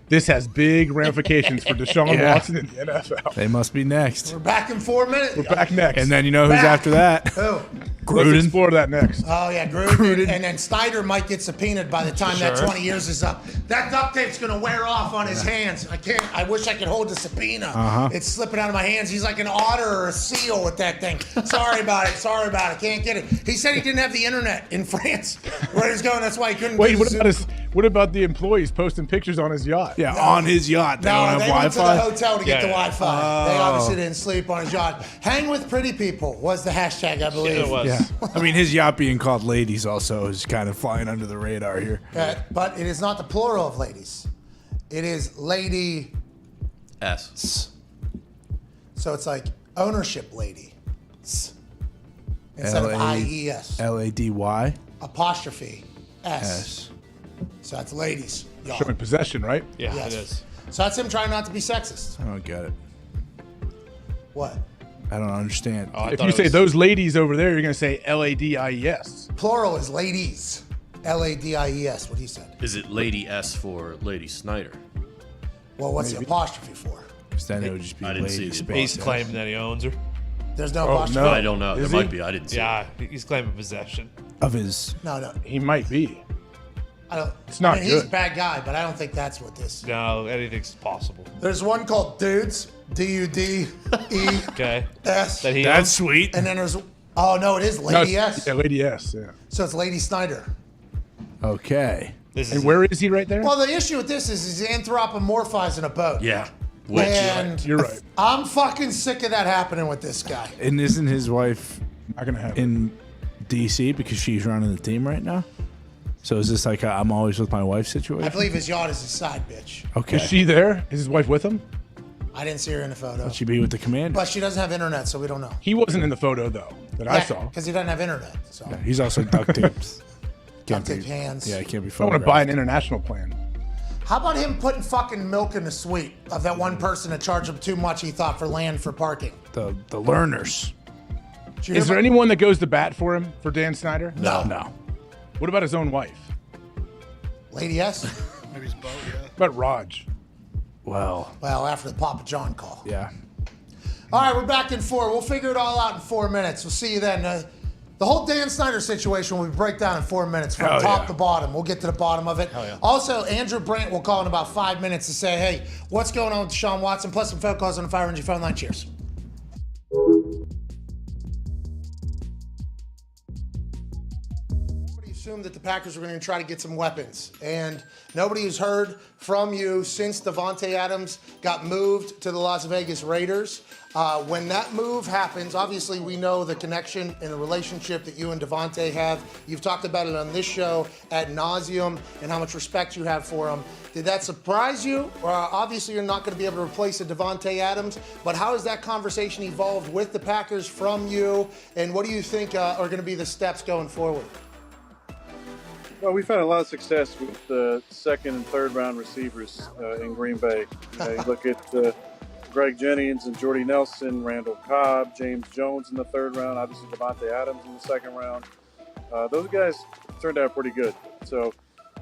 Speaker 11: this has big ramifications for Deshaun Watson in the NFL.
Speaker 4: They must be next.
Speaker 3: We're back in 4 minutes.
Speaker 11: We're back next.
Speaker 4: And then you know who's after that?
Speaker 3: Who?
Speaker 11: Let's
Speaker 4: Gruden.
Speaker 11: explore that next.
Speaker 3: Oh, yeah, Gruden. And then Snyder might get subpoenaed by the time that 20 years is up. That duct tape's going to wear off on his hands. I wish I could hold the subpoena. It's slipping out of my hands. He's like an otter or a seal with that thing. Sorry about it. Can't get it. He said he didn't have the internet in France where he's going. That's why he couldn't
Speaker 11: Wait,
Speaker 3: do
Speaker 11: what
Speaker 3: the
Speaker 11: about What about the employees posting pictures on his yacht?
Speaker 4: Yeah, on his yacht. They don't have
Speaker 3: they
Speaker 4: Wi-Fi.
Speaker 3: went to the hotel to get the Wi-Fi. They
Speaker 4: Oh.
Speaker 3: obviously didn't sleep on his yacht. Hang with pretty people was the hashtag, I believe.
Speaker 7: it was.
Speaker 4: Yeah. I mean, his yacht being called Ladies also is kind of flying under the radar here.
Speaker 3: But it is not the plural of ladies. It is lady.
Speaker 5: S.
Speaker 3: So it's like ownership lady. Instead of IES.
Speaker 4: LADY.
Speaker 3: Apostrophe S. So that's ladies. Y'all.
Speaker 11: Showing possession, right?
Speaker 7: Yeah,
Speaker 3: Yes.
Speaker 7: it is.
Speaker 3: So that's him trying not to be sexist.
Speaker 4: I don't get it.
Speaker 3: What?
Speaker 4: I don't understand.
Speaker 11: If you say those ladies over there, you're going to say LADIES.
Speaker 3: Plural is ladies. LADIES, what he said.
Speaker 5: Is it Lady S for Lady Snyder?
Speaker 3: Well, what's the apostrophe for?
Speaker 4: Because then it would just be
Speaker 5: I didn't see
Speaker 4: Lady
Speaker 5: the
Speaker 4: Space.
Speaker 7: He's claiming that he owns her.
Speaker 3: There's no apostrophe.
Speaker 11: no.
Speaker 5: I don't know. There might be. I didn't see.
Speaker 7: Yeah, he's claiming possession.
Speaker 4: Of his.
Speaker 3: No.
Speaker 11: He might be.
Speaker 3: I don't.
Speaker 11: It's not
Speaker 3: He's a
Speaker 11: good.
Speaker 3: bad guy, but I don't think that's what this.
Speaker 7: No, anything's possible.
Speaker 3: There's one called Dudes. DUDES.
Speaker 7: Okay. That he
Speaker 4: That's
Speaker 7: owns?
Speaker 4: sweet.
Speaker 3: And then there's. Oh no, it is Lady
Speaker 11: No,
Speaker 3: S.
Speaker 11: Yeah, Lady S. Yeah.
Speaker 3: So it's Lady Snyder.
Speaker 4: Okay.
Speaker 11: And where is he right there?
Speaker 3: Well, the issue with this is he's anthropomorphizing a boat.
Speaker 5: Yeah.
Speaker 3: And
Speaker 11: You're right.
Speaker 3: I'm fucking sick of that happening with this guy.
Speaker 4: And isn't his wife
Speaker 11: Not gonna happen.
Speaker 4: in DC because she's running the team right now? So is this like a I'm always with my wife situation?
Speaker 3: I believe his yacht is his side bitch.
Speaker 4: Okay.
Speaker 11: Is she there? Is his wife with him?
Speaker 3: I didn't see her in the photo.
Speaker 4: Would she be with the commander?
Speaker 3: But she doesn't have internet, so we don't know.
Speaker 11: He wasn't in the photo though that I saw.
Speaker 3: Because he doesn't have internet. So
Speaker 4: Yeah, he's also duct taped.
Speaker 3: duct tape hands.
Speaker 4: Yeah, it can't be
Speaker 11: I want to
Speaker 4: photographed.
Speaker 11: buy an international plan.
Speaker 3: How about him putting fucking milk in the suite of that one person that charged him too much he thought for land for parking?
Speaker 4: The learners.
Speaker 3: Did you
Speaker 11: Is
Speaker 3: hear
Speaker 11: there
Speaker 3: about-
Speaker 11: anyone that goes to bat for him, for Dan Snyder?
Speaker 3: No.
Speaker 11: What about his own wife?
Speaker 3: Lady S?
Speaker 8: Maybe his boat, yeah.
Speaker 11: What about Raj?
Speaker 4: Well,
Speaker 3: After the Papa John call.
Speaker 4: yeah.
Speaker 3: All right, we're back in 4. We'll figure it all out in 4 minutes. We'll see you then. The whole Dan Snyder situation will break down in 4 minutes from
Speaker 4: Hell
Speaker 3: top
Speaker 4: yeah.
Speaker 3: to bottom. We'll get to the bottom of it. Also, Andrew Brandt will call in about 5 minutes to say, hey, what's going on with Deshaun Watson? Plus some phone calls on the Fire Engine phone line. Cheers. Assumed that the Packers were going to try to get some weapons, and nobody has heard from you since Davante Adams got moved to the Las Vegas Raiders. When that move happens, obviously we know the connection and the relationship that you and Davante have. You've talked about it on this show ad nauseum and how much respect you have for him. Did that surprise you? Obviously you're not going to be able to replace a Davante Adams, but how has that conversation evolved with the Packers from you, and what do you think are going to be the steps going forward?
Speaker 16: Well, we've had a lot of success with the second and third round receivers in Green Bay. You look at Greg Jennings and Jordy Nelson, Randall Cobb, James Jones in the third round, obviously Davante Adams in the second round. Those guys turned out pretty good. So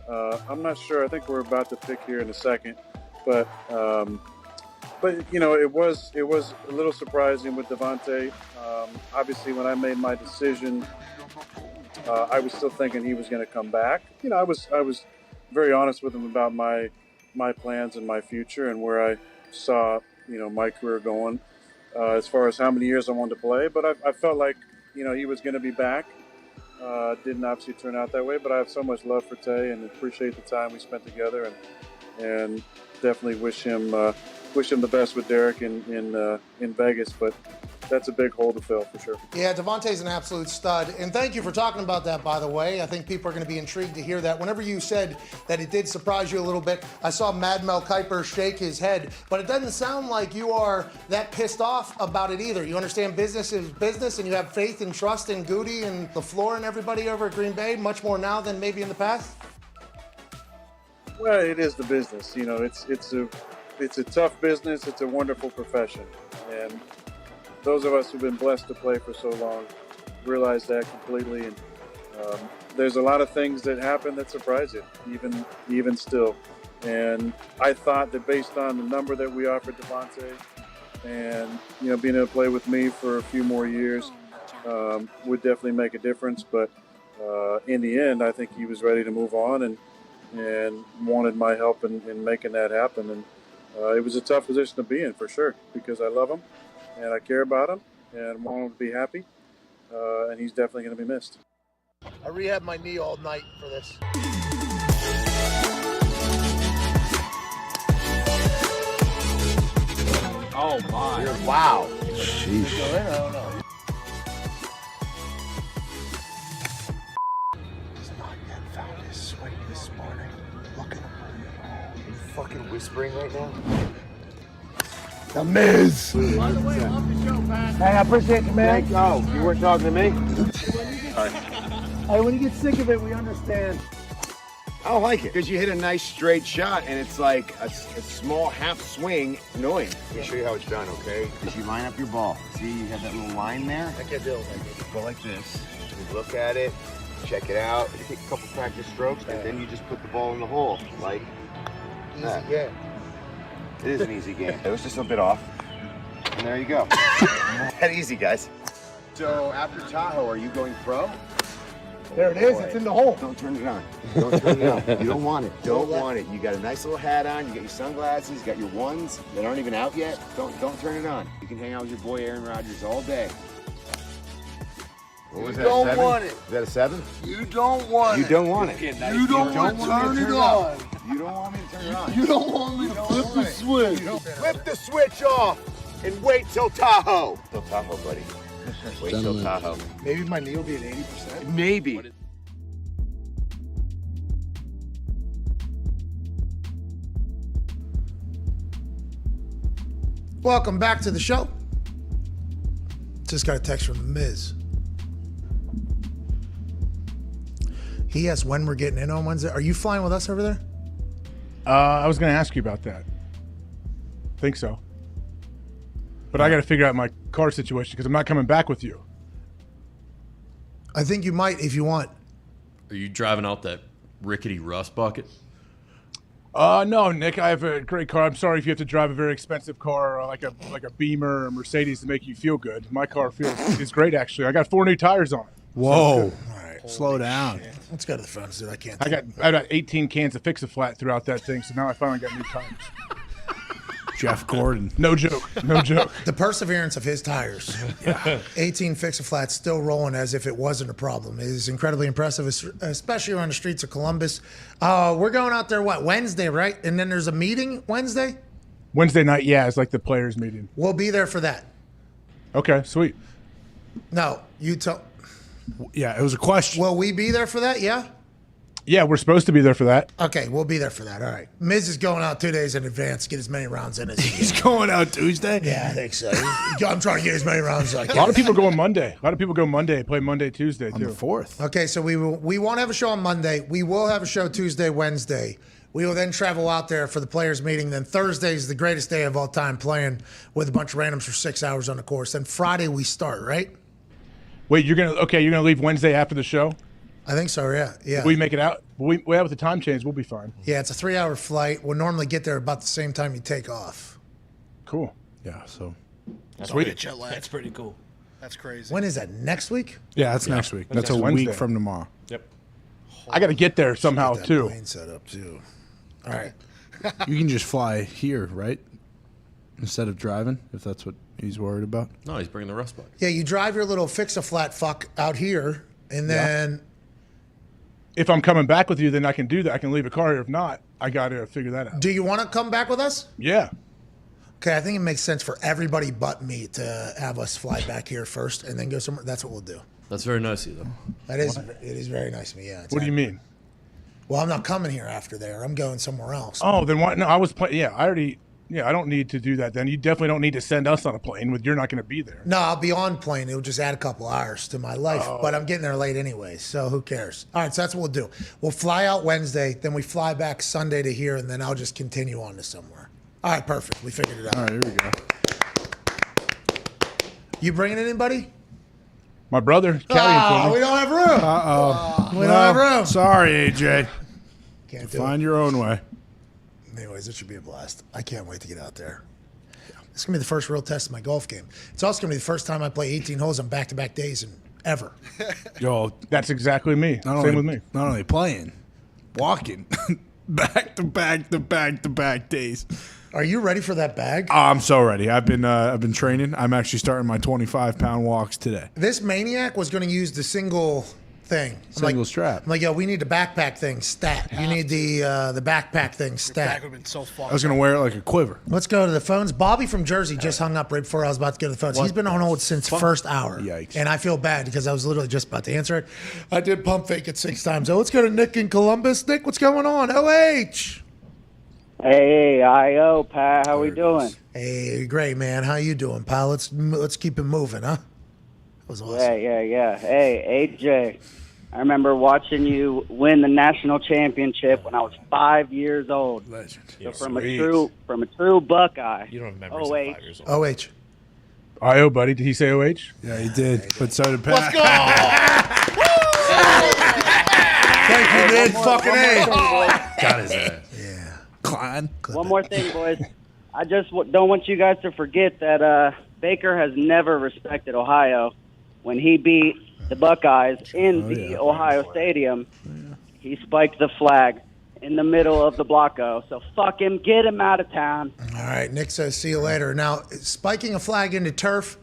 Speaker 16: I'm not sure. I think we're about to pick here in a second, but you know, it was a little surprising with Davante. Obviously, when I made my decision, I was still thinking he was going to come back. You know, I was very honest with him about my plans and my future and where I saw, you know, my career going as far as how many years I wanted to play. But I felt like, you know, he was going to be back. Didn't obviously turn out that way, but I have so much love for Tay and appreciate the time we spent together, and definitely wish him the best with Derek in Vegas. But that's a big hole to fill for sure.
Speaker 3: Yeah, Davante's an absolute stud. And thank you for talking about that, by the way. I think people are going to be intrigued to hear that. Whenever you said that it did surprise you a little bit, I saw Mad Mel Kiper shake his head, but it doesn't sound like you are that pissed off about it either. You understand business is business, and you have faith and trust in Goody and LaFleur and everybody over at Green Bay, much more now than maybe in the past?
Speaker 16: Well, it is the business. You know, it's a tough business. It's a wonderful profession. And those of us who've been blessed to play for so long realize that completely. And there's a lot of things that happen that surprise you, even still. And I thought that based on the number that we offered Davante and, you know, being able to play with me for a few more years would definitely make a difference. But in the end, I think he was ready to move on and wanted my help in making that happen. And it was a tough position to be in for sure, because I love him and I care about him and want him to be happy. And he's definitely going to be missed.
Speaker 3: I rehabbed my knee all night for this.
Speaker 17: Oh, my.
Speaker 18: Wow.
Speaker 17: Sheesh.
Speaker 18: I don't know.
Speaker 2: He's not yet found his swing this morning. Look at him.
Speaker 18: Are you fucking whispering right now?
Speaker 2: The Miz.
Speaker 17: By the way, love the show, Pat.
Speaker 18: Hey, I appreciate you, man.
Speaker 17: Oh, you weren't talking to me?
Speaker 18: Hey, when you get sick of it, we understand.
Speaker 17: I don't like it because you hit a nice straight shot and it's like a small half swing. Annoying. Let me show you how it's done, okay? Because you line up your ball. See, you have that little line there.
Speaker 18: I can't do it like this.
Speaker 17: You go like this. You look at it, check it out. You take a couple practice strokes, and then you just put the ball in the hole, like that.
Speaker 18: Easy game.
Speaker 17: It is an easy game. It was just a bit off. And there you go. That easy, guys. So after Tahoe, are you going pro?
Speaker 18: There it is. It's in the hole.
Speaker 17: Don't turn it on. Don't turn it on. You don't want it. Don't want it. You got a nice little hat on. You got your sunglasses. You got your ones that aren't even out yet. Don't turn it on. You can hang out with your boy Aaron Rodgers all day. What was that?
Speaker 18: Don't
Speaker 17: 7?
Speaker 18: want it.
Speaker 17: Is that a 7?
Speaker 18: You don't want
Speaker 17: You
Speaker 18: it.
Speaker 17: don't want it.
Speaker 18: You don't want to turn it on.
Speaker 17: You don't want me to turn it on.
Speaker 18: You don't want me to flip the switch.
Speaker 17: Flip the switch off and wait till Tahoe. Till Tahoe, buddy. Wait till Tahoe.
Speaker 18: Maybe my knee will be at 80%.
Speaker 17: Maybe.
Speaker 3: Welcome back to the show. Just got a text from the Miz. He asked when we're getting in on Wednesday. Are you flying with us over there?
Speaker 11: I was going to ask you about that. Think so. But I got to figure out my car situation because I'm not coming back with you.
Speaker 3: I think you might if you want.
Speaker 5: Are you driving out that rickety rust bucket?
Speaker 11: No, Nick. I have a great car. I'm sorry if you have to drive a very expensive car like a Beamer or Mercedes to make you feel good. My car is great actually. I got 4 new tires on it.
Speaker 4: Whoa!
Speaker 3: All right,
Speaker 4: slow down.
Speaker 3: Shit. Let's go to the phones, dude. I can't.
Speaker 11: I got 18 cans of Fix-A-Flat throughout that thing, so now I finally got new tires.
Speaker 4: Jeff Gordon.
Speaker 11: No joke. No joke.
Speaker 3: The perseverance of his tires. Yeah. 18 Fix-A-Flats still rolling as if it wasn't a problem. It is incredibly impressive, especially on the streets of Columbus. We're going out there, Wednesday, right? And then there's a meeting Wednesday?
Speaker 11: Wednesday night, yeah, it's like the players' meeting.
Speaker 3: We'll be there for that.
Speaker 11: Okay, sweet.
Speaker 3: No, you tell.
Speaker 4: Yeah, it was a question.
Speaker 3: Will we be there for that? Yeah?
Speaker 11: Yeah, we're supposed to be there for that.
Speaker 3: Okay, we'll be there for that. All right. Miz is going out 2 days in advance to get as many rounds in as he can.
Speaker 4: He's going out Tuesday?
Speaker 3: Yeah, I think so. I'm trying to get as many rounds as I can.
Speaker 11: A lot of people go on Monday. A lot of people go Monday, play Monday, Tuesday, too.
Speaker 4: On the 4th.
Speaker 3: Okay, so we won't have a show on Monday. We will have a show Tuesday, Wednesday. We will then travel out there for the players' meeting. Then Thursday is the greatest day of all time, playing with a bunch of randoms for 6 hours on the course. Then Friday we start, right?
Speaker 11: Wait, you're gonna leave Wednesday after the show?
Speaker 3: I think so, yeah.
Speaker 11: If we make it out. We have the time change, we'll be fine.
Speaker 3: Yeah, it's a 3-hour flight. We'll normally get there about the same time you take off.
Speaker 11: Cool.
Speaker 4: Yeah, so.
Speaker 11: Sweet.
Speaker 18: Jet lag. That's pretty cool. That's crazy.
Speaker 3: When is that? Next week?
Speaker 4: Yeah, that's next week. That's a
Speaker 11: Wednesday.
Speaker 4: week from tomorrow.
Speaker 5: Yep.
Speaker 11: I got to get there somehow,
Speaker 3: Get that
Speaker 11: too.
Speaker 3: plane set up, too. All right.
Speaker 4: You can just fly here, right? Instead of driving, if that's what he's worried about.
Speaker 5: No, he's bringing the rust bucket.
Speaker 3: Yeah, you drive your little Fix-A-Flat fuck out here, and then...
Speaker 11: If I'm coming back with you, then I can do that. I can leave a car here. If not, I got to figure that out.
Speaker 3: Do you want to come back with us?
Speaker 11: Yeah.
Speaker 3: Okay, I think it makes sense for everybody but me to have us fly back here first and then go somewhere. That's what we'll do.
Speaker 5: That's very nice of you, though.
Speaker 3: That is, it is very nice of me, yeah.
Speaker 11: What do you mean?
Speaker 3: Well, I'm not coming here after there. I'm going somewhere else.
Speaker 11: Oh, then why? No, I was playing. Yeah, I don't need to do that then. You definitely don't need to send us on a plane you're not going to be there.
Speaker 3: No, I'll be on plane. It'll just add a couple hours to my life, but I'm getting there late anyway, so who cares? All right, so that's what we'll do. We'll fly out Wednesday, then we fly back Sunday to here, and then I'll just continue on to somewhere. All right, perfect. We figured it out.
Speaker 4: All right, here we go.
Speaker 3: You bringing anybody?
Speaker 11: My brother, carrying for me.
Speaker 3: We don't have room.
Speaker 4: Uh-oh.
Speaker 3: We don't have room.
Speaker 4: Sorry, AJ.
Speaker 3: Can't do
Speaker 4: Find
Speaker 3: it.
Speaker 4: your own way.
Speaker 3: Anyways, it should be a blast. I can't wait to get out there. It's going to be the first real test of my golf game. It's also going to be the first time I play 18 holes on back-to-back days and ever.
Speaker 4: Yo,
Speaker 11: that's exactly me. Same with me.
Speaker 4: Not only playing, walking. back-to-back days.
Speaker 3: Are you ready for that bag?
Speaker 4: Oh, I'm so ready. I've been training. I'm actually starting my 25-pound walks today.
Speaker 3: This maniac was going to use the single thing.
Speaker 4: Single strap.
Speaker 3: I'm like, yo, we need the backpack thing stat. You need the backpack thing stat.
Speaker 18: That would have been so fun.
Speaker 4: I was going to wear it like a quiver.
Speaker 3: Let's go to the phones. Bobby from Jersey just hung up right before I was about to go to the phones. He's been on hold since first hour.
Speaker 4: Yikes.
Speaker 3: And I feel bad because I was literally just about to answer it. I did pump fake it 6 times. Oh, let's go to Nick in Columbus. Nick, what's going on? OH.
Speaker 19: Hey, I.O., Pat. How we doing?
Speaker 3: Hey, great, man. How you doing, pal? Let's keep it moving, huh? That was awesome.
Speaker 19: Yeah. Hey, AJ, I remember watching you win the national championship when I was 5 years old.
Speaker 4: Legend.
Speaker 19: So from a true Buckeye.
Speaker 7: You don't have memories
Speaker 19: OH.
Speaker 7: of 5 years old.
Speaker 3: OH.
Speaker 11: I.O., buddy. Did he say OH?
Speaker 4: Yeah, he did. But so did Pat.
Speaker 7: Let's go!
Speaker 3: Thank you, Nick. Fucking A.
Speaker 5: Got his ass.
Speaker 4: Klein.
Speaker 19: One more thing, boys. I just don't want you guys to forget that Baker has never respected Ohio. When he beat the Buckeyes in the Ohio Stadium, he spiked the flag in the middle of the blocko. So fuck him. Get him out of town.
Speaker 3: All right, Nick says, see you later. Now, spiking a flag into turf,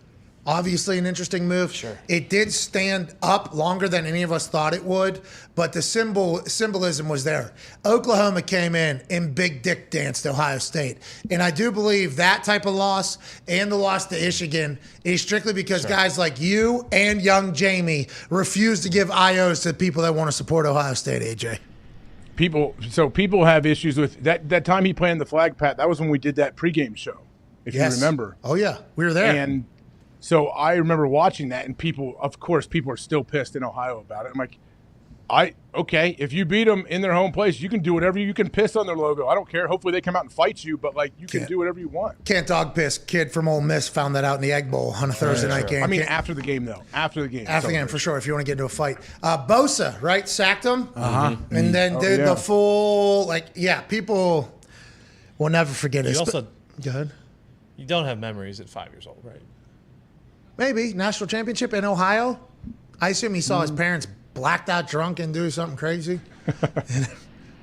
Speaker 3: obviously an interesting move. Sure. It did stand up longer than any of us thought it would, but the symbolism was there. Oklahoma came in big dick danced Ohio State. And I do believe that type of loss and the loss to Michigan is strictly because guys like you and young Jamie refuse to give IOs to people that want to support Ohio State, AJ.
Speaker 11: People have issues with that time he planted the flag, Pat. That was when we did that pregame show, if you remember.
Speaker 3: Oh, yeah. We were there.
Speaker 11: And so I remember watching that, and people are still pissed in Ohio about it. I'm like, okay, if you beat them in their home place, you can do whatever. You can piss on their logo. I don't care. Hopefully they come out and fight you, but like you can do whatever you want.
Speaker 3: Can't dog piss. Kid from Ole Miss found that out in the Egg Bowl on a Thursday night game.
Speaker 11: I mean, after the game, though. After the game.
Speaker 3: After the game, for sure, if you want to get into a fight. Bosa, right? Sacked him.
Speaker 4: Uh-huh.
Speaker 3: And then did the full, people will never forget it.
Speaker 7: You also,
Speaker 3: go ahead.
Speaker 7: You don't have memories at 5 years old, right?
Speaker 3: Maybe. National championship in Ohio. I assume he saw his parents blacked out drunk and do something crazy.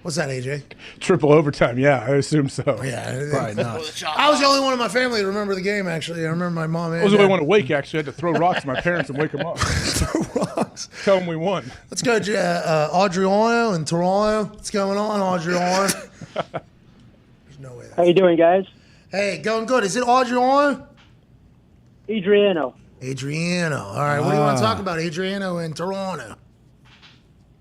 Speaker 3: What's that, AJ?
Speaker 11: Triple overtime, yeah, I assume so.
Speaker 3: Yeah.
Speaker 4: Probably not.
Speaker 3: I was the only one in my family to remember the game, actually. I remember my mom and
Speaker 11: I was the only one awake, actually. I had to throw rocks at my parents and wake them up.
Speaker 3: Throw rocks.
Speaker 11: Tell them we won.
Speaker 3: Let's go, Adriano in Toronto. What's going on, Adriano? There's no way.
Speaker 19: How you doing, guys?
Speaker 3: Hey, going good. Is it Adriano?
Speaker 19: Adriano.
Speaker 3: Adriano. All right, what do you want to talk about, Adriano in Toronto?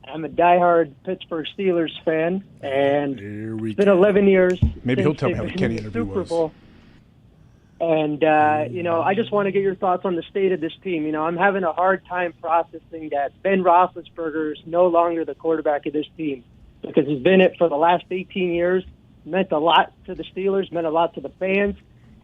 Speaker 19: I'm a diehard Pittsburgh Steelers fan, and it's been 11 years.
Speaker 11: Maybe he'll
Speaker 19: since
Speaker 11: tell me
Speaker 19: they've
Speaker 11: how the
Speaker 19: been
Speaker 11: Kenny
Speaker 19: in the
Speaker 11: interview
Speaker 19: Super
Speaker 11: was.
Speaker 19: Bowl. And, I just want to get your thoughts on the state of this team. I'm having a hard time processing that Ben Roethlisberger is no longer the quarterback of this team because he's been it for the last 18 years, meant a lot to the Steelers, meant a lot to the fans,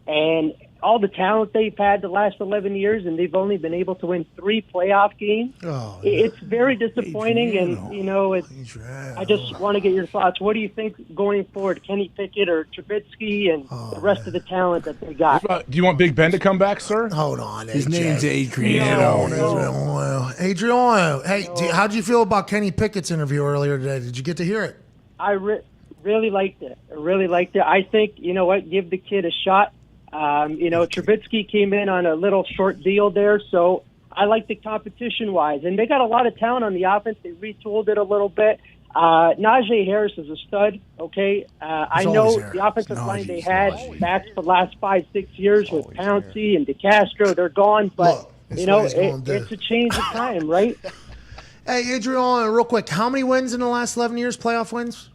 Speaker 19: and all the talent they've had the last 11 years, and they've only been able to win 3 playoff games. It's very disappointing, I just want to get your thoughts. What do you think going forward, Kenny Pickett or Trubisky and the rest of the talent that they got?
Speaker 11: Do you want Big Ben to come back, sir?
Speaker 3: Hold on,
Speaker 4: His
Speaker 3: AJ.
Speaker 4: name's Adriano.
Speaker 3: Adriano. Hey, how did you feel about Kenny Pickett's interview earlier today? Did you get to hear it?
Speaker 19: I really liked it. I think, give the kid a shot. Trubisky came in on a little short deal there, so I like the competition-wise. And they got a lot of talent on the offense. They retooled it a little bit. Najee Harris is a stud, okay? I know the offensive line they had back for the last 5-6 years with Pouncey and DeCastro. They're gone, but, it's a change of time, right?
Speaker 3: Hey, Adriano, real quick, how many wins in the last 11 years, playoff wins?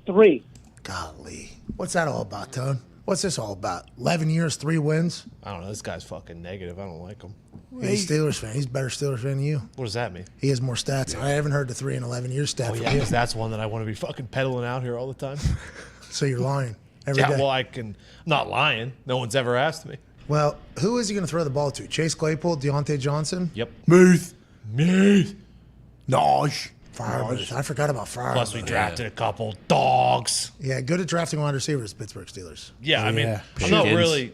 Speaker 19: 3.
Speaker 3: Golly. What's that all about, Tone? What's this all about? 11 years, 3 wins?
Speaker 7: I don't know. This guy's fucking negative. I don't like him.
Speaker 3: He's a Steelers fan. He's a better Steelers fan than you.
Speaker 7: What does that mean?
Speaker 3: He has more stats. I haven't heard the 3 and 11 years stat
Speaker 7: Oh,
Speaker 3: from
Speaker 7: yeah,
Speaker 3: you.
Speaker 7: because that's one that I want to be fucking peddling out here all the time.
Speaker 3: So you're lying every day.
Speaker 7: Well, I'm not lying. No one's ever asked me.
Speaker 3: Well, who is he going to throw the ball to? Chase Claypool, Deontay Johnson?
Speaker 7: Yep.
Speaker 4: Muth.
Speaker 3: Naj. Firebush. I forgot about Firebush.
Speaker 7: Plus, we drafted a couple dogs.
Speaker 3: Yeah, good at drafting wide receivers, Pittsburgh Steelers.
Speaker 7: Yeah, I mean, I'm not really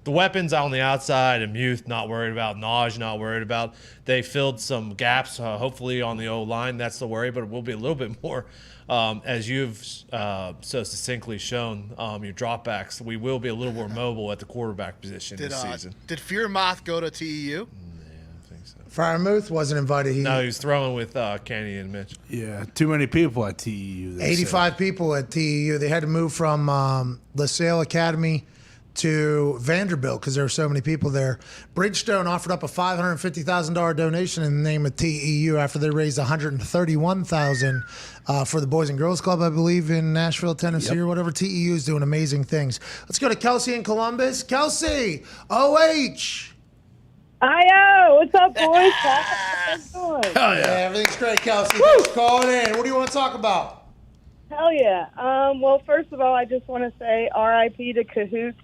Speaker 7: the weapons on the outside. And Muth not worried about. Naj not worried about. They filled some gaps, hopefully on the O line. That's the worry, but it will be a little bit more. As you've so succinctly shown, your dropbacks, we will be a little more mobile at the quarterback position this season.
Speaker 18: Did Fear Moth go to TEU?
Speaker 3: Fryermuth wasn't invited.
Speaker 7: No, he was throwing with Kenny and Mitch.
Speaker 4: Yeah, too many people at TEU.
Speaker 3: 85 people at TEU. They had to move from LaSalle Academy to Vanderbilt because there were so many people there. Bridgestone offered up a $550,000 donation in the name of TEU after they raised $131,000 for the Boys and Girls Club, I believe, in Nashville, Tennessee, or whatever. TEU is doing amazing things. Let's go to Kelsey in Columbus. Kelsey, OH.
Speaker 20: Hi-yo, what's up, boys? How's it going?
Speaker 3: Hell yeah, everything's great, Kelsey. Thanks for calling in. What do you want to talk about?
Speaker 20: Hell yeah. Well, first of all, I just want to say RIP to Cahoots.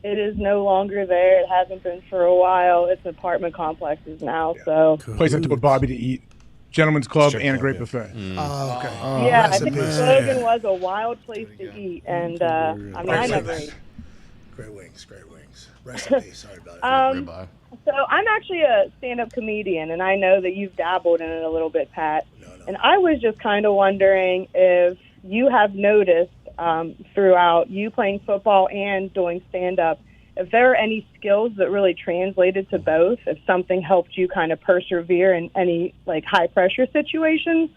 Speaker 20: It is no longer there. It hasn't been for a while. It's apartment complexes now, so.
Speaker 11: Place I told Bobby to eat. Gentlemen's Club and a great buffet.
Speaker 3: Oh, okay.
Speaker 20: Yeah, I think Logan was a wild place to eat, and I never ate.
Speaker 3: Great wings. Rest in peace. Sorry about it.
Speaker 20: So I'm actually a stand-up comedian, and I know that you've dabbled in it a little bit, Pat. And I was just kind of wondering if you have noticed throughout you playing football and doing stand-up, if there are any skills that really translated to both, if something helped you kind of persevere in any like high-pressure situations.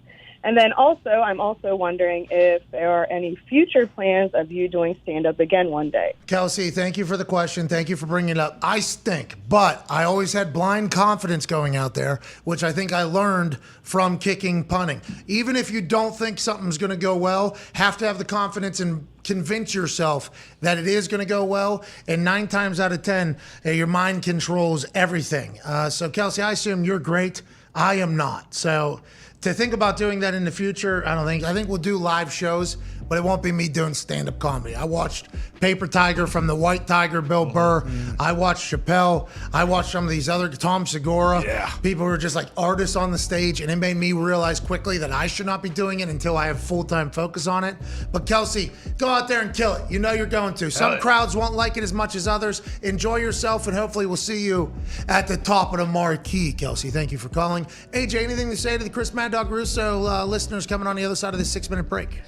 Speaker 20: And then also, I'm also wondering if there are any future plans of you doing stand-up again one day.
Speaker 3: Kelsey, thank you for the question. Thank you for bringing it up. I stink, but I always had blind confidence going out there, which I think I learned from kicking punting. Even if you don't think something's going to go well, have to have the confidence and convince yourself that it is going to go well. And 9 times out of 10, your mind controls everything. So, Kelsey, I assume you're great. I am not. So to think about doing that in the future, I think we'll do live shows, but it won't be me doing stand-up comedy. I watched Paper Tiger from the White Tiger, Bill Burr. I watched Chappelle. I watched some of these other, Tom Segura. Yeah. People who are just like artists on the stage, and it made me realize quickly that I should not be doing it until I have full-time focus on it. But Kelsey, go out there and kill it. You know you're going to. Some crowds won't like it as much as others. Enjoy yourself, and hopefully we'll see you at the top of the marquee, Kelsey. Thank you for calling. AJ, anything to say to the Chris Mad Dog Russo listeners coming on the other side of this 6-minute break?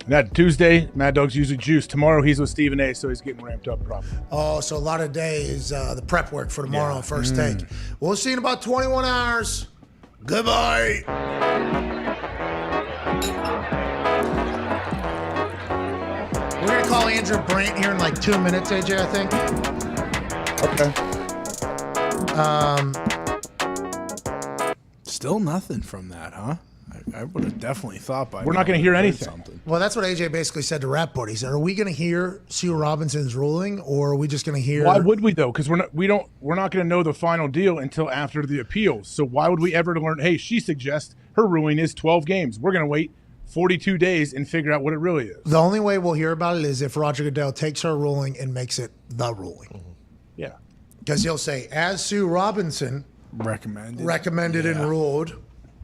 Speaker 11: That Tuesday, Mad Dog's usually juice. Tomorrow he's with Stephen A, so he's getting ramped up probably.
Speaker 3: Oh, so a lot of day is the prep work for tomorrow on First Take. We'll see you in about 21 hours. Goodbye. We're going to call Andrew Brandt here in like 2 minutes, AJ, I
Speaker 4: think. Still nothing from that, huh? I would have definitely thought by
Speaker 11: we're not going to hear anything.
Speaker 4: Something.
Speaker 3: Well, that's what AJ basically said to Rapport. He said, "Are we going to hear Sue Robinson's ruling, or are we just going to hear?"
Speaker 11: Why would we though? Because we're not going to know the final deal until after the appeals. So why would we ever learn? Hey, she suggests her ruling is 12 games. We're going to wait 42 days and figure out what it really is.
Speaker 3: The only way we'll hear about it is if Roger Goodell takes her ruling and makes it the ruling.
Speaker 11: Mm-hmm. Yeah,
Speaker 3: because he'll say, "As Sue Robinson recommended and ruled,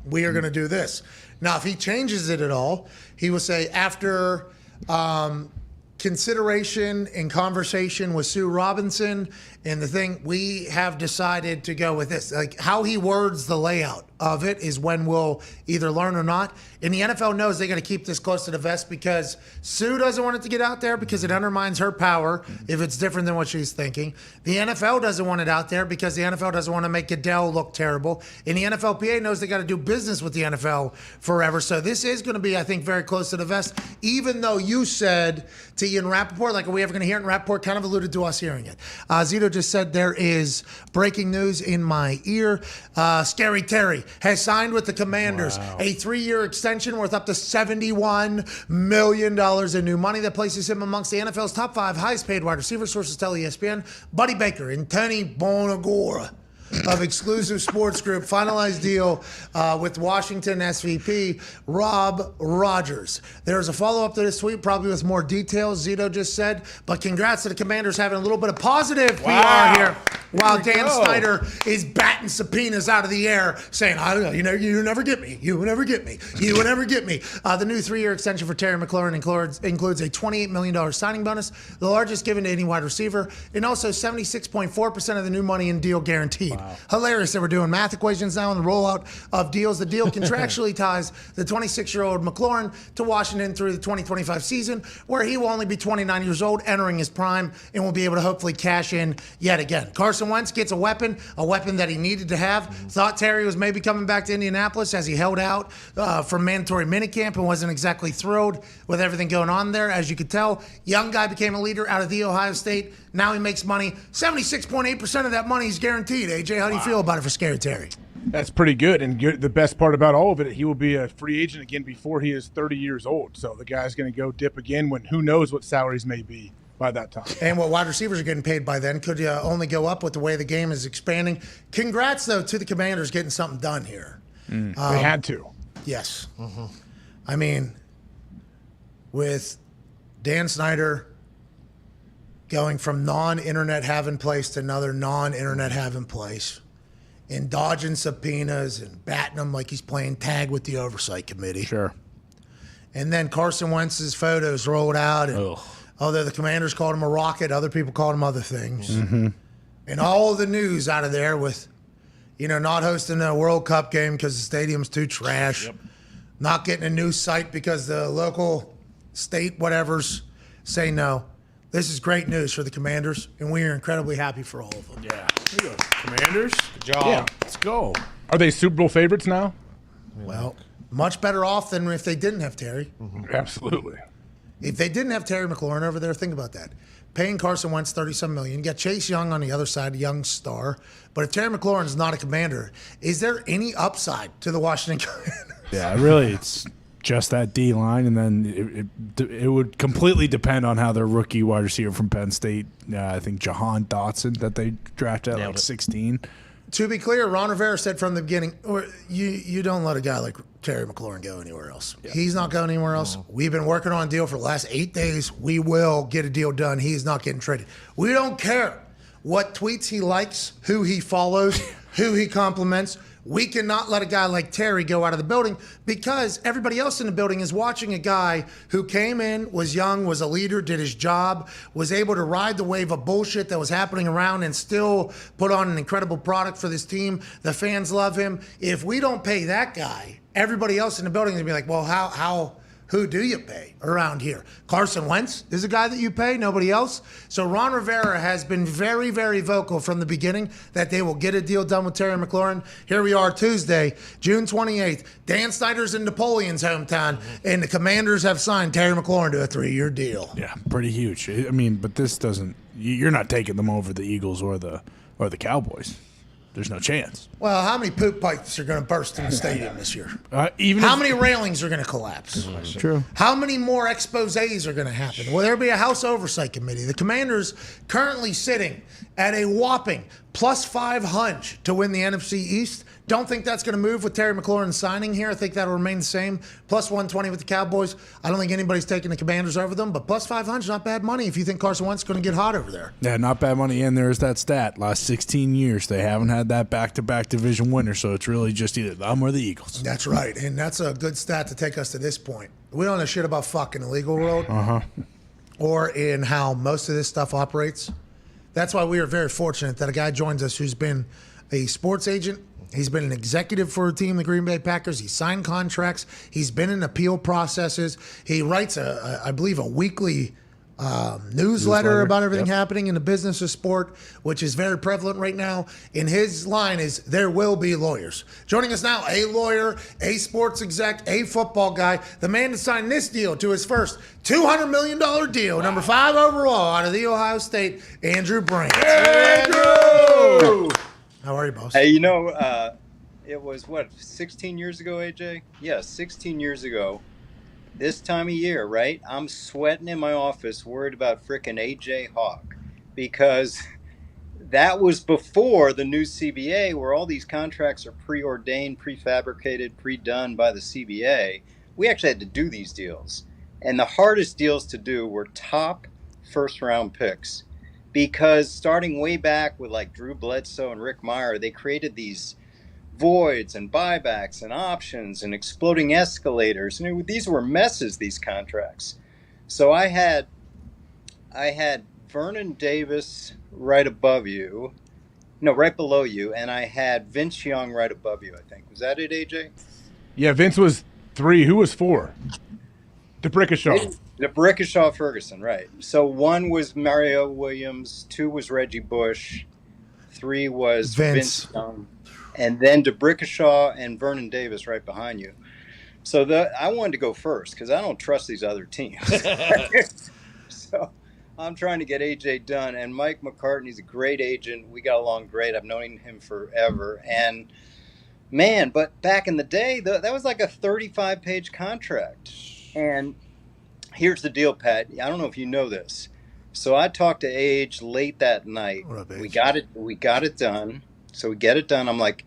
Speaker 3: we are going to do this." Now, if he changes it at all, he will say, after consideration and conversation with Sue Robinson and the thing, we have decided to go with this. Like how he words the layout of it is when we'll either learn or not. And the NFL knows they got to keep this close to the vest because Sue doesn't want it to get out there because it undermines her power if it's different than what she's thinking. The NFL doesn't want it out there because the NFL doesn't want to make Goodell look terrible. And the NFLPA knows they got to do business with the NFL forever. So this is going to be, I think, very close to the vest, even though you said to Ian Rappaport, like, are we ever going to hear it? And Rappaport kind of alluded to us hearing it. Zito just said there is breaking news in my ear. Scary Terry has signed with the Commanders a 3-year extension worth up to $71 million in new money that places him amongst the NFL's top 5 highest paid wide receivers. Sources tell ESPN. Buddy Baker and Tony Bonagora of Exclusive Sports Group finalized deal with Washington SVP Rob Rogers. There's a follow-up to this tweet, probably with more details, Zito just said, but congrats to the Commanders having a little bit of positive PR here while Dan Snyder is batting subpoenas out of the air saying, I don't know, you never get me. You will never get me. You will never get me. The new 3-year extension for Terry McLaurin includes a $28 million signing bonus, the largest given to any wide receiver, and also 76.4% of the new money in deal guaranteed. Wow. Hilarious that we're doing math equations now in the rollout of deals. The deal contractually ties the 26-year-old McLaurin to Washington through the 2025 season, where he will only be 29 years old, entering his prime, and will be able to hopefully cash in yet again. Carson Carson Wentz gets a weapon that he needed to have. Thought Terry was maybe coming back to Indianapolis as he held out for mandatory minicamp and wasn't exactly thrilled with everything going on there. As you could tell, young guy became a leader out of the Ohio State. Now he makes money. 76.8% of that money is guaranteed. AJ, how do you feel about it for Scary Terry?
Speaker 11: That's pretty good. And the best part about all of it, he will be a free agent again before he is 30 years old. So the guy's going to go dip again when who knows what salaries may be by that time.
Speaker 3: And what wide receivers are getting paid by then could only go up with the way the game is expanding. Congrats, though, to the Commanders getting something done here.
Speaker 11: They had to.
Speaker 3: Yes. I mean, with Dan Snyder going from non-internet having place to another non-internet having place, and dodging subpoenas and batting them like he's playing tag with the Oversight Committee.
Speaker 4: Sure.
Speaker 3: And then Carson Wentz's photos rolled out. And although the Commanders called him a rocket, other people called him other things. And all the news out of there with, not hosting a World Cup game because the stadium's too trash. Not getting a new site because the local state whatevers say no. This is great news for the Commanders, and we are incredibly happy for all of them.
Speaker 4: Yeah. There you go. Commanders.
Speaker 7: Good job.
Speaker 11: Yeah.
Speaker 4: Let's go.
Speaker 11: Are they Super Bowl favorites now?
Speaker 3: Well, much better off than if they didn't have Terry.
Speaker 11: Absolutely.
Speaker 3: If they didn't have Terry McLaurin over there, think about that. Paying Carson Wentz $30-some million. You got Chase Young on the other side, a young star. But if Terry McLaurin is not a Commander, is there any upside to the Washington Commanders?
Speaker 4: Yeah, really, it's just that D line, and then it would completely depend on how their rookie wide receiver from Penn State, I think Jahan Dotson, that they drafted at 16.
Speaker 3: To be clear, Ron Rivera said from the beginning, you don't let a guy like Terry McLaurin go anywhere else. Yeah. He's not going anywhere else. We've been working on a deal for the last 8 days. We will get a deal done. He's not getting traded. We don't care what tweets he likes, who he follows, who he compliments. We cannot let a guy like Terry go out of the building because everybody else in the building is watching a guy who came in, was young, was a leader, did his job, was able to ride the wave of bullshit that was happening around and still put on an incredible product for this team. The fans love him. If we don't pay that guy, everybody else in the building is going to be like, well, who do you pay around here? Carson Wentz is a guy that you pay, nobody else. So Ron Rivera has been very, very vocal from the beginning that they will get a deal done with Terry McLaurin. Here we are Tuesday, June 28th. Dan Snyder's in Napoleon's hometown, and the Commanders have signed Terry McLaurin to a 3-year deal.
Speaker 4: Yeah, pretty huge. I mean, but this doesn't – you're not taking them over the Eagles or the Cowboys. There's no chance.
Speaker 3: Well, how many poop pipes are going to burst in the stadium this year?
Speaker 4: How
Speaker 3: many railings are going to collapse?
Speaker 4: True.
Speaker 3: How many more exposés are going to happen? Will there be a House Oversight Committee? The Commanders currently sitting at a whopping plus 500 to win the NFC East. Don't think that's going to move with Terry McLaurin signing here. I think that'll remain the same. Plus 120 with the Cowboys. I don't think anybody's taking the Commanders over them, but plus 500 is not bad money if you think Carson Wentz is going to get hot over there.
Speaker 4: Yeah, not bad money. And there's that stat. Last 16 years, they haven't had that back-to-back division winner, so it's really just either them or the Eagles.
Speaker 3: That's right, and that's a good stat to take us to this point. We don't know shit about fucking the legal world or in how most of this stuff operates. That's why we are very fortunate that a guy joins us who's been a sports agent. He's been an executive for a team, the Green Bay Packers. He's signed contracts. He's been in appeal processes. He writes, I believe, a weekly newsletter about everything happening in the business of sport, which is very prevalent right now. And his line is, there will be lawyers. Joining us now, a lawyer, a sports exec, a football guy, the man that signed this deal to his first $200 million deal, number 5 overall out of the Ohio State, Andrew Brandt. Andrew! How are you, boss?
Speaker 21: Hey, it was, 16 years ago, AJ? Yeah, 16 years ago. This time of year, right? I'm sweating in my office, worried about frickin' AJ Hawk, because that was before the new CBA, where all these contracts are preordained, prefabricated, pre-done by the CBA. We actually had to do these deals. And the hardest deals to do were top first-round picks. Because starting way back with like Drew Bledsoe and Rick Meyer, they created these voids and buybacks and options and exploding escalators. And these were messes, these contracts. So I had Vernon Davis right above you. No, right below you. And I had Vince Young right above you, I think. Was that it, AJ?
Speaker 11: Yeah, Vince was 3. Who was 4? DeBrickashaw.
Speaker 21: DeBrickashaw Ferguson, right. So 1 was Mario Williams, 2 was Reggie Bush, 3 was
Speaker 3: Vince.
Speaker 21: Young, and then DeBrickashaw and Vernon Davis right behind you. So I wanted to go first because I don't trust these other teams. So I'm trying to get AJ done. And Mike McCartney's a great agent. We got along great. I've known him forever. And man, but back in the day, that was like a 35-page contract. And here's the deal, Pat. I don't know if you know this. So I talked to Age late that night. We got it done. So we get it done. I'm like,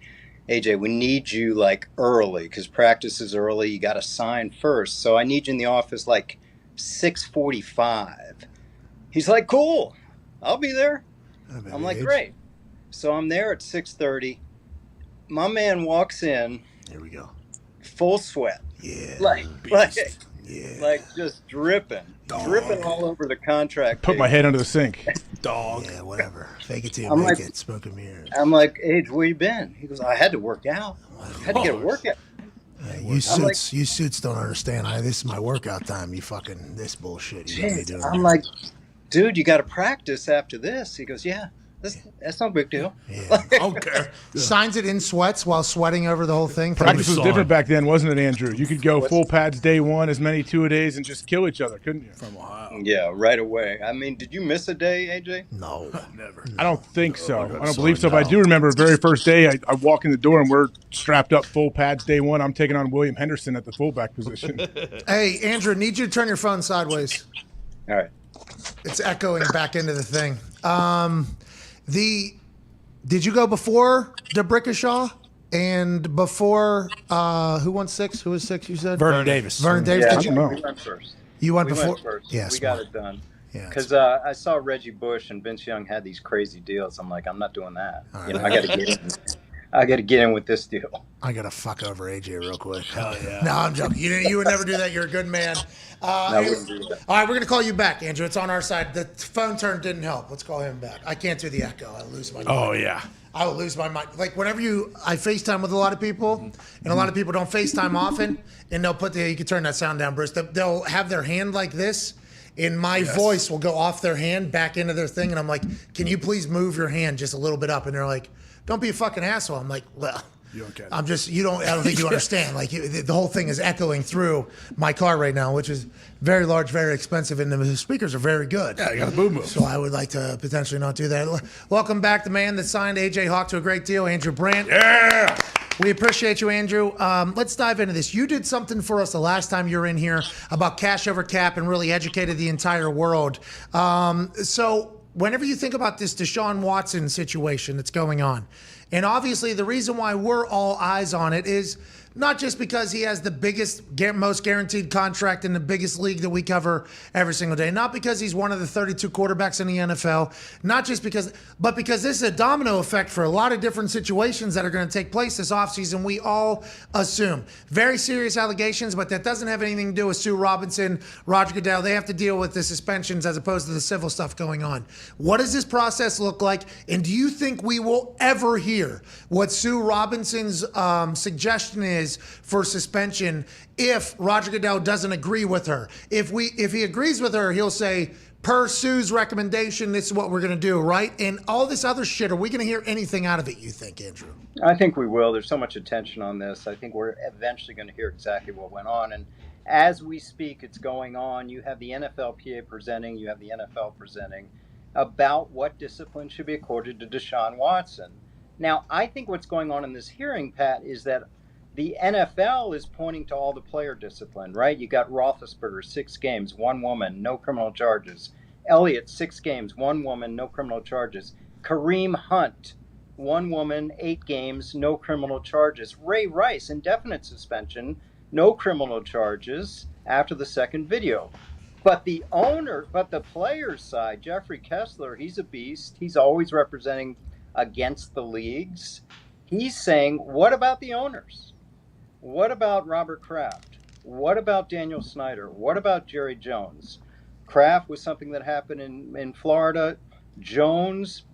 Speaker 21: AJ, we need you like early because practice is early. You got to sign first. So I need you in the office like 6:45. He's like, cool, I'll be there. I'm like, great. So I'm there at 6:30. My man walks in.
Speaker 3: Here we go.
Speaker 21: Full sweat.
Speaker 3: Yeah.
Speaker 21: Like just dripping all over the contract.
Speaker 11: Put my head under the sink.
Speaker 3: Dog. Yeah, whatever. Fake it till you
Speaker 21: I'm
Speaker 3: make
Speaker 21: like-
Speaker 3: it. Smoke and mirrors.
Speaker 21: I'm like, Age, where you been? He goes, I had to work out. I had to get a workout.
Speaker 3: You suits don't understand. This is my workout time. You fucking this bullshit. You got me doing.
Speaker 21: I'm like, dude, you got to practice after this. He goes, yeah, that's no big deal.
Speaker 3: I don't care. Signs it in sweats while sweating over the whole thing.
Speaker 11: Practice was different back then, wasn't it, Andrew? You could go full pads day one, as many 2-a-days, and just kill each other, couldn't you? From Ohio.
Speaker 21: Yeah, right away. I mean, did you miss a day, AJ?
Speaker 3: No,
Speaker 21: never.
Speaker 11: I don't think so. I don't believe so. But I do remember the very first day I walk in the door and we're strapped up full pads day one. I'm taking on William Henderson at the fullback position.
Speaker 3: Hey, Andrew, need you to turn your phone sideways.
Speaker 21: All right.
Speaker 3: It's echoing back into the thing. Did you go before DeBrickashaw and before who won 6? Who was 6? You said
Speaker 4: Vernon Davis.
Speaker 3: Vernon Davis.
Speaker 21: Yeah,
Speaker 3: Did you?
Speaker 21: we went first.
Speaker 3: You went
Speaker 21: We
Speaker 3: before.
Speaker 21: first.
Speaker 3: Yeah,
Speaker 21: we
Speaker 3: smart.
Speaker 21: got it done.
Speaker 3: Yeah,
Speaker 21: because I saw Reggie Bush and Vince Young had these crazy deals. I'm like, I'm not doing that. You know, I got to get in. I got to get in with this deal.
Speaker 3: I gotta fuck over AJ real quick.
Speaker 21: Hell yeah.
Speaker 3: No, I'm joking. You would never do that. You're a good man.
Speaker 21: I wouldn't do that.
Speaker 3: All right, we're gonna call you back, Andrew. It's on our side. The phone turn didn't help. Let's call him back. I can't do the echo. I lose my mind.
Speaker 4: Oh, yeah.
Speaker 3: I will lose my mind. Like whenever I FaceTime with a lot of people, and a lot of people don't FaceTime often, and they'll you can turn that sound down, Bruce. They'll have their hand like this, and my voice will go off their hand back into their thing, and I'm like, can you please move your hand just a little bit up? And they're like, don't be a fucking asshole. I'm like, well.
Speaker 4: You don't get it.
Speaker 3: I don't think you understand. Like the whole thing is echoing through my car right now, which is very large, very expensive, and the speakers are very good.
Speaker 4: Yeah, you got a boom move.
Speaker 3: So I would like to potentially not do that. Welcome back, the man that signed AJ Hawk to a great deal, Andrew Brandt.
Speaker 4: Yeah.
Speaker 3: We appreciate you, Andrew. Let's dive into this. You did something for us the last time you were in here about cash over cap and really educated the entire world. So whenever you think about this Deshaun Watson situation that's going on, and obviously the reason why we're all eyes on it is not just because he has the biggest, most guaranteed contract in the biggest league that we cover every single day. Not because he's one of the 32 quarterbacks in the NFL. Not just because, but because this is a domino effect for a lot of different situations that are going to take place this offseason. We all assume. Very serious allegations, but that doesn't have anything to do with Sue Robinson, Roger Goodell. They have to deal with the suspensions as opposed to the civil stuff going on. What does this process look like? And do you think we will ever hear what Sue Robinson's suggestion is for suspension if Roger Goodell doesn't agree with her? If he agrees with her, he'll say, per Sue's recommendation, this is what we're going to do, right? And all this other shit, are we going to hear anything out of it, you think, Andrew?
Speaker 21: I think we will. There's so much attention on this. I think we're eventually going to hear exactly what went on. And as we speak, it's going on. You have the NFLPA presenting, you have the NFL presenting about what discipline should be accorded to Deshaun Watson. Now, I think what's going on in this hearing, Pat, is that the NFL is pointing to all the player discipline, right? You got Roethlisberger, 6 games, 1 woman, no criminal charges. Elliott, 6 games, 1 woman, no criminal charges. Kareem Hunt, 1 woman, 8 games, no criminal charges. Ray Rice, indefinite suspension, no criminal charges after the second video. But the player's side, Jeffrey Kessler, he's a beast. He's always representing against the leagues. He's saying, what about the owners? What about Robert Kraft? What about Daniel Snyder? What about Jerry Jones? Kraft was something that happened in Florida. Jones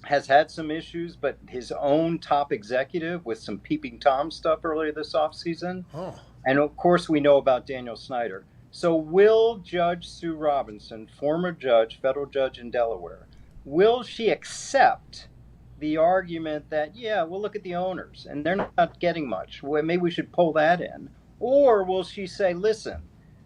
Speaker 21: has had some issues, but his own top executive with some peeping Tom stuff earlier this offseason.
Speaker 3: Oh.
Speaker 21: And of course, we know about Daniel Snyder. So will Judge Sue Robinson, former judge, federal judge in Delaware, will she accept the argument that, yeah, we'll look at the owners and they're not getting much. Well, maybe we should pull that in. Or will she say, listen,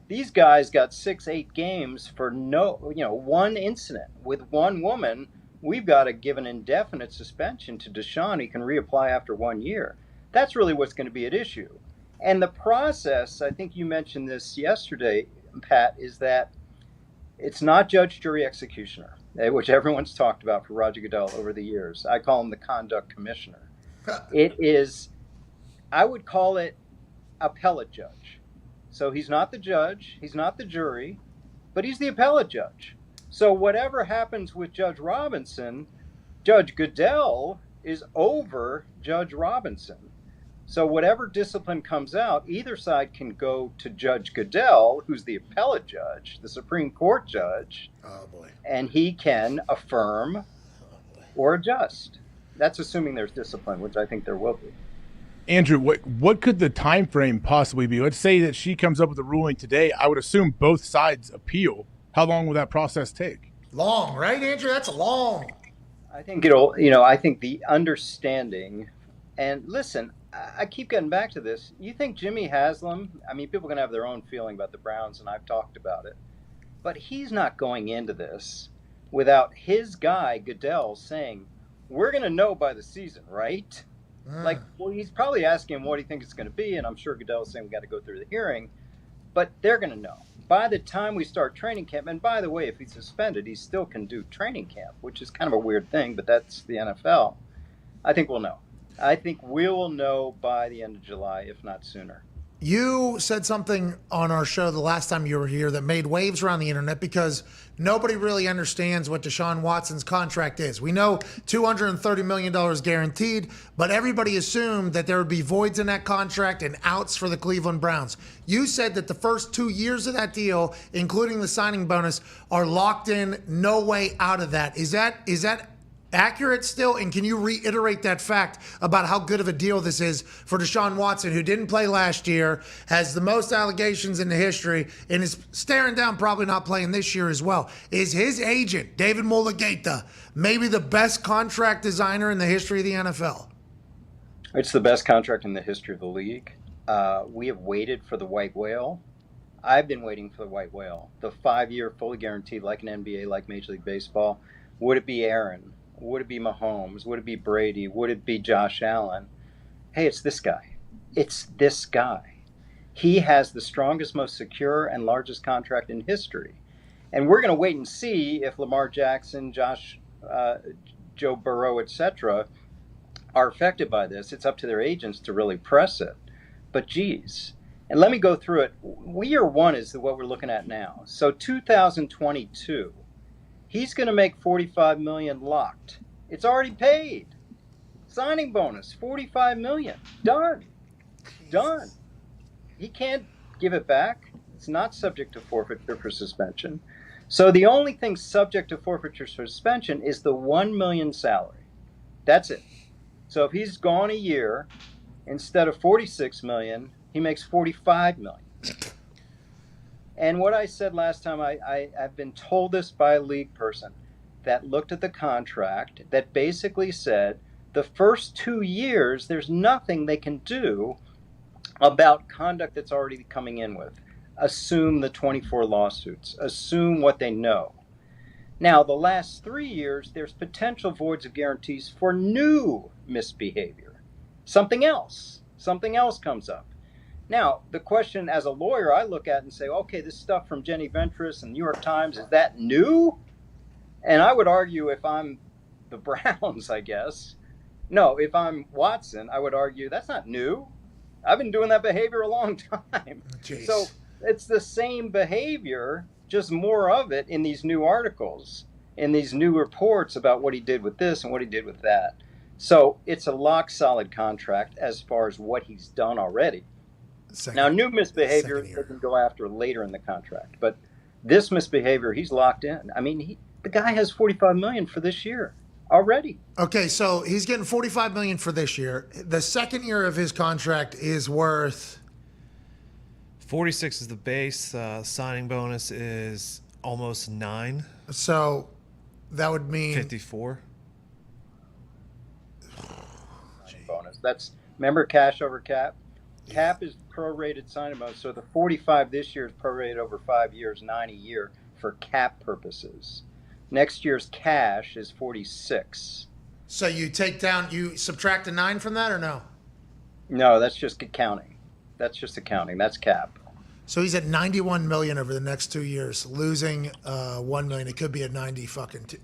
Speaker 21: these guys got 6-8 games for one incident with one woman. We've got to give an indefinite suspension to Deshaun. He can reapply after 1 year. That's really what's going to be at issue. And the process, I think you mentioned this yesterday, Pat, is that it's not judge, jury, executioner, which everyone's talked about for Roger Goodell over the years. I call him the conduct commissioner. It is, I would call it appellate judge. So he's not the judge, he's not the jury, but he's the appellate judge. So whatever happens with Judge Robinson, Judge Goodell is over Judge Robinson. So whatever discipline comes out, either side can go to Judge Goodell, who's the appellate judge, the Supreme Court judge, and he can affirm or adjust. That's assuming there's discipline, which I think there will be.
Speaker 11: Andrew, what could the time frame possibly be? Let's say that she comes up with a ruling today. I would assume both sides appeal. How long will that process take?
Speaker 3: Long, right, Andrew? That's long.
Speaker 21: I think I think the understanding, and listen, I keep getting back to this. You think Jimmy Haslam, I mean, people can have their own feeling about the Browns, and I've talked about it, but he's not going into this without his guy, Goodell, saying, we're going to know by the season, right? Like, well, he's probably asking him what he thinks it's going to be, and I'm sure Goodell's saying we got to go through the hearing, but they're going to know. By the time we start training camp, and by the way, if he's suspended, he still can do training camp, which is kind of a weird thing, but that's the NFL. I think we'll know. I think we will know by the end of July, if not sooner.
Speaker 3: You said something on our show the last time you were here that made waves around the internet because nobody really understands what Deshaun Watson's contract is. We know $230 million guaranteed, but everybody assumed that there would be voids in that contract and outs for the Cleveland Browns. You said that the first 2 years of that deal, including the signing bonus, are locked in, no way out of that. Is that accurate still? And can you reiterate that fact about how good of a deal this is for Deshaun Watson, who didn't play last year, has the most allegations in the history, and is staring down probably not playing this year as well? Is his agent, David Mulligata, maybe the best contract designer in the history of the NFL?
Speaker 21: It's the best contract in the history of the league. We have waited for the white whale. I've been waiting for the white whale. The 5-year fully guaranteed, like an NBA, like Major League Baseball. Would it be Aaron? Would it be Mahomes? Would it be Brady? Would it be Josh Allen? Hey, it's this guy. It's this guy. He has the strongest, most secure, and largest contract in history. And we're going to wait and see if Lamar Jackson, Joe Burrow, etc., are affected by this. It's up to their agents to really press it. But geez. And let me go through it. Year one is what we're looking at now. So 2022. He's going to make $45 million locked. It's already paid. Signing bonus, $45 million. Done. He can't give it back. It's not subject to forfeiture for suspension. So the only thing subject to forfeiture for suspension is the $1 million salary. That's it. So if he's gone a year, instead of $46 million, he makes $45 million. And what I said last time, I've been told this by a league person that looked at the contract that basically said the first 2 years, there's nothing they can do about conduct that's already coming in with. Assume the 24 lawsuits. Assume what they know. Now, the last 3 years, there's potential voids of guarantees for new misbehavior. Something else comes up. Now, the question as a lawyer, I look at and say, okay, this stuff from Jenny Ventris and New York Times, is that new? And I would argue if I'm the Browns, I guess. No, if I'm Watson, I would argue that's not new. I've been doing that behavior a long time.
Speaker 3: Jeez.
Speaker 21: So it's the same behavior, just more of it in these new articles, in these new reports about what he did with this and what he did with that. So it's a lock-solid contract as far as what he's done already. Now, new misbehavior they can go after later in the contract, but this misbehavior, he's locked in. I mean, the guy has $45 million for this year already.
Speaker 3: Okay, so he's getting $45 million for this year. The second year of his contract is worth
Speaker 7: 46 is the base. Signing bonus is almost 9.
Speaker 3: So that would mean
Speaker 7: 54.
Speaker 21: That's remember cash over cap. Cap is prorated signing bonus, so the 45 this year is prorated over 5 years, 9 a year for cap purposes. Next year's cash is 46.
Speaker 3: So you subtract a 9 from that or no?
Speaker 21: No, that's just accounting. That's cap.
Speaker 3: So he's at 91 million over the next 2 years, losing 1 million. It could be at 90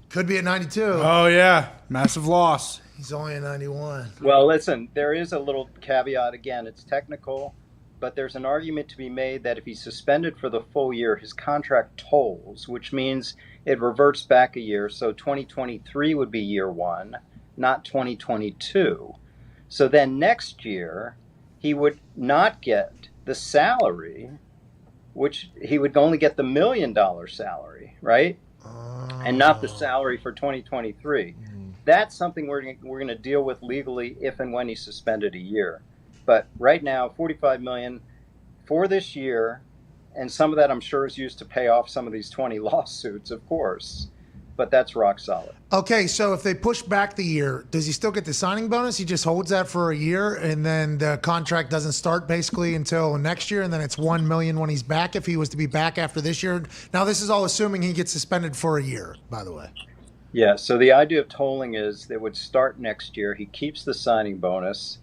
Speaker 3: could be at 92.
Speaker 4: Oh yeah, massive loss.
Speaker 3: He's only at 91.
Speaker 21: Well, listen, there is a little caveat. Again, it's technical, but there's an argument to be made that if he's suspended for the full year, his contract tolls, which means it reverts back a year. So 2023 would be year one, not 2022. So then next year, he would not get the salary, which he would only get the $1 million salary, right? And not the salary for 2023. That's something we're going to deal with legally if and when he's suspended a year. But right now, $45 million for this year, and some of that I'm sure is used to pay off some of these 20 lawsuits, of course. But that's rock solid.
Speaker 3: Okay, so if they push back the year, does he still get the signing bonus? He just holds that for a year, and then the contract doesn't start basically until next year, and then it's $1 million when he's back if he was to be back after this year. Now, this is all assuming he gets suspended for a year, by the way.
Speaker 21: Yeah, so the idea of tolling is that it would start next year. He keeps the signing bonus.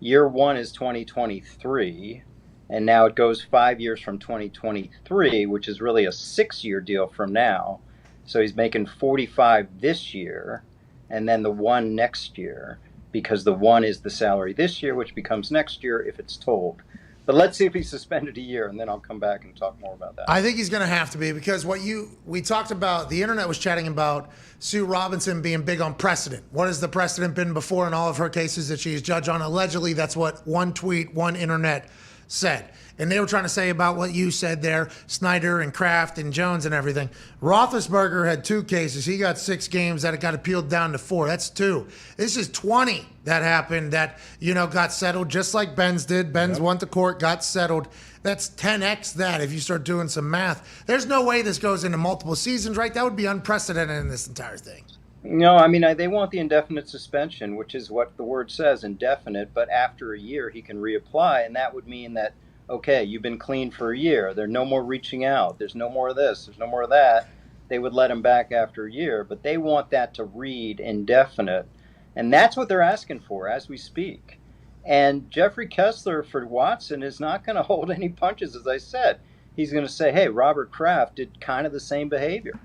Speaker 21: Year one is 2023, and now it goes 5 years from 2023, which is really a 6-year deal from now. So he's making 45 this year, and then the 1 next year, because the 1 is the salary this year, which becomes next year if it's tolled. But let's see if he's suspended a year, and then I'll come back and talk more about that.
Speaker 3: I think he's going to have to be, because we talked about, the internet was chatting about Sue Robinson being big on precedent. What has the precedent been before in all of her cases that she is judged on? Allegedly, that's what one tweet, one internet said. And they were trying to say about what you said there, Snyder and Kraft and Jones and everything. Roethlisberger had 2 cases. He got 6 games that it got appealed down to 4. That's 2. This is 20 that happened that, got settled just like Ben's did. Ben's went to court, got settled. That's 10x that if you start doing some math. There's no way this goes into multiple seasons, right? That would be unprecedented in this entire thing.
Speaker 21: No, I mean, they want the indefinite suspension, which is what the word says, indefinite, but after a year he can reapply, and that would mean that, okay, you've been clean for a year. There's no more reaching out. There's no more of this. There's no more of that. They would let him back after a year, but they want that to read indefinite. And that's what they're asking for as we speak. And Jeffrey Kessler for Watson is not going to hold any punches, as I said. He's going to say, hey, Robert Kraft did kind of the same behavior.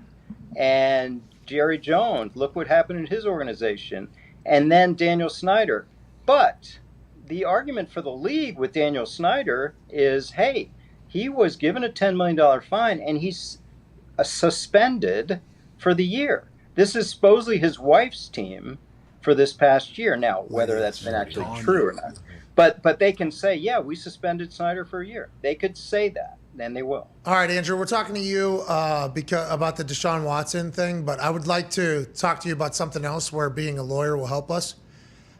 Speaker 21: And Jerry Jones, look what happened in his organization. And then Daniel Snyder. But the argument for the league with Daniel Snyder is, hey, he was given a $10 million fine and he's suspended for the year. This is supposedly his wife's team for this past year. Now, whether that's been actually true or not. But they can say, yeah, we suspended Snyder for a year. They could say that, and they will.
Speaker 3: All right, Andrew, we're talking to you about the Deshaun Watson thing, but I would like to talk to you about something else where being a lawyer will help us.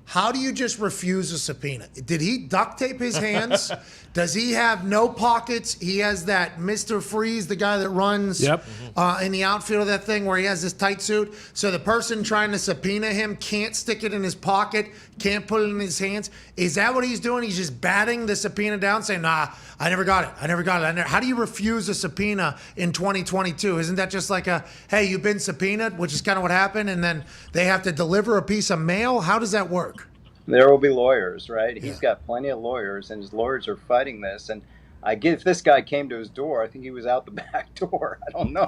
Speaker 3: How do you just refuse a subpoena? Did he duct tape his hands? Does he have no pockets? He has that Mr. Freeze, the guy that runs in the outfield of that thing where he has this tight suit. So the person trying to subpoena him can't stick it in his pocket, can't put it in his hands. Is that what he's doing? He's just batting the subpoena down, saying, nah, I never got it. How do you refuse a subpoena in 2022? Isn't that just like hey, you've been subpoenaed, which is kind of what happened, and then they have to deliver a piece of mail? How does that work?
Speaker 21: There will be lawyers, right? Yeah. He's got plenty of lawyers, and his lawyers are fighting this. And if this guy came to his door, I think he was out the back door. I don't know.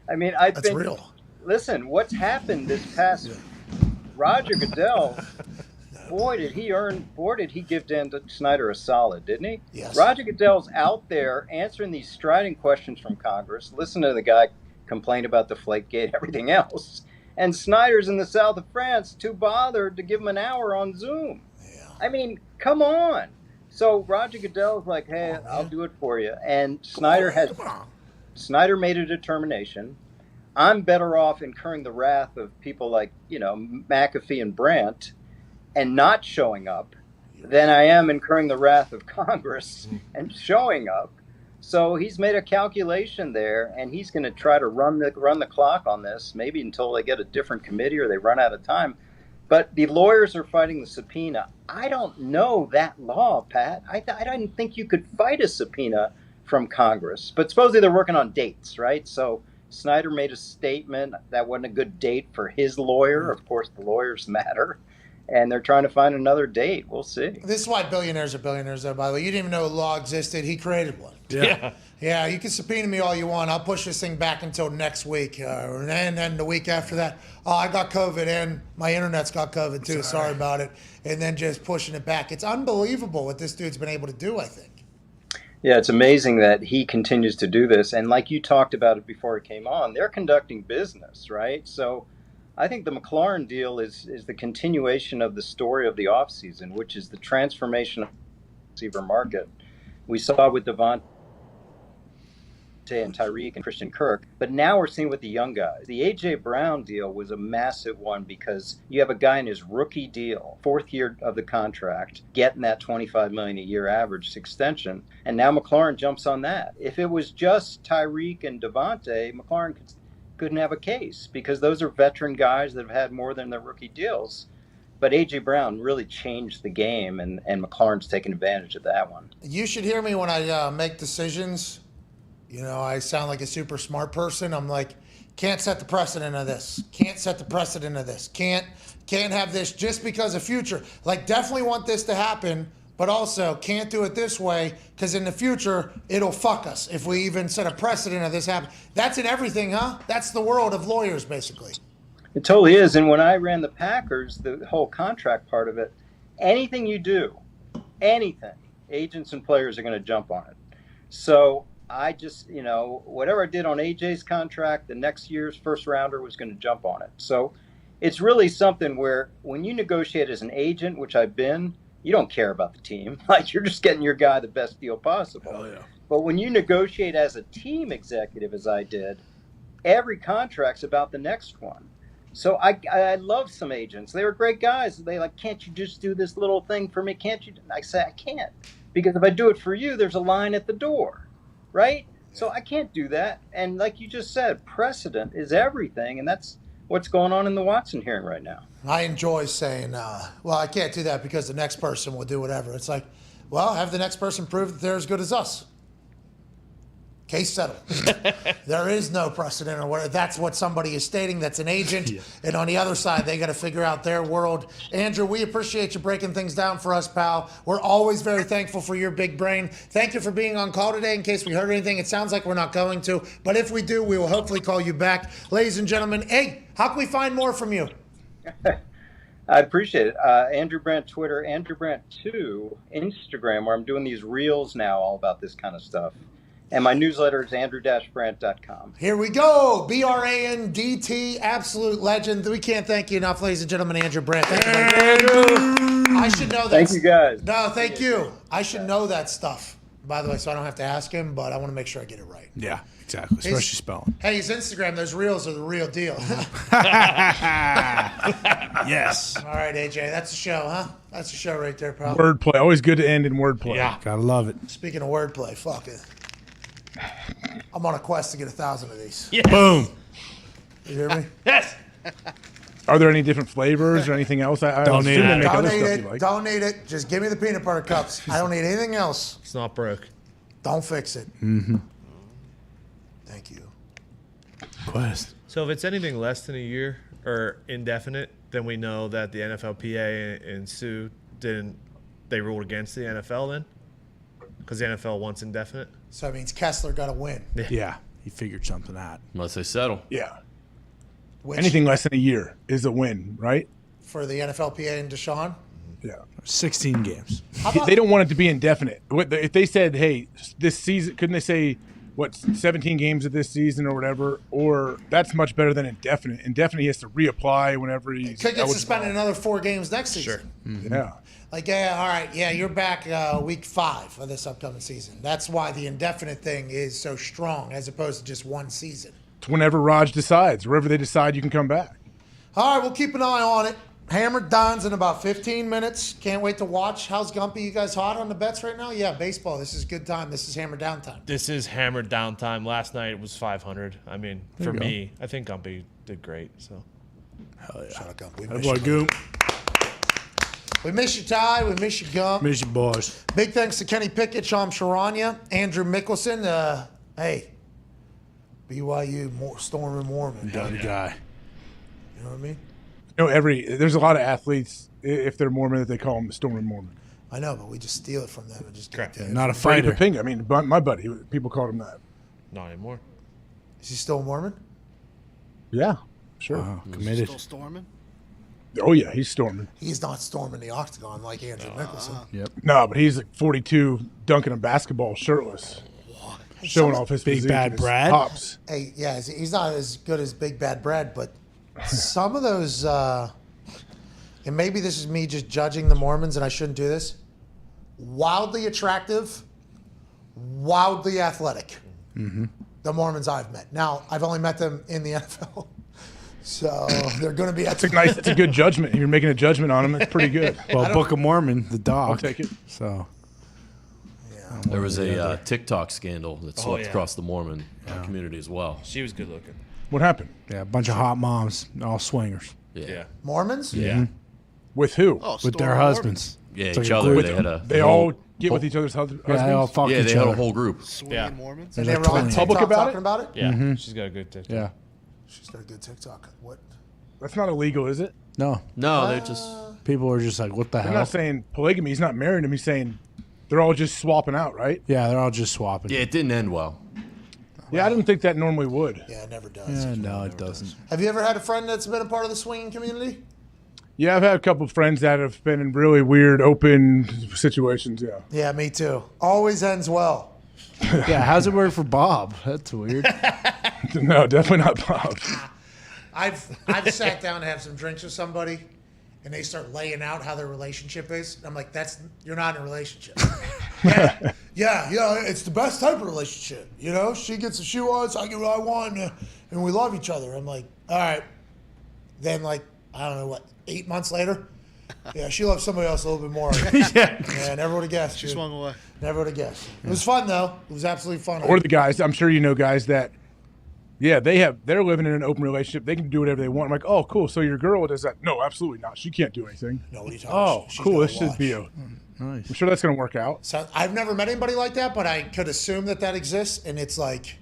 Speaker 21: I mean, That's real. Listen, what's happened this past Roger Goodell? Boy, did he give Dan Snyder a solid, didn't he?
Speaker 3: Yes.
Speaker 21: Roger Goodell's out there answering these striding questions from Congress. Listen to the guy complain about Deflategate, everything else. And Snyder's in the south of France, too bothered to give him an hour on Zoom. Yeah. I mean, come on. So Roger Goodell's like, hey, I'll do it for you. And Snyder made a determination. I'm better off incurring the wrath of people like, McAfee and Brandt and not showing up than I am incurring the wrath of Congress and showing up. So he's made a calculation there, and he's going to try to run the clock on this, maybe until they get a different committee or they run out of time. But the lawyers are fighting the subpoena. I don't know that law, Pat. I didn't think you could fight a subpoena from Congress. But supposedly they're working on dates, right? So Snyder made a statement that wasn't a good date for his lawyer. Of course, the lawyers matter. And they're trying to find another date. We'll see.
Speaker 3: This is why billionaires are billionaires, though, by the way. You didn't even know a law existed. He created one.
Speaker 21: Yeah.
Speaker 3: Yeah, you can subpoena me all you want. I'll push this thing back until next week. And then the week after that, I got COVID and my internet's got COVID too. Sorry about it. And then just pushing it back. It's unbelievable what this dude's been able to do, I think.
Speaker 21: Yeah, it's amazing that he continues to do this. And like you talked about it before he came on, they're conducting business, right? So I think the McLaurin deal is the continuation of the story of the offseason, which is the transformation of the receiver market. We saw with Devontae and Tyreek and Christian Kirk, but now we're seeing with the young guys. The A.J. Brown deal was a massive one because you have a guy in his rookie deal, 4th year of the contract, getting that $25 million a year average extension, and now McLaurin jumps on that. If it was just Tyreek and Devontae, McLaurin couldn't have a case because those are veteran guys that have had more than their rookie deals. But A.J. Brown really changed the game, and McLaurin's taken advantage of that one.
Speaker 3: You should hear me when I make decisions. You know, I sound like a super smart person. I'm like, can't set the precedent of this. Can't set the precedent of this. Can't have this just because of future. Like, definitely want this to happen, but also can't do it this way because in the future, it'll fuck us if we even set a precedent of this happen. That's in everything, huh? That's the world of lawyers, basically.
Speaker 21: It totally is. And when I ran the Packers, the whole contract part of it, anything you do, anything, agents and players are going to jump on it. So I just, whatever I did on AJ's contract, the next year's first rounder was going to jump on it. So it's really something where when you negotiate as an agent, which I've been, you don't care about the team. Like, you're just getting your guy the best deal possible.
Speaker 4: Oh, yeah.
Speaker 21: But when you negotiate as a team executive, as I did, every contract's about the next one. So I love some agents. They were great guys. They like, can't you just do this little thing for me? Can't you? And I say, I can't. Because if I do it for you, there's a line at the door. Right? So I can't do that. And like you just said, precedent is everything. And that's what's going on in the Watson hearing right now.
Speaker 3: I enjoy saying, well, I can't do that because the next person will do whatever. It's like, well, have the next person prove that they're as good as us. Case settled. There is no precedent or whatever. That's what somebody is stating. That's an agent. Yeah. And on the other side, they got to figure out their world. Andrew, we appreciate you breaking things down for us, pal. We're always very thankful for your big brain. Thank you for being on call today. In case we heard anything, it sounds like we're not going to. But if we do, we will hopefully call you back. Ladies and gentlemen, hey, how can we find more from you?
Speaker 21: I appreciate it. Andrew Brandt, Twitter, Andrew Brandt 2, Instagram, where I'm doing these reels now all about this kind of stuff. And my newsletter is andrew-brandt.com.
Speaker 3: Here we go. BRANDT, absolute legend. We can't thank you enough, ladies and gentlemen. Andrew Brandt. Thank you, Andrew. I should know that.
Speaker 21: Thank you, guys.
Speaker 3: No, thank you. I should know that stuff, by the way, so I don't have to ask him, but I want to make sure I get it right.
Speaker 4: Yeah, exactly. Especially spelling.
Speaker 3: Hey, his Instagram, those reels are the real deal.
Speaker 4: Yes.
Speaker 3: All right, AJ, that's a show, huh? That's a show right there, pal.
Speaker 11: Wordplay. Always good to end in wordplay.
Speaker 4: Yeah. Gotta love it.
Speaker 3: Speaking of wordplay, fuck it. I'm on a quest to get 1,000 of these.
Speaker 4: Yes. Boom.
Speaker 3: You hear me?
Speaker 4: Yes.
Speaker 11: Are there any different flavors or anything else? I
Speaker 3: Don't need it.
Speaker 11: Make
Speaker 3: Don't
Speaker 11: other
Speaker 3: need
Speaker 11: stuff
Speaker 3: it.
Speaker 11: you like.
Speaker 3: Don't need it. Just give me the peanut butter cups. I don't need anything else.
Speaker 7: It's not broke.
Speaker 3: Don't fix it.
Speaker 4: Mm-hmm.
Speaker 3: Thank you.
Speaker 4: Quest.
Speaker 7: So if it's anything less than a year or indefinite, then we know that the NFLPA and Sue they ruled against the NFL then? Because the NFL wants indefinite?
Speaker 3: So that means Kessler got to win.
Speaker 4: Yeah. He figured something out.
Speaker 5: Unless they settle.
Speaker 11: Yeah.
Speaker 3: Which,
Speaker 11: anything less than a year is a win, right?
Speaker 3: For the NFLPA and Deshaun?
Speaker 11: Yeah.
Speaker 4: 16 games.
Speaker 11: They don't want it to be indefinite. If they said, hey, this season, couldn't they say, 17 games of this season or whatever? Or that's much better than indefinite. Indefinite, he has to reapply whenever he's
Speaker 3: could get suspended another 4 games next season.
Speaker 11: Sure. Mm-hmm. Yeah.
Speaker 3: Like, yeah, all right, yeah, you're back week 5 of this upcoming season. That's why the indefinite thing is so strong as opposed to just one season.
Speaker 11: It's whenever Raj decides. Wherever they decide, you can come back.
Speaker 3: All right, we'll keep an eye on it. Hammered Don's in about 15 minutes. Can't wait to watch. How's Gumpy? You guys hot on the bets right now? Yeah, baseball. This is good time. This is Hammered Down time.
Speaker 7: This is Hammered Down time. Last night it was 500. I mean, for me, I think Gumpy did great. So,
Speaker 3: hell yeah. Shout out Gumpy.
Speaker 4: That boy Goop.
Speaker 3: We miss you, Ty. We miss you, Gump.
Speaker 4: Miss you, boys.
Speaker 3: Big thanks to Kenny Pickett, Sham Sharanya, Andrew Mickelson. Hey, BYU, Storm and Mormon.
Speaker 4: Done guy.
Speaker 3: You know what I mean?
Speaker 11: There's a lot of athletes, if they're Mormon, that they call them the Storm and Mormon.
Speaker 3: I know, but we just steal it from them and just
Speaker 7: Correct.
Speaker 4: Not a fighter.
Speaker 11: I mean, my buddy, people called him that.
Speaker 7: Not anymore.
Speaker 3: Is he still a Mormon?
Speaker 11: Yeah, sure.
Speaker 4: Wow, committed.
Speaker 18: Still storming?
Speaker 11: Oh, yeah, he's storming.
Speaker 3: He's not storming the octagon like Andrew Mickelson.
Speaker 4: Yep.
Speaker 11: No, but he's like 42 dunking a basketball shirtless. Showing off his
Speaker 4: Big
Speaker 11: physique
Speaker 4: Bad
Speaker 11: and his
Speaker 4: Brad?
Speaker 11: Pops.
Speaker 3: Hey, yeah, he's not as good as Big Bad Brad, but some of those, and maybe this is me just judging the Mormons, and I shouldn't do this, wildly attractive, wildly athletic.
Speaker 4: Mm-hmm.
Speaker 3: The Mormons I've met. Now, I've only met them in the NFL, so they're going to be.
Speaker 11: That's a good judgment. You're making a judgment on them. It's pretty good.
Speaker 4: Well, Book of Mormon, the dog.
Speaker 11: I'll take it.
Speaker 4: So.
Speaker 5: There was a TikTok scandal that swept
Speaker 7: yeah.
Speaker 5: across the Mormon community as well.
Speaker 7: She was good looking.
Speaker 11: What happened?
Speaker 4: Yeah, a bunch of hot moms, all swingers.
Speaker 5: Yeah.
Speaker 3: Mormons?
Speaker 5: Yeah.
Speaker 11: With who?
Speaker 18: Oh,
Speaker 4: With their
Speaker 18: Storm
Speaker 4: husbands.
Speaker 5: Yeah,
Speaker 4: It's like
Speaker 5: each
Speaker 4: a
Speaker 5: other.
Speaker 4: group.
Speaker 5: They had a.
Speaker 11: They all get with each other's husbands?
Speaker 4: Yeah, they all fuck
Speaker 5: Yeah,
Speaker 4: each
Speaker 5: they had
Speaker 4: other.
Speaker 5: a whole group.
Speaker 18: Swinging Mormons?
Speaker 3: And
Speaker 4: They're
Speaker 3: they were on
Speaker 4: like
Speaker 3: TikTok
Speaker 11: public about
Speaker 3: talking
Speaker 11: it?
Speaker 3: about it?
Speaker 7: Yeah,
Speaker 4: Mhm.
Speaker 7: she's got a good TikTok.
Speaker 4: Yeah.
Speaker 3: She's got a good TikTok. What?
Speaker 11: That's not illegal, is it?
Speaker 4: No.
Speaker 5: No, they're just.
Speaker 4: People are just like, what the
Speaker 11: I'm
Speaker 4: hell?
Speaker 11: not saying polygamy. He's not marrying him. He's saying they're all just swapping out, right?
Speaker 4: Yeah, they're all just swapping.
Speaker 5: Yeah, it didn't end well.
Speaker 11: Yeah, I didn't think that normally would.
Speaker 3: Yeah, it never does.
Speaker 4: Yeah, no, it doesn't.
Speaker 3: Have you ever had a friend that's been a part of the swinging community?
Speaker 11: Yeah, I've had a couple of friends that have been in really weird, open situations. Yeah.
Speaker 3: Yeah, me too. Always ends well.
Speaker 4: Yeah, how's it work for Bob? That's weird.
Speaker 11: No, definitely not Bob.
Speaker 3: I've sat down to have some drinks with somebody, and they start laying out how their relationship is. And I'm like, you're not in a relationship. yeah, it's the best type of relationship. You know, she gets the shoe on, so I get what I want, and we love each other. I'm like, all right. Then, like, I don't know what, 8 months later, yeah, she loves somebody else a little bit more. Yeah, never would have guessed.
Speaker 18: She
Speaker 3: dude.
Speaker 18: swung away.
Speaker 3: Never would have guessed. It was fun though. It was absolutely fun.
Speaker 11: Or the guys, I'm sure you know guys that, yeah, they're living in an open relationship. They can do whatever they want. I'm like, oh, cool. So your girl does that? No, absolutely not. She can't do anything.
Speaker 3: No, what are you talking
Speaker 11: Oh,
Speaker 3: about? She's
Speaker 11: cool.
Speaker 3: gonna
Speaker 11: This should
Speaker 3: watch.
Speaker 11: be
Speaker 4: Nice.
Speaker 11: I'm sure that's going to work out.
Speaker 3: So I've never met anybody like that, but I could assume that exists, and it's like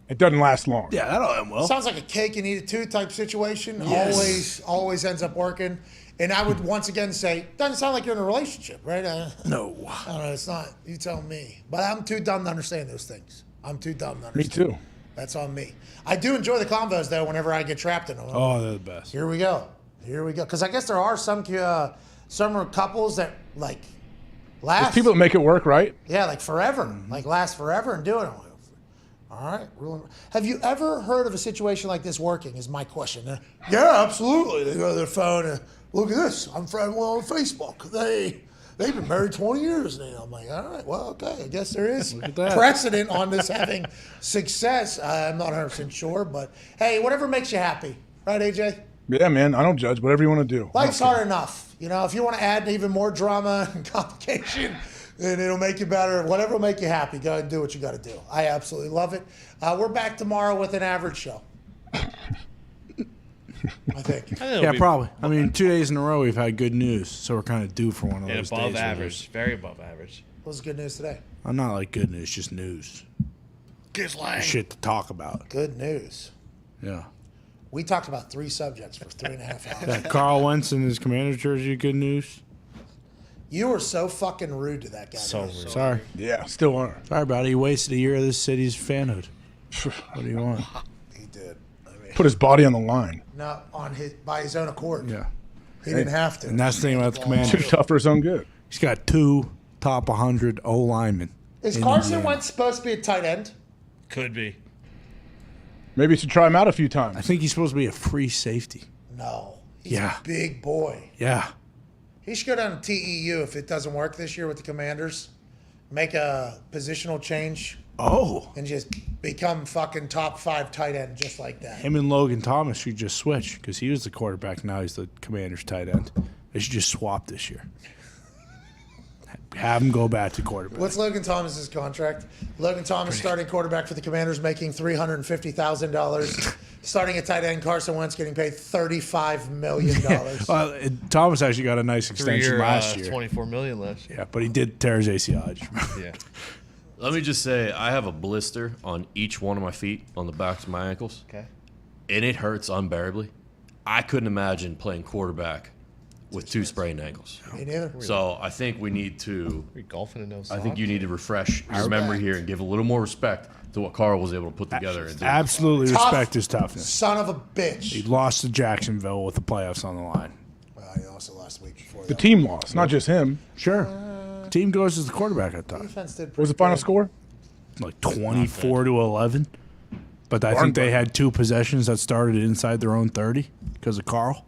Speaker 11: It doesn't last long.
Speaker 4: Yeah, that'll end well.
Speaker 3: sounds like a cake and eat it too type situation. Always ends up working. And I would once again say, doesn't sound like you're in a relationship, right?
Speaker 4: No.
Speaker 3: I don't know. It's not. You tell me. But I'm too dumb to understand those things. I'm too dumb to
Speaker 11: Me
Speaker 3: understand.
Speaker 11: too.
Speaker 3: That's on me. I do enjoy the combos though. Whenever I get trapped in them.
Speaker 4: Oh, they're the best.
Speaker 3: Here we go. Because I guess there are some couples that like last.
Speaker 11: There's people that make it work, right?
Speaker 3: Yeah, like forever, like last forever and do it. All right. Have you ever heard of a situation like this working? Is my question. Yeah, absolutely. They go to their phone and look at this. I'm friend with on Facebook. They've been married 20 years now. I'm like, all right, well, okay. I guess there is precedent on this having success. I'm not 100% sure, but hey, whatever makes you happy, right, AJ?
Speaker 11: Yeah, man. I don't judge. Whatever you want to do.
Speaker 3: Life's hard enough. You know, if you want to add even more drama and complication, and it'll make you better. Whatever will make you happy, go ahead and do what you got to do. I absolutely love it. We're back tomorrow with an average show. I think.
Speaker 4: Yeah, probably. I mean, 2 days in a row we've had good news, so we're kind of due for one of those
Speaker 7: above
Speaker 4: days.
Speaker 7: average, very above average.
Speaker 3: What was good news today?
Speaker 4: I'm not like good news, just news. Shit to talk about.
Speaker 3: Good news.
Speaker 4: Yeah.
Speaker 3: We talked about 3 subjects for 3.5 hours.
Speaker 4: That Carl Wentz in his Commander's jersey, good news.
Speaker 3: You were so fucking rude to that guy.
Speaker 4: So rude. Sorry.
Speaker 11: Yeah, still are.
Speaker 4: Sorry about it. He wasted a year of this city's fanhood. What do you want?
Speaker 3: He did.
Speaker 11: Put his body on the line.
Speaker 3: Not by his own accord.
Speaker 4: Yeah.
Speaker 3: He didn't have to.
Speaker 4: And that's the thing about the Commander.
Speaker 11: Too tough for his own good.
Speaker 4: He's got 2 top 100 O linemen.
Speaker 3: Is
Speaker 4: in
Speaker 3: Carson
Speaker 4: Indiana.
Speaker 3: Wentz supposed to be a tight end?
Speaker 7: Could be.
Speaker 11: Maybe you should try him out a few times.
Speaker 4: I think he's supposed to be a free safety.
Speaker 3: No. He's
Speaker 4: Yeah.
Speaker 3: a big boy.
Speaker 4: Yeah.
Speaker 3: He should go down to TEU if it doesn't work this year with the Commanders. Make a positional change.
Speaker 4: Oh.
Speaker 3: And just become fucking top 5 tight end just like that.
Speaker 4: Him and Logan Thomas should just switch because he was the quarterback. Now he's the Commander's tight end. They should just swap this year. Have him go back to quarterback.
Speaker 3: What's Logan Thomas's contract? Logan Thomas, starting quarterback for the Commanders, making $350,000 Starting at tight end, Carson Wentz getting paid $35 million.
Speaker 4: Well, Thomas actually got a nice extension last year.
Speaker 7: $24 million last year.
Speaker 4: Yeah, but he did tear his ACL.
Speaker 7: Yeah.
Speaker 5: Let me just say, I have a blister on each one of my feet, on the backs of my ankles.
Speaker 7: Okay.
Speaker 5: And it hurts unbearably. I couldn't imagine playing quarterback with 2 sprained ankles.
Speaker 3: Me neither.
Speaker 5: So I think we need to.
Speaker 7: Are we golfing in those
Speaker 5: I think
Speaker 7: socks?
Speaker 5: you need to refresh your memory here and give a little more respect to what Carl was able to put together. And do.
Speaker 4: Absolutely
Speaker 3: Tough
Speaker 4: respect his toughness.
Speaker 3: Son of a bitch.
Speaker 4: He lost to Jacksonville with the playoffs on the line.
Speaker 3: Well, he also lost week before
Speaker 11: The team lost, not just him.
Speaker 4: Sure. Team goes as the quarterback, I thought.
Speaker 3: Defense did
Speaker 11: What was the final score?
Speaker 4: Like 24-11. But I think they had 2 possessions that started inside their own 30 because of Carl.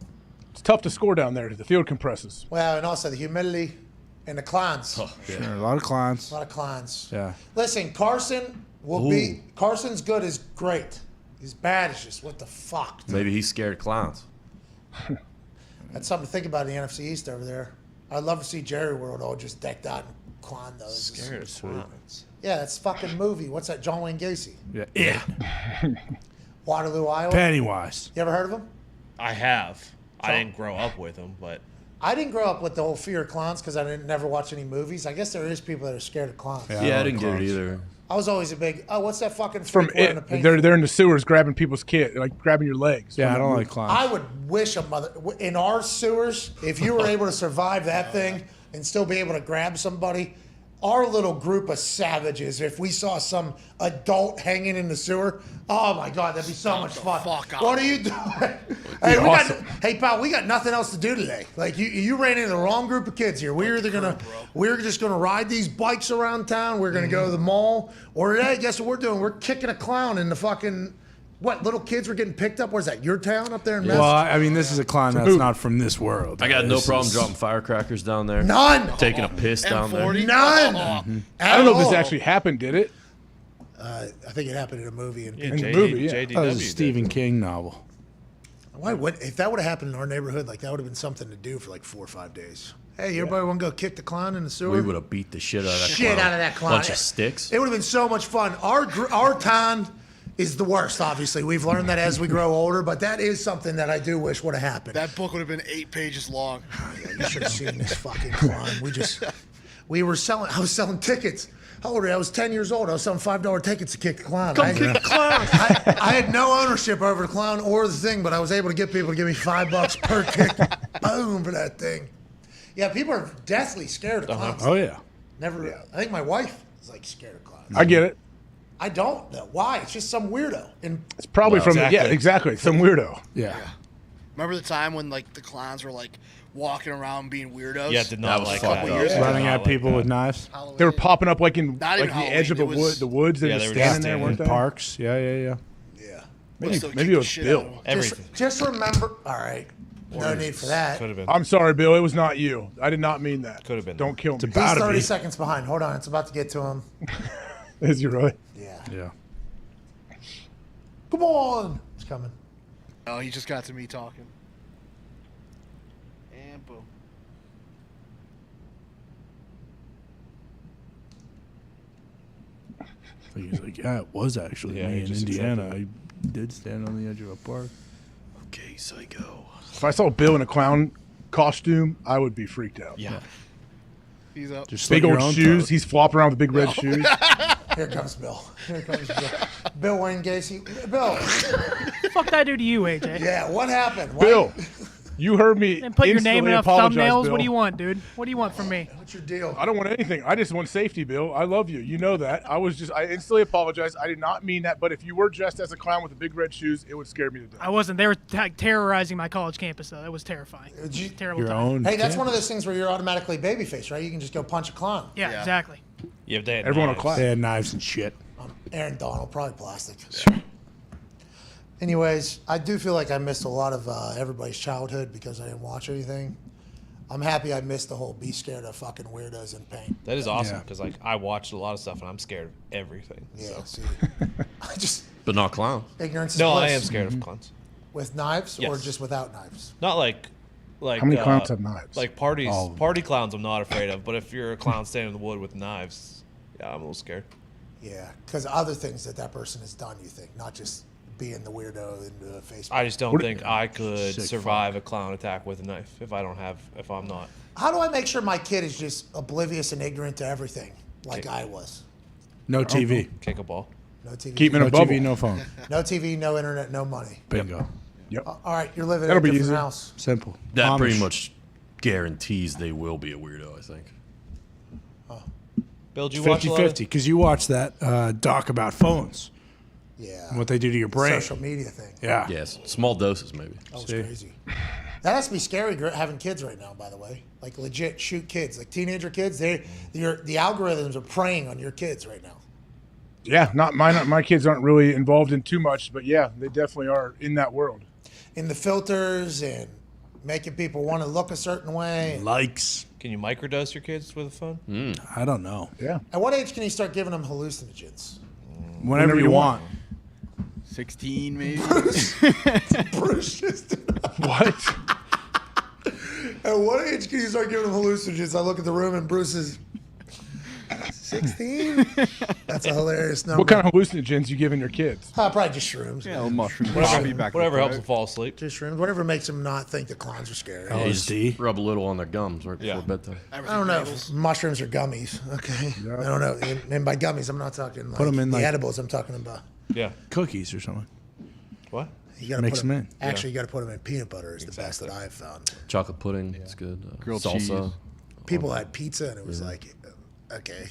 Speaker 11: It's tough to score down there. The field compresses.
Speaker 3: Well, and also the humidity and the clowns.
Speaker 4: Sure, a lot of clowns.
Speaker 3: A lot of clowns.
Speaker 4: Yeah.
Speaker 3: Listen, Carson will be. Carson's good is great. He's bad is just what the fuck.
Speaker 5: Maybe he's scared of clowns.
Speaker 3: That's something to think about in the NFC East over there. I'd love to see Jerry World all just decked out in clown noses.
Speaker 7: Scared of clowns.
Speaker 3: Yeah, that's fucking movie. What's that? John Wayne Gacy.
Speaker 4: Yeah.
Speaker 3: Waterloo, Iowa.
Speaker 4: Pennywise.
Speaker 3: You ever heard of him?
Speaker 7: I have. I didn't grow up with him, but
Speaker 3: I didn't grow up with the whole fear of clowns because I didn't never watch any movies. I guess there is people that are scared of clowns.
Speaker 5: Yeah, I didn't get it either.
Speaker 3: I was always a big. Oh, what's that fucking
Speaker 11: From
Speaker 3: freak wearing a
Speaker 11: it,
Speaker 3: paint?
Speaker 11: they're in the sewers grabbing people's kid, like grabbing your legs.
Speaker 4: Yeah, I don't like clowns.
Speaker 3: I would wish a mother in our sewers, if you were able to survive that thing and still be able to grab somebody. Our little group of savages, if we saw some adult hanging in the sewer, oh my God, that'd be so much fun. What are you doing? Hey, pal, we got nothing else to do today. Like you ran into the wrong group of kids here. We're just gonna ride these bikes around town. We're gonna go to the mall, or today, guess what we're doing? We're kicking a clown in the fucking. What, little kids were getting picked up? Where's that? Your town up there in
Speaker 4: Well, I mean, this is a clown that's not from this world.
Speaker 5: I got no
Speaker 4: This
Speaker 5: problem
Speaker 4: is-
Speaker 5: dropping firecrackers down there.
Speaker 3: None.
Speaker 5: Taking a piss down there.
Speaker 3: None.
Speaker 11: I don't know if this actually happened, did it?
Speaker 3: I think it happened in a movie.
Speaker 11: In the movie, yeah.
Speaker 4: That was a Stephen King novel.
Speaker 3: Why would if that would have happened in our neighborhood? Like that would have been something to do for like 4 or 5 days. Hey, everybody want to go kick the clown in the sewer?
Speaker 5: We would have beat the shit out of that
Speaker 3: Shit
Speaker 5: clown.
Speaker 3: out of that clown.
Speaker 5: Bunch of sticks.
Speaker 3: It would have been so much fun. Our town is the worst. Obviously, we've learned that as we grow older. But that is something that I do wish would have happened.
Speaker 18: That book would have been 8 pages long.
Speaker 3: You should have seen this fucking clown. We were selling. I was selling tickets. How old were you? I was 10 years old. I was selling $5 tickets to kick the clown.
Speaker 18: Come kick the clown.
Speaker 3: I had no ownership over the clown or the thing, but I was able to get people to give me $5 per kick. Boom for that thing. Yeah, people are deathly scared of clowns.
Speaker 4: Oh, yeah.
Speaker 3: Never. I think my wife is like scared of clowns.
Speaker 11: I get it.
Speaker 3: I don't know why. It's just some weirdo. And
Speaker 11: It's probably exactly. Some weirdo.
Speaker 4: Yeah.
Speaker 18: Remember the time when like the clowns were like walking around being weirdos?
Speaker 7: Yeah, did not like
Speaker 18: couple
Speaker 7: that.
Speaker 18: years ago.
Speaker 4: Running at people with knives.
Speaker 11: They were popping up like in
Speaker 18: Not
Speaker 11: like
Speaker 18: even
Speaker 11: the edge of
Speaker 18: Halloween,
Speaker 11: the woods. They
Speaker 7: Yeah,
Speaker 11: were
Speaker 7: they were
Speaker 11: standing
Speaker 7: just
Speaker 11: there,
Speaker 7: standing
Speaker 11: weren't
Speaker 4: In
Speaker 11: they?
Speaker 4: parks. Yeah.
Speaker 11: Maybe it was Bill.
Speaker 7: Everything.
Speaker 3: just remember. All right. No need for that.
Speaker 7: Could have been.
Speaker 11: I'm sorry, Bill. It was not you. I did not mean that.
Speaker 7: Could have been.
Speaker 11: Don't kill me.
Speaker 3: He's 30 seconds behind. Hold on. It's about to get to him.
Speaker 11: Is you really?
Speaker 4: Yeah.
Speaker 3: Come on. It's coming.
Speaker 18: Oh, he just got to me talking. And boom.
Speaker 4: He's like, yeah, it was actually
Speaker 7: Yeah,
Speaker 4: me
Speaker 7: he
Speaker 4: in
Speaker 7: just
Speaker 4: Indiana.
Speaker 7: accepted
Speaker 4: I did stand on the edge of a park.
Speaker 5: Okay, psycho.
Speaker 11: If I saw Bill in a clown costume, I would be freaked out.
Speaker 7: Yeah.
Speaker 18: He's up.
Speaker 4: Just
Speaker 11: Big
Speaker 4: slit your
Speaker 11: old
Speaker 4: own
Speaker 11: shoes.
Speaker 4: throat.
Speaker 11: He's flopping around with big red shoes.
Speaker 3: Here comes Bill. Here comes Bill. Bill Wayne Gacy. Bill.
Speaker 9: Fuck did I do to you, AJ?
Speaker 3: Yeah, what happened? Why-
Speaker 11: Bill, you heard me.
Speaker 9: And put your name in
Speaker 11: instantly
Speaker 9: enough
Speaker 11: apologize,
Speaker 9: thumbnails.
Speaker 11: Bill.
Speaker 9: What do you want, dude? What do you want from me?
Speaker 3: What's your deal?
Speaker 11: I don't want anything. I just want safety, Bill. I love you. You know that. I instantly apologized. I did not mean that. But if you were dressed as a clown with the big red shoes, it would scare me to death.
Speaker 9: I wasn't. They were terrorizing my college campus, though. That was terrifying. Terrible
Speaker 4: Your
Speaker 9: time.
Speaker 4: own.
Speaker 3: Hey, that's one of those things where you're automatically babyface, right? You can just go punch a clown.
Speaker 9: Yeah, exactly.
Speaker 7: Yeah, they had
Speaker 11: Everyone will
Speaker 7: knives.
Speaker 11: clap.
Speaker 4: They had knives and shit.
Speaker 3: Aaron Donald, probably plastic. Anyways, I do feel like I missed a lot of everybody's childhood because I didn't watch anything. I'm happy I missed the whole be scared of fucking weirdos in paint.
Speaker 7: That is awesome
Speaker 4: Yeah.
Speaker 7: because like I watched a lot of stuff and I'm scared of everything.
Speaker 3: Yeah,
Speaker 7: So.
Speaker 3: see. I just
Speaker 5: But not clown.
Speaker 3: ignorance is
Speaker 7: No,
Speaker 3: bliss.
Speaker 7: I am scared of clowns.
Speaker 3: With knives or
Speaker 7: Yes.
Speaker 3: just without knives?
Speaker 7: Not like
Speaker 11: How many clowns have knives?
Speaker 7: Like parties,
Speaker 4: All of them.
Speaker 7: party clowns I'm not afraid of. But if you're a clown standing in the wood with knives, yeah, I'm a little scared.
Speaker 3: Yeah, because other things that person has done, you think, not just being the weirdo in the Facebook.
Speaker 7: I just don't think I could survive a clown attack with a knife if I'm not.
Speaker 3: How do I make sure my kid is just oblivious and ignorant to everything like I was?
Speaker 4: No TV.
Speaker 7: Kick a ball.
Speaker 3: No TV.
Speaker 11: Keep him in a
Speaker 4: No
Speaker 11: bubble.
Speaker 4: TV, no phone.
Speaker 3: No TV, no internet, no money.
Speaker 4: Bingo.
Speaker 11: Yep.
Speaker 3: All right, you're living
Speaker 11: That'll
Speaker 3: in a
Speaker 11: be
Speaker 3: different
Speaker 11: easy.
Speaker 3: house.
Speaker 4: Simple.
Speaker 5: That
Speaker 4: Amish.
Speaker 5: pretty much guarantees they will be a weirdo, I think.
Speaker 7: Bill, did you watch
Speaker 4: 50-50, because you watched that doc about phones.
Speaker 3: Yeah.
Speaker 4: And what they do to your brain.
Speaker 3: Social media thing.
Speaker 4: Yeah.
Speaker 5: Yes, small doses maybe.
Speaker 3: That was crazy. That has to be scary having kids right now, by the way. Like legit shoot kids. Like teenager kids, the algorithms are preying on your kids right now.
Speaker 11: Yeah, not mine. My kids aren't really involved in too much, but yeah, they definitely are in that world.
Speaker 3: In the filters and making people want to look a certain way.
Speaker 4: Likes.
Speaker 7: Can you microdose your kids with a phone?
Speaker 4: I don't know.
Speaker 11: Yeah.
Speaker 3: At what age can you start giving them hallucinogens?
Speaker 4: Whenever you want.
Speaker 6: 16 maybe.
Speaker 3: Bruce just
Speaker 11: What?
Speaker 3: At what age can you start giving them hallucinogens? I look at the room and Bruce is 16. That's a hilarious number.
Speaker 11: What kind of hallucinogens you giving your kids?
Speaker 3: Probably just shrooms.
Speaker 6: Yeah, mushrooms.
Speaker 7: Whatever helps them fall asleep.
Speaker 3: Just shrooms. Whatever makes them not think the clowns are scary.
Speaker 5: Yeah, you just rub a little on their gums right before bedtime.
Speaker 3: I don't know if mushrooms or gummies. Okay. I don't know. And by gummies, I'm not talking like
Speaker 4: Put 'em in,
Speaker 3: the
Speaker 4: like-
Speaker 3: edibles. I'm talking about.
Speaker 7: Yeah.
Speaker 4: Cookies or something.
Speaker 7: What?
Speaker 3: You gotta
Speaker 4: Mix
Speaker 3: put 'em
Speaker 4: them in.
Speaker 3: Actually, you got to put them in peanut butter. Is the best that I've found.
Speaker 5: Chocolate pudding, it's good.
Speaker 6: Grilled
Speaker 5: salsa.
Speaker 6: cheese.
Speaker 3: People had pizza and it was like, okay,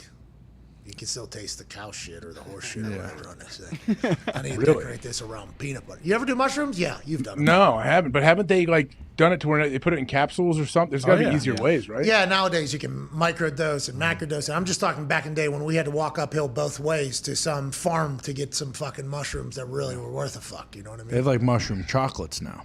Speaker 3: you can still taste the cow shit or the horse shit or whatever on this thing. I need to
Speaker 11: Really?
Speaker 3: decorate this around peanut butter. You ever do mushrooms? Yeah, you've done it.
Speaker 11: No, I haven't. But haven't they like done it to where they put it in capsules or something? There's got to be easier ways, right?
Speaker 3: Yeah, nowadays you can microdose and macrodose. And I'm just talking back in the day when we had to walk uphill both ways to some farm to get some fucking mushrooms that really were worth a fuck. You know what I mean?
Speaker 4: They have like mushroom chocolates now.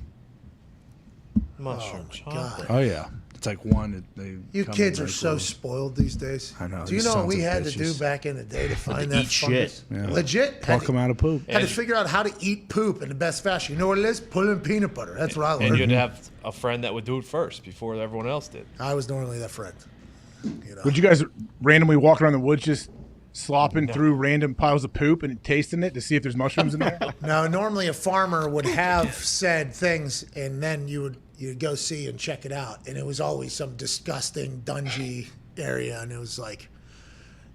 Speaker 7: Mushroom chocolate.
Speaker 4: Oh, yeah. It's like one.
Speaker 3: You kids are so spoiled these days.
Speaker 4: I know.
Speaker 3: Do you
Speaker 4: these
Speaker 3: know what
Speaker 4: sons
Speaker 3: we
Speaker 4: of
Speaker 3: had to
Speaker 4: bitches.
Speaker 3: do back in the day to find
Speaker 5: to
Speaker 3: that
Speaker 5: eat
Speaker 3: fungus?
Speaker 5: shit.
Speaker 4: Yeah.
Speaker 3: Legit.
Speaker 4: Talk them out of poop.
Speaker 3: Had to figure out how to eat poop in the best fashion. You know what it is? Put it in peanut butter. That's what I learned.
Speaker 7: And you'd have a friend that would do it first before everyone else did.
Speaker 3: I was normally that friend. You know?
Speaker 11: Would you guys randomly walk around the woods just slopping through random piles of poop and tasting it to see if there's mushrooms in there?
Speaker 3: No, normally a farmer would have said things, and then you'd go see and check it out, and it was always some disgusting, dungy area, and it was like,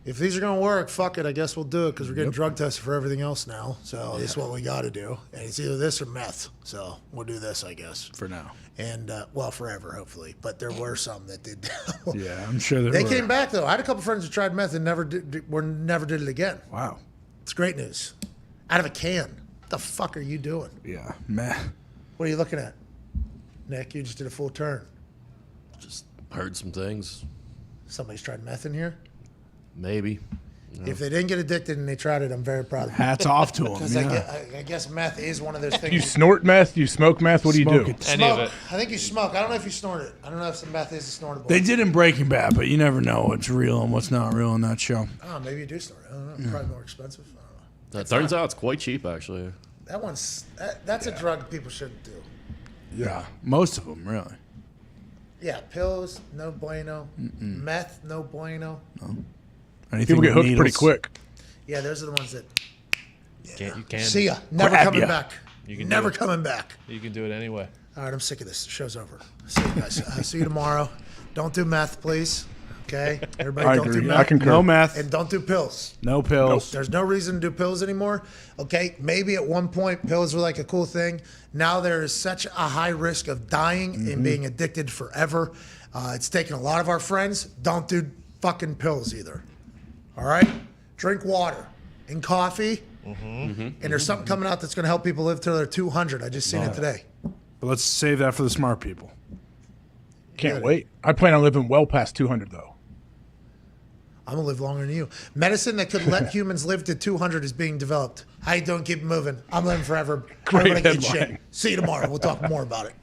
Speaker 3: if these are gonna work, fuck it, I guess we'll do it because we're getting drug tested for everything else now. So this is what we got to do, and it's either this or meth. So we'll do this, I guess,
Speaker 4: For now.
Speaker 3: and well, forever hopefully. But there were some that did.
Speaker 4: Yeah, I'm sure
Speaker 3: They
Speaker 4: were.
Speaker 3: came back though. I had a couple friends who tried meth and never did it again.
Speaker 4: Wow.
Speaker 3: It's great news. Out of a can. What the fuck are you doing?
Speaker 4: Yeah. Meh.
Speaker 3: What are you looking at? Nick, you just did a full turn.
Speaker 5: Just heard some things.
Speaker 3: Somebody's tried meth in here?
Speaker 5: Maybe. No.
Speaker 3: If they didn't get addicted and they tried it, I'm very proud of them.
Speaker 4: Hats off to 'em,
Speaker 3: Because
Speaker 4: yeah.
Speaker 3: I guess meth is one of those things.
Speaker 11: Do you snort meth? Do you smoke meth? What do you
Speaker 4: Smoke
Speaker 11: do?
Speaker 4: it.
Speaker 7: Any of
Speaker 3: Smoke.
Speaker 7: it.
Speaker 3: I think you smoke. I don't know if you snort it. I don't know if some meth is snortable.
Speaker 4: They did in Breaking Bad, but you never know what's real and what's not real in that show.
Speaker 3: Oh, maybe you do snort it. I don't know. Probably more expensive. I don't know.
Speaker 5: That turns out it's quite cheap, actually.
Speaker 3: That's a drug people shouldn't do.
Speaker 4: Yeah. Most of them, really.
Speaker 3: Yeah, pills, no bueno. Meth, no bueno.
Speaker 4: Anything
Speaker 11: People get
Speaker 4: with
Speaker 11: hooked pretty
Speaker 4: needles.
Speaker 11: quick.
Speaker 3: Yeah, those are the ones that.
Speaker 7: You can.
Speaker 3: See ya. Never
Speaker 4: Grab
Speaker 3: coming
Speaker 4: ya.
Speaker 3: back.
Speaker 7: You can do
Speaker 3: Never
Speaker 7: it.
Speaker 3: coming back.
Speaker 7: You can do it anyway.
Speaker 3: All right, I'm sick of this. The show's over. See you guys. See you tomorrow. Don't do meth, please. Okay? Everybody
Speaker 11: I
Speaker 3: don't
Speaker 11: agree.
Speaker 3: do
Speaker 11: I
Speaker 3: meth.
Speaker 11: concur.
Speaker 4: No meth.
Speaker 3: And don't do pills.
Speaker 4: No pills.
Speaker 3: There's no reason to do pills anymore. Okay? Maybe at one point pills were like a cool thing. Now there is such a high risk of dying and being addicted forever. It's taken a lot of our friends. Don't do fucking pills either. All right? Drink water and coffee. And there's something coming out that's going to help people live till they're 200. I just seen it today.
Speaker 4: But let's save that for the smart people.
Speaker 11: Can't wait. I plan on living well past 200 though.
Speaker 3: I'm going to live longer than you. Medicine that could let humans live to 200 is being developed. How you doing? Keep it moving. I'm living forever.
Speaker 11: Great
Speaker 3: Everybody get
Speaker 11: headline.
Speaker 3: shit. See you tomorrow. We'll talk more about it.